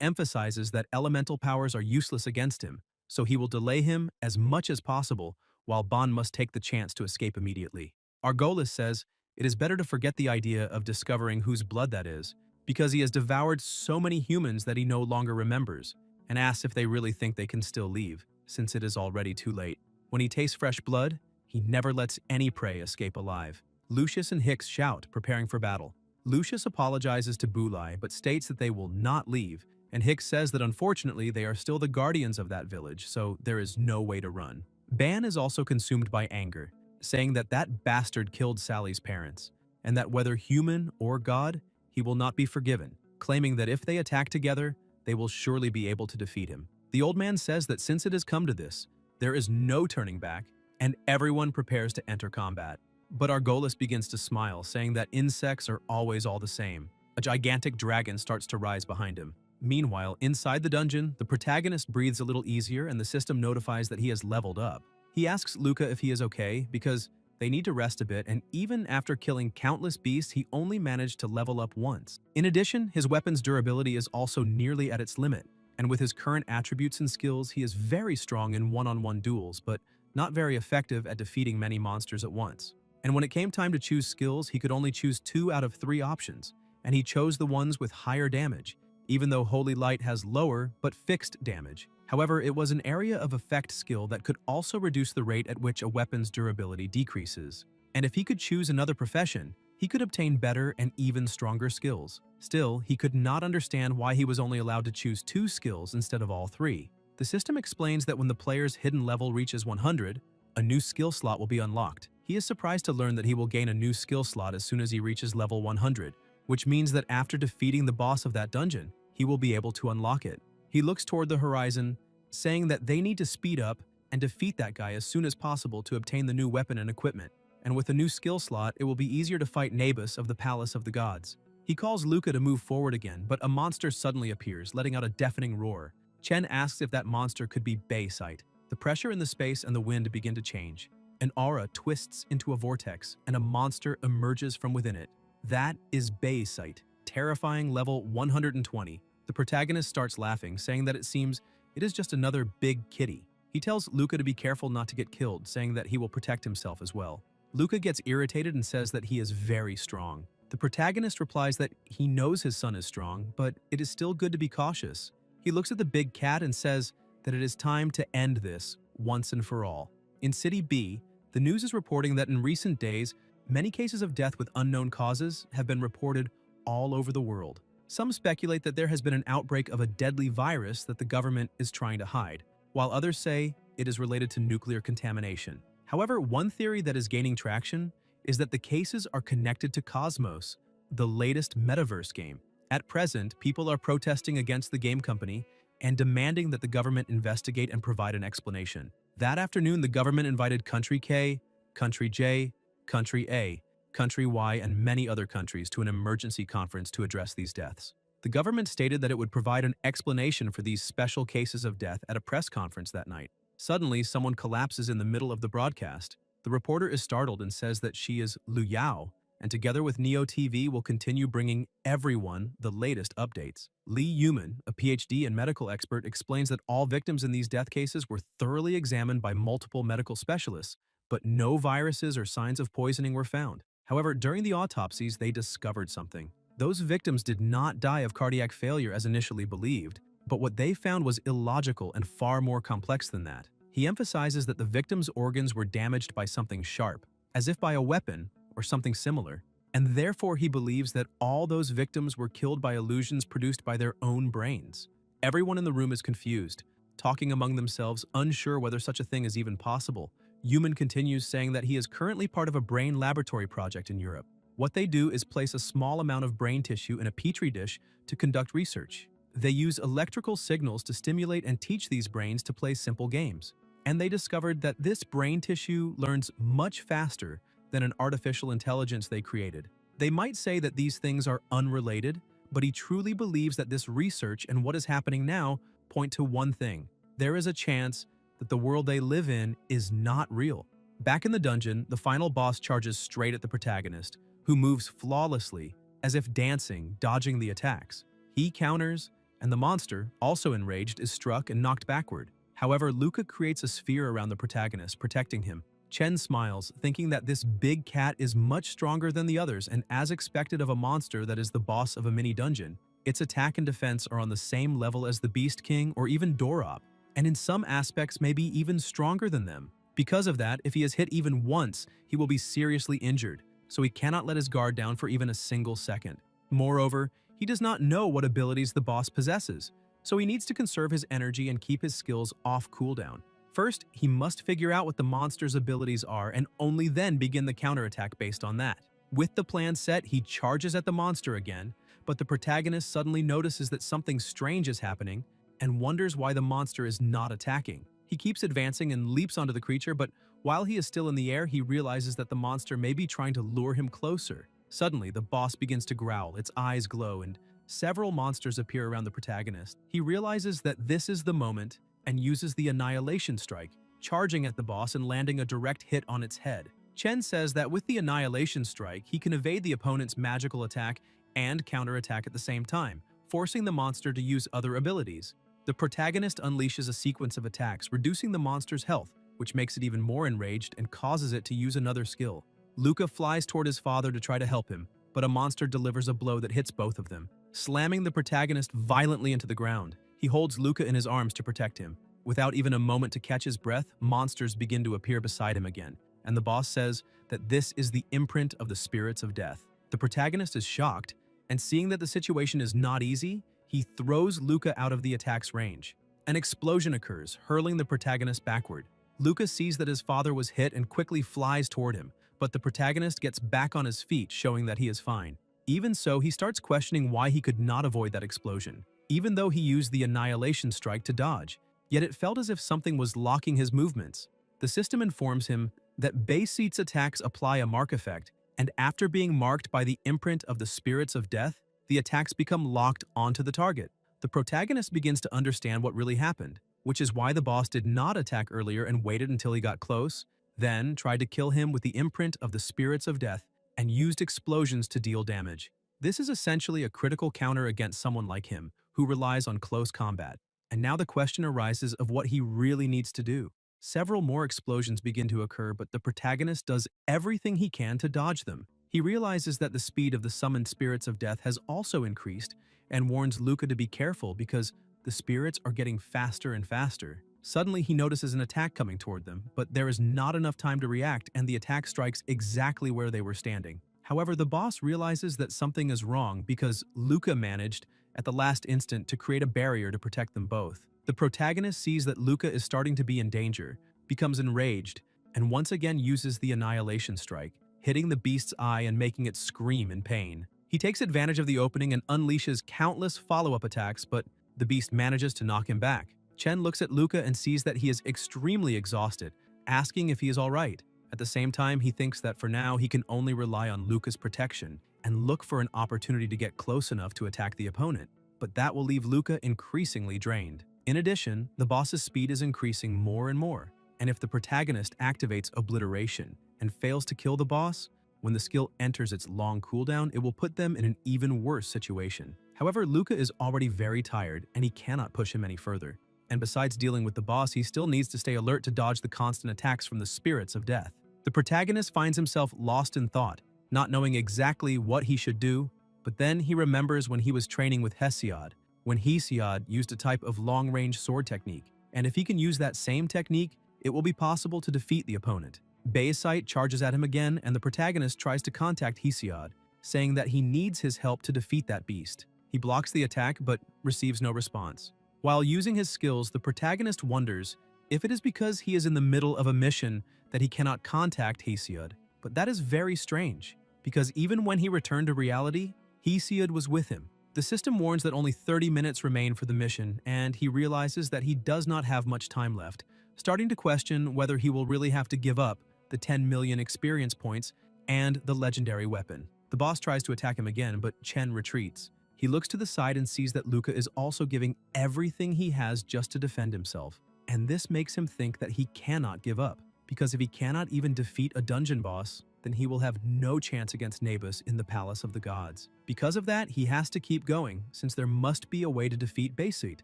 emphasizes that elemental powers are useless against him, so he will delay him as much as possible while Ban must take the chance to escape immediately. Argolis says it is better to forget the idea of discovering whose blood that is because he has devoured so many humans that he no longer remembers, and asks if they really think they can still leave, since it is already too late. When he tastes fresh blood, he never lets any prey escape alive. Lucius and Hicks shout, preparing for battle. Lucius apologizes to Boulay but states that they will not leave, and Hicks says that unfortunately they are still the guardians of that village, so there is no way to run. Ban is also consumed by anger, saying that that bastard killed Sally's parents, and that whether human or god, he will not be forgiven, claiming that if they attack together, they will surely be able to defeat him. The old man says that since it has come to this, there is no turning back, and everyone prepares to enter combat. But Argolis begins to smile, saying that insects are always all the same. A gigantic dragon starts to rise behind him. Meanwhile, inside the dungeon, the protagonist breathes a little easier and the system notifies that he has leveled up. He asks Luca if he is okay because they need to rest a bit, and even after killing countless beasts, he only managed to level up once. In addition, his weapon's durability is also nearly at its limit, and with his current attributes and skills, he is very strong in one-on-one duels, but not very effective at defeating many monsters at once. And when it came time to choose skills, he could only choose 2 out of 3 options, and he chose the ones with higher damage, even though Holy Light has lower but fixed damage. However, it was an area of effect skill that could also reduce the rate at which a weapon's durability decreases. And if he could choose another profession, he could obtain better and even stronger skills. Still, he could not understand why he was only allowed to choose 2 skills instead of all 3. The system explains that when the player's hidden level reaches 100, a new skill slot will be unlocked. He is surprised to learn that he will gain a new skill slot as soon as he reaches level 100, which means that after defeating the boss of that dungeon, he will be able to unlock it. He looks toward the horizon, saying that they need to speed up and defeat that guy as soon as possible to obtain the new weapon and equipment, and with a new skill slot, it will be easier to fight Nabus of the Palace of the Gods. He calls Luca to move forward again, but a monster suddenly appears, letting out a deafening roar. Chen asks if that monster could be Baysite. The pressure in the space and the wind begin to change. An aura twists into a vortex, and a monster emerges from within it. That is Baysite, terrifying level 120. The protagonist starts laughing, saying that it seems it is just another big kitty. He tells Luca to be careful not to get killed, saying that he will protect himself as well. Luca gets irritated and says that he is very strong. The protagonist replies that he knows his son is strong, but it is still good to be cautious. He looks at the big cat and says that it is time to end this once and for all. In City B, the news is reporting that in recent days, many cases of death with unknown causes have been reported all over the world. Some speculate that there has been an outbreak of a deadly virus that the government is trying to hide, while others say it is related to nuclear contamination. However, one theory that is gaining traction is that the cases are connected to Cosmos, the latest metaverse game. At present, people are protesting against the game company and demanding that the government investigate and provide an explanation. That afternoon, the government invited Country K, Country J, Country A, country Y, and many other countries to an emergency conference to address these deaths. The government stated that it would provide an explanation for these special cases of death at a press conference that night. Suddenly, someone collapses in the middle of the broadcast. The reporter is startled and says that she is Lu Yao, and together with Neo TV will continue bringing everyone the latest updates. Lee Yuman, a PhD and medical expert, explains that all victims in these death cases were thoroughly examined by multiple medical specialists, but no viruses or signs of poisoning were found. However, during the autopsies, they discovered something. Those victims did not die of cardiac failure as initially believed, but what they found was illogical and far more complex than that. He emphasizes that the victims' organs were damaged by something sharp, as if by a weapon or something similar, and therefore he believes that all those victims were killed by illusions produced by their own brains. Everyone in the room is confused, talking among themselves, unsure whether such a thing is even possible. Human continues saying that he is currently part of a brain laboratory project in Europe. What they do is place a small amount of brain tissue in a petri dish to conduct research. They use electrical signals to stimulate and teach these brains to play simple games. And they discovered that this brain tissue learns much faster than an artificial intelligence they created. They might say that these things are unrelated, but he truly believes that this research and what is happening now point to one thing. There is a chance that the world they live in is not real. Back in the dungeon, the final boss charges straight at the protagonist, who moves flawlessly, as if dancing, dodging the attacks. He counters, and the monster, also enraged, is struck and knocked backward. However, Luca creates a sphere around the protagonist, protecting him. Chen smiles, thinking that this big cat is much stronger than the others, and as expected of a monster that is the boss of a mini-dungeon, its attack and defense are on the same level as the Beast King or even Dorop, and in some aspects may be even stronger than them. Because of that, if he is hit even once, he will be seriously injured, so he cannot let his guard down for even a single second. Moreover, he does not know what abilities the boss possesses, so he needs to conserve his energy and keep his skills off cooldown. First, he must figure out what the monster's abilities are and only then begin the counterattack based on that. With the plan set, he charges at the monster again, but the protagonist suddenly notices that something strange is happening and wonders why the monster is not attacking. He keeps advancing and leaps onto the creature, but while he is still in the air, he realizes that the monster may be trying to lure him closer. Suddenly, the boss begins to growl, its eyes glow, and several monsters appear around the protagonist. He realizes that this is the moment and uses the Annihilation Strike, charging at the boss and landing a direct hit on its head. Chen says that with the Annihilation Strike, he can evade the opponent's magical attack and counterattack at the same time, forcing the monster to use other abilities. The protagonist unleashes a sequence of attacks, reducing the monster's health, which makes it even more enraged and causes it to use another skill. Luca flies toward his father to try to help him, but a monster delivers a blow that hits both of them, slamming the protagonist violently into the ground. He holds Luca in his arms to protect him. Without even a moment to catch his breath, monsters begin to appear beside him again, and the boss says that this is the imprint of the spirits of death. The protagonist is shocked, and seeing that the situation is not easy, he throws Luca out of the attack's range. An explosion occurs, hurling the protagonist backward. Luca sees that his father was hit and quickly flies toward him, but the protagonist gets back on his feet, showing that he is fine. Even so, he starts questioning why he could not avoid that explosion, even though he used the Annihilation Strike to dodge. Yet it felt as if something was locking his movements. The system informs him that base seat's attacks apply a mark effect, and after being marked by the imprint of the spirits of death, the attacks become locked onto the target. The protagonist begins to understand what really happened, which is why the boss did not attack earlier and waited until he got close, then tried to kill him with the imprint of the spirits of death and used explosions to deal damage. This is essentially a critical counter against someone like him, who relies on close combat. And now the question arises of what he really needs to do. Several more explosions begin to occur, but the protagonist does everything he can to dodge them. He realizes that the speed of the summoned spirits of death has also increased and warns Luca to be careful because the spirits are getting faster and faster. Suddenly, he notices an attack coming toward them, but there is not enough time to react and the attack strikes exactly where they were standing. However, the boss realizes that something is wrong because Luca managed, at the last instant, to create a barrier to protect them both. The protagonist sees that Luca is starting to be in danger, becomes enraged, and once again uses the Annihilation Strike, hitting the beast's eye and making it scream in pain. He takes advantage of the opening and unleashes countless follow-up attacks, but the beast manages to knock him back. Chen looks at Luca and sees that he is extremely exhausted, asking if he is alright. At the same time, he thinks that for now he can only rely on Luca's protection and look for an opportunity to get close enough to attack the opponent, but that will leave Luca increasingly drained. In addition, the boss's speed is increasing more and more, and if the protagonist activates Obliteration and fails to kill the boss, when the skill enters its long cooldown, it will put them in an even worse situation. However, Luca is already very tired and he cannot push him any further. And besides dealing with the boss, he still needs to stay alert to dodge the constant attacks from the spirits of death. The protagonist finds himself lost in thought, not knowing exactly what he should do, but then he remembers when he was training with Hesiod, when Hesiod used a type of long-range sword technique, and if he can use that same technique, it will be possible to defeat the opponent. Baysite charges at him again, and the protagonist tries to contact Hesiod, saying that he needs his help to defeat that beast. He blocks the attack, but receives no response. While using his skills, the protagonist wonders if it is because he is in the middle of a mission that he cannot contact Hesiod. But that is very strange, because even when he returned to reality, Hesiod was with him. The system warns that only 30 minutes remain for the mission, and he realizes that he does not have much time left, starting to question whether he will really have to give up the 10 million experience points and the legendary weapon. The boss tries to attack him again, but Chen retreats. He looks to the side and sees that Luca is also giving everything he has just to defend himself, and this makes him think that he cannot give up, because if he cannot even defeat a dungeon boss, then he will have no chance against Nabus in the Palace of the Gods. Because of that, he has to keep going, since there must be a way to defeat Baysite.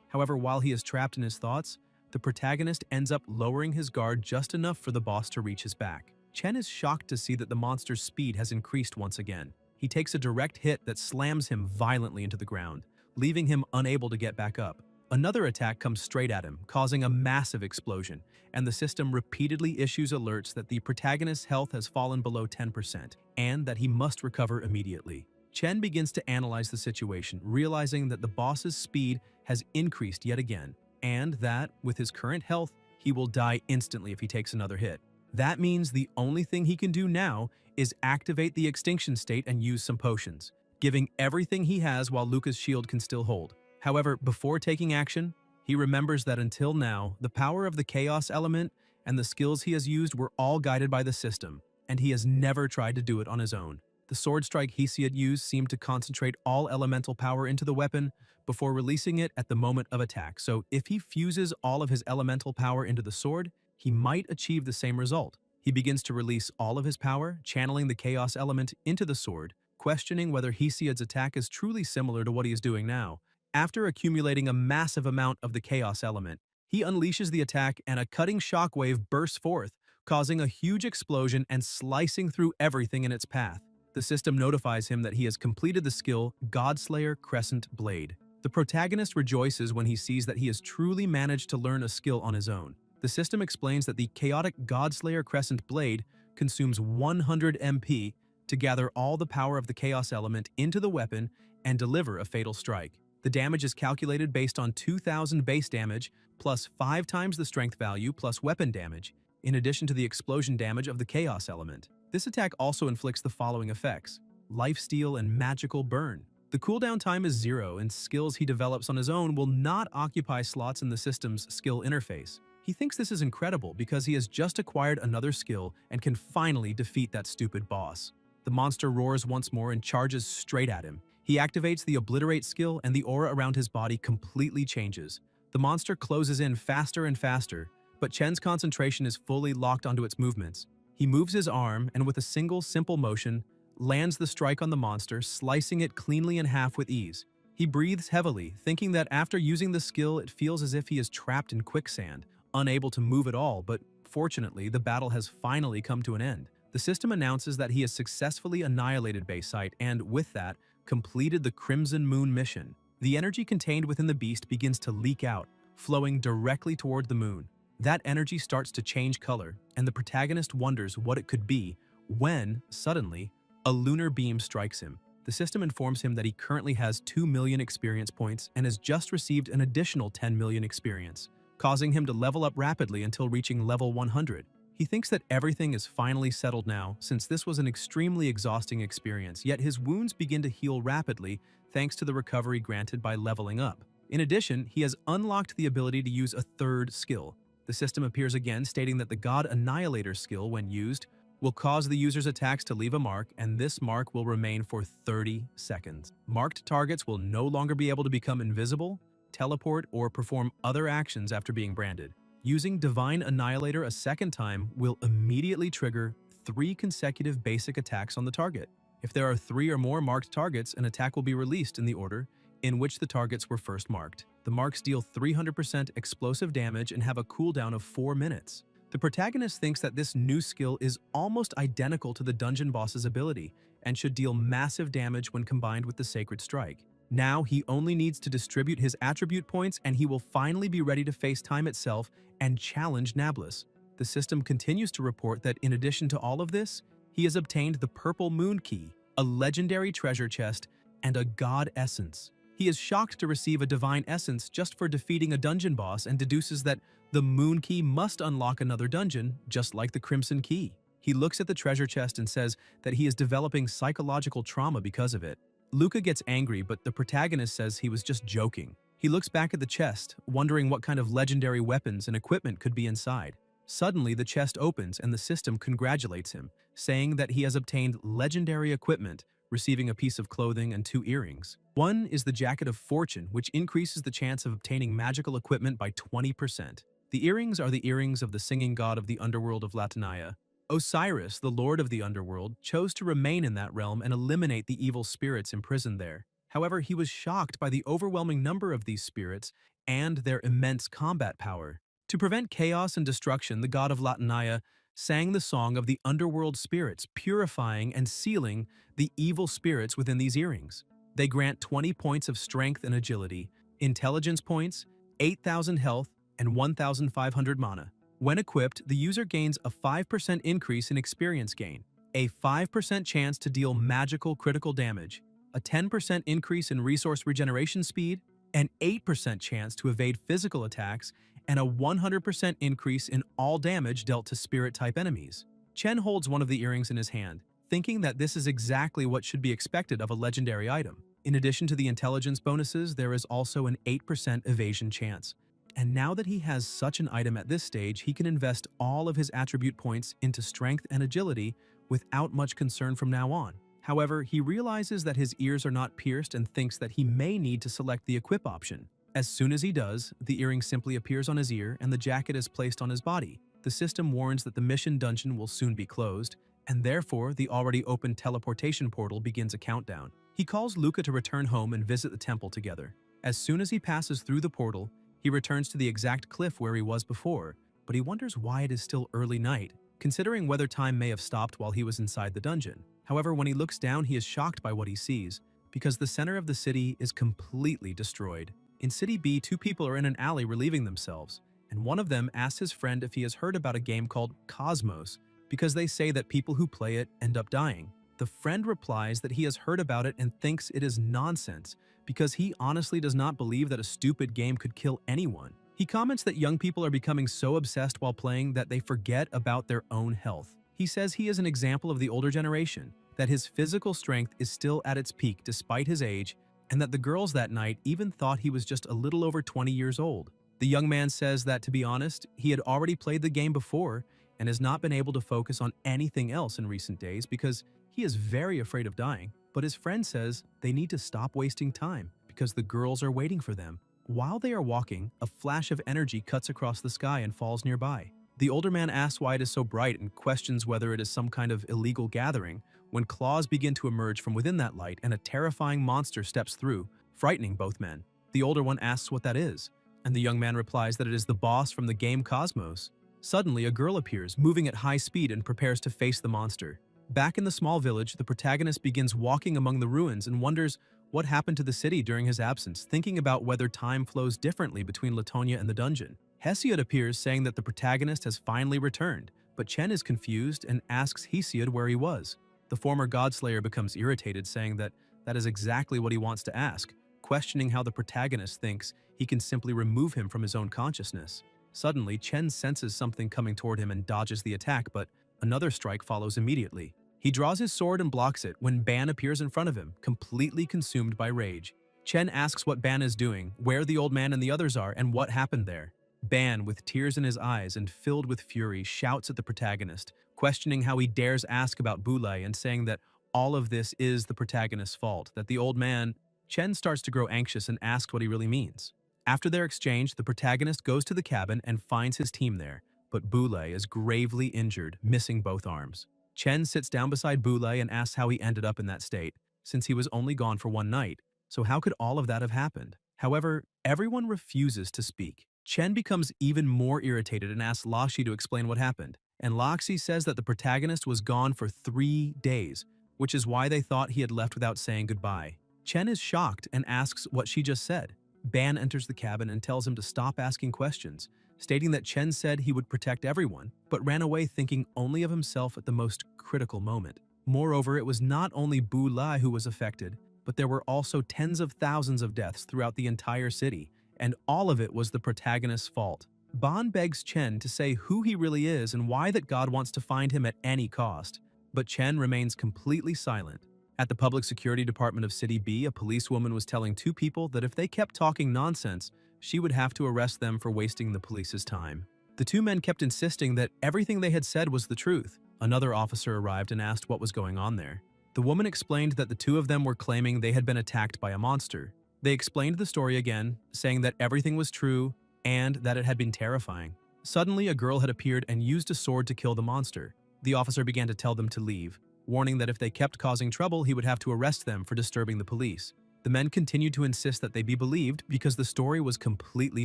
However, while he is trapped in his thoughts, the protagonist ends up lowering his guard just enough for the boss to reach his back. Chen is shocked to see that the monster's speed has increased once again. He takes a direct hit that slams him violently into the ground, leaving him unable to get back up. Another attack comes straight at him, causing a massive explosion, and the system repeatedly issues alerts that the protagonist's health has fallen below 10% and that he must recover immediately. Chen begins to analyze the situation, realizing that the boss's speed has increased yet again, and that, with his current health, he will die instantly if he takes another hit. That means the only thing he can do now is activate the extinction state and use some potions, giving everything he has while Luca's shield can still hold. However, before taking action, he remembers that until now, the power of the chaos element and the skills he has used were all guided by the system, and he has never tried to do it on his own. The sword strike Hesiod used seemed to concentrate all elemental power into the weapon before releasing it at the moment of attack, so if he fuses all of his elemental power into the sword, he might achieve the same result. He begins to release all of his power, channeling the chaos element into the sword, questioning whether Hesiod's attack is truly similar to what he is doing now. After accumulating a massive amount of the chaos element, he unleashes the attack and a cutting shockwave bursts forth, causing a huge explosion and slicing through everything in its path. The system notifies him that he has completed the skill Godslayer Crescent Blade. The protagonist rejoices when he sees that he has truly managed to learn a skill on his own. The system explains that the chaotic Godslayer Crescent Blade consumes 100 MP to gather all the power of the chaos element into the weapon and deliver a fatal strike. The damage is calculated based on 2,000 base damage plus 5 times the strength value plus weapon damage, in addition to the explosion damage of the chaos element. This attack also inflicts the following effects: lifesteal and magical burn. The cooldown time is 0, and skills he develops on his own will not occupy slots in the system's skill interface. He thinks this is incredible because he has just acquired another skill and can finally defeat that stupid boss. The monster roars once more and charges straight at him. He activates the Obliterate skill and the aura around his body completely changes. The monster closes in faster and faster, but Chen's concentration is fully locked onto its movements. He moves his arm and with a single simple motion, lands the strike on the monster, slicing it cleanly in half with ease. He breathes heavily, thinking that after using the skill it feels as if he is trapped in quicksand, unable to move at all, but fortunately the battle has finally come to an end. The system announces that he has successfully annihilated Baysite and, with that, completed the Crimson Moon mission. The energy contained within the beast begins to leak out, flowing directly toward the moon. That energy starts to change color, and the protagonist wonders what it could be when, suddenly, a lunar beam strikes him. The system informs him that he currently has 2 million experience points and has just received an additional 10 million experience, causing him to level up rapidly until reaching level 100. He thinks that everything is finally settled now, since this was an extremely exhausting experience, yet his wounds begin to heal rapidly thanks to the recovery granted by leveling up. In addition, he has unlocked the ability to use a third skill, The system appears again, stating that the God Annihilator skill, when used, will cause the user's attacks to leave a mark, and this mark will remain for 30 seconds. Marked targets will no longer be able to become invisible, teleport, or perform other actions after being branded. Using Divine Annihilator a second time will immediately trigger 3 consecutive basic attacks on the target. If there are 3 or more marked targets, an attack will be released in the order in which the targets were first marked. The marks deal 300% explosive damage and have a cooldown of 4 minutes. The protagonist thinks that this new skill is almost identical to the dungeon boss's ability and should deal massive damage when combined with the Sacred Strike. Now he only needs to distribute his attribute points and he will finally be ready to face time itself and challenge Nablus. The system continues to report that in addition to all of this, he has obtained the Purple Moon Key, a legendary treasure chest, and a God Essence. He is shocked to receive a Divine Essence just for defeating a dungeon boss and deduces that the Moon Key must unlock another dungeon, just like the Crimson Key. He looks at the treasure chest and says that he is developing psychological trauma because of it. Luca gets angry, but the protagonist says he was just joking. He looks back at the chest, wondering what kind of legendary weapons and equipment could be inside. Suddenly, the chest opens and the system congratulates him, saying that he has obtained legendary equipment, receiving a piece of clothing and 2 earrings. One is the Jacket of Fortune, which increases the chance of obtaining magical equipment by 20%. The earrings are the earrings of the singing god of the underworld of Latania. Osiris, the lord of the underworld, chose to remain in that realm and eliminate the evil spirits imprisoned there. However, he was shocked by the overwhelming number of these spirits and their immense combat power. To prevent chaos and destruction, the god of Latania sang the song of the underworld spirits, purifying and sealing the evil spirits within these earrings. They grant 20 points of strength and agility, intelligence points, 8,000 health, and 1,500 mana. When equipped, the user gains a 5% increase in experience gain, a 5% chance to deal magical critical damage, a 10% increase in resource regeneration speed, an 8% chance to evade physical attacks, and a 100% increase in all damage dealt to spirit-type enemies. Chen holds one of the earrings in his hand, thinking that this is exactly what should be expected of a legendary item. In addition to the intelligence bonuses, there is also an 8% evasion chance. And now that he has such an item at this stage, he can invest all of his attribute points into strength and agility without much concern from now on. However, he realizes that his ears are not pierced and thinks that he may need to select the equip option. As soon as he does, the earring simply appears on his ear and the jacket is placed on his body. The system warns that the mission dungeon will soon be closed, and therefore the already open teleportation portal begins a countdown. He calls Luca to return home and visit the temple together. As soon as he passes through the portal, he returns to the exact cliff where he was before, but he wonders why it is still early night, considering whether time may have stopped while he was inside the dungeon. However, when he looks down, he is shocked by what he sees, because the center of the city is completely destroyed. In City B, 2 people are in an alley relieving themselves, and one of them asks his friend if he has heard about a game called Cosmos, because they say that people who play it end up dying. The friend replies that he has heard about it and thinks it is nonsense, because he honestly does not believe that a stupid game could kill anyone. He comments that young people are becoming so obsessed while playing that they forget about their own health. He says he is an example of the older generation, that his physical strength is still at its peak despite his age, and that the girls that night even thought he was just a little over 20 years old. The young man says that, to be honest, he had already played the game before and has not been able to focus on anything else in recent days because he is very afraid of dying. But his friend says they need to stop wasting time because the girls are waiting for them. While they are walking, a flash of energy cuts across the sky and falls nearby. The older man asks why it is so bright and questions whether it is some kind of illegal gathering, when claws begin to emerge from within that light and a terrifying monster steps through, frightening both men. The older one asks what that is, and the young man replies that it is the boss from the game Cosmos. Suddenly, a girl appears, moving at high speed and prepares to face the monster. Back in the small village, the protagonist begins walking among the ruins and wonders what happened to the city during his absence, thinking about whether time flows differently between Latonia and the dungeon. Hesiod appears, saying that the protagonist has finally returned, but Chen is confused and asks Hesiod where he was. The former Godslayer becomes irritated, saying that is exactly what he wants to ask, questioning how the protagonist thinks he can simply remove him from his own consciousness. Suddenly, Chen senses something coming toward him and dodges the attack, but another strike follows immediately. He draws his sword and blocks it when Ban appears in front of him, completely consumed by rage. Chen asks what Ban is doing, where the old man and the others are, and what happened there. Ban, with tears in his eyes and filled with fury, shouts at the protagonist, questioning how he dares ask about Bulai and saying that all of this is the protagonist's fault, that the old man. Chen starts to grow anxious and asks what he really means. After their exchange, the protagonist goes to the cabin and finds his team there, but Bulai is gravely injured, missing both arms. Chen sits down beside Bulai and asks how he ended up in that state, since he was only gone for one night. So how could all of that have happened? However, everyone refuses to speak. Chen becomes even more irritated and asks Laxi to explain what happened. And Laxi says that the protagonist was gone for 3 days, which is why they thought he had left without saying goodbye. Chen is shocked and asks what she just said. Ban enters the cabin and tells him to stop asking questions, stating that Chen said he would protect everyone, but ran away thinking only of himself at the most critical moment. Moreover, it was not only Bu Lai who was affected, but there were also tens of thousands of deaths throughout the entire city, and all of it was the protagonist's fault. Ban begs Chen to say who he really is and why that God wants to find him at any cost, but Chen remains completely silent. At the Public Security Department of City B, a policewoman was telling 2 people that if they kept talking nonsense, she would have to arrest them for wasting the police's time. The 2 men kept insisting that everything they had said was the truth. Another officer arrived and asked what was going on there. The woman explained that the 2 of them were claiming they had been attacked by a monster. They explained the story again, saying that everything was true and that it had been terrifying. Suddenly, a girl had appeared and used a sword to kill the monster. The officer began to tell them to leave, warning that if they kept causing trouble, he would have to arrest them for disturbing the police. The men continued to insist that they be believed because the story was completely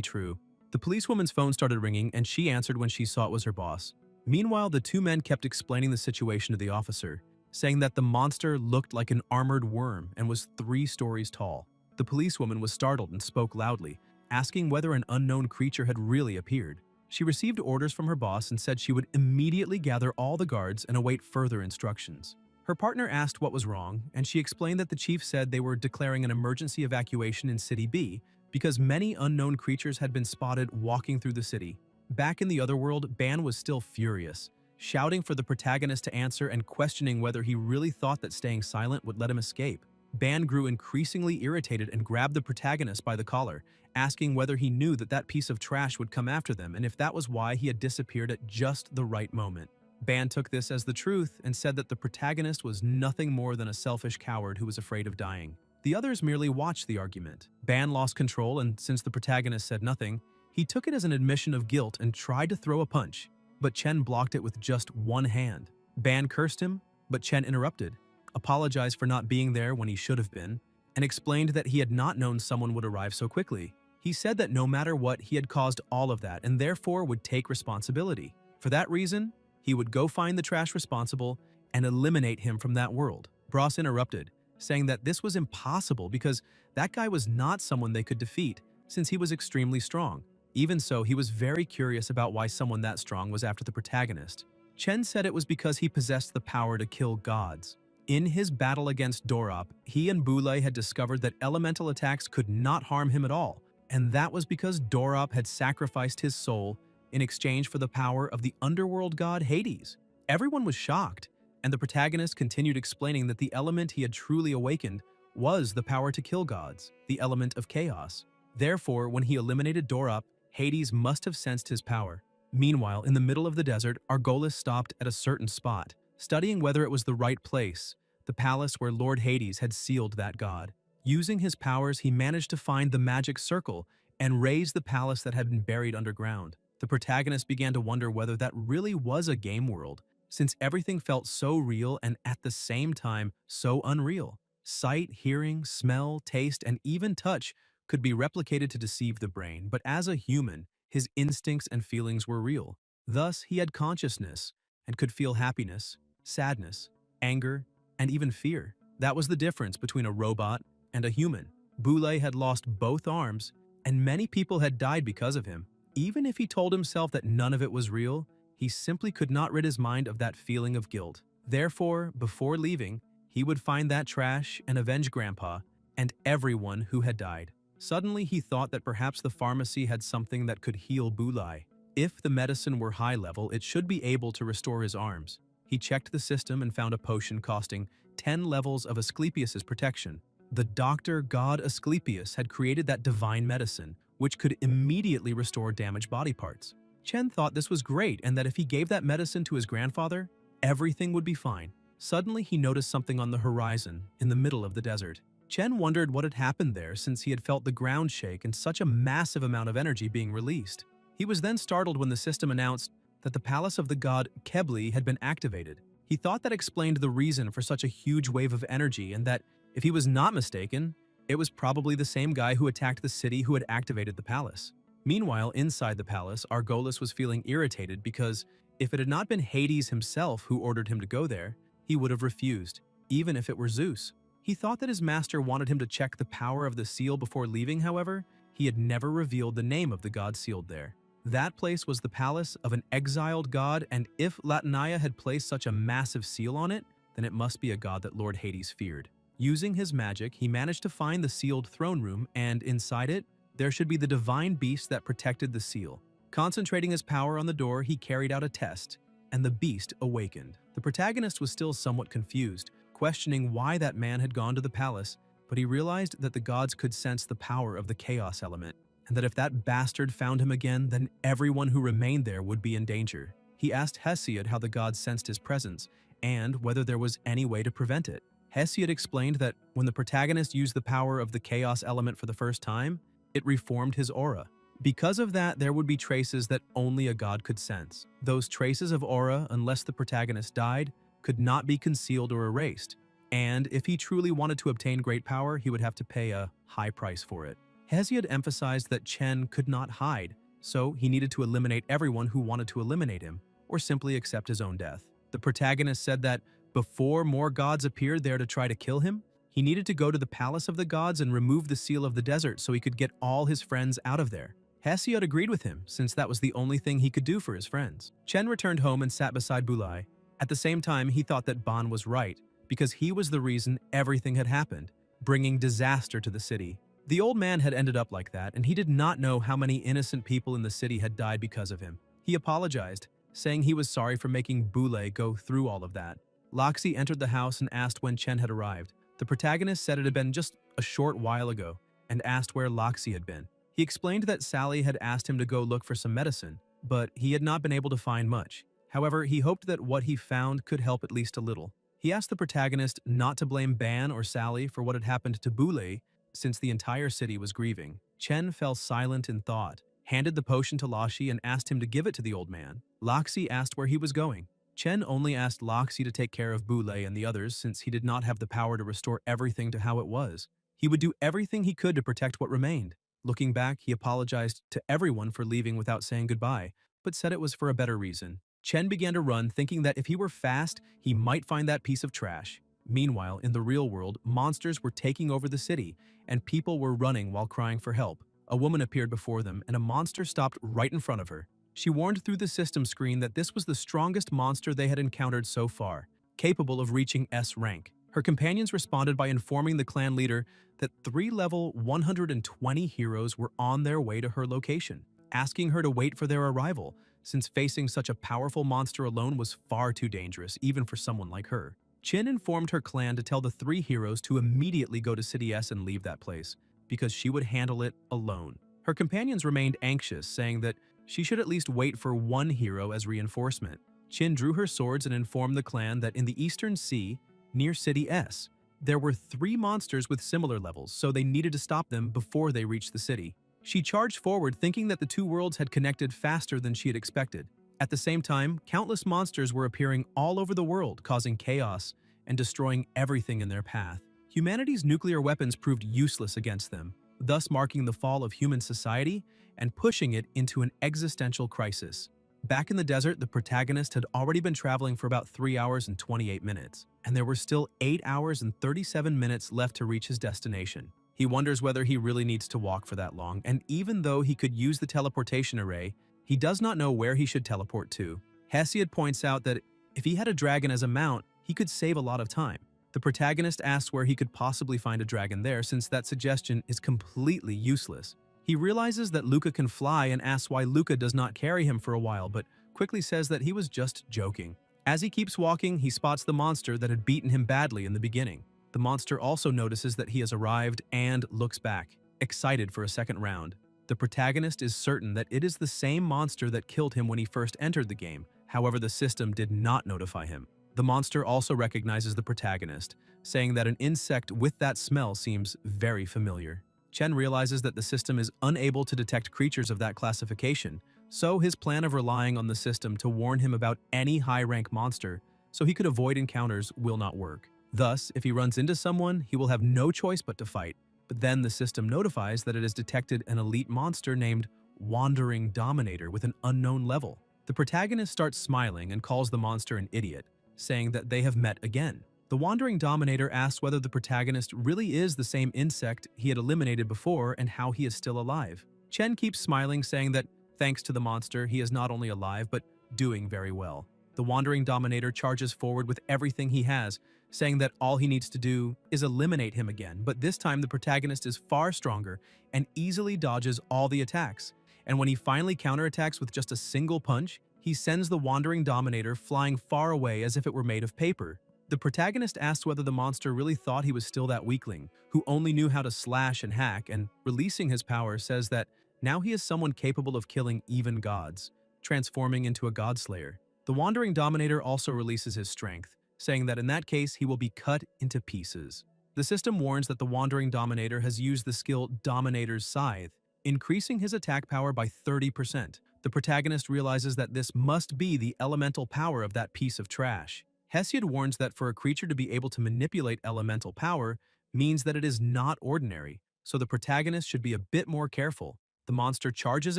true. The policewoman's phone started ringing and she answered when she saw it was her boss. Meanwhile, the 2 men kept explaining the situation to the officer, saying that the monster looked like an armored worm and was 3 stories tall. The policewoman was startled and spoke loudly, asking whether an unknown creature had really appeared. She received orders from her boss and said she would immediately gather all the guards and await further instructions. Her partner asked what was wrong, and she explained that the chief said they were declaring an emergency evacuation in City B because many unknown creatures had been spotted walking through the city. Back in the other world, Ban was still furious, shouting for the protagonist to answer and questioning whether he really thought that staying silent would let him escape. Ban grew increasingly irritated and grabbed the protagonist by the collar, asking whether he knew that that piece of trash would come after them and if that was why he had disappeared at just the right moment. Ban took this as the truth and said that the protagonist was nothing more than a selfish coward who was afraid of dying. The others merely watched the argument. Ban lost control, and since the protagonist said nothing, he took it as an admission of guilt and tried to throw a punch, but Chen blocked it with just one hand. Ban cursed him, but Chen interrupted, apologized for not being there when he should have been, and explained that he had not known someone would arrive so quickly. He said that no matter what, he had caused all of that and therefore would take responsibility. For that reason, he would go find the trash responsible and eliminate him from that world. Bros interrupted, saying that this was impossible because that guy was not someone they could defeat since he was extremely strong. Even so, he was very curious about why someone that strong was after the protagonist. Chen said it was because he possessed the power to kill gods. In his battle against Dorop, he and Bulai had discovered that elemental attacks could not harm him at all, and that was because Dorop had sacrificed his soul in exchange for the power of the underworld god Hades. Everyone was shocked, and the protagonist continued explaining that the element he had truly awakened was the power to kill gods, the element of chaos. Therefore, when he eliminated Dorop, Hades must have sensed his power. Meanwhile, in the middle of the desert, Argolis stopped at a certain spot, studying whether it was the right place, the palace where Lord Hades had sealed that god. Using his powers, he managed to find the magic circle and raise the palace that had been buried underground. The protagonist began to wonder whether that really was a game world, since everything felt so real and at the same time so unreal. Sight, hearing, smell, taste, and even touch could be replicated to deceive the brain, but as a human, his instincts and feelings were real. Thus, he had consciousness and could feel happiness, sadness, anger, and even fear. That was the difference between a robot and a human. Bulai had lost both arms, and many people had died because of him. Even if he told himself that none of it was real, he simply could not rid his mind of that feeling of guilt. Therefore, before leaving, he would find that trash and avenge Grandpa and everyone who had died. Suddenly, he thought that perhaps the pharmacy had something that could heal Bulai. If the medicine were high level, it should be able to restore his arms. He checked the system and found a potion costing 10 levels of Asclepius's protection. The doctor god Asclepius had created that divine medicine, which could immediately restore damaged body parts. Chen thought this was great and that if he gave that medicine to his grandfather, everything would be fine. Suddenly, he noticed something on the horizon, in the middle of the desert. Chen wondered what had happened there since he had felt the ground shake and such a massive amount of energy being released. He was then startled when the system announced that the palace of the god Kebli had been activated. He thought that explained the reason for such a huge wave of energy and that, if he was not mistaken, it was probably the same guy who attacked the city who had activated the palace. Meanwhile, inside the palace, Argolis was feeling irritated because if it had not been Hades himself who ordered him to go there, he would have refused, even if it were Zeus. He thought that his master wanted him to check the power of the seal before leaving. However, he had never revealed the name of the god sealed there. That place was the palace of an exiled god, and if Latinaya had placed such a massive seal on it, then it must be a god that Lord Hades feared. Using his magic, he managed to find the sealed throne room, and inside it, there should be the divine beast that protected the seal. Concentrating his power on the door, he carried out a test, and the beast awakened. The protagonist was still somewhat confused, questioning why that man had gone to the palace, but he realized that the gods could sense the power of the chaos element, and that if that bastard found him again, then everyone who remained there would be in danger. He asked Hesiod how the gods sensed his presence, and whether there was any way to prevent it. Hesiod explained that when the protagonist used the power of the chaos element for the first time, it reformed his aura. Because of that, there would be traces that only a god could sense. Those traces of aura, unless the protagonist died, could not be concealed or erased. And if he truly wanted to obtain great power, he would have to pay a high price for it. Hesiod emphasized that Chen could not hide, so he needed to eliminate everyone who wanted to eliminate him, or simply accept his own death. The protagonist said that before more gods appeared there to try to kill him, he needed to go to the palace of the gods and remove the seal of the desert so he could get all his friends out of there. Hesiod agreed with him, since that was the only thing he could do for his friends. Chen returned home and sat beside Bulai. At the same time, he thought that Ban was right, because he was the reason everything had happened, bringing disaster to the city. The old man had ended up like that, and he did not know how many innocent people in the city had died because of him. He apologized, saying he was sorry for making Bulai go through all of that. Loxi entered the house and asked when Chen had arrived. The protagonist said it had been just a short while ago, and asked where Loxi had been. He explained that Sally had asked him to go look for some medicine, but he had not been able to find much. However, he hoped that what he found could help at least a little. He asked the protagonist not to blame Ban or Sally for what had happened to Bulai, since the entire city was grieving. Chen fell silent in thought, handed the potion to Laxi and asked him to give it to the old man. Loxi asked where he was going. Chen only asked Loxi to take care of Bulai and the others since he did not have the power to restore everything to how it was. He would do everything he could to protect what remained. Looking back, he apologized to everyone for leaving without saying goodbye, but said it was for a better reason. Chen began to run, thinking that if he were fast, he might find that piece of trash. Meanwhile, in the real world, monsters were taking over the city, and people were running while crying for help. A woman appeared before them, and a monster stopped right in front of her. She warned through the system screen that this was the strongest monster they had encountered so far, capable of reaching S rank. Her companions responded by informing the clan leader that 3 level 120 heroes were on their way to her location, asking her to wait for their arrival, since facing such a powerful monster alone was far too dangerous, even for someone like her. Chin informed her clan to tell the 3 heroes to immediately go to City S and leave that place, because she would handle it alone. Her companions remained anxious, saying that she should at least wait for 1 hero as reinforcement. Chin drew her swords and informed the clan that in the Eastern Sea, near City S, there were 3 monsters with similar levels, so they needed to stop them before they reached the city. She charged forward, thinking that the 2 worlds had connected faster than she had expected. At the same time, countless monsters were appearing all over the world, causing chaos and destroying everything in their path. Humanity's nuclear weapons proved useless against them, thus marking the fall of human society and pushing it into an existential crisis. Back in the desert, the protagonist had already been traveling for about 3 hours and 28 minutes, and there were still 8 hours and 37 minutes left to reach his destination. He wonders whether he really needs to walk for that long, and even though he could use the teleportation array, he does not know where he should teleport to. Hesiod points out that if he had a dragon as a mount, he could save a lot of time. The protagonist asks where he could possibly find a dragon there, since that suggestion is completely useless. He realizes that Luca can fly and asks why Luca does not carry him for a while, but quickly says that he was just joking. As he keeps walking, he spots the monster that had beaten him badly in the beginning. The monster also notices that he has arrived and looks back, excited for a second round. The protagonist is certain that it is the same monster that killed him when he first entered the game, however the system did not notify him. The monster also recognizes the protagonist, saying that an insect with that smell seems very familiar. Chen realizes that the system is unable to detect creatures of that classification, so his plan of relying on the system to warn him about any high-rank monster so he could avoid encounters will not work. Thus, if he runs into someone, he will have no choice but to fight. But then the system notifies that it has detected an elite monster named Wandering Dominator with an unknown level. The protagonist starts smiling and calls the monster an idiot, saying that they have met again. The Wandering Dominator asks whether the protagonist really is the same insect he had eliminated before and how he is still alive. Chen keeps smiling, saying that thanks to the monster, he is not only alive but doing very well. The Wandering Dominator charges forward with everything he has, saying that all he needs to do is eliminate him again, but this time the protagonist is far stronger and easily dodges all the attacks. And when he finally counterattacks with just a single punch, he sends the Wandering Dominator flying far away as if it were made of paper. The protagonist asks whether the monster really thought he was still that weakling, who only knew how to slash and hack, and releasing his power says that now he is someone capable of killing even gods, transforming into a godslayer. The Wandering Dominator also releases his strength, saying that in that case he will be cut into pieces. The system warns that the Wandering Dominator has used the skill Dominator's Scythe, increasing his attack power by 30%. The protagonist realizes that this must be the elemental power of that piece of trash. Hesiod warns that for a creature to be able to manipulate elemental power means that it is not ordinary, so the protagonist should be a bit more careful. The monster charges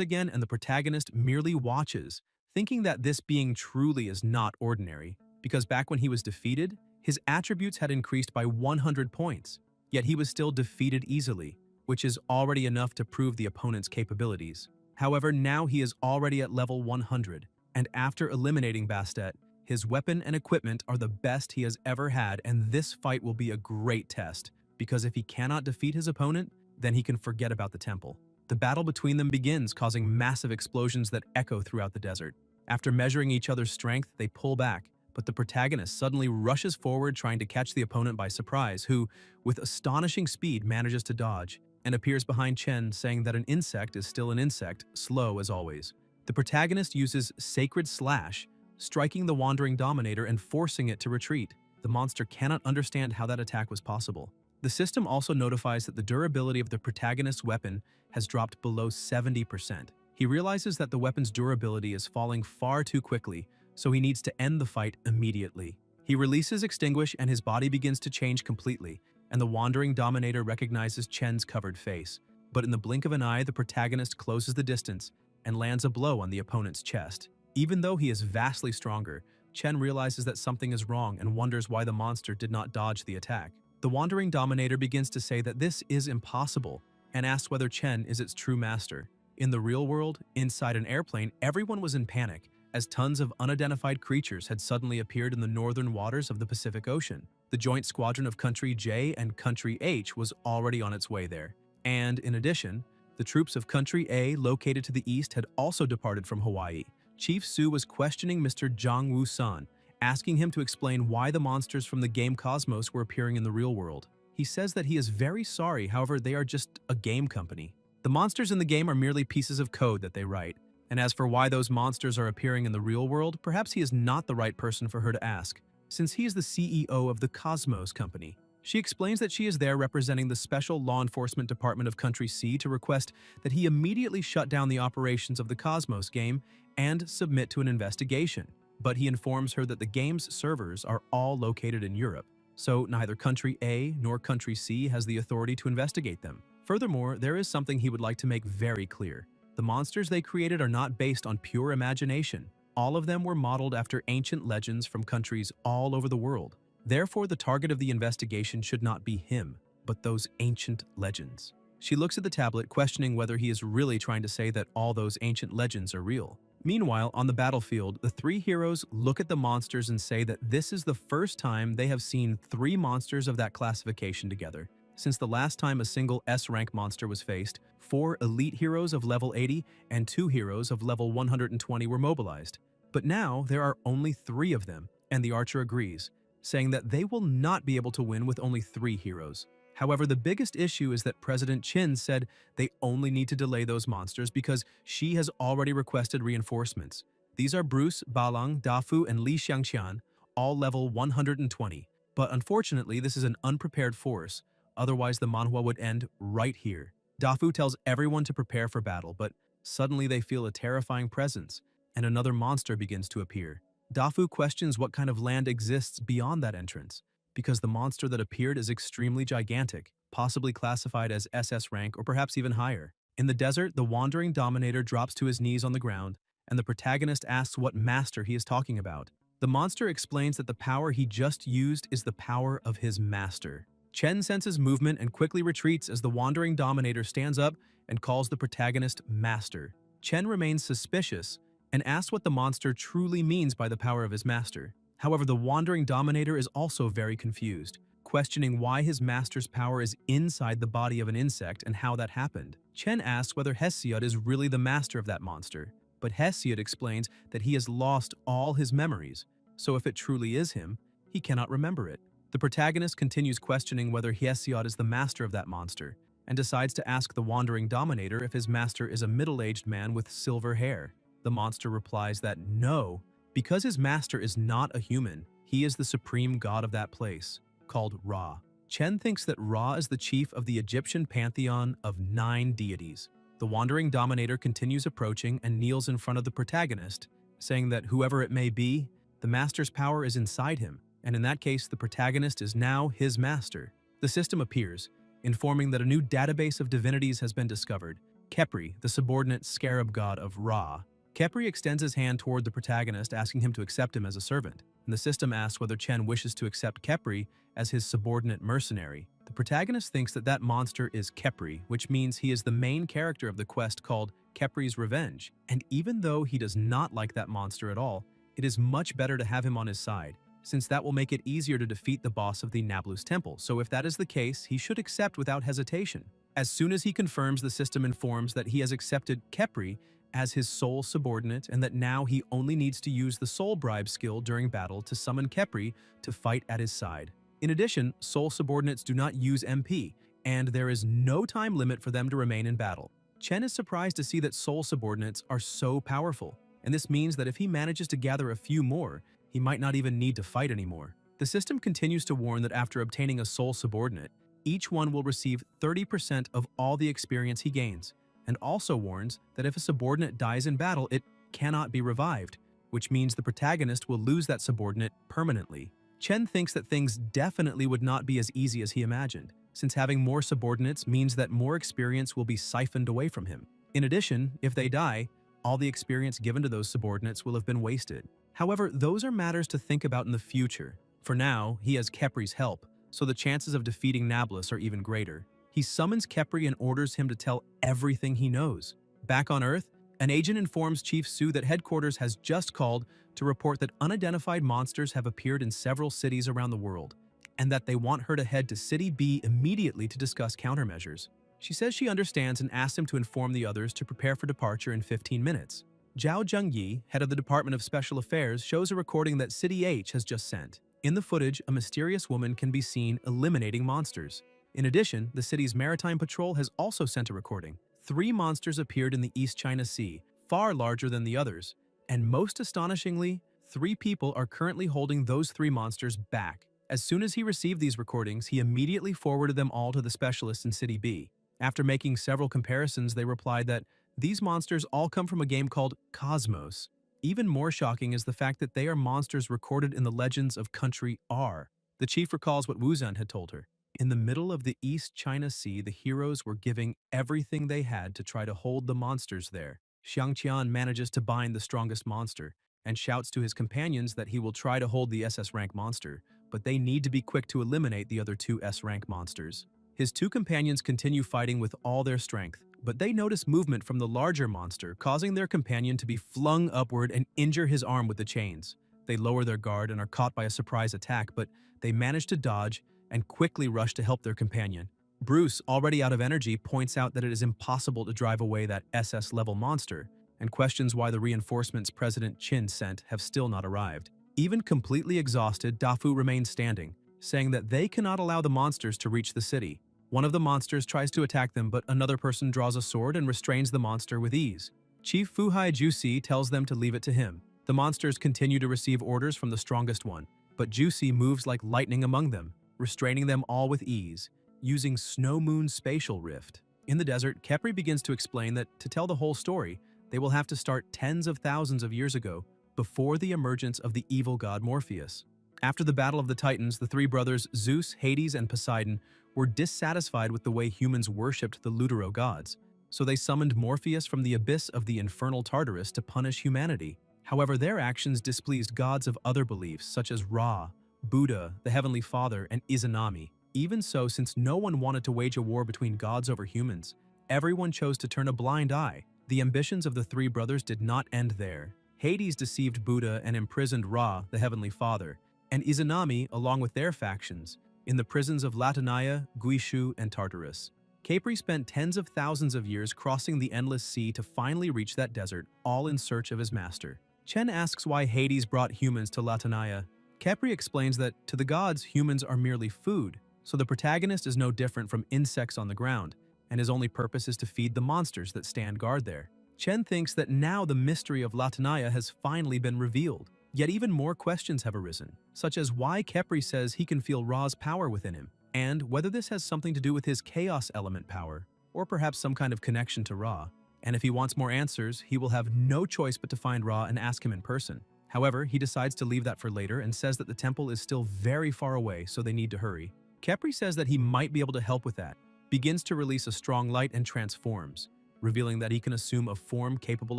again and the protagonist merely watches, thinking that this being truly is not ordinary, because back when he was defeated, his attributes had increased by 100 points, yet he was still defeated easily, which is already enough to prove the opponent's capabilities. However, now he is already at level 100, and after eliminating Bastet, his weapon and equipment are the best he has ever had, and this fight will be a great test, because if he cannot defeat his opponent, then he can forget about the temple. The battle between them begins, causing massive explosions that echo throughout the desert. After measuring each other's strength, they pull back, but the protagonist suddenly rushes forward trying to catch the opponent by surprise, who, with astonishing speed, manages to dodge, and appears behind Chen saying that an insect is still an insect, slow as always. The protagonist uses Sacred Slash, striking the Wandering Dominator and forcing it to retreat. The monster cannot understand how that attack was possible. The system also notifies that the durability of the protagonist's weapon has dropped below 70%. He realizes that the weapon's durability is falling far too quickly, so he needs to end the fight immediately. He releases Extinguish and his body begins to change completely, and the Wandering Dominator recognizes Chen's covered face. But in the blink of an eye, the protagonist closes the distance and lands a blow on the opponent's chest. Even though he is vastly stronger, Chen realizes that something is wrong and wonders why the monster did not dodge the attack. The Wandering Dominator begins to say that this is impossible and asks whether Chen is its true master. In the real world, inside an airplane, everyone was in panic as tons of unidentified creatures had suddenly appeared in the northern waters of the Pacific Ocean. The joint squadron of Country J and Country H was already on its way there. And in addition, the troops of Country A, located to the east, had also departed from Hawaii. Chief Su was questioning Mr. Zhang Wu-san, asking him to explain why the monsters from the game Cosmos were appearing in the real world. He says that he is very sorry, however, they are just a game company. The monsters in the game are merely pieces of code that they write. And as for why those monsters are appearing in the real world, perhaps he is not the right person for her to ask, since he is the CEO of the Cosmos company. She explains that she is there representing the Special Law Enforcement Department of Country C to request that he immediately shut down the operations of the Cosmos game and submit to an investigation. But he informs her that the game's servers are all located in Europe, so neither Country A nor Country C has the authority to investigate them. Furthermore, there is something he would like to make very clear. The monsters they created are not based on pure imagination. All of them were modeled after ancient legends from countries all over the world. Therefore, the target of the investigation should not be him, but those ancient legends. She looks at the tablet, questioning whether he is really trying to say that all those ancient legends are real. Meanwhile, on the battlefield, the three heroes look at the monsters and say that this is the first time they have seen three monsters of that classification together. Since the last time a single S-rank monster was faced, 4 elite heroes of level 80 and 2 heroes of level 120 were mobilized. But now there are only 3 of them, and the archer agrees, saying that they will not be able to win with only 3 heroes. However, the biggest issue is that President Qin said they only need to delay those monsters because she has already requested reinforcements. These are Bruce, Balang, Dafu, and Li Xiangqian, all level 120. But unfortunately, this is an unprepared force, otherwise the manhwa would end right here. Dafu tells everyone to prepare for battle, but suddenly they feel a terrifying presence, and another monster begins to appear. Dafu questions what kind of land exists beyond that entrance, because the monster that appeared is extremely gigantic, possibly classified as SS rank or perhaps even higher. In the desert, the wandering dominator drops to his knees on the ground, and the protagonist asks what master he is talking about. The monster explains that the power he just used is the power of his master. Chen senses movement and quickly retreats as the wandering dominator stands up and calls the protagonist master. Chen remains suspicious and asks what the monster truly means by the power of his master. However, the wandering dominator is also very confused, questioning why his master's power is inside the body of an insect and how that happened. Chen asks whether Hesiod is really the master of that monster, but Hesiod explains that he has lost all his memories, so if it truly is him, he cannot remember it. The protagonist continues questioning whether Hesiod is the master of that monster, and decides to ask the wandering dominator if his master is a middle-aged man with silver hair. The monster replies that no, because his master is not a human, he is the supreme god of that place, called Ra. Chen thinks that Ra is the chief of the Egyptian pantheon of 9 deities. The wandering dominator continues approaching and kneels in front of the protagonist, saying that whoever it may be, the master's power is inside him, and in that case, the protagonist is now his master. The system appears, informing that a new database of divinities has been discovered, Khepri, the subordinate scarab god of Ra. Khepri extends his hand toward the protagonist, asking him to accept him as a servant, and the system asks whether Chen wishes to accept Khepri as his subordinate mercenary. The protagonist thinks that that monster is Khepri, which means he is the main character of the quest called Khepri's Revenge, and even though he does not like that monster at all, it is much better to have him on his side, since that will make it easier to defeat the boss of the Nablus Temple, so if that is the case, he should accept without hesitation. As soon as he confirms, the system informs that he has accepted Khepri as his sole subordinate and that now he only needs to use the soul bribe skill during battle to summon Khepri to fight at his side. In addition, soul subordinates do not use MP, and there is no time limit for them to remain in battle. Chen is surprised to see that soul subordinates are so powerful, and this means that if he manages to gather a few more, he might not even need to fight anymore. The system continues to warn that after obtaining a soul subordinate, each one will receive 30% of all the experience he gains, and also warns that if a subordinate dies in battle, it cannot be revived, which means the protagonist will lose that subordinate permanently. Chen thinks that things definitely would not be as easy as he imagined, since having more subordinates means that more experience will be siphoned away from him. In addition, if they die, all the experience given to those subordinates will have been wasted. However, those are matters to think about in the future. For now, he has Khepri's help, so the chances of defeating Nablus are even greater. He summons Khepri and orders him to tell everything he knows. Back on Earth, an agent informs Chief Su that headquarters has just called to report that unidentified monsters have appeared in several cities around the world, and that they want her to head to City B immediately to discuss countermeasures. She says she understands and asks him to inform the others to prepare for departure in 15 minutes. Zhao Zhengyi, head of the Department of Special Affairs, shows a recording that City H has just sent. In the footage, a mysterious woman can be seen eliminating monsters. In addition, the city's maritime patrol has also sent a recording. 3 monsters appeared in the East China Sea, far larger than the others, and most astonishingly, 3 people are currently holding those 3 monsters back. As soon as he received these recordings, he immediately forwarded them all to the specialists in City B. After making several comparisons, they replied that these monsters all come from a game called Cosmos. Even more shocking is the fact that they are monsters recorded in the legends of Country R. The chief recalls what Wu Zhen had told her. In the middle of the East China Sea, the heroes were giving everything they had to try to hold the monsters there. Xiangqian manages to bind the strongest monster and shouts to his companions that he will try to hold the SS rank monster, but they need to be quick to eliminate the other 2 S rank monsters. His 2 companions continue fighting with all their strength, but they notice movement from the larger monster, causing their companion to be flung upward and injure his arm with the chains. They lower their guard and are caught by a surprise attack, but they manage to dodge and quickly rush to help their companion. Bruce, already out of energy, points out that it is impossible to drive away that SS-level monster, and questions why the reinforcements President Qin sent have still not arrived. Even completely exhausted, Dafu remains standing, saying that they cannot allow the monsters to reach the city. One of the monsters tries to attack them, but another person draws a sword and restrains the monster with ease. Chief Fuhai Juicy tells them to leave it to him. The monsters continue to receive orders from the strongest one, but Juicy moves like lightning among them, restraining them all with ease, using Snow Moon Spatial Rift. In the desert, Khepri begins to explain that to tell the whole story, they will have to start tens of thousands of years ago, before the emergence of the evil god Morpheus. After the Battle of the Titans, the three brothers Zeus, Hades, and Poseidon were dissatisfied with the way humans worshipped the Lutero gods, so they summoned Morpheus from the abyss of the infernal Tartarus to punish humanity. However, their actions displeased gods of other beliefs such as Ra, Buddha, the Heavenly Father, and Izanami. Even so, since no one wanted to wage a war between gods over humans, everyone chose to turn a blind eye. The ambitions of the three brothers did not end there. Hades deceived Buddha and imprisoned Ra, the Heavenly Father, and Izanami, along with their factions, in the prisons of Latanaya, Guishu, and Tartarus. Khepri spent tens of thousands of years crossing the endless sea to finally reach that desert, all in search of his master. Chen asks why Hades brought humans to Latanaya. Khepri explains that, to the gods, humans are merely food, so the protagonist is no different from insects on the ground, and his only purpose is to feed the monsters that stand guard there. Chen thinks that now the mystery of Latanaya has finally been revealed. Yet even more questions have arisen, such as why Khepri says he can feel Ra's power within him, and whether this has something to do with his chaos element power, or perhaps some kind of connection to Ra. And if he wants more answers, he will have no choice but to find Ra and ask him in person. However, he decides to leave that for later and says that the temple is still very far away, so they need to hurry. Khepri says that he might be able to help with that, begins to release a strong light and transforms, revealing that he can assume a form capable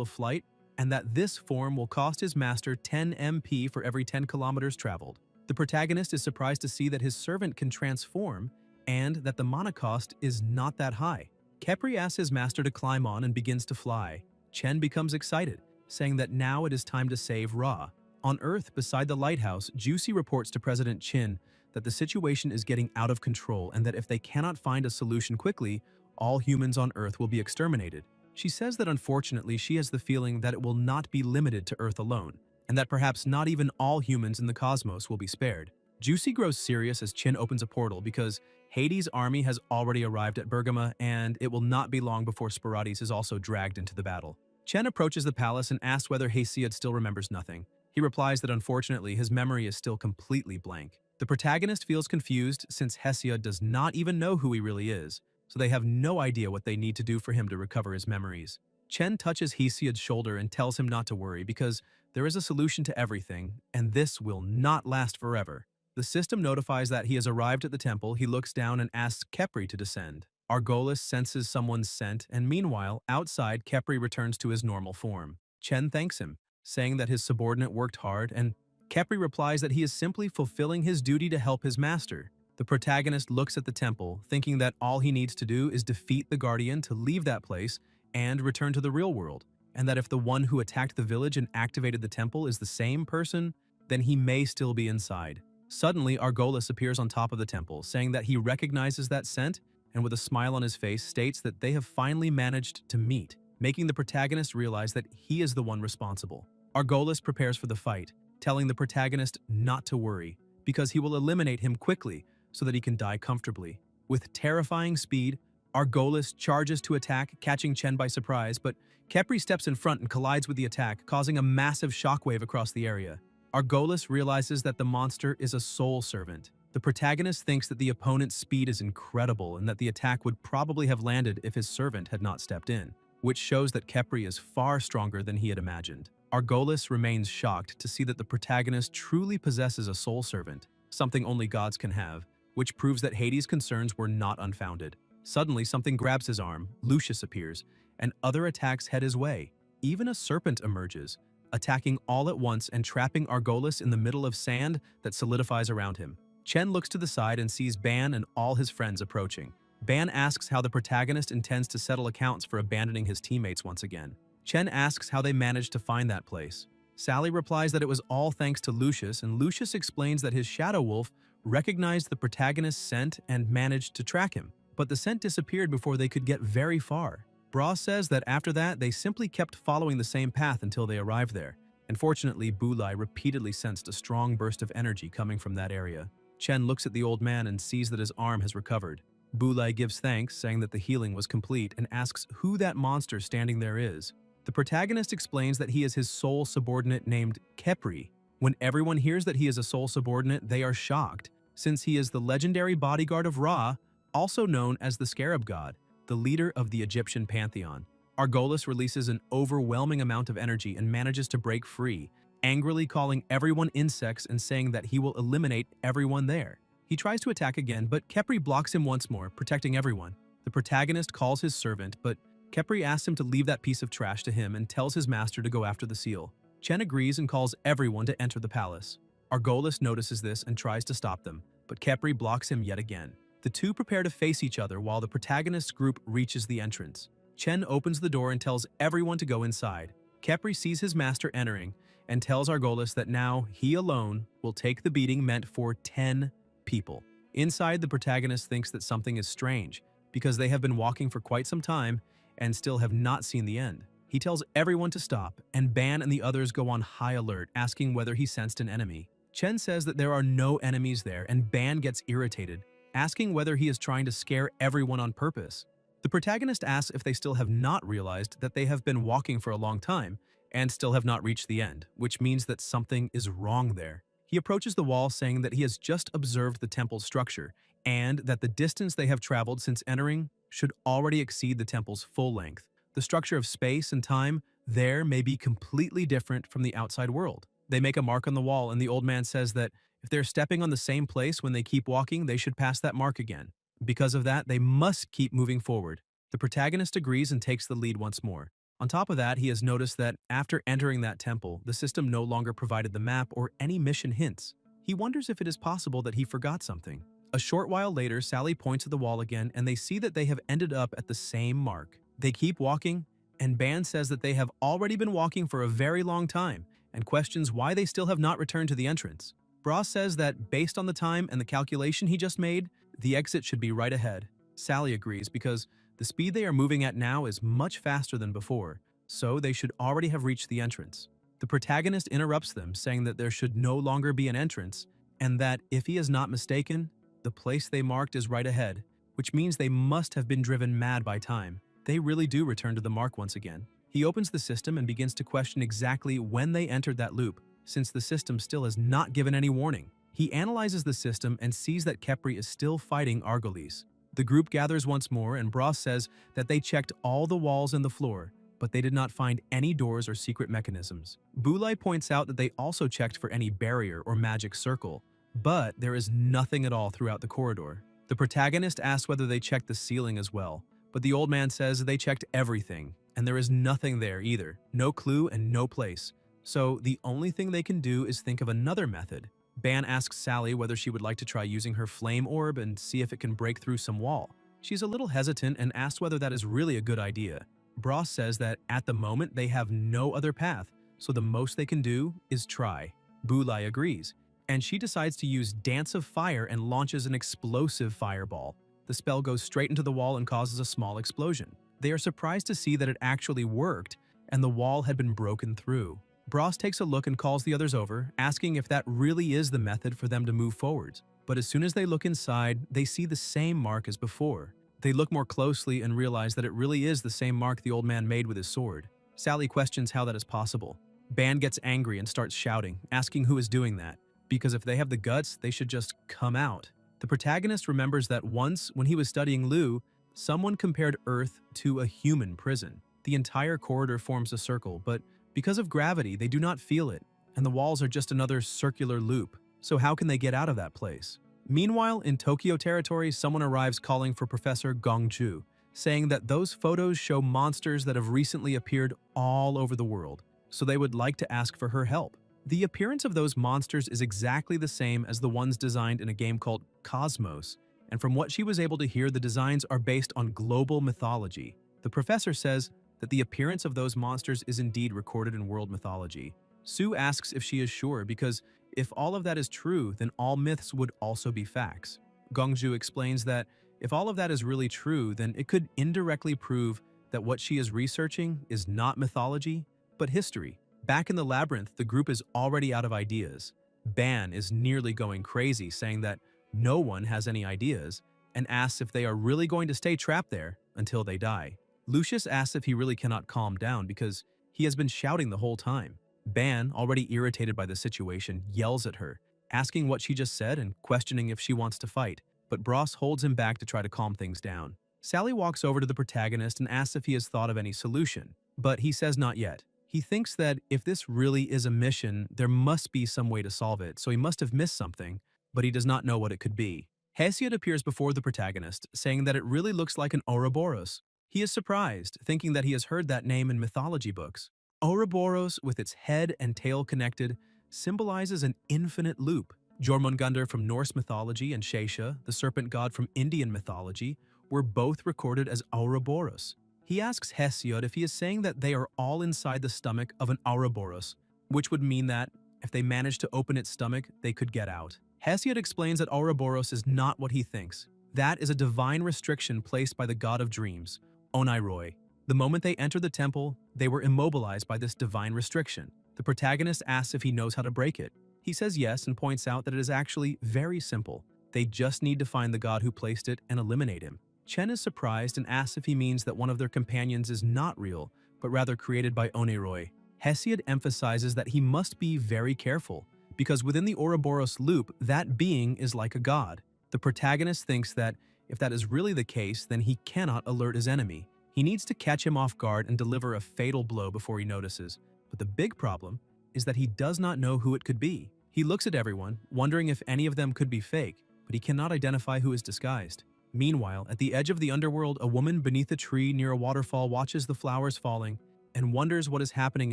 of flight, and that this form will cost his master 10 MP for every 10 kilometers traveled. The protagonist is surprised to see that his servant can transform, and that the mana cost is not that high. Khepri asks his master to climb on and begins to fly. Chen becomes excited, saying that now it is time to save Ra. On Earth, beside the lighthouse, Juicy reports to President Qin that the situation is getting out of control and that if they cannot find a solution quickly, all humans on Earth will be exterminated. She says that unfortunately she has the feeling that it will not be limited to Earth alone, and that perhaps not even all humans in the cosmos will be spared. Juicy grows serious as Qin opens a portal because Hades' army has already arrived at Bergama, and it will not be long before Sporades is also dragged into the battle. Chen approaches the palace and asks whether Hesiod still remembers nothing. He replies that unfortunately his memory is still completely blank. The protagonist feels confused since Hesiod does not even know who he really is, so they have no idea what they need to do for him to recover his memories. Chen touches Hesiod's shoulder and tells him not to worry because there is a solution to everything, and this will not last forever. The system notifies that he has arrived at the temple. He looks down and asks Khepri to descend. Argolis senses someone's scent, and meanwhile, outside, Khepri returns to his normal form. Chen thanks him, saying that his subordinate worked hard, and Khepri replies that he is simply fulfilling his duty to help his master. The protagonist looks at the temple, thinking that all he needs to do is defeat the Guardian to leave that place and return to the real world, and that if the one who attacked the village and activated the temple is the same person, then he may still be inside. Suddenly, Argolis appears on top of the temple, saying that he recognizes that scent, and with a smile on his face states that they have finally managed to meet, making the protagonist realize that he is the one responsible. Argolis prepares for the fight, telling the protagonist not to worry, because he will eliminate him quickly so that he can die comfortably. With terrifying speed, Argolis charges to attack, catching Chen by surprise, but Khepri steps in front and collides with the attack, causing a massive shockwave across the area. Argolis realizes that the monster is a soul servant. The protagonist thinks that the opponent's speed is incredible and that the attack would probably have landed if his servant had not stepped in, which shows that Khepri is far stronger than he had imagined. Argolis remains shocked to see that the protagonist truly possesses a soul servant, something only gods can have, which proves that Hades' concerns were not unfounded. Suddenly, something grabs his arm, Lucius appears, and other attacks head his way. Even a serpent emerges, attacking all at once and trapping Argolis in the middle of sand that solidifies around him. Chen looks to the side and sees Ban and all his friends approaching. Ban asks how the protagonist intends to settle accounts for abandoning his teammates once again. Chen asks how they managed to find that place. Sally replies that it was all thanks to Lucius, and Lucius explains that his shadow wolf recognized the protagonist's scent and managed to track him, but the scent disappeared before they could get very far. Bra says that after that, they simply kept following the same path until they arrived there. Unfortunately, Bulai repeatedly sensed a strong burst of energy coming from that area. Chen looks at the old man and sees that his arm has recovered. Bulai gives thanks, saying that the healing was complete, and asks who that monster standing there is. The protagonist explains that he is his sole subordinate named Khepri. When everyone hears that he is a sole subordinate, they are shocked, since he is the legendary bodyguard of Ra, also known as the Scarab God, the leader of the Egyptian pantheon. Argolis releases an overwhelming amount of energy and manages to break free, angrily calling everyone insects and saying that he will eliminate everyone there. He tries to attack again, but Khepri blocks him once more, protecting everyone. The protagonist calls his servant, but Khepri asks him to leave that piece of trash to him and tells his master to go after the seal. Chen agrees and calls everyone to enter the palace. Argolis notices this and tries to stop them, but Khepri blocks him yet again. The two prepare to face each other while the protagonist's group reaches the entrance. Chen opens the door and tells everyone to go inside. Khepri sees his master entering and tells Argolis that now he alone will take the beating meant for 10 people. Inside, the protagonist thinks that something is strange because they have been walking for quite some time and still have not seen the end. He tells everyone to stop, and Ban and the others go on high alert, asking whether he sensed an enemy. Chen says that there are no enemies there, and Ban gets irritated, asking whether he is trying to scare everyone on purpose. The protagonist asks if they still have not realized that they have been walking for a long time and still have not reached the end, which means that something is wrong there. He approaches the wall, saying that he has just observed the temple's structure and that the distance they have traveled since entering should already exceed the temple's full length. The structure of space and time there may be completely different from the outside world. They make a mark on the wall, and the old man says that if they're stepping on the same place when they keep walking, they should pass that mark again. Because of that, they must keep moving forward. The protagonist agrees and takes the lead once more. On top of that, he has noticed that after entering that temple, the system no longer provided the map or any mission hints. He wonders if it is possible that he forgot something. A short while later, Sally points at the wall again, and they see that they have ended up at the same mark. They keep walking, and Ban says that they have already been walking for a very long time and questions why they still have not returned to the entrance. Bra says that based on the time and the calculation he just made, the exit should be right ahead. Sally agrees because the speed they are moving at now is much faster than before, so they should already have reached the entrance. The protagonist interrupts them, saying that there should no longer be an entrance, and that if he is not mistaken, the place they marked is right ahead, which means they must have been driven mad by time. They really do return to the mark once again. He opens the system and begins to question exactly when they entered that loop, since the system still has not given any warning. He analyzes the system and sees that Khepri is still fighting Argolis. The group gathers once more, and Bra says that they checked all the walls and the floor, but they did not find any doors or secret mechanisms. Bulai points out that they also checked for any barrier or magic circle, but there is nothing at all throughout the corridor. The protagonist asks whether they checked the ceiling as well, but the old man says they checked everything, and there is nothing there either, no clue and no place. So the only thing they can do is think of another method. Ban asks Sally whether she would like to try using her flame orb and see if it can break through some wall. She's a little hesitant and asks whether that is really a good idea. Bra says that at the moment they have no other path, so the most they can do is try. Bulai agrees, and she decides to use Dance of Fire and launches an explosive fireball. The spell goes straight into the wall and causes a small explosion. They are surprised to see that it actually worked, and the wall had been broken through. Bras takes a look and calls the others over, asking if that really is the method for them to move forwards. But as soon as they look inside, they see the same mark as before. They look more closely and realize that it really is the same mark the old man made with his sword. Sally questions how that is possible. Ban gets angry and starts shouting, asking who is doing that, because if they have the guts, they should just come out. The protagonist remembers that once, when he was studying Lu, someone compared Earth to a human prison. The entire corridor forms a circle, but because of gravity, they do not feel it, and the walls are just another circular loop. So how can they get out of that place? Meanwhile, in Tokyo territory, someone arrives calling for Professor Gongju, saying that those photos show monsters that have recently appeared all over the world, so they would like to ask for her help. The appearance of those monsters is exactly the same as the ones designed in a game called Cosmos, and from what she was able to hear, the designs are based on global mythology. The professor says that the appearance of those monsters is indeed recorded in world mythology. Sue asks if she is sure because if all of that is true, then all myths would also be facts. Gongju explains that if all of that is really true, then it could indirectly prove that what she is researching is not mythology, but history. Back in the labyrinth, the group is already out of ideas. Ban is nearly going crazy, saying that no one has any ideas, and asks if they are really going to stay trapped there until they die. Lucius asks if he really cannot calm down because he has been shouting the whole time. Ban, already irritated by the situation, yells at her, asking what she just said and questioning if she wants to fight, but Bros holds him back to try to calm things down. Sally walks over to the protagonist and asks if he has thought of any solution, but he says not yet. He thinks that if this really is a mission, there must be some way to solve it, so he must have missed something, but he does not know what it could be. Hesiod appears before the protagonist, saying that it really looks like an Ouroboros. He is surprised, thinking that he has heard that name in mythology books. Ouroboros, with its head and tail connected, symbolizes an infinite loop. Jormungandr from Norse mythology and Shesha, the serpent god from Indian mythology, were both recorded as Ouroboros. He asks Hesiod if he is saying that they are all inside the stomach of an Ouroboros, which would mean that, if they managed to open its stomach, they could get out. Hesiod explains that Ouroboros is not what he thinks. That is a divine restriction placed by the god of dreams, Oniroi. The moment they entered the temple, they were immobilized by this divine restriction. The protagonist asks if he knows how to break it. He says yes and points out that it is actually very simple. They just need to find the god who placed it and eliminate him. Chen is surprised and asks if he means that one of their companions is not real, but rather created by Oniroi. Hesiod emphasizes that he must be very careful, because within the Ouroboros loop, that being is like a god. The protagonist thinks that if that is really the case, then he cannot alert his enemy. He needs to catch him off guard and deliver a fatal blow before he notices. But the big problem is that he does not know who it could be. He looks at everyone, wondering if any of them could be fake, but he cannot identify who is disguised. Meanwhile, at the edge of the underworld, a woman beneath a tree near a waterfall watches the flowers falling and wonders what is happening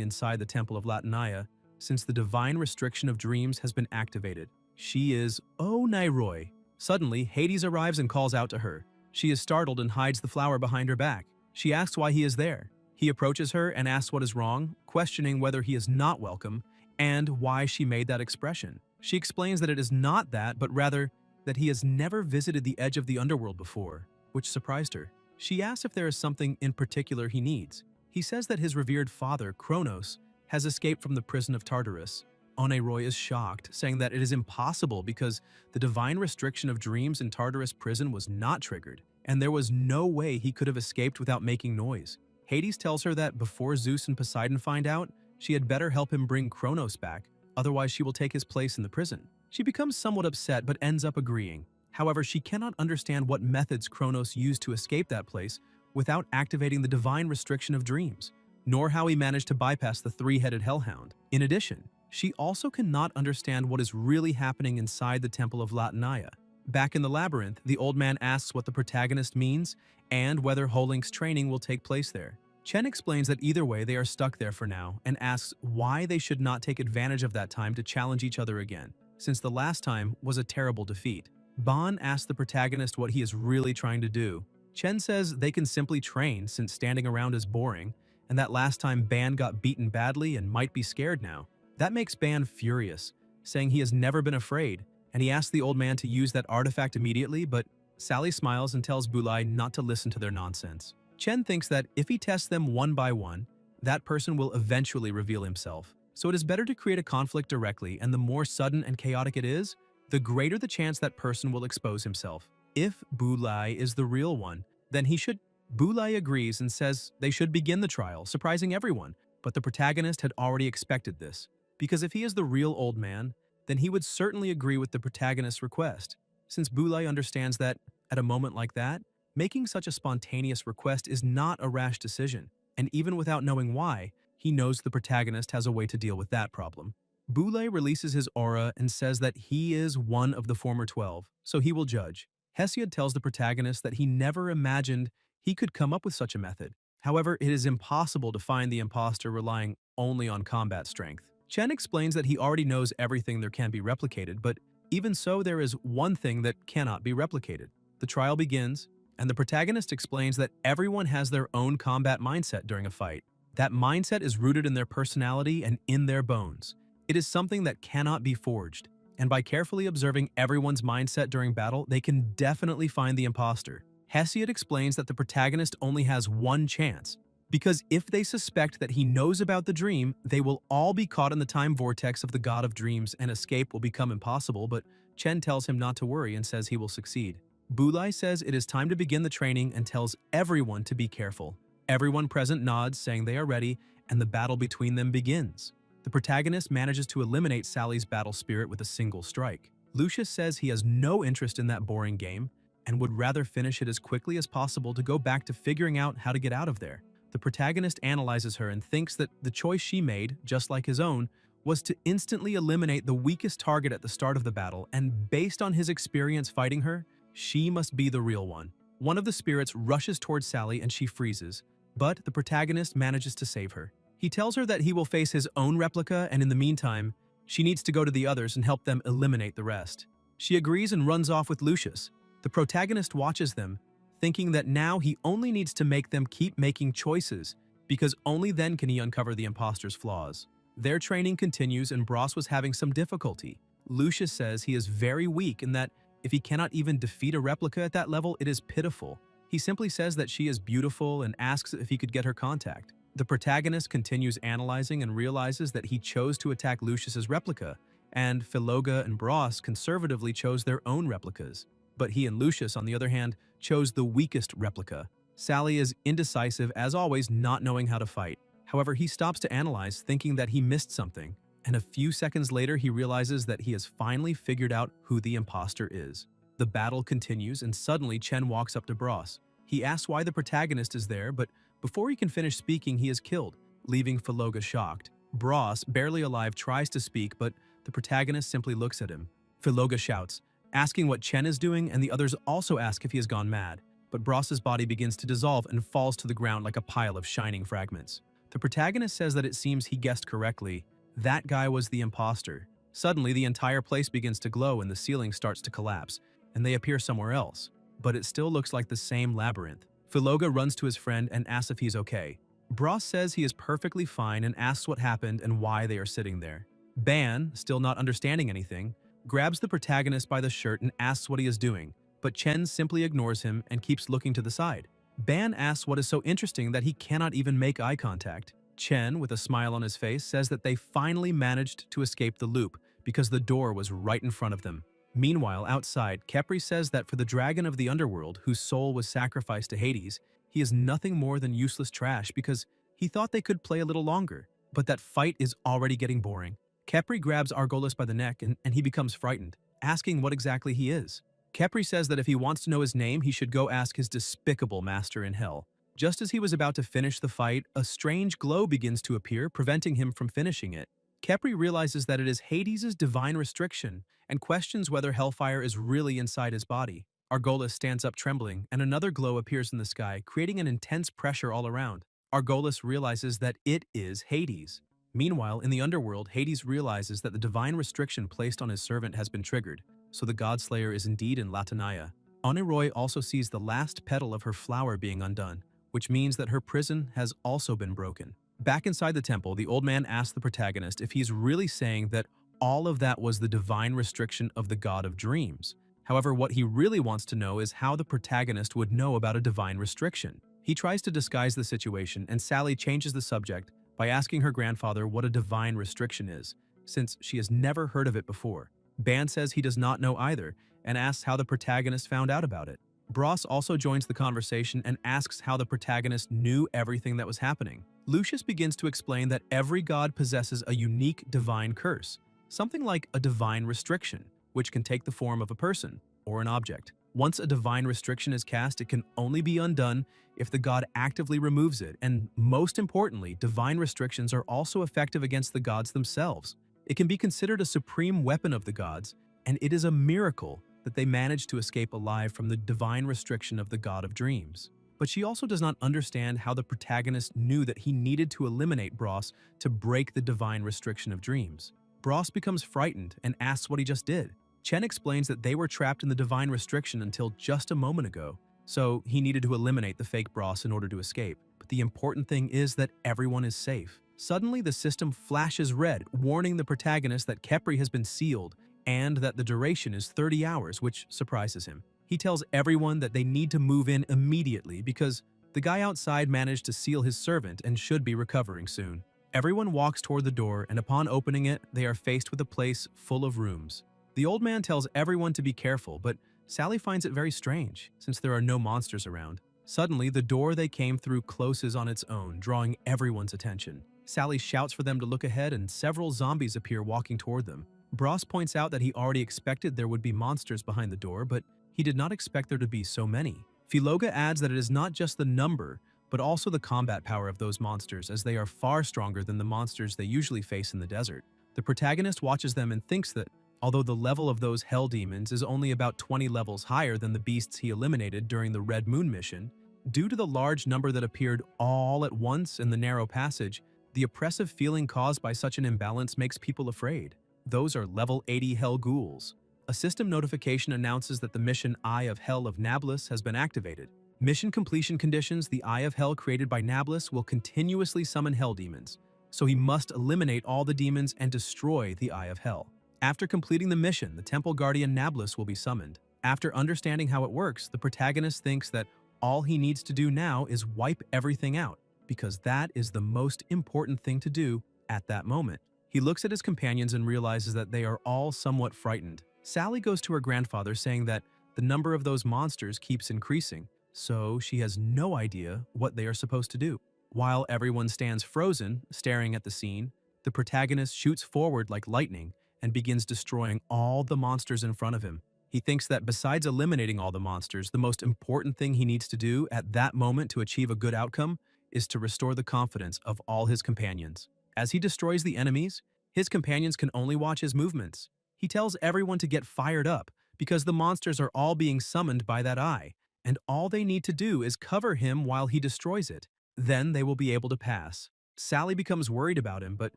inside the Temple of Latinaya, since the divine restriction of dreams has been activated. She is Oniroi. Suddenly, Hades arrives and calls out to her. She is startled and hides the flower behind her back. She asks why he is there. He approaches her and asks what is wrong, questioning whether he is not welcome and why she made that expression. She explains that it is not that, but rather that he has never visited the edge of the underworld before, which surprised her. She asks if there is something in particular he needs. He says that his revered father, Kronos, has escaped from the prison of Tartarus. Oniroi is shocked, saying that it is impossible because the divine restriction of dreams in Tartarus prison was not triggered, and there was no way he could have escaped without making noise. Hades tells her that before Zeus and Poseidon find out, she had better help him bring Kronos back, otherwise she will take his place in the prison. She becomes somewhat upset but ends up agreeing. However, she cannot understand what methods Kronos used to escape that place without activating the divine restriction of dreams, nor how he managed to bypass the three-headed hellhound. In addition, she also cannot understand what is really happening inside the Temple of Latinaya. Back in the labyrinth, the old man asks what the protagonist means and whether Holink's training will take place there. Chen explains that either way they are stuck there for now and asks why they should not take advantage of that time to challenge each other again, since the last time was a terrible defeat. Ban asks the protagonist what he is really trying to do. Chen says they can simply train since standing around is boring, and that last time Ban got beaten badly and might be scared now. That makes Ban furious, saying he has never been afraid, and he asks the old man to use that artifact immediately, but Sally smiles and tells Bulai not to listen to their nonsense. Chen thinks that if he tests them one by one, that person will eventually reveal himself. So it is better to create a conflict directly, and the more sudden and chaotic it is, the greater the chance that person will expose himself. If Bulai is the real one, then he should. Bulai agrees and says they should begin the trial, surprising everyone, but the protagonist had already expected this. Because if he is the real old man, then he would certainly agree with the protagonist's request, since Bulai understands that, at a moment like that, making such a spontaneous request is not a rash decision, and even without knowing why, he knows the protagonist has a way to deal with that problem. Bulai releases his aura and says that he is one of the former 12, so he will judge. Hesiod tells the protagonist that he never imagined he could come up with such a method. However, it is impossible to find the imposter relying only on combat strength. Chen explains that he already knows everything there can be replicated, but even so, there is one thing that cannot be replicated. The trial begins, and the protagonist explains that everyone has their own combat mindset during a fight. That mindset is rooted in their personality and in their bones. It is something that cannot be forged, and by carefully observing everyone's mindset during battle, they can definitely find the imposter. Hesiod explains that the protagonist only has one chance, Because if they suspect that he knows about the dream, they will all be caught in the time vortex of the god of dreams and escape will become impossible, but Chen tells him not to worry and says he will succeed. Bulai says it is time to begin the training and tells everyone to be careful. Everyone present nods, saying they are ready, and the battle between them begins. The protagonist manages to eliminate Sally's battle spirit with a single strike. Lucius says he has no interest in that boring game and would rather finish it as quickly as possible to go back to figuring out how to get out of there. The protagonist analyzes her and thinks that the choice she made, just like his own, was to instantly eliminate the weakest target at the start of the battle, and based on his experience fighting her, she must be the real one. One of the spirits rushes towards Sally and she freezes, but the protagonist manages to save her. He tells her that he will face his own replica, and in the meantime, she needs to go to the others and help them eliminate the rest. She agrees and runs off with Lucius. The protagonist watches them, thinking that now he only needs to make them keep making choices, because only then can he uncover the imposter's flaws. Their training continues and Bros was having some difficulty. Lucius says he is very weak and that if he cannot even defeat a replica at that level, it is pitiful. He simply says that she is beautiful and asks if he could get her contact. The protagonist continues analyzing and realizes that he chose to attack Lucius's replica, and Philoga and Bros conservatively chose their own replicas. But he and Lucius, on the other hand, chose the weakest replica. Sally is indecisive, as always, not knowing how to fight. However, he stops to analyze, thinking that he missed something, and a few seconds later he realizes that he has finally figured out who the imposter is. The battle continues, and suddenly Chen walks up to Bros. He asks why the protagonist is there, but before he can finish speaking, he is killed, leaving Philoga shocked. Bros, barely alive, tries to speak, but the protagonist simply looks at him. Philoga shouts, asking what Chen is doing, and the others also ask if he has gone mad. But Bros's body begins to dissolve and falls to the ground like a pile of shining fragments. The protagonist says that it seems he guessed correctly. That guy was the imposter. Suddenly, the entire place begins to glow and the ceiling starts to collapse, and they appear somewhere else. But it still looks like the same labyrinth. Philoga runs to his friend and asks if he's okay. Bros says he is perfectly fine and asks what happened and why they are sitting there. Ban, still not understanding anything, grabs the protagonist by the shirt and asks what he is doing, but Chen simply ignores him and keeps looking to the side. Ban asks what is so interesting that he cannot even make eye contact. Chen, with a smile on his face, says that they finally managed to escape the loop because the door was right in front of them. Meanwhile, outside, Khepri says that for the dragon of the underworld, whose soul was sacrificed to Hades, he is nothing more than useless trash because he thought they could play a little longer, but that fight is already getting boring. Khepri grabs Argolis by the neck and he becomes frightened, asking what exactly he is. Khepri says that if he wants to know his name, he should go ask his despicable master in hell. Just as he was about to finish the fight, a strange glow begins to appear, preventing him from finishing it. Khepri realizes that it is Hades' divine restriction and questions whether hellfire is really inside his body. Argolis stands up trembling, and another glow appears in the sky, creating an intense pressure all around. Argolis realizes that it is Hades. Meanwhile, in the underworld, Hades realizes that the divine restriction placed on his servant has been triggered, so the Godslayer is indeed in Latanaya. Aniroi also sees the last petal of her flower being undone, which means that her prison has also been broken. Back inside the temple, the old man asks the protagonist if he's really saying that all of that was the divine restriction of the god of dreams. However, what he really wants to know is how the protagonist would know about a divine restriction. He tries to disguise the situation, and Sally changes the subject by asking her grandfather what a divine restriction is, since she has never heard of it before. Ban says he does not know either, and asks how the protagonist found out about it. Bros also joins the conversation and asks how the protagonist knew everything that was happening. Lucius begins to explain that every god possesses a unique divine curse, something like a divine restriction, which can take the form of a person or an object. Once a divine restriction is cast, it can only be undone if the god actively removes it, and most importantly, divine restrictions are also effective against the gods themselves. It can be considered a supreme weapon of the gods, and it is a miracle that they managed to escape alive from the divine restriction of the god of dreams. But she also does not understand how the protagonist knew that he needed to eliminate Bros to break the divine restriction of dreams. Bros becomes frightened and asks what he just did. Chen explains that they were trapped in the divine restriction until just a moment ago, so he needed to eliminate the fake Bros in order to escape. But the important thing is that everyone is safe. Suddenly, the system flashes red, warning the protagonist that Khepri has been sealed and that the duration is 30 hours, which surprises him. He tells everyone that they need to move in immediately because The guy outside managed to seal his servant and should be recovering soon. Everyone walks toward the door, and upon opening it, they are faced with a place full of rooms. The old man tells everyone to be careful, but Sally finds it very strange, since there are no monsters around. Suddenly, the door they came through closes on its own, drawing everyone's attention. Sally shouts for them to look ahead, and several zombies appear walking toward them. Bros points out that he already expected there would be monsters behind the door, but he did not expect there to be so many. Filoga adds that it is not just the number, but also the combat power of those monsters, as they are far stronger than the monsters they usually face in the desert. The protagonist watches them and thinks that, although the level of those hell demons is only about 20 levels higher than the beasts he eliminated during the Red Moon mission, due to the large number that appeared all at once in the narrow passage, the oppressive feeling caused by such an imbalance makes people afraid. Those are level 80 hell ghouls. A system notification announces that the mission Eye of Hell of Nablus has been activated. Mission completion conditions: the Eye of Hell created by Nablus will continuously summon hell demons, so he must eliminate all the demons and destroy the Eye of Hell. After completing the mission, the Temple Guardian Nablus will be summoned. After understanding how it works, the protagonist thinks that all he needs to do now is wipe everything out, because that is the most important thing to do at that moment. He looks at his companions and realizes that they are all somewhat frightened. Sally goes to her grandfather saying that the number of those monsters keeps increasing, so she has no idea what they are supposed to do. While everyone stands frozen, staring at the scene, the protagonist shoots forward like lightning and begins destroying all the monsters in front of him. He thinks that besides eliminating all the monsters, the most important thing he needs to do at that moment to achieve a good outcome is to restore the confidence of all his companions. As he destroys the enemies, his companions can only watch his movements. He tells everyone to get fired up because the monsters are all being summoned by that eye, and all they need to do is cover him while he destroys it. Then they will be able to pass. Sally becomes worried about him, but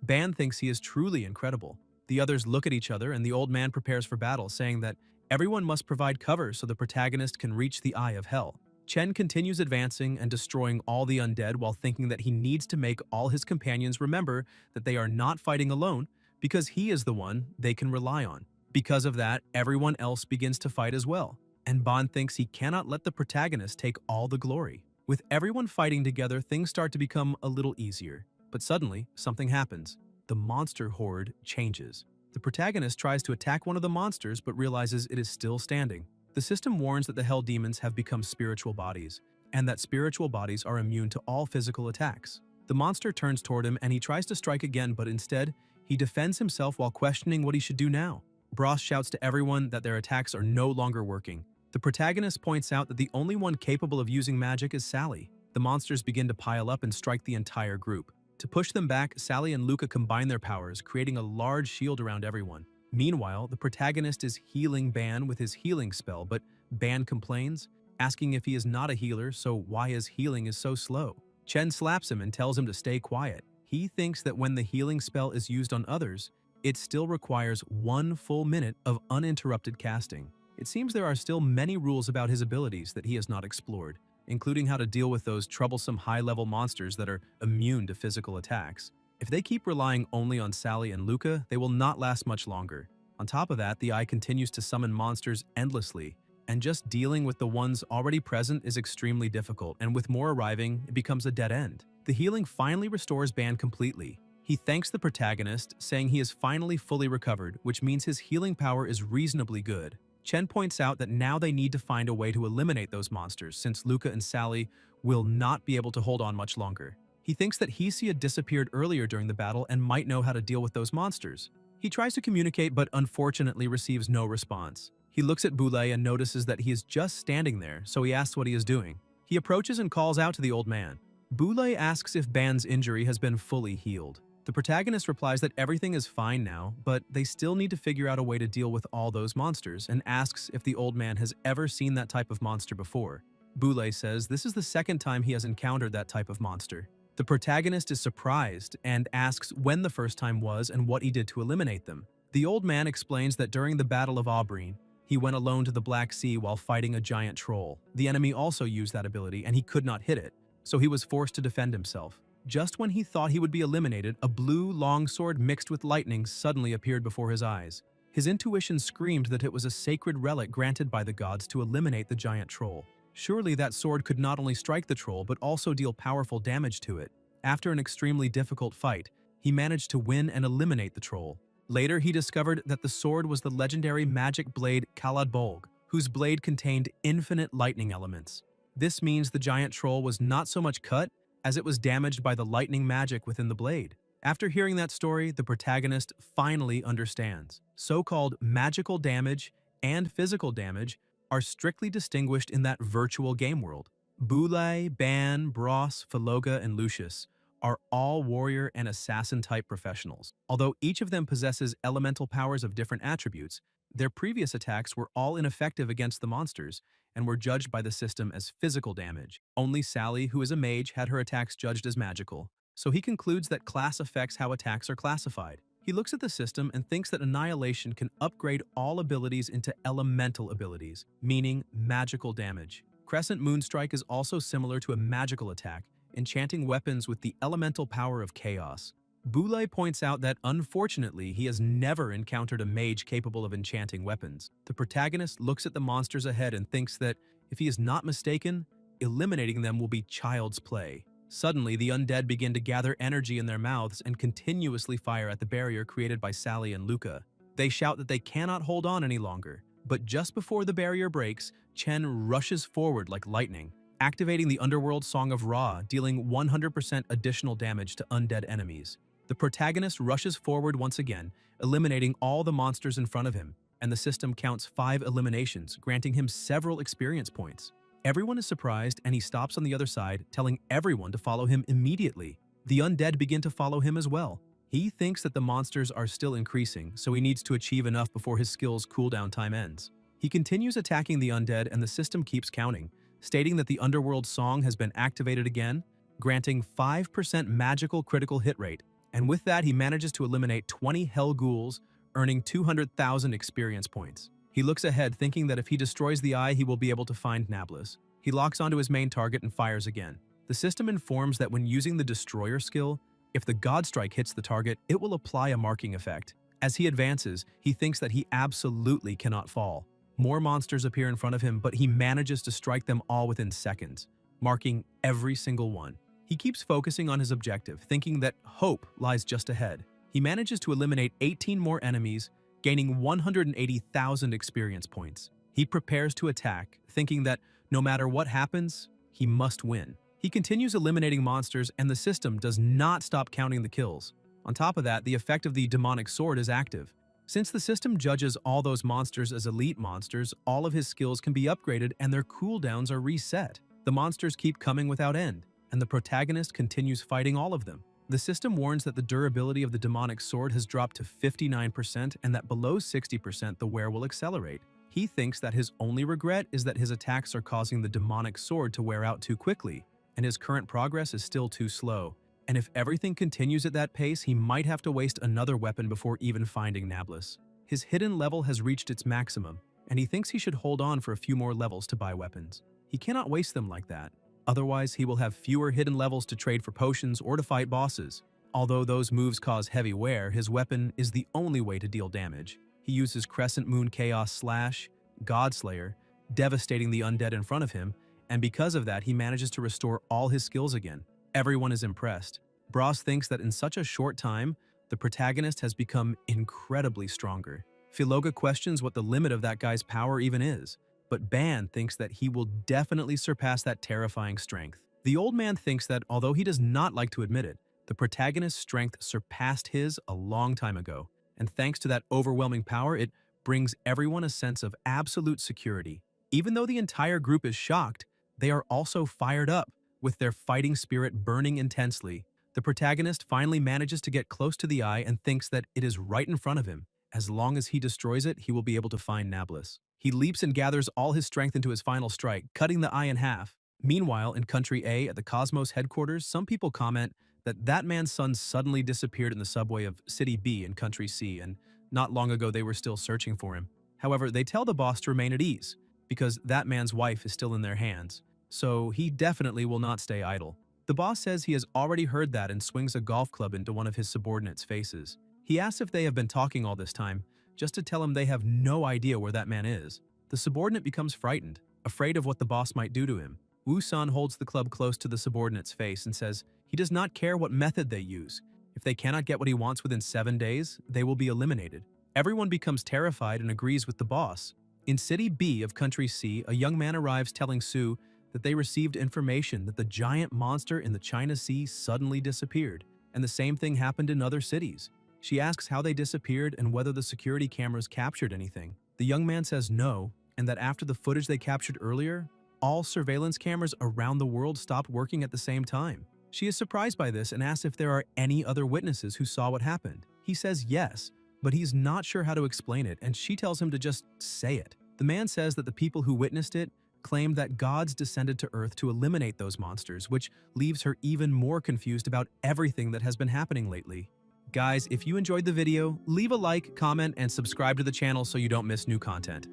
Ban thinks he is truly incredible. The others look at each other, and the old man prepares for battle, saying that everyone must provide cover so the protagonist can reach the Eye of Hell. Chen continues advancing and destroying all the undead while thinking that he needs to make all his companions remember that they are not fighting alone because he is the one they can rely on. Because of that, everyone else begins to fight as well, and Ban thinks he cannot let the protagonist take all the glory. With everyone fighting together, things start to become a little easier, but suddenly something happens. The monster horde changes. The protagonist tries to attack one of the monsters but realizes it is still standing. The system warns that the hell demons have become spiritual bodies, and that spiritual bodies are immune to all physical attacks. The monster turns toward him and he tries to strike again, but instead, he defends himself while questioning what he should do now. Bros shouts to everyone that their attacks are no longer working. The protagonist points out that the only one capable of using magic is Sally. The monsters begin to pile up and strike the entire group. To push them back, Sally and Luca combine their powers, creating a large shield around everyone. Meanwhile, the protagonist is healing Ban with his healing spell, but Ban complains, asking if he is not a healer, so why his healing is so slow. Chen slaps him and tells him to stay quiet. He thinks that when the healing spell is used on others, it still requires 1 full minute of uninterrupted casting. It seems there are still many rules about his abilities that he has not explored, including how to deal with those troublesome high-level monsters that are immune to physical attacks. If they keep relying only on Sally and Luca, they will not last much longer. On top of that, the Eye continues to summon monsters endlessly, and just dealing with the ones already present is extremely difficult, and with more arriving, it becomes a dead end. The healing finally restores Ban completely. He thanks the protagonist, saying he is finally fully recovered, which means his healing power is reasonably good. Chen points out that now they need to find a way to eliminate those monsters, since Luca and Sally will not be able to hold on much longer. He thinks that Hesia had disappeared earlier during the battle and might know how to deal with those monsters. He tries to communicate but unfortunately receives no response. He looks at Boulay and notices that he is just standing there, so he asks what he is doing. He approaches and calls out to the old man. Boulay asks if Ban's injury has been fully healed. The protagonist replies that everything is fine now, but they still need to figure out a way to deal with all those monsters, and asks if the old man has ever seen that type of monster before. Boulay says this is the second time he has encountered that type of monster. The protagonist is surprised and asks when the first time was and what he did to eliminate them. The old man explains that during the Battle of Aubreen, he went alone to the Black Sea while fighting a giant troll. The enemy also used that ability and he could not hit it, so he was forced to defend himself. Just when he thought he would be eliminated, a blue longsword mixed with lightning suddenly appeared before his eyes. His intuition screamed that it was a sacred relic granted by the gods to eliminate the giant troll. Surely that sword could not only strike the troll but also deal powerful damage to it. After an extremely difficult fight, he managed to win and eliminate the troll. Later, he discovered that the sword was the legendary magic blade Kaladbolg, whose blade contained infinite lightning elements. This means the giant troll was not so much cut as it was damaged by the lightning magic within the blade. After hearing that story, the protagonist finally understands. So-called magical damage and physical damage are strictly distinguished in that virtual game world. Boulay, Ban, Bros, Philoga, and Lucius are all warrior and assassin-type professionals. Although each of them possesses elemental powers of different attributes, their previous attacks were all ineffective against the monsters and were judged by the system as physical damage. Only Sally, who is a mage, had her attacks judged as magical. So he concludes that class affects how attacks are classified. He looks at the system and thinks that Annihilation can upgrade all abilities into elemental abilities, meaning magical damage. Crescent Moonstrike is also similar to a magical attack, enchanting weapons with the elemental power of chaos. Boulay points out that, unfortunately, he has never encountered a mage capable of enchanting weapons. The protagonist looks at the monsters ahead and thinks that, if he is not mistaken, eliminating them will be child's play. Suddenly, the undead begin to gather energy in their mouths and continuously fire at the barrier created by Sally and Luca. They shout that they cannot hold on any longer, but just before the barrier breaks, Chen rushes forward like lightning, activating the Underworld Song of Ra, dealing 100% additional damage to undead enemies. The protagonist rushes forward once again, eliminating all the monsters in front of him, and the system counts 5 eliminations, granting him several experience points. Everyone is surprised, and he stops on the other side, telling everyone to follow him immediately. The undead begin to follow him as well. He thinks that the monsters are still increasing, so he needs to achieve enough before his skill's cooldown time ends. He continues attacking the undead, and the system keeps counting, stating that the Underworld Song has been activated again, granting 5% magical critical hit rate. And with that, he manages to eliminate 20 Hell Ghouls, earning 200,000 experience points. He looks ahead, thinking that if he destroys the eye, he will be able to find Nablus. He locks onto his main target and fires again. The system informs that when using the Destroyer skill, if the God Strike hits the target, it will apply a marking effect. As he advances, he thinks that he absolutely cannot fall. More monsters appear in front of him, but he manages to strike them all within seconds, marking every single one. He keeps focusing on his objective, thinking that hope lies just ahead. He manages to eliminate 18 more enemies, gaining 180,000 experience points. He prepares to attack, thinking that no matter what happens, he must win. He continues eliminating monsters, and the system does not stop counting the kills. On top of that, the effect of the demonic sword is active. Since the system judges all those monsters as elite monsters, all of his skills can be upgraded and their cooldowns are reset. The monsters keep coming without end, and the protagonist continues fighting all of them. The system warns that the durability of the demonic sword has dropped to 59% and that below 60% the wear will accelerate. He thinks that his only regret is that his attacks are causing the demonic sword to wear out too quickly, and his current progress is still too slow. And if everything continues at that pace, he might have to waste another weapon before even finding Nablus. His hidden level has reached its maximum, and he thinks he should hold on for a few more levels to buy weapons. He cannot waste them like that. Otherwise, he will have fewer hidden levels to trade for potions or to fight bosses. Although those moves cause heavy wear, his weapon is the only way to deal damage. He uses Crescent Moon Chaos Slash, Godslayer, devastating the undead in front of him, and because of that, he manages to restore all his skills again. Everyone is impressed. Bros thinks that in such a short time, the protagonist has become incredibly stronger. Philoga questions what the limit of that guy's power even is, but Ban thinks that he will definitely surpass that terrifying strength. The old man thinks that, although he does not like to admit it, the protagonist's strength surpassed his a long time ago, and thanks to that overwhelming power, it brings everyone a sense of absolute security. Even though the entire group is shocked, they are also fired up, with their fighting spirit burning intensely. The protagonist finally manages to get close to the eye and thinks that it is right in front of him. As long as he destroys it, he will be able to find Nablus. He leaps and gathers all his strength into his final strike, cutting the eye in half. Meanwhile, in Country A at the Cosmos headquarters, some people comment that that man's son suddenly disappeared in the subway of City B in Country C, and not long ago they were still searching for him. However, they tell the boss to remain at ease, because that man's wife is still in their hands, so he definitely will not stay idle. The boss says he has already heard that and swings a golf club into one of his subordinates' faces. He asks if they have been talking all this time, just to tell him they have no idea where that man is. The subordinate becomes frightened. afraid of what the boss might do to him. Woo-san holds the club close to the subordinate's face and says he does not care what method they use. If they cannot get what he wants within 7 days, they will be eliminated. Everyone becomes terrified and agrees with the boss. In City B of Country C, a young man arrives telling Sue that they received information that the giant monster in the China Sea suddenly disappeared, and the same thing happened in other cities. She asks how they disappeared and whether the security cameras captured anything. The young man says no, and that after the footage they captured earlier, all surveillance cameras around the world stopped working at the same time. She is surprised by this and asks if there are any other witnesses who saw what happened. He says yes, but he's not sure how to explain it, and she tells him to just say it. The man says that the people who witnessed it claimed that gods descended to Earth to eliminate those monsters, which leaves her even more confused about everything that has been happening lately. Guys, if you enjoyed the video, leave a like, comment, and subscribe to the channel so you don't miss new content.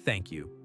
Thank you.